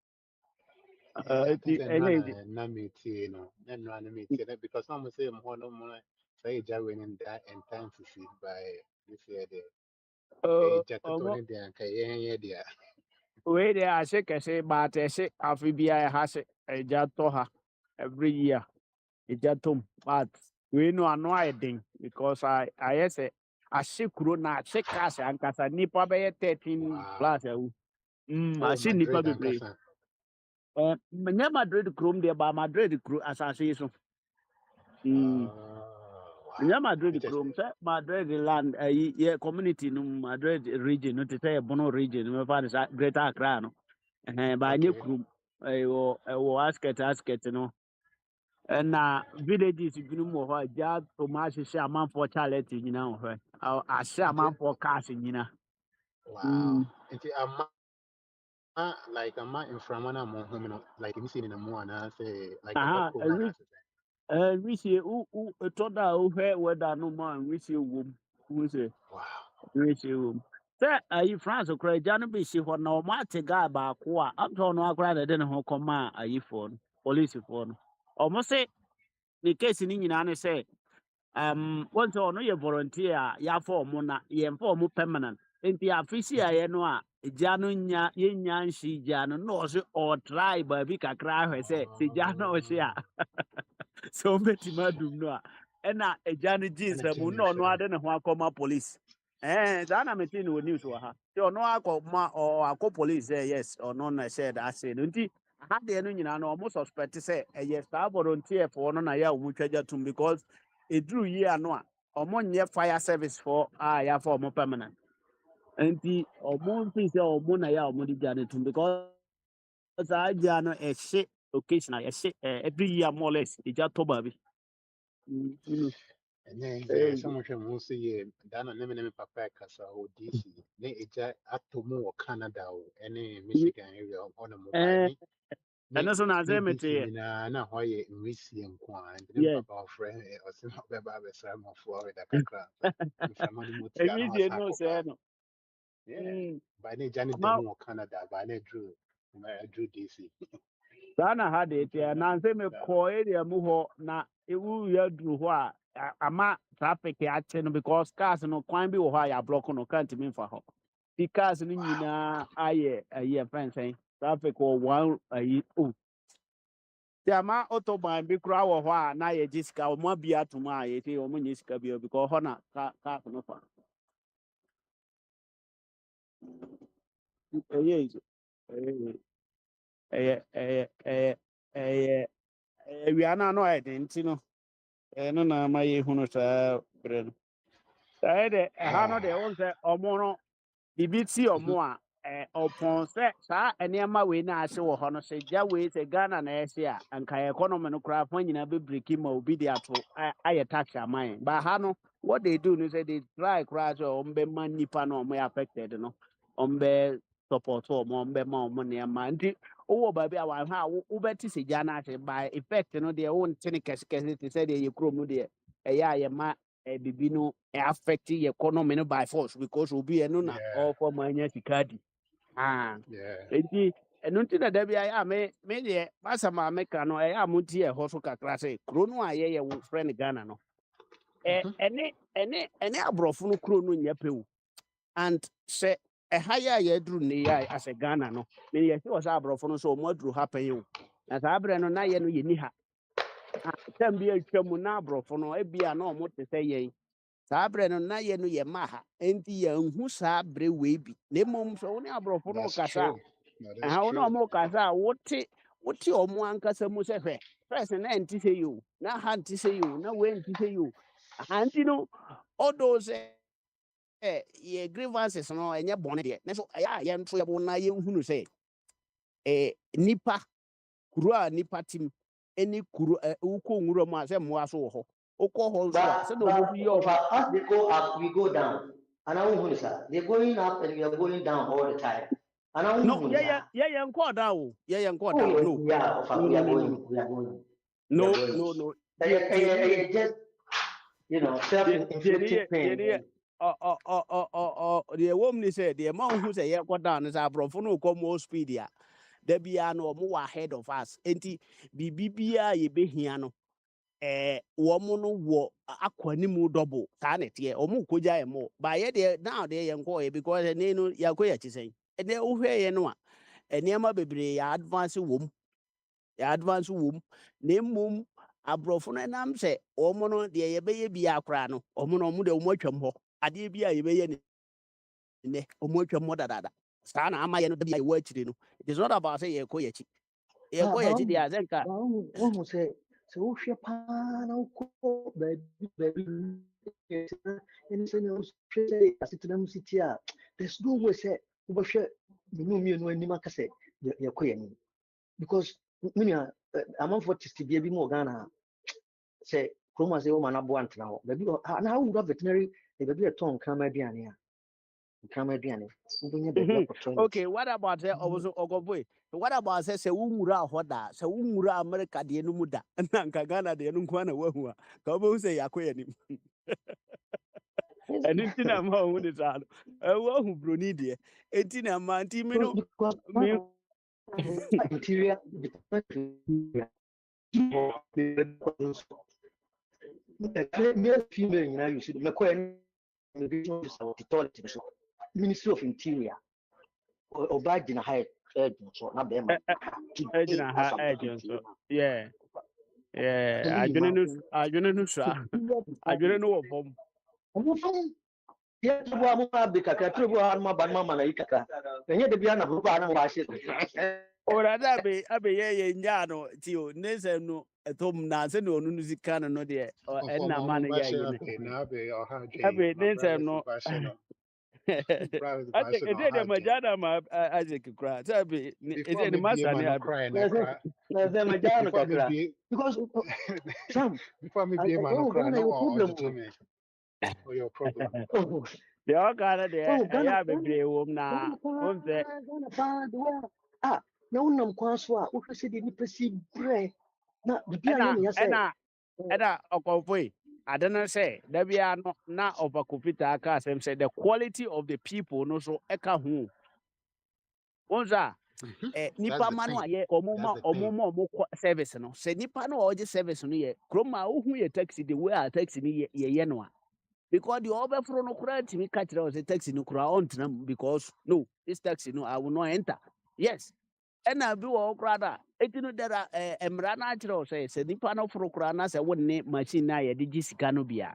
I think na meeting, no, because I'm say more no more say Jawin in that and time to see by this year there. We there I say but I say afibia has a jatoha every year. It jatum but we know annoying because I say I see na se cash and kasa nipa be 13 plus I see nipa be Manya Madrid Chrome there by Madrid crew association. Manya Madrid Chrome, Madrid land, community, no Madrid region, not to say a Bono region, my father's Greater Accra. And by new crew, I will ask it, you know. na villages binom wɔ hɔ a gya toma ahyehyɛ amanfoɔ charlotte nyina wɔ hɔ ahyɛ Nti amanfoɔ cars nyina. wow. Nti like ama inframa na mo home no like me see in the mo na say like a Aha, cool na wisie ɛtɔ da a wohwɛ weather no mu a wisie wɔ mu wohu sɛ wow. wisie wɔ mu sɛ ayi france koraa agya no bɛsi hɔ na ɔmo ate guy baako a amsɛ ɔno akora na ɛde ne ho kɔma ayifoɔ no polisifoɔ no ɔmo se ne case no nyinaa ne sɛ wɔn sɛ ɔno yɛ volunteer a yɛafa ɔmo na yɛmfa ɔmo permanent nti afe si ayɛ no a gya no yɛnya nhye gya no na ɔse ɔtry baabi kakra ahwɛ sɛ gya no ɔhye a sɛ ɔmbɛtumi adum no a ɛna agya no gye And nsɛmu na ɔno ade ne ho akɔma police saa na metee no wɔ news wɔ ha nti ɔno akɔ police sɛ yes ɔno na ɛhyɛɛ da ase no nti ha deɛ no nyinaa no ɔmo suspect sɛ ɛyɛ saa volunteer foɔ no na yɛ a ɔmo twa gya tom because ɛduru yie ano a ɔmo nyɛ fire service foɔ a yɛafa ɔmo permanent nti ɔmo mfiri sɛ ɔmo na yɛ a ɔmo de gya no tom because saa gya no ɛhye occasional ɛhye every year more or less ɛgya tɔ baabi. and then someone can say yeah Dana name papa kasa o DC ne eja atomo or Canada or any Michigan area on a mobile ɛno so na asɛ meteyɛ na hɔ yɛ nwisi nko a nti ne papa ɔfrɛ ɔse na ɔbɛba abɛsra ma Florida kakra mframa no mu tia no ɛnyidie no sɛ no by ne gya ne da mu wɔ Canada by ne drew DC saa na ha de teɛ nansɛ mekɔ area mu hɔ na ɛwuwie aduru hɔ a ama traffic akye no because cars no kwan bi wɔ hɔ a yɛablɔko no ka ntimi mfa hɔ ti cars no nyinaa ayɛ ɛyɛ fɛnsɛn traffic wɔ one ayi ti ama autobahn bi koraa wɔ hɔ a na yɛgye sika ɔmo abi atom a yɛti ɔmo nye sika bi because hɔ na cars no fa ɛyɛ awia no ano ayɛ den nti no ɛno na ama yɛhunu saa berɛ no saa de ɛha no deɛ wo sɛ ɔmo no biribi ti ɔmo a ɔpɔn sɛ saa nneɛma wei na ahye wɔ hɔ no sɛ gya wei sɛ Ghana na ɛhye a anka economy no koraa fa nyinaa bɛbreki ma obi de ato ayɛ tax ama yɛn ba ha no what they do no sɛ they try koraa sɛ ɔmo bɛma nnipa no ɔmo yɛ affected no ɔmo bɛ support ɔmo bɛma ɔmo nneɛma nti wowɔ baabi a wɔahwɛ a wobɛte sɛ gya no ahye by effect no deɛ wonte ne kɛsekɛse te sɛ deɛ yɛ kurom no deɛ ɛyɛ a yɛma bibi no affect yɛ economy no by force because obi ɛno na ɔfɔ ma anya sika di nti ɛno nti na da bi ayɛ a me deɛ masɛm a meka no ɛyɛ a monti ɛhɔ so kakra sɛ kuro no a yɛyɛ wo frɛ no Ghana no ɛne aborɔfo no kuro no nyɛ pɛ wo and sɛ ɛha yɛ a yɛaduru ne yɛ asɛ Ghana no yɛsi wɔ sɛ aborɔfo no sɛ ɔmo aduru ha pɛyɛ wo na saa berɛ no na yɛ no yɛni ha sɛm bi atwa mu na aborɔfo no ebia na ɔmo te sɛ yɛn saa berɛ no na yɛ no yɛ ma ha nti yɛnhu saa berɛ wei bi na mmom sɛ wo ne aborɔfo no kasa wo ne ɔmo kasa a wote ɔmo ankasa mu sɛ hwɛ fɛs na ɛnte sɛ yi o na ha nte sɛ yi o na wei nte sɛ yi o nti no ɔdɔ sɛ yɛ grievances no ɛnyɛ bɔne deɛ nanso ɛyɛ a yɛn nso yɛbo na yɛnhunu sɛ nipa kuro a nipa tim ɛne kuro wokɔ nwura mu a sɛ mmoa so wɔ hɔ wokɔ hɔ nso a sɛ na ɔmo yi ɔmo as they go up we go down and I won't sir they're going up and we are going down all the time and I won't no yeah nkɔ down o yeah nkɔ down no yeah we are going no just you know self-inflicted pain deɛ ɛwɔ mu ni sɛ deɛ ma wohu sɛ yɛkɔ down no sɛ aborɔfo no kɔ more speed a da biara no ɔmo wɔ ahead of us nti biribi biara yɛbɛhia no wɔn no wɔ akɔ anim double saa na ɛteɛ wɔn kɔgya yɛn mo baayɛ deɛ now deɛ yɛn kɔɔ yɛ because ɛnɛ no yɛakɔ yɛ akyi sɛn ɛnɛ wohwɛ yɛn no a nneɛma bebree yɛ advance wɔ mu na mmom aborɔfo no nam sɛ wɔn no deɛ yɛbɛyɛ bi akora no wɔn no deɛ wɔn atwam hɔ adeɛ bi a yɛbɛyɛ ne nnɛ wɔn atwam hɔ dadaada saa na ama yɛn no da bi a yɛwɔ akyire no it is not about sɛ yɛkɔ yɛ akyi deɛ asɛ nka. wɔn sɛ wohwɛ paa na wokɔ baabi ɛne sɛ ne wohwɛ sɛ asetena mu siti a there's no way sɛ wobɛhwɛ menu mmienu anim aka sɛ yɛkɔ yɛ anim because menua amanfoɔ testibea bi mu wɔ Ghana say Chroma say woman abuant now. Baby now would have veterinary the baby a tongue camera diania. Camera diania. Baby Okay, what about also Ogoboy? What about say Umura Hoda, so Umura America de Numuda, and Nankagana de Nunkwana Wahua, Kabo say Aquanim. And it's in a man with his hand. A woman Brunidia, 18 a man, interior male female now you should make Ministry of Interior or bad in a high so not them. Yeah. Yeah, I don't know, I don't know, sir. I don't know of them. Yeah, Or Abe Yano, Tio, Nesen, a Tom Nansen, or Nuzicana, no dear, or Edna Man. Abe, Nesen, no. I think it did a Majana, Isaac cry. It's a master. Because Sam, before me be man cry, no problem. For your problem. The all kind of there, I have a day home now. Ah, no, no, Quaswa, who said it perceive bread. Not the piano, and I don't know say that we are not over Kupita cast and said the quality of the people no so eka who. Onza nipa manu aye omo service no say nipa no oje service no ye kroma who ye taxi the way a taxi ni ye no because the over from no kura timi catch us taxi no kura on because no this taxi no I will not enter. Yes. And I be all brother. It know that Emrana Chiro says, Nipano for Krana, say one name machine na ye digi sikanobia.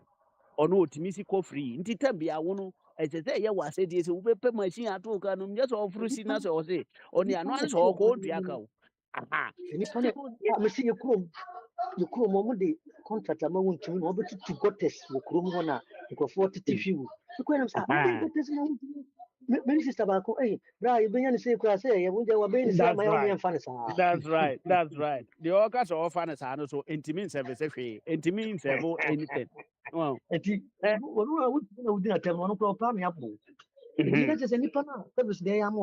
Or no Timisico free. In Titambia, one as I say, was said, yes, we pay machine at all canum just all fruitiness or say, only an answer or gold Piaco. Aha. See your crew. You crew moment the contract amount to over to go test the crew one because 40 few. The question Minister Tabako, eh, Brian, you say, class, eh, my own fancy. That's right. That's right. The orcas are fan as I so intimate service, intimate anything. Well, would not tell one of our up. Just any pana, service day, I'm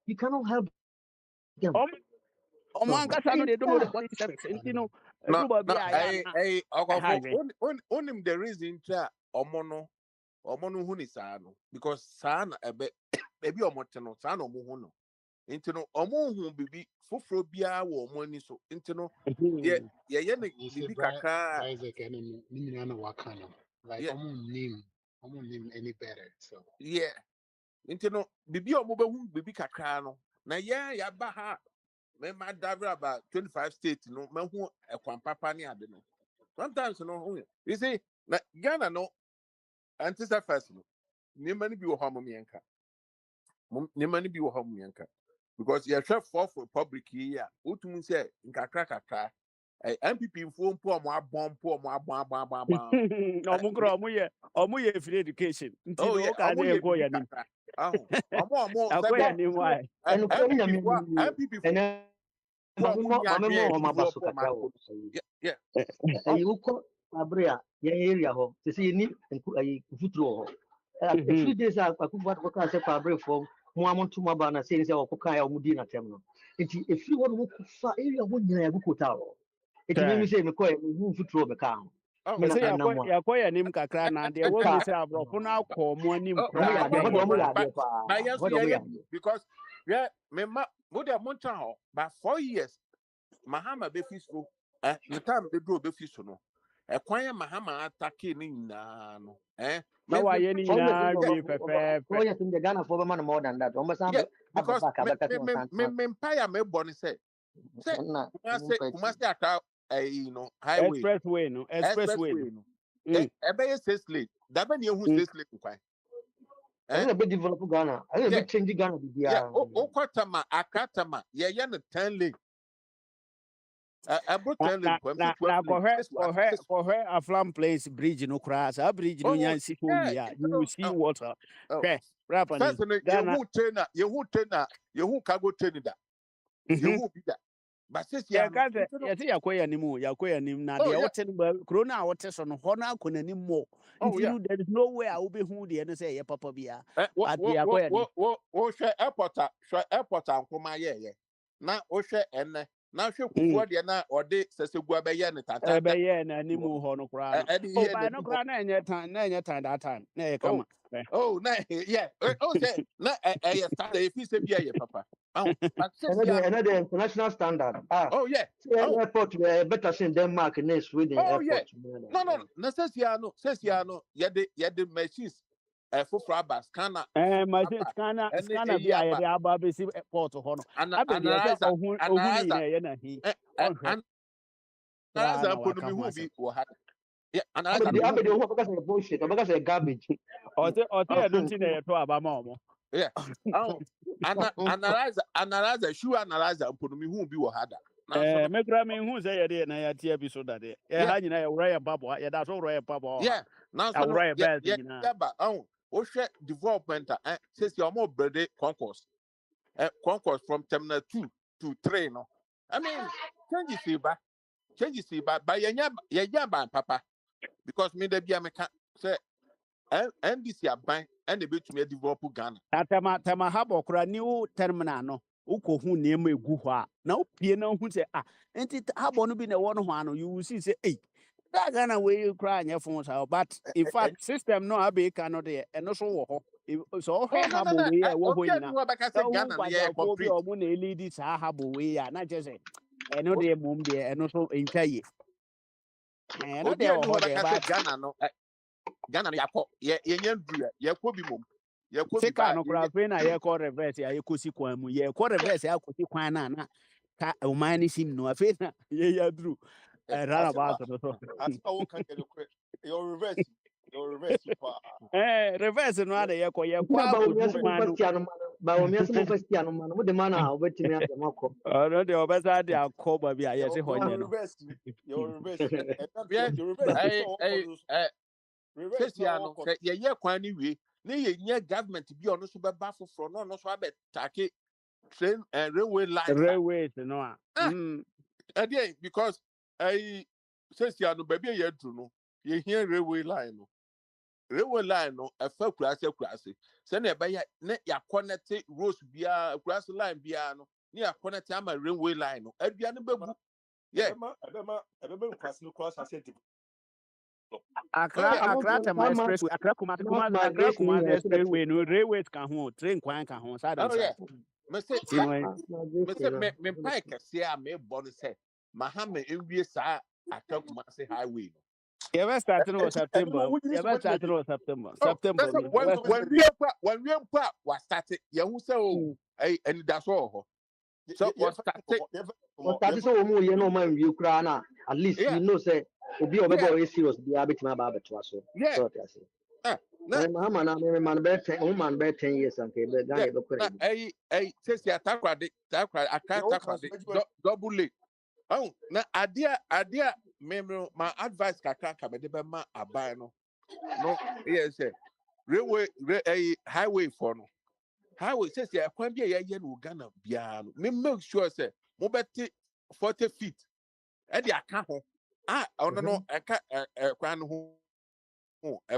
you cannot help them. One got they don't know what service, you know. Only the reason Omono hunisano because sana ebe omoteno sana omuhuno intino omuhu bibi foforo bia wo omoni so intino ye ne bibi kaka Isaac and Nina Wakano like omu name any better so yeah intino bibi omobehu bibi kaka no na ya ba ha me ma dabra about 25 states no mehu ekwampapa ni ade no sometimes no you see na Ghana no Antisa first, Nimani be Homomianka. Nimani be Homomianka. Because you're chef for public here, Utumun say, in Kakaka, MPP phone poor more bomb. No more free education. Oh, yeah, I'm going to Abria, area home. To see any futuro. A few days I could what say for from Muamon to Mabana saying or Kokaya or Mudina terminal. If you want to far area would you have Kutaro? It made me say McCoy move futuro the car. Yakoya nim kakra na de wo mi say abrofo na ko mo nim because yeah me ma mo de monta ho but 4 years Mahama be fisco the time they do be fisco no Ekwanya Mahama atake ni nyina no na wa ye ni nyina bi pepe for the Ghana for man more than that almost because me empire me born say kumase ata you know highway expressway no ebe say slate that be who say slate kwan I be develop Ghana I be change Ghana bia o kwatama akatama ye no 10 lane for her a flam place bridge no crash a bridge no yansi you will see water okay rapa you who trainer you who cargo trainer that you who be that But since Yeah, guys, I think Yakoya Nimu, Yakoya Nim, now oh the yeah, Otten Corona Otis on Hona Kunanim more. oh yeah. Until there is no way I will be who the and say, Papa Bia. But the Yakoya. Share airport and come yeah. Now, share and now she could for the na or de says a guabaya and tata. Ebeya na Nimu Hono Crown. Oh, by no crown, and your time that time. Nay, come on. Oh, no, yeah. Oh, say, no, I started if you say, yeah, papa. Oh, but Another international standard. Oh, yeah. Airport better in Denmark and Sweden. Oh, yeah. Airport. No, says Yano, the machines. For Frabas, Scana, my scanner be I the Ababisi port of Honor. I bet yeah, and I don't because of bullshit, because of garbage. Or I don't think they are about yeah. Oh, analyze the shoe analyzer and put me who be harder. Make Rami who's a day and I had episode that day. Yeah, you know, Raya Papa, yeah, that's all Raya Papa. Yeah, now Raya Bell. Yeah, but Osha development says you're more birthday concourse. Concourse from terminal 2 to 3. No, I mean, change you see, but by your papa. Because me, the Biamaka say, and this year bank and the bit to me develop Ghana. Atama Habokra new terminal. Uko who near me guha. Now, Piano who say, and it Habon be the one you will see say, hey, that Ghana way you cry in your phones out. But in fact, system no abe cannot there and also so Habo way, what way now? One ladies are Habo way, not just say, and no dear mum there and also in Kay. And not there, Ghana no. Ghana yako ye could be mum. You could take no crafin. I call reverse. I could see Quamu. Ye call reverse. I could see Quana. Umani sim no affair. Ye drew. I ran about your reverse. Reverse no other. Ye call ye but we have some first piano man. What the man are waiting at the Moko. Oh, no, the obvious idea of Coba. Yes, your reverse. Christiano, yeah, quite anyway. Near government to be on the super baffle for no swab take train and railway line. Railways, no. Again, because I says you no baby yet to know. You hear railway line. Railway line, a fair class. Send a buyer, net ya connected rose beer, grass line piano, near connect a railway line. Adriana Babu. Yeah, I remember cross. I said, Accra Expressway, Accra Kumasi Expressway, no railways can hold, train can hold. Oh, yeah. Mr. Pike, see, I may bonus say, Mahama, MBS, Accra Kumasi Highway. You ever started on September? September. When we was started, you so, and that's all. So, what started so you know, man, you cry at least you know, say. Obi obebo serious be abetima ba beto aso so I say man be 10 years and ke be Ghana be kore says ya takra double leg oh na adia my advice kakra ka me de be ma aban no yes railway highway for no highway says ya kwan bia ye no Ghana bia no me make sure say mo beti 40 feet e de aka ho oh no, kwan ho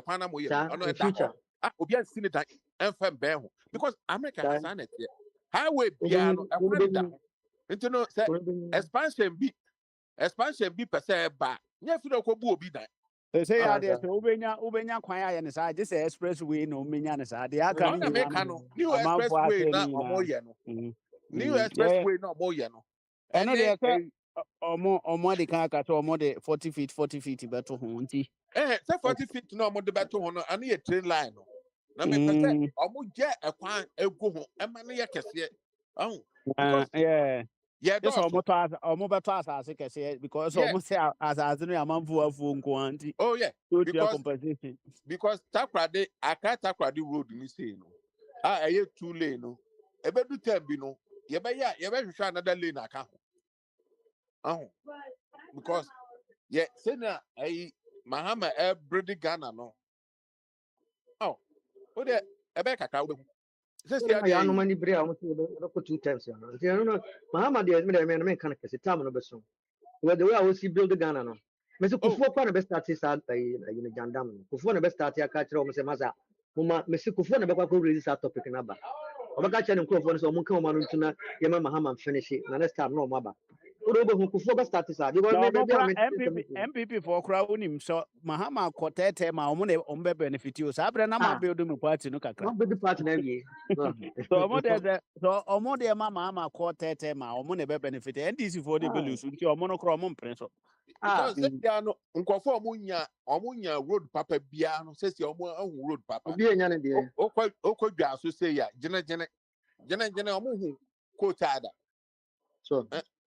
kwan na mo ye no da obi an sini da enfem be ho because America has an it highway piano kwan da into no say expansion be per se ba nya fi do ko bu obi da they say ya dey so ubenya kwan ya ne sa just expressway no menya ne sa dey aka ni new expressway na omo ye no new expressway na omo ye no and dey omo de kan aka to omo de 40 feet beto ho nti say 40 feet no omo de beto ho no and ye train line no na me say omo je ekwan egu ho e ma ne ye kese yeah just omo beto asase kese because omo say asase no amanfo afu nko anti oh yeah because takrade road ni say no eye 2 lane no e be do time bi no ye be hwehwe another lane aka ho because yeah, say na Mahama Brady Ghana no. Oh, what the ebe kaka Says So the na ya no other mani bre almost go 2 times ya no. You know Mahama de me kan kese time no beso. Where the way I was build Ghana no. Me se oh kufuo kwa na be start sa jandam no. Kufuo na be start ya ka kire o me se masa. Mama me se kufuo na be kwa ko release that topic na ba. Obaka kire nkrofo no so mo kan o ma no ntuna ye ma Mahama finish na next time no mo ba. Odo be hu kufuo be start sa. Because No, me no, baby am kora me MPP for crowd unim so Mahama kotete ma omune ombe benefit you. Sabre na ma ah build mu party no kakra. no be the part na wie. So omo de Mahama kotete ma omune be benefit. NDC for the be Ah lose nti omo no kro omo mpre so. ah because says the no nkofo omunya road papa bia no says the omu road papa. obi enya ne de. Okwa dwa so say ya jene omu hu quotada. So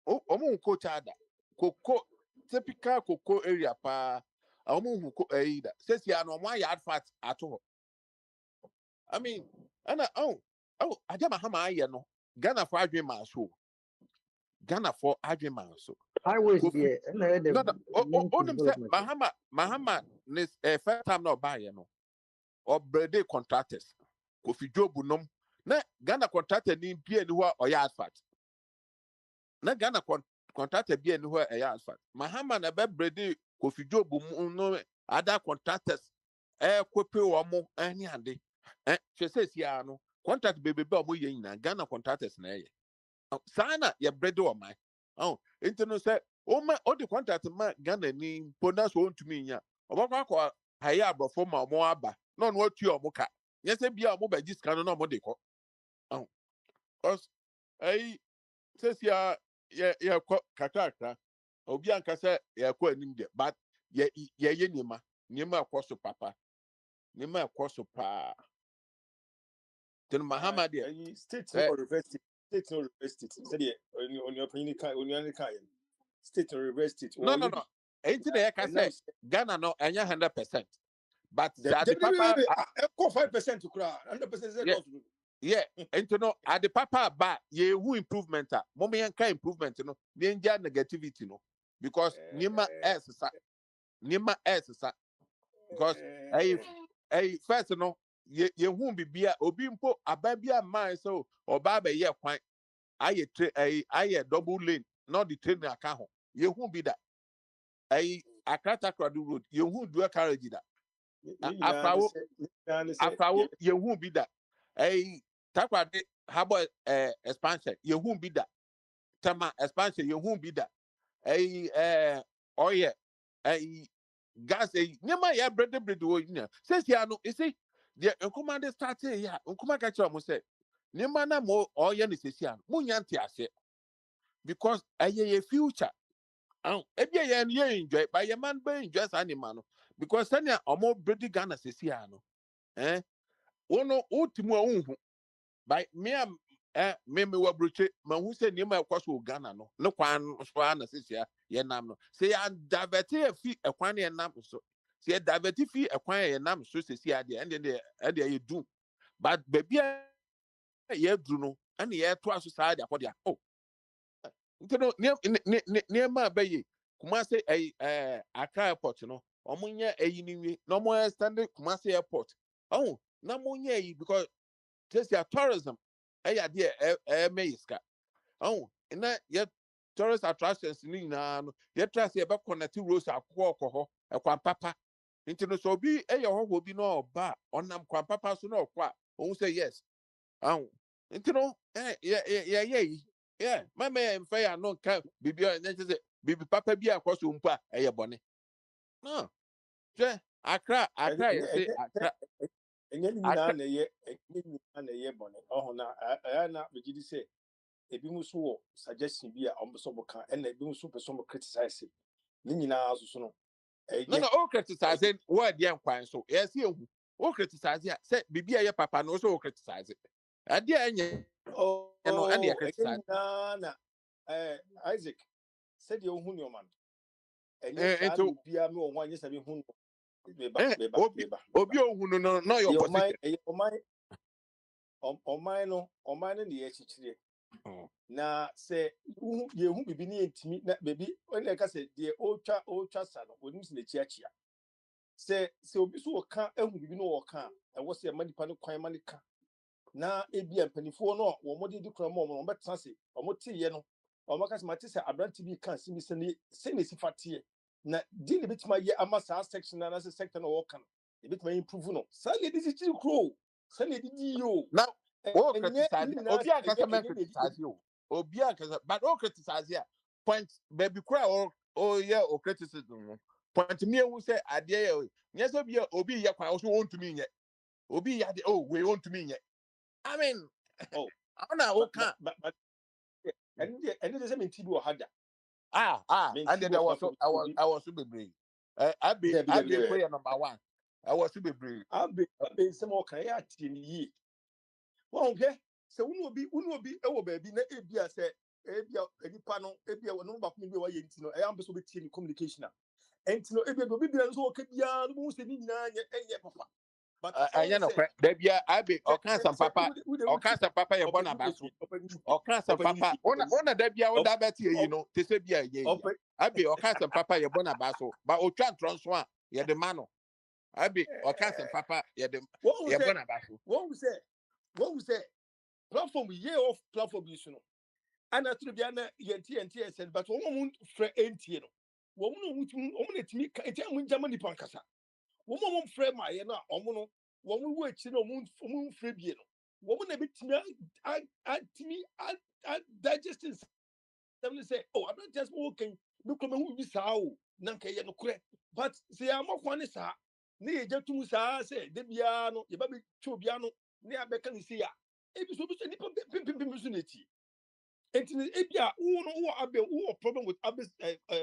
Omu hu quotada. Koko typical cocoa area pa omu hu da. Says ya no omu yard fat ato. I mean, Adama Hama aye no. Ghana for adwe maso. Ghana for adwe maso. highways there na the No, onim say development. Mahama this first time no buy no. Or brede contractors. Kofi Jobu nom. Na Ghana contractor ni bia ni ho oya asphalt. Na Ghana contractor bia ni ho oya asphalt. Mahama na be brede Kofi Jobu no other contractors kope wo mo ani ade. Hwe say sia no contract bebe be omo ye nyina Ghana contractors na ye. Sana ye brede o man. Oh, into say o the contract ma Ghana ni ponas won to me nya. Obakwa haya abrofo ma omo aba. No no atu omo ka. Yes bia omo ba jiska no omo de ko. Oh. Us says ya kakaka. Obi anka say ya ko anim de but ye nima akoso papa. Nima akoso pa. Then Mahama de State no reverse state. State no reverse state. Say the on your opinion can state no reverse state. no. Ain't there can say Ghana no anya 100%. But the papa 5% to cry. 100% yeah, and to know at the papa ba ye who improvement mommy and improvement no danger negativity no because nima s because first no ye who be bia obi mpo ababia man so oba be ye kwan aye double lane not the train aka ho ye who be that Akrata Kradu road ye who do carriage that after ye who be that Takwade habo expansion ye who be that Tama expansion ye who be that oil gas nyama ya bread wo nya says ya no you see the command started ya nkuma ka kira mo say nyama na mo oil ni sesi ya mo nya nti ase because ye future ebi ye enjoy but ye man be enjoy sa ni man because sanya omo bread Ghana sesi ya no wono ultimu unhu by me me wabruche ma hu se nima ekwaso Ghana no ne kwan so na sesia ye nam no se ya davete fi ekwan ye nam so se ya davete fi ekwan ye nam so sesia de ende ye do but baby ye dru no ene ye to aso sa de akode oh ntino ne ma baye kuma se Accra airport no omunye eyiniwe no mo stand kuma se airport oh na munye yi because this your tourism meyiska oh na ye tourist attractions ni na no ye trust ye be connect roads akọ ekwan papa nti no so bi ho bi no oba onam kwan papa so no okwa o say yes oh nti no yeah my man fair no ka bibi say bibi papa bi akoso mpa bone no je Accra you say Accra enye ni na na ye bone na na begidi say ebi muso wo suggestion bi a omso bo kan na ebi muso person mo criticize ni nyina so no no all criticizing word yan kwan so yes you all criticize say bibi aye papa no so criticize ade enye no and you criticize na Isaac said you hu ni o man enye sa bi a me o wan yesa bi hu obi ohunu no your position oman no ne ye chichire na se ye hu bibi ni entimi na bebi onye ka se de otwa sa no onim se na chiachia se obi so ka ehu bibi no wo ka e wo se manipa no kwan manika na ebia mpanifo no wo mo de kura mo mo betena se o mo teye no o mo ka se mate se abranti bi kan se mi se ne sifate na di ne bitima ye ama sa section na se sector no wo kan e bitima improve no sa le di chi kro sa le di yo Now, oh, enye criticize. ni na Obia kasa me enye criticize you. Obia kasa, but oh criticize here. Point baby cry oh yeah or criticism. No. Point me who say idea. Yes, obi ya kwa also want to me yet. Obi ya oh we want to me yet. I mean, oh I don't know can but and the same thing do hada and then I was super brave. I be prayer number 1. I was super brave. I be some more can ya tin Well, okay. So we no be e wo baabi na ebia se ebia enipa no ebia no ba ko bi wa yenti no e am be so be tie communication enti no ebia do bibia so ka bia no mu se ni nyina enye papa but I know there be I be or some papa ye born about or some papa ona there be I would bet you know to say bia ye I be or some papa ye born about so but o try transfer ye the man I be or some papa ye the ye born about so what we say platform year of platform is no ana tru bia na yenti said but wo mu frɛ enti no wo mu na timi enti amu njama ni pankasa wo mu frɛ ma ye no omo no wo mu wo echi no omo frɛ bie no wo mu na bitimi atimi digesting them say oh I'm not just walking no come who be saa o na nka ye no korɛ but say amakwa ne saa ne ye jatum saa say de bia no ye ba be twa bia no ne abeka ne see ya ebi so nipa pim so na ti enti ebia wo abe wo problem with abe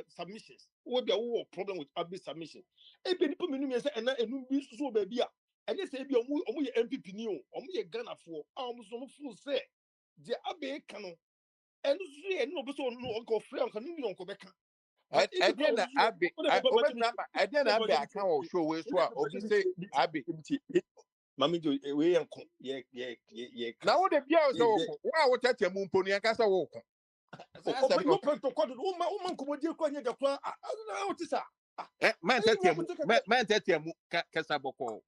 submissions wo bia wo problem with abe submission ebi nipa menu me say ena enu bi so ba bia ene say ebia omo ye MPP ni o omo ye Ghana fo a omo so mo fu say de abe ka no enu so ye no be so no onko free onko ni onko beka I didn't Abby. I can't show where so obi say Abby. Mami do we enko ye now the bia so wa wo tete mu mponi akasa wo ko o pronto kodo o man ko modi ko anya jakwa na o tisa man tete mu kasa boko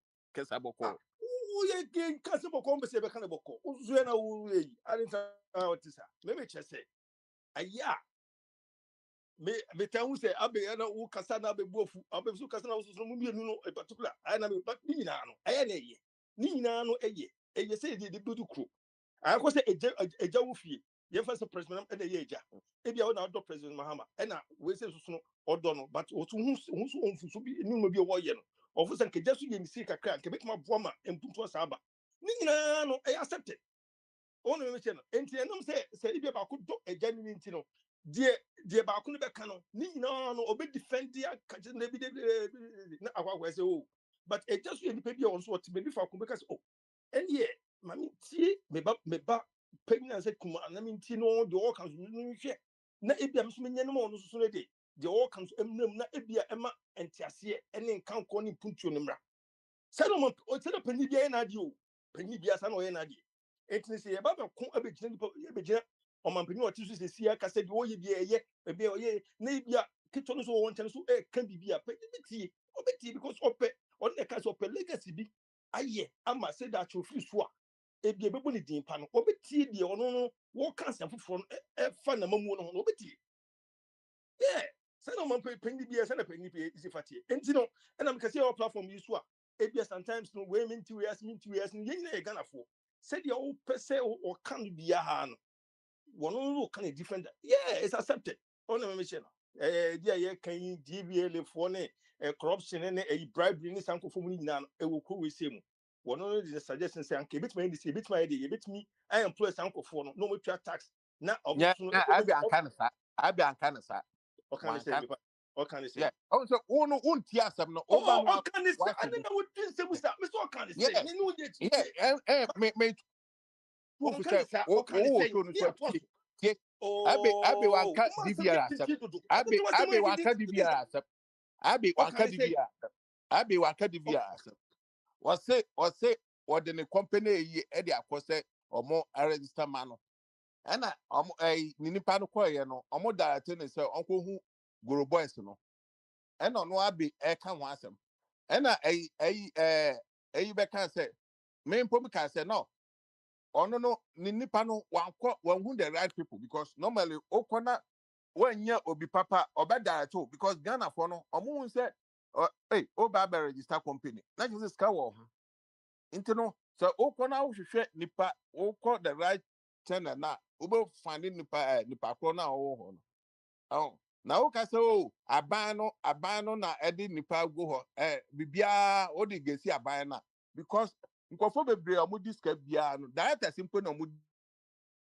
o ye gen kasa boko mbe se be kana boko o zuye na wo yi arinta o tisa me chese aya me tell say abe na wo kasa na be bofu abe so kasa na wo so mu bienu no in particular ay na me but ni nyina no aya na ye ni nyina no eye say de budu kro ay ko say eja wo fie ye fa say president e na ye eja e bia wo na do president Mahama e na we say so no odo no but wo so hu so onfuso bi ni no bi wo ye no ofo say nkeja so ye ni si kakra nke betuma boa ma emputu asa aba ni nyina no e accepted ono me che no enti enum say e bia ba ko do eja ni nti no die ba ko no be ka no ni nyina no obe defend ya ka je na bi de na akwa say oh but e just you nipa bi on so what be fa ko be ka say oh enie mami tie me ba pegna say kuma na mi tie no de all kan so no hwe na ebia me so menye no mo no so no de all kan so emnam na ebia ema entiase ene nkan ko ni puntuo no mra say no mo o say no pani bia na ade o pani bia sa no ye na ade etini say e ba be ko abegina nipa abegina o man pani o ti so se sia ka say bi o ye bia ye bia o ye na ebia kito no so won chen so e kan bibia pani bi tie because ope on the case of legacy bi aye ama say that you free so ebia bebo ni din pa no obetie de ono no wo cancer foforo no e fa na mamu no obetie yeah say no man penni bia say na penni bia isi fatie enti no e na me kase your platform yi so a ebia sometimes no we minti we as ni yen na e Ghana fo say de o pese o kan bia ha no wono no kan different yeah it's accepted ona me share no dia ye kan DBL fo ne corruption ne bribery ne sankofo mu ni nyina no e wo ko we say mu one of the suggestions say anke bit my this bit my dey bit me I employ sankofo no mo twa tax na yeah I be anka sa o kan say yeah oh so no unti asem no o kan say and na we tin say musa me so kan say ni no dey yeah me o kan say o so no so Abe wanka DBR asem Abe wanka DBR asem Abe wanka DBR asem wase wode ne company yi e de akose omo register man no na omo ni nipa no koye no omo director ne say onko hu Goro Boys no no Abe e ka ho asem na be kan say me pom kan say no no ni nipa no wan who the right people because normally okona when ya obi papa obeda to because Ghana for no omo say hey oba be register company na just ska wo ho nti no so okona wo hwehwe nipa okọ the right channel na obo find nipa kro na wo ho no oh na wo ka say aban no na edi nipa go ho bibia odi gesi aban na because nkofo bebre omo diska bia no directors simple na omo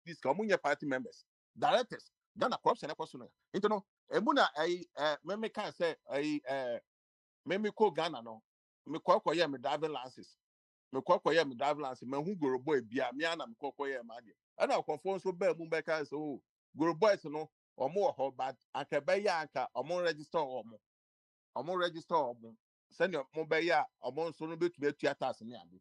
diska omo nye party members directors Ghana corruption ekoso no into no emu na me kan say me ko Ghana no me kokoye me driving license me kokoye me driving license me hu goroboy bia me ana me kokoye ma de ana okofo nso ba mu be kan say goroboys no omo ho bad akebe ya aka omo register omo send mo be ya omo nso no betu atua tax ne ade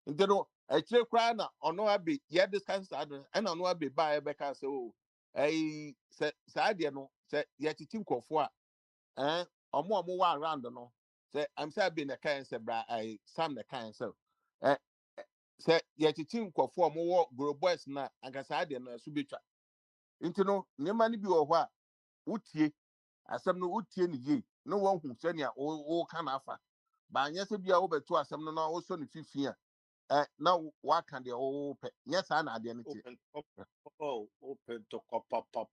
nti no ekire kra na ono abi ye discuss ado and ono abi ba e be kan say say de no say ye titi nkofo a omo wa around no say I'm say be na kan say bra sam na kan say say ye titi nkofo omo wo grow boys na agasa de no so betwa nti no nema ni bi wo ho a utie asem no utie ni ye no won hu se ne o kan afa ba anya se bia wo beto asem no na wo so ne fifi a na waka de o pe yes na ade ne tie open to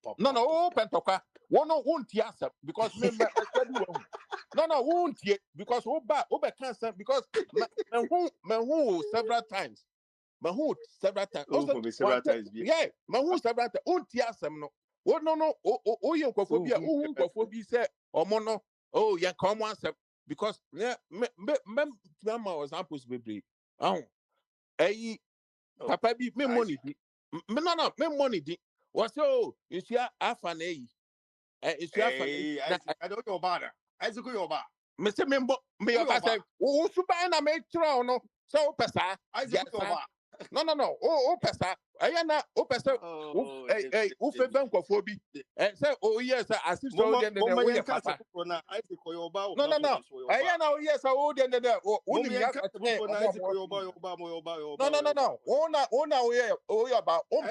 pop no open to kwa one no won't answer because me no won't because oba cancer because me who several times also several times yeah me who several times won't answer no no ye nkophobia who nkophobia say omo no oh yeah come answer because yeah me was supposed to be papa bi me money di me money di was so is ya afa na yi is ya afa I don't know about that I go your ba me say me your ba say wo suban na me tro no so pesa no o pesa aya na o pesa o fe ban kwafo bi say oh yes asif so den den we papa na I go your ba no aya na oh yes o den den o ni ya no ona o ya ba o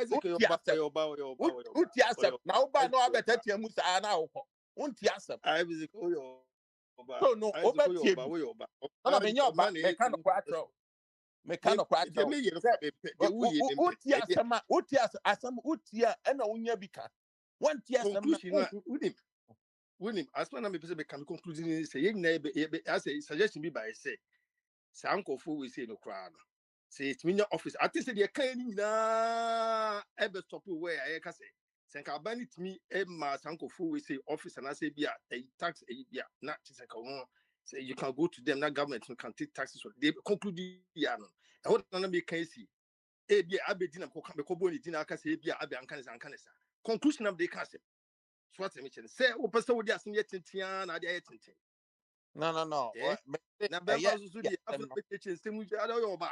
ti asem na o ba no abetatia mu sa na wo unti asem I be go your so no obetie no me nyo ba me kan kwa atro me kan kwa atro uti asem uti a na unya bika wanti asem William as when me be can conclusion say ye na be as a suggestion be by say sanko fu we say no cry no say it mean your office I think say the kan ni na e be stop where I can say senka ban it me e ma sanko fu we say office and I say bia tax bia na senka won say you can go to them na government can take taxes so they conclude ya no e what na be can see e bia abedi na ko boni di na aka say bia abi ankan sa conclusion of the case so what me say o person wo di asem ye tintia na dia ye tintin no na be ba so di afa be semu ja da yo ba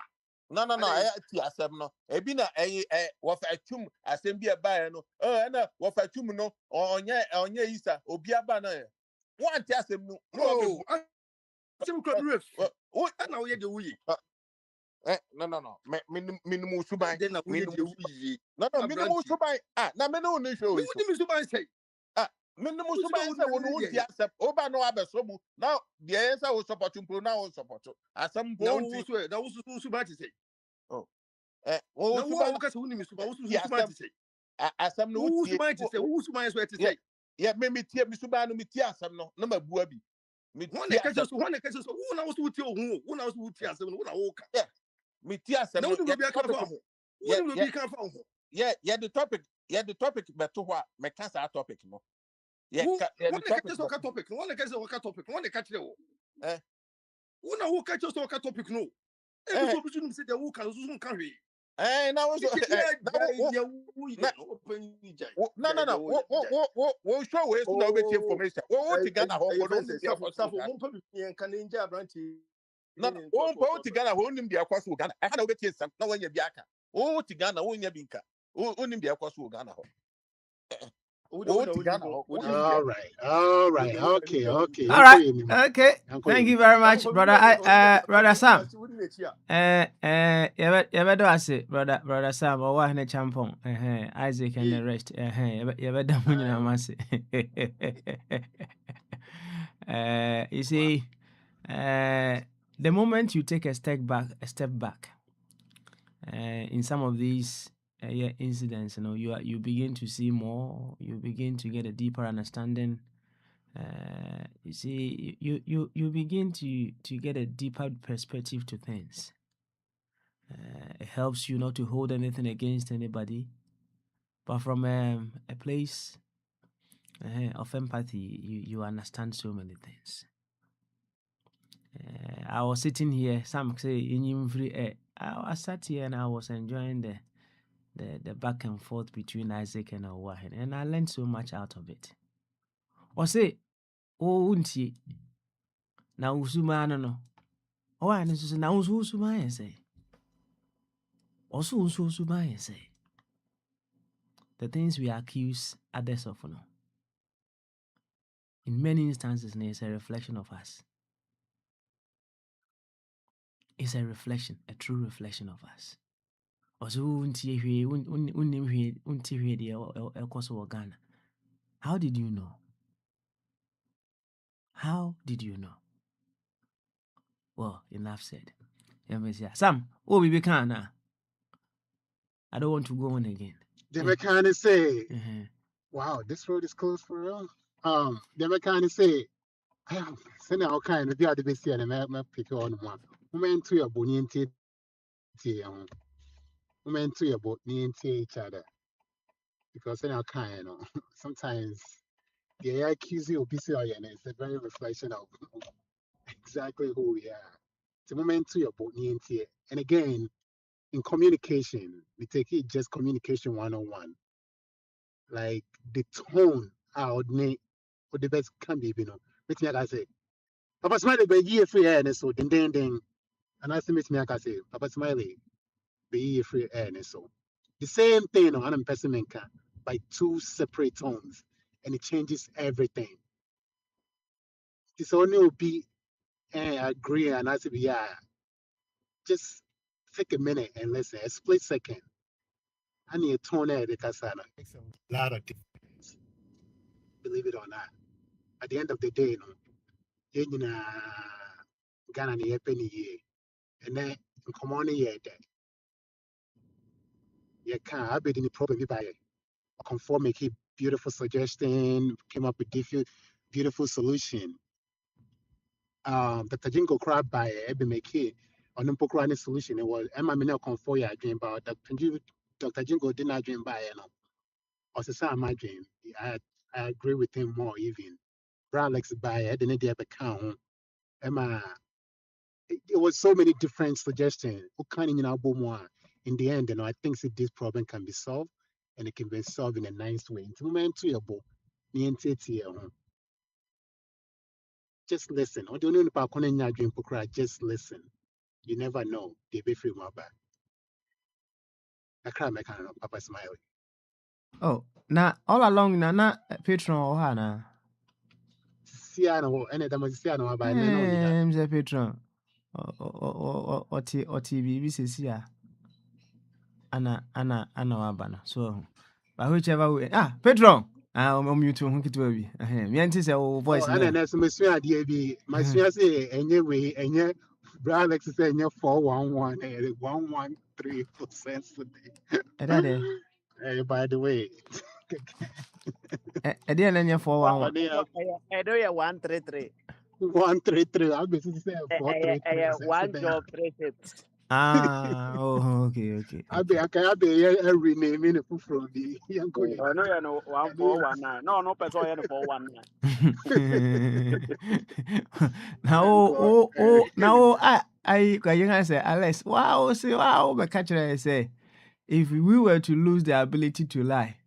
no I ti asem no ebi na wo fa twum asem bi e ba no na wo fa twum no onye isa obi aba na won ti asem no no asem ko bi ref na wo ye de wuyi no minimum suban de na wo ye de wuyi no minimum suban na me no ni show you ni suban say minimum suban say wo no ti asem oba no abeso mu now the answer wo support pro na wo support asem bo nti na wo suban ti say wo suban wo ka se wo ni suban wo suban ti say asem no wo suban ti say wo suban so ti say yeah me tie mi suban no mi tie asem no na mabua bi mi tie asem so wo na wo so tie ohun wo na wo so tie asem no wo na wo ka mi tie asem no no bi aka fa ho wo bi ka fa ho yeah the topic beto ho me ka sa topic no yeah the topic no one ka say waka topic one ka kire wo wo na wo ka kire so waka topic no e so bi sunu say the wo kan so sun kan hwe na wo so no show ways na we get information wo ti Ghana ho ko no dia for so mo pa bi kan nja abranti no wo ti Ghana ho nim dia kwa so Ghana aka na we get sam na wanya bi aka wo ti Ghana wo nya bi nka wo nim dia kwa so Ghana ho all right. Okay. Thank you very much, brother. Brother Sam. Yɛbɛdɔ ase brother Sam ɔwɔ ahene champon Isaac and the rest yɛbɛda mo nyinaa mo ase. You see, the moment you take a step back in some of these incidents, you begin to see more, you begin to get a deeper understanding. You see, you begin to get a deeper perspective to things. It helps you not to hold anything against anybody, but from a place of empathy, you understand so many things. I was sitting here, some say in free air. I sat here and I was enjoying the back and forth between Isaac and Owahin, and I learned so much out of it. Or say, oh, unti na usuma no. Owahin says, na usuma say. Also, usuma say. The things we accuse others of, in many instances, it's a reflection of us. It's a reflection, a true reflection of us. Also, how did you know? How did you know? Well, enough said. Sam, oh, we can now. I don't want to go on again. They may kind of say, wow, this road is closed for real. They may kind of say, send all kind of the other best and I pick on one. Women to your bonny and tea. Women to your botany and each other. Because in our kind, sometimes the accuse you is a very reflection of exactly who we are. It's a moment to your botany and tea. And again, in communication, we take it just communication 101. Like the tone out or the best can be, Which like I say, Papa Smiley be ye free air and so ding. And I say me I say, Papa Smiley be ye free air and so. The same thing on a person can by two separate tones, and it changes everything. It's only will be agree and I say, yeah, just take a minute and listen, a split second. I need a tone at the Kasana. Makes a lot of difference. Believe it or not. At the end of the day, you know, Ghana near penny year. And then come on here that you can't have any problem by it. Conform make a beautiful suggestion, came up with beautiful solution. Dr. Jingo crab by Ebby McKay on Umpokrani solution. It was Emma Minel conform your dream about Dr. Jingo did not dream by or say my dream. I agree with him more even. Alex by I didn't ever count. Emma, it was so many different suggestions. What kind of more in the end, I think that this problem can be solved and it can be solved in a nice way. It's moment to your book. Just listen. Or don't know about dream just listen. You never know. They be free my back. I can't make Papa Smiley. Oh, now all along na patron or hana. Siano, and it was Siano by men. The patron or TV says here. Anna Wabana. So, by whichever way. Patron. I'm mute to hunky to be. Miantis a voice. And as Monsieur DB, my Monsieur say, anyway, and yet, Alex is saying 411 and 113% today. By the way, I didn't know 411. I know you're 133. 133. I'll be saying 433. One job, 3 hits. Okay. I'll be every name in a from the young. I know you know 1419. No, person 419. Now, I can say, Alex, wow, my catcher say, if we were to lose the ability to lie,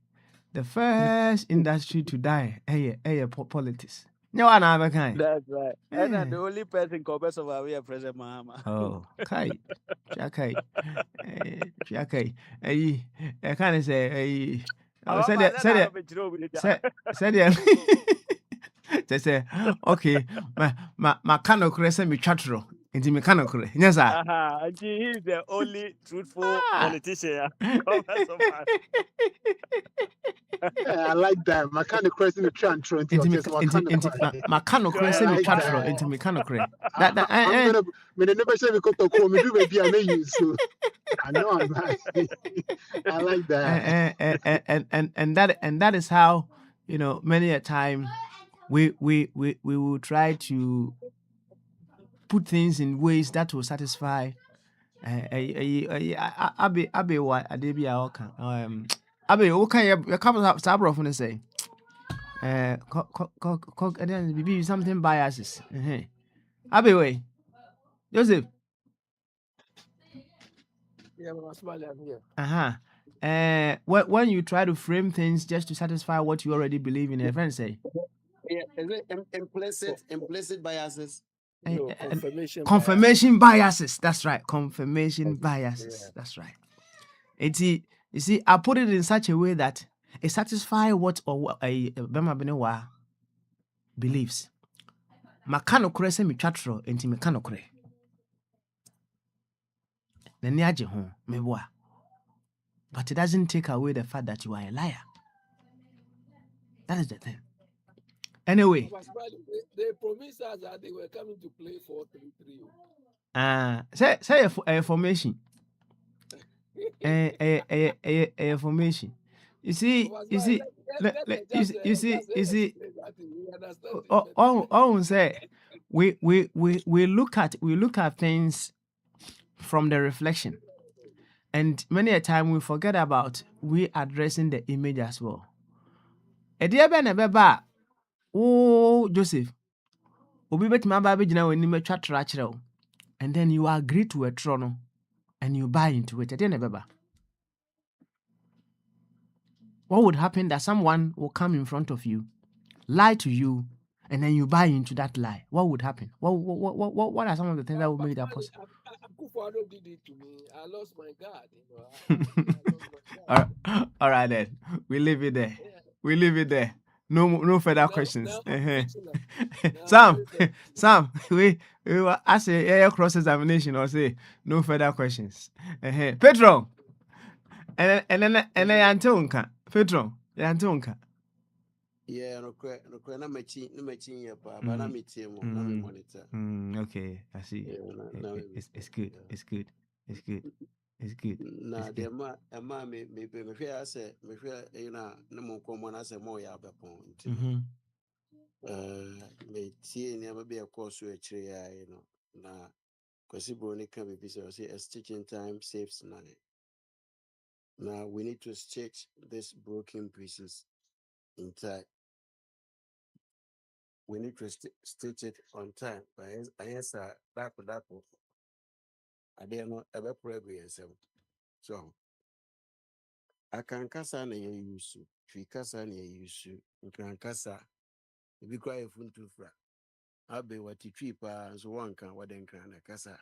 the first industry to die, politics. No one ever kind. That's right. And the only person compared of our President Mahama. Oh, Kai. Chakai. I can't say, said, okay, my cano crescent me chatro. Into mechanical. Yes, sir. He is the only truthful politician. Congress of us. I like that. My kind of question is trying to Into I like mechanical. that. Into mechanical. That I'm gonna. Me never say we could talk. Me do maybe I may use so. I know I'm right. I like that. and that is how, you know, many a time we will try to put things in ways that will satisfy Abe what Adebia Oka Abe Oka your couple of sabro from say maybe something biases Abe way Joseph Yeah, Smiley, I'm here. when you try to frame things just to satisfy what you already believe in, a friend say Yeah, is it implicit biases? No, confirmation bias. confirmation biases. That's right. Confirmation biases. Yeah. That's right. You see, I put it in such a way that it satisfies what or a Bema Benewa believes. Makano kure se mi chatro enti mekano kure. Nani aje ho meboa. But it doesn't take away the fact that you are a liar. That is the thing. Anyway. Smiley, they promised us that they were coming to play 4-3-3. Say a formation. A formation. You see, say we look at things from the reflection, and many a time we forget about we addressing the image as well. Oh, Joseph, obi bet ma ba be gina wani me twa tra kire wo, and then you agree to a throne and you buy into it. What would happen that someone will come in front of you, lie to you, and then you buy into that lie? What would happen? What are some of the things that would make that possible? Akufo-Addo did it to me. I lost my guard. All right then. We leave it there. Yeah. We leave it there. No further questions. Now, Sam, we were ask a cross examination or say no further questions. Pedro. And then Antonka. Pedro. Antonka. Yeah, no na machi ya pa, but na metie mo, na me monitor. Okay, I see. Yeah, It's good. It's good. It's good. It's good. Na de ma me hwe ase, me hwe na mo komo na se mo ya bepon nti. Me tie ni aba be course we kire ya na kwasi bro ni kan be say a stitching time saves nine. Now we need to stitch these broken pieces in time. We need to stitch it on time. But I answer that. I didn't know ever progress. So I can kasa na ye use. Fi kasa na ye use. You can kasa. If you cry a fun to fra. I be what you cheap so one can what then can a kasa.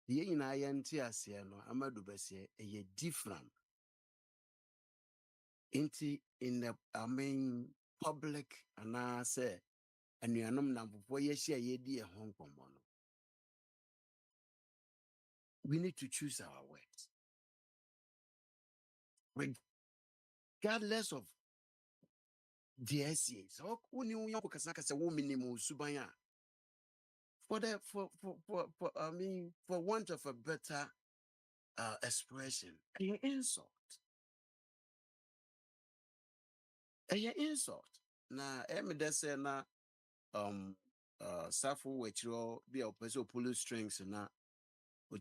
The in I anti asiano amadu besi a different. Inti in the public and I say and you are not before you share ye dear Hong Kong. We need to choose our words. Regardless of the essays, or for want of a better expression, a insult. Na say na Safu which be a person pull strings na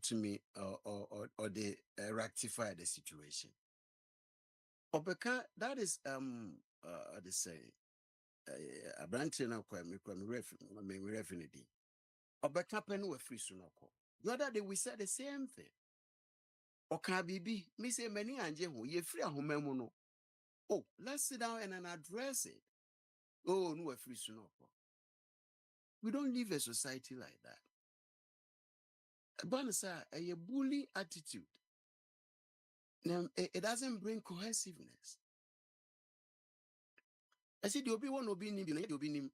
to me or they rectify the situation. Obeka, that is they say a branch na kwa me refinity. Obeka pen we free sunoko. The other day we said the same thing. Oka bibi, me say many anje ho ye free ahomemu no. Oh, let's sit down and address it. Oh, no free sunoko. We don't live a society like that. Banasa a bully attitude. It doesn't bring cohesiveness. I said you'll be one will be nim.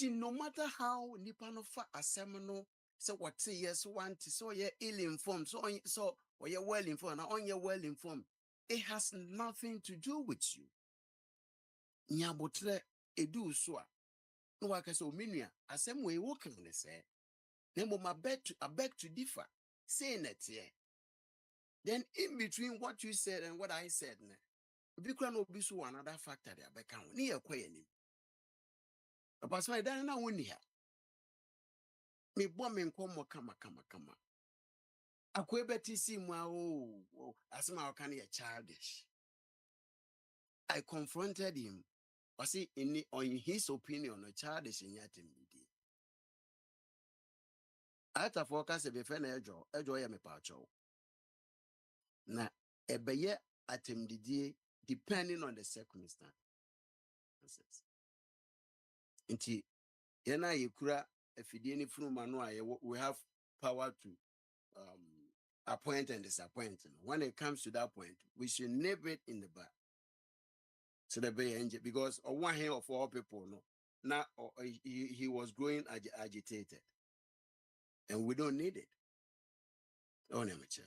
No matter how Nipanofa a seminal So what say yes want so you're ill informed, so or you're well informed, or you're well informed. It has nothing to do with you. Nyabotre edu so a no waka so minua asem we work on say. Nemo I beg to differ. Saying that here. Then in between what you said and what I said, because no be so another factor there beka ni ekwe ni. Because my dad na woni ha. Me bo me nkomo kama. Akwe beti si mu asema kan ye childish. I confronted him. Was he on his opinion a childish in yatim? Ata focus be fe na ejo ya me pacho. Na ebeye atemdidie depending on the circumstance. Inti yena yekura afidie ni funu manu a we have power to appoint and disappoint. When it comes to that point, we should nip it in the bud. So the be angel because on one hand of all people, no, now he was growing agitated, and we don't need it. Oh, never chill.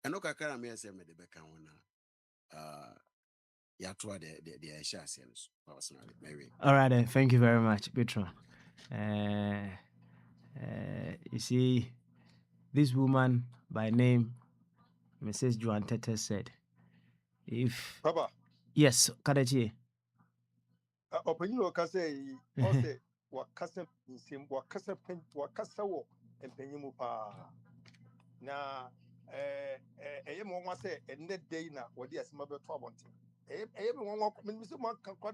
I know Kakara may say me the back on yatwa the Ashasians personally. Maybe. All right, then. Thank you very much, Petron. You see, this woman by name, Mrs. Joan Tete said, if Papa. Yes, Kadachi. Opinion o kase o se wakasa nsim wakasa wo empenyimu pa na eye mo nwa se enne day na wodi asema be to abonte eye mo nwa me se mo kan kwa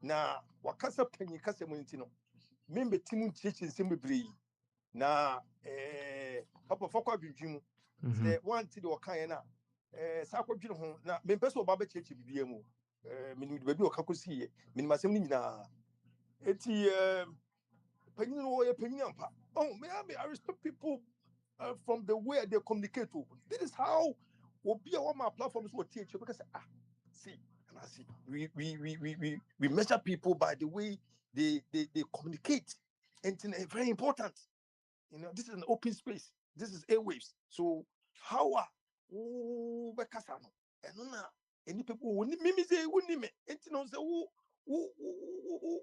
na wakasa panyi kasa mo ntino me mbetimu nchichi nsem bebre na papa fokwa dwudwum se wanti de wakan na sa kwadwene ho na me pese oba be cheche bibie mu mini de baby okakosi ye mini masem ni nyina eti panyin no ye panyin ampa oh me I respect people from the way they communicate. This is how we'll be on my platforms will teach you because see and I see we measure people by the way they communicate, and it's very important. You know, this is an open space. This is airwaves. So how are bekasano and any people who me say wouldn't me and no say who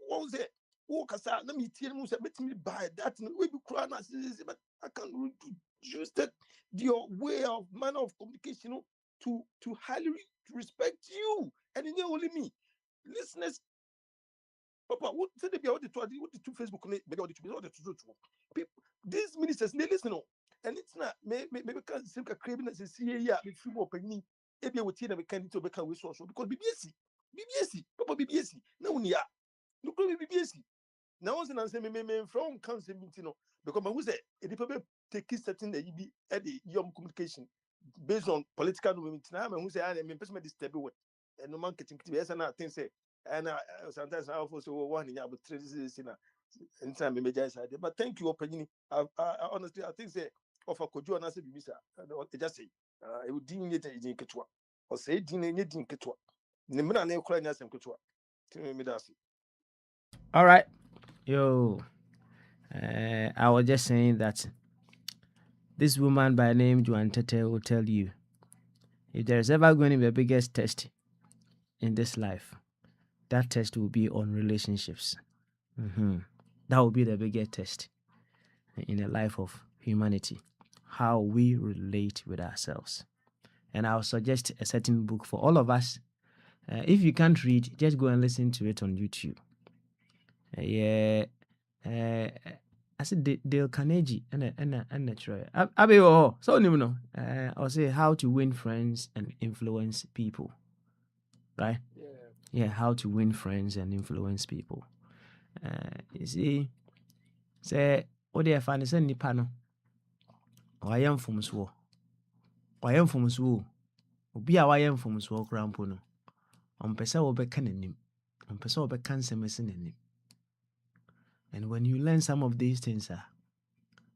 was it who kasa na me tell me say me buy that we be crying but I can use that your way of manner of communication, you know, to highly respect you and it only me listeners. Papa, what say they be all the two Facebook all the two people. These ministers they listen, and it's not maybe because some craving as see here me free more penny. Maybe we tell them can to become we so because BBS, Papa BBS. No nia, no BBS. Now once and say me from council meeting because my say it people take certain the be at the young communication based on political movement. Now who say I mean person disturb with and no man getting yes and I think say and sometimes I also one in about 3 days in time me just said but thank you opinion. I honestly I think say of a kojo and I say bibisa just say it would din it in ketwa or say din in ketwa ne mena na ekura nya sem ketwa me that's it. All right. Yo, I was just saying that this woman by name Joan Tete will tell you if there is ever going to be a biggest test in this life, that test will be on relationships. That will be the biggest test in the life of humanity, how we relate with ourselves. And I'll suggest a certain book for all of us. If you can't read, just go and listen to it on YouTube. I said Dale Carnegie and Troy. So I'll say how to win friends and influence people. Right? Yeah, how to win friends and influence people. You see, say what they find is any panel. I am from Swo. Obi a wayɛ mfomsoɔ koraa mpo no ɔmpɛ sɛ wobɛka n'anim ɔmpɛ sɛ wobɛka nsɛm asi n'anim. And when you learn some of these things,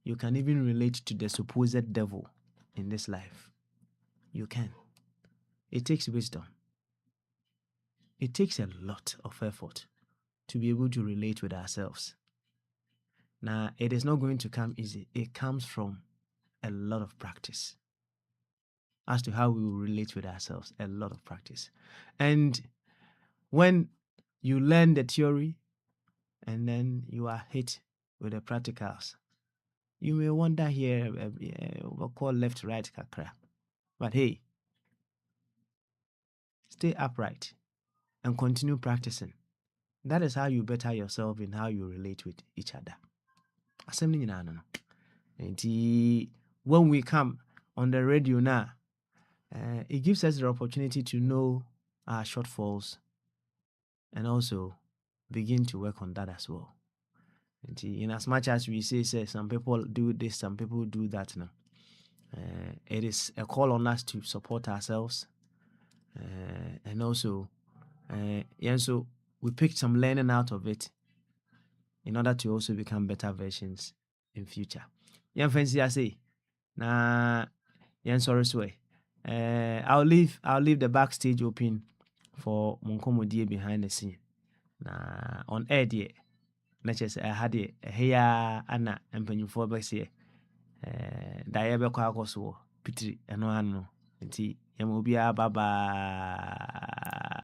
you can even relate to the supposed devil in this life. You can. It takes wisdom. It takes a lot of effort to be able to relate with ourselves. Now, it is not going to come easy. It comes from a lot of practice as to how we will relate with ourselves. A lot of practice. And when you learn the theory and then you are hit with the practicals, you may wonder here, we'll call left, right, kakra. But hey, stay upright and continue practicing. That is how you better yourself in how you relate with each other. Assembly no. And when we come on the radio now, it gives us the opportunity to know our shortfalls and also begin to work on that as well. And in as much as we say some people do this, some people do that now, it is a call on us to support ourselves. And also, so we picked some learning out of it in order to also become better versions in future. Fancy I say, sorry swear. I'll leave the backstage open for Monkomodie behind the scene. On air dear, natures I had it here Anna and Penyufo Bessie. Diabe Quacoso, Pitri, and one. Yamobia Baba.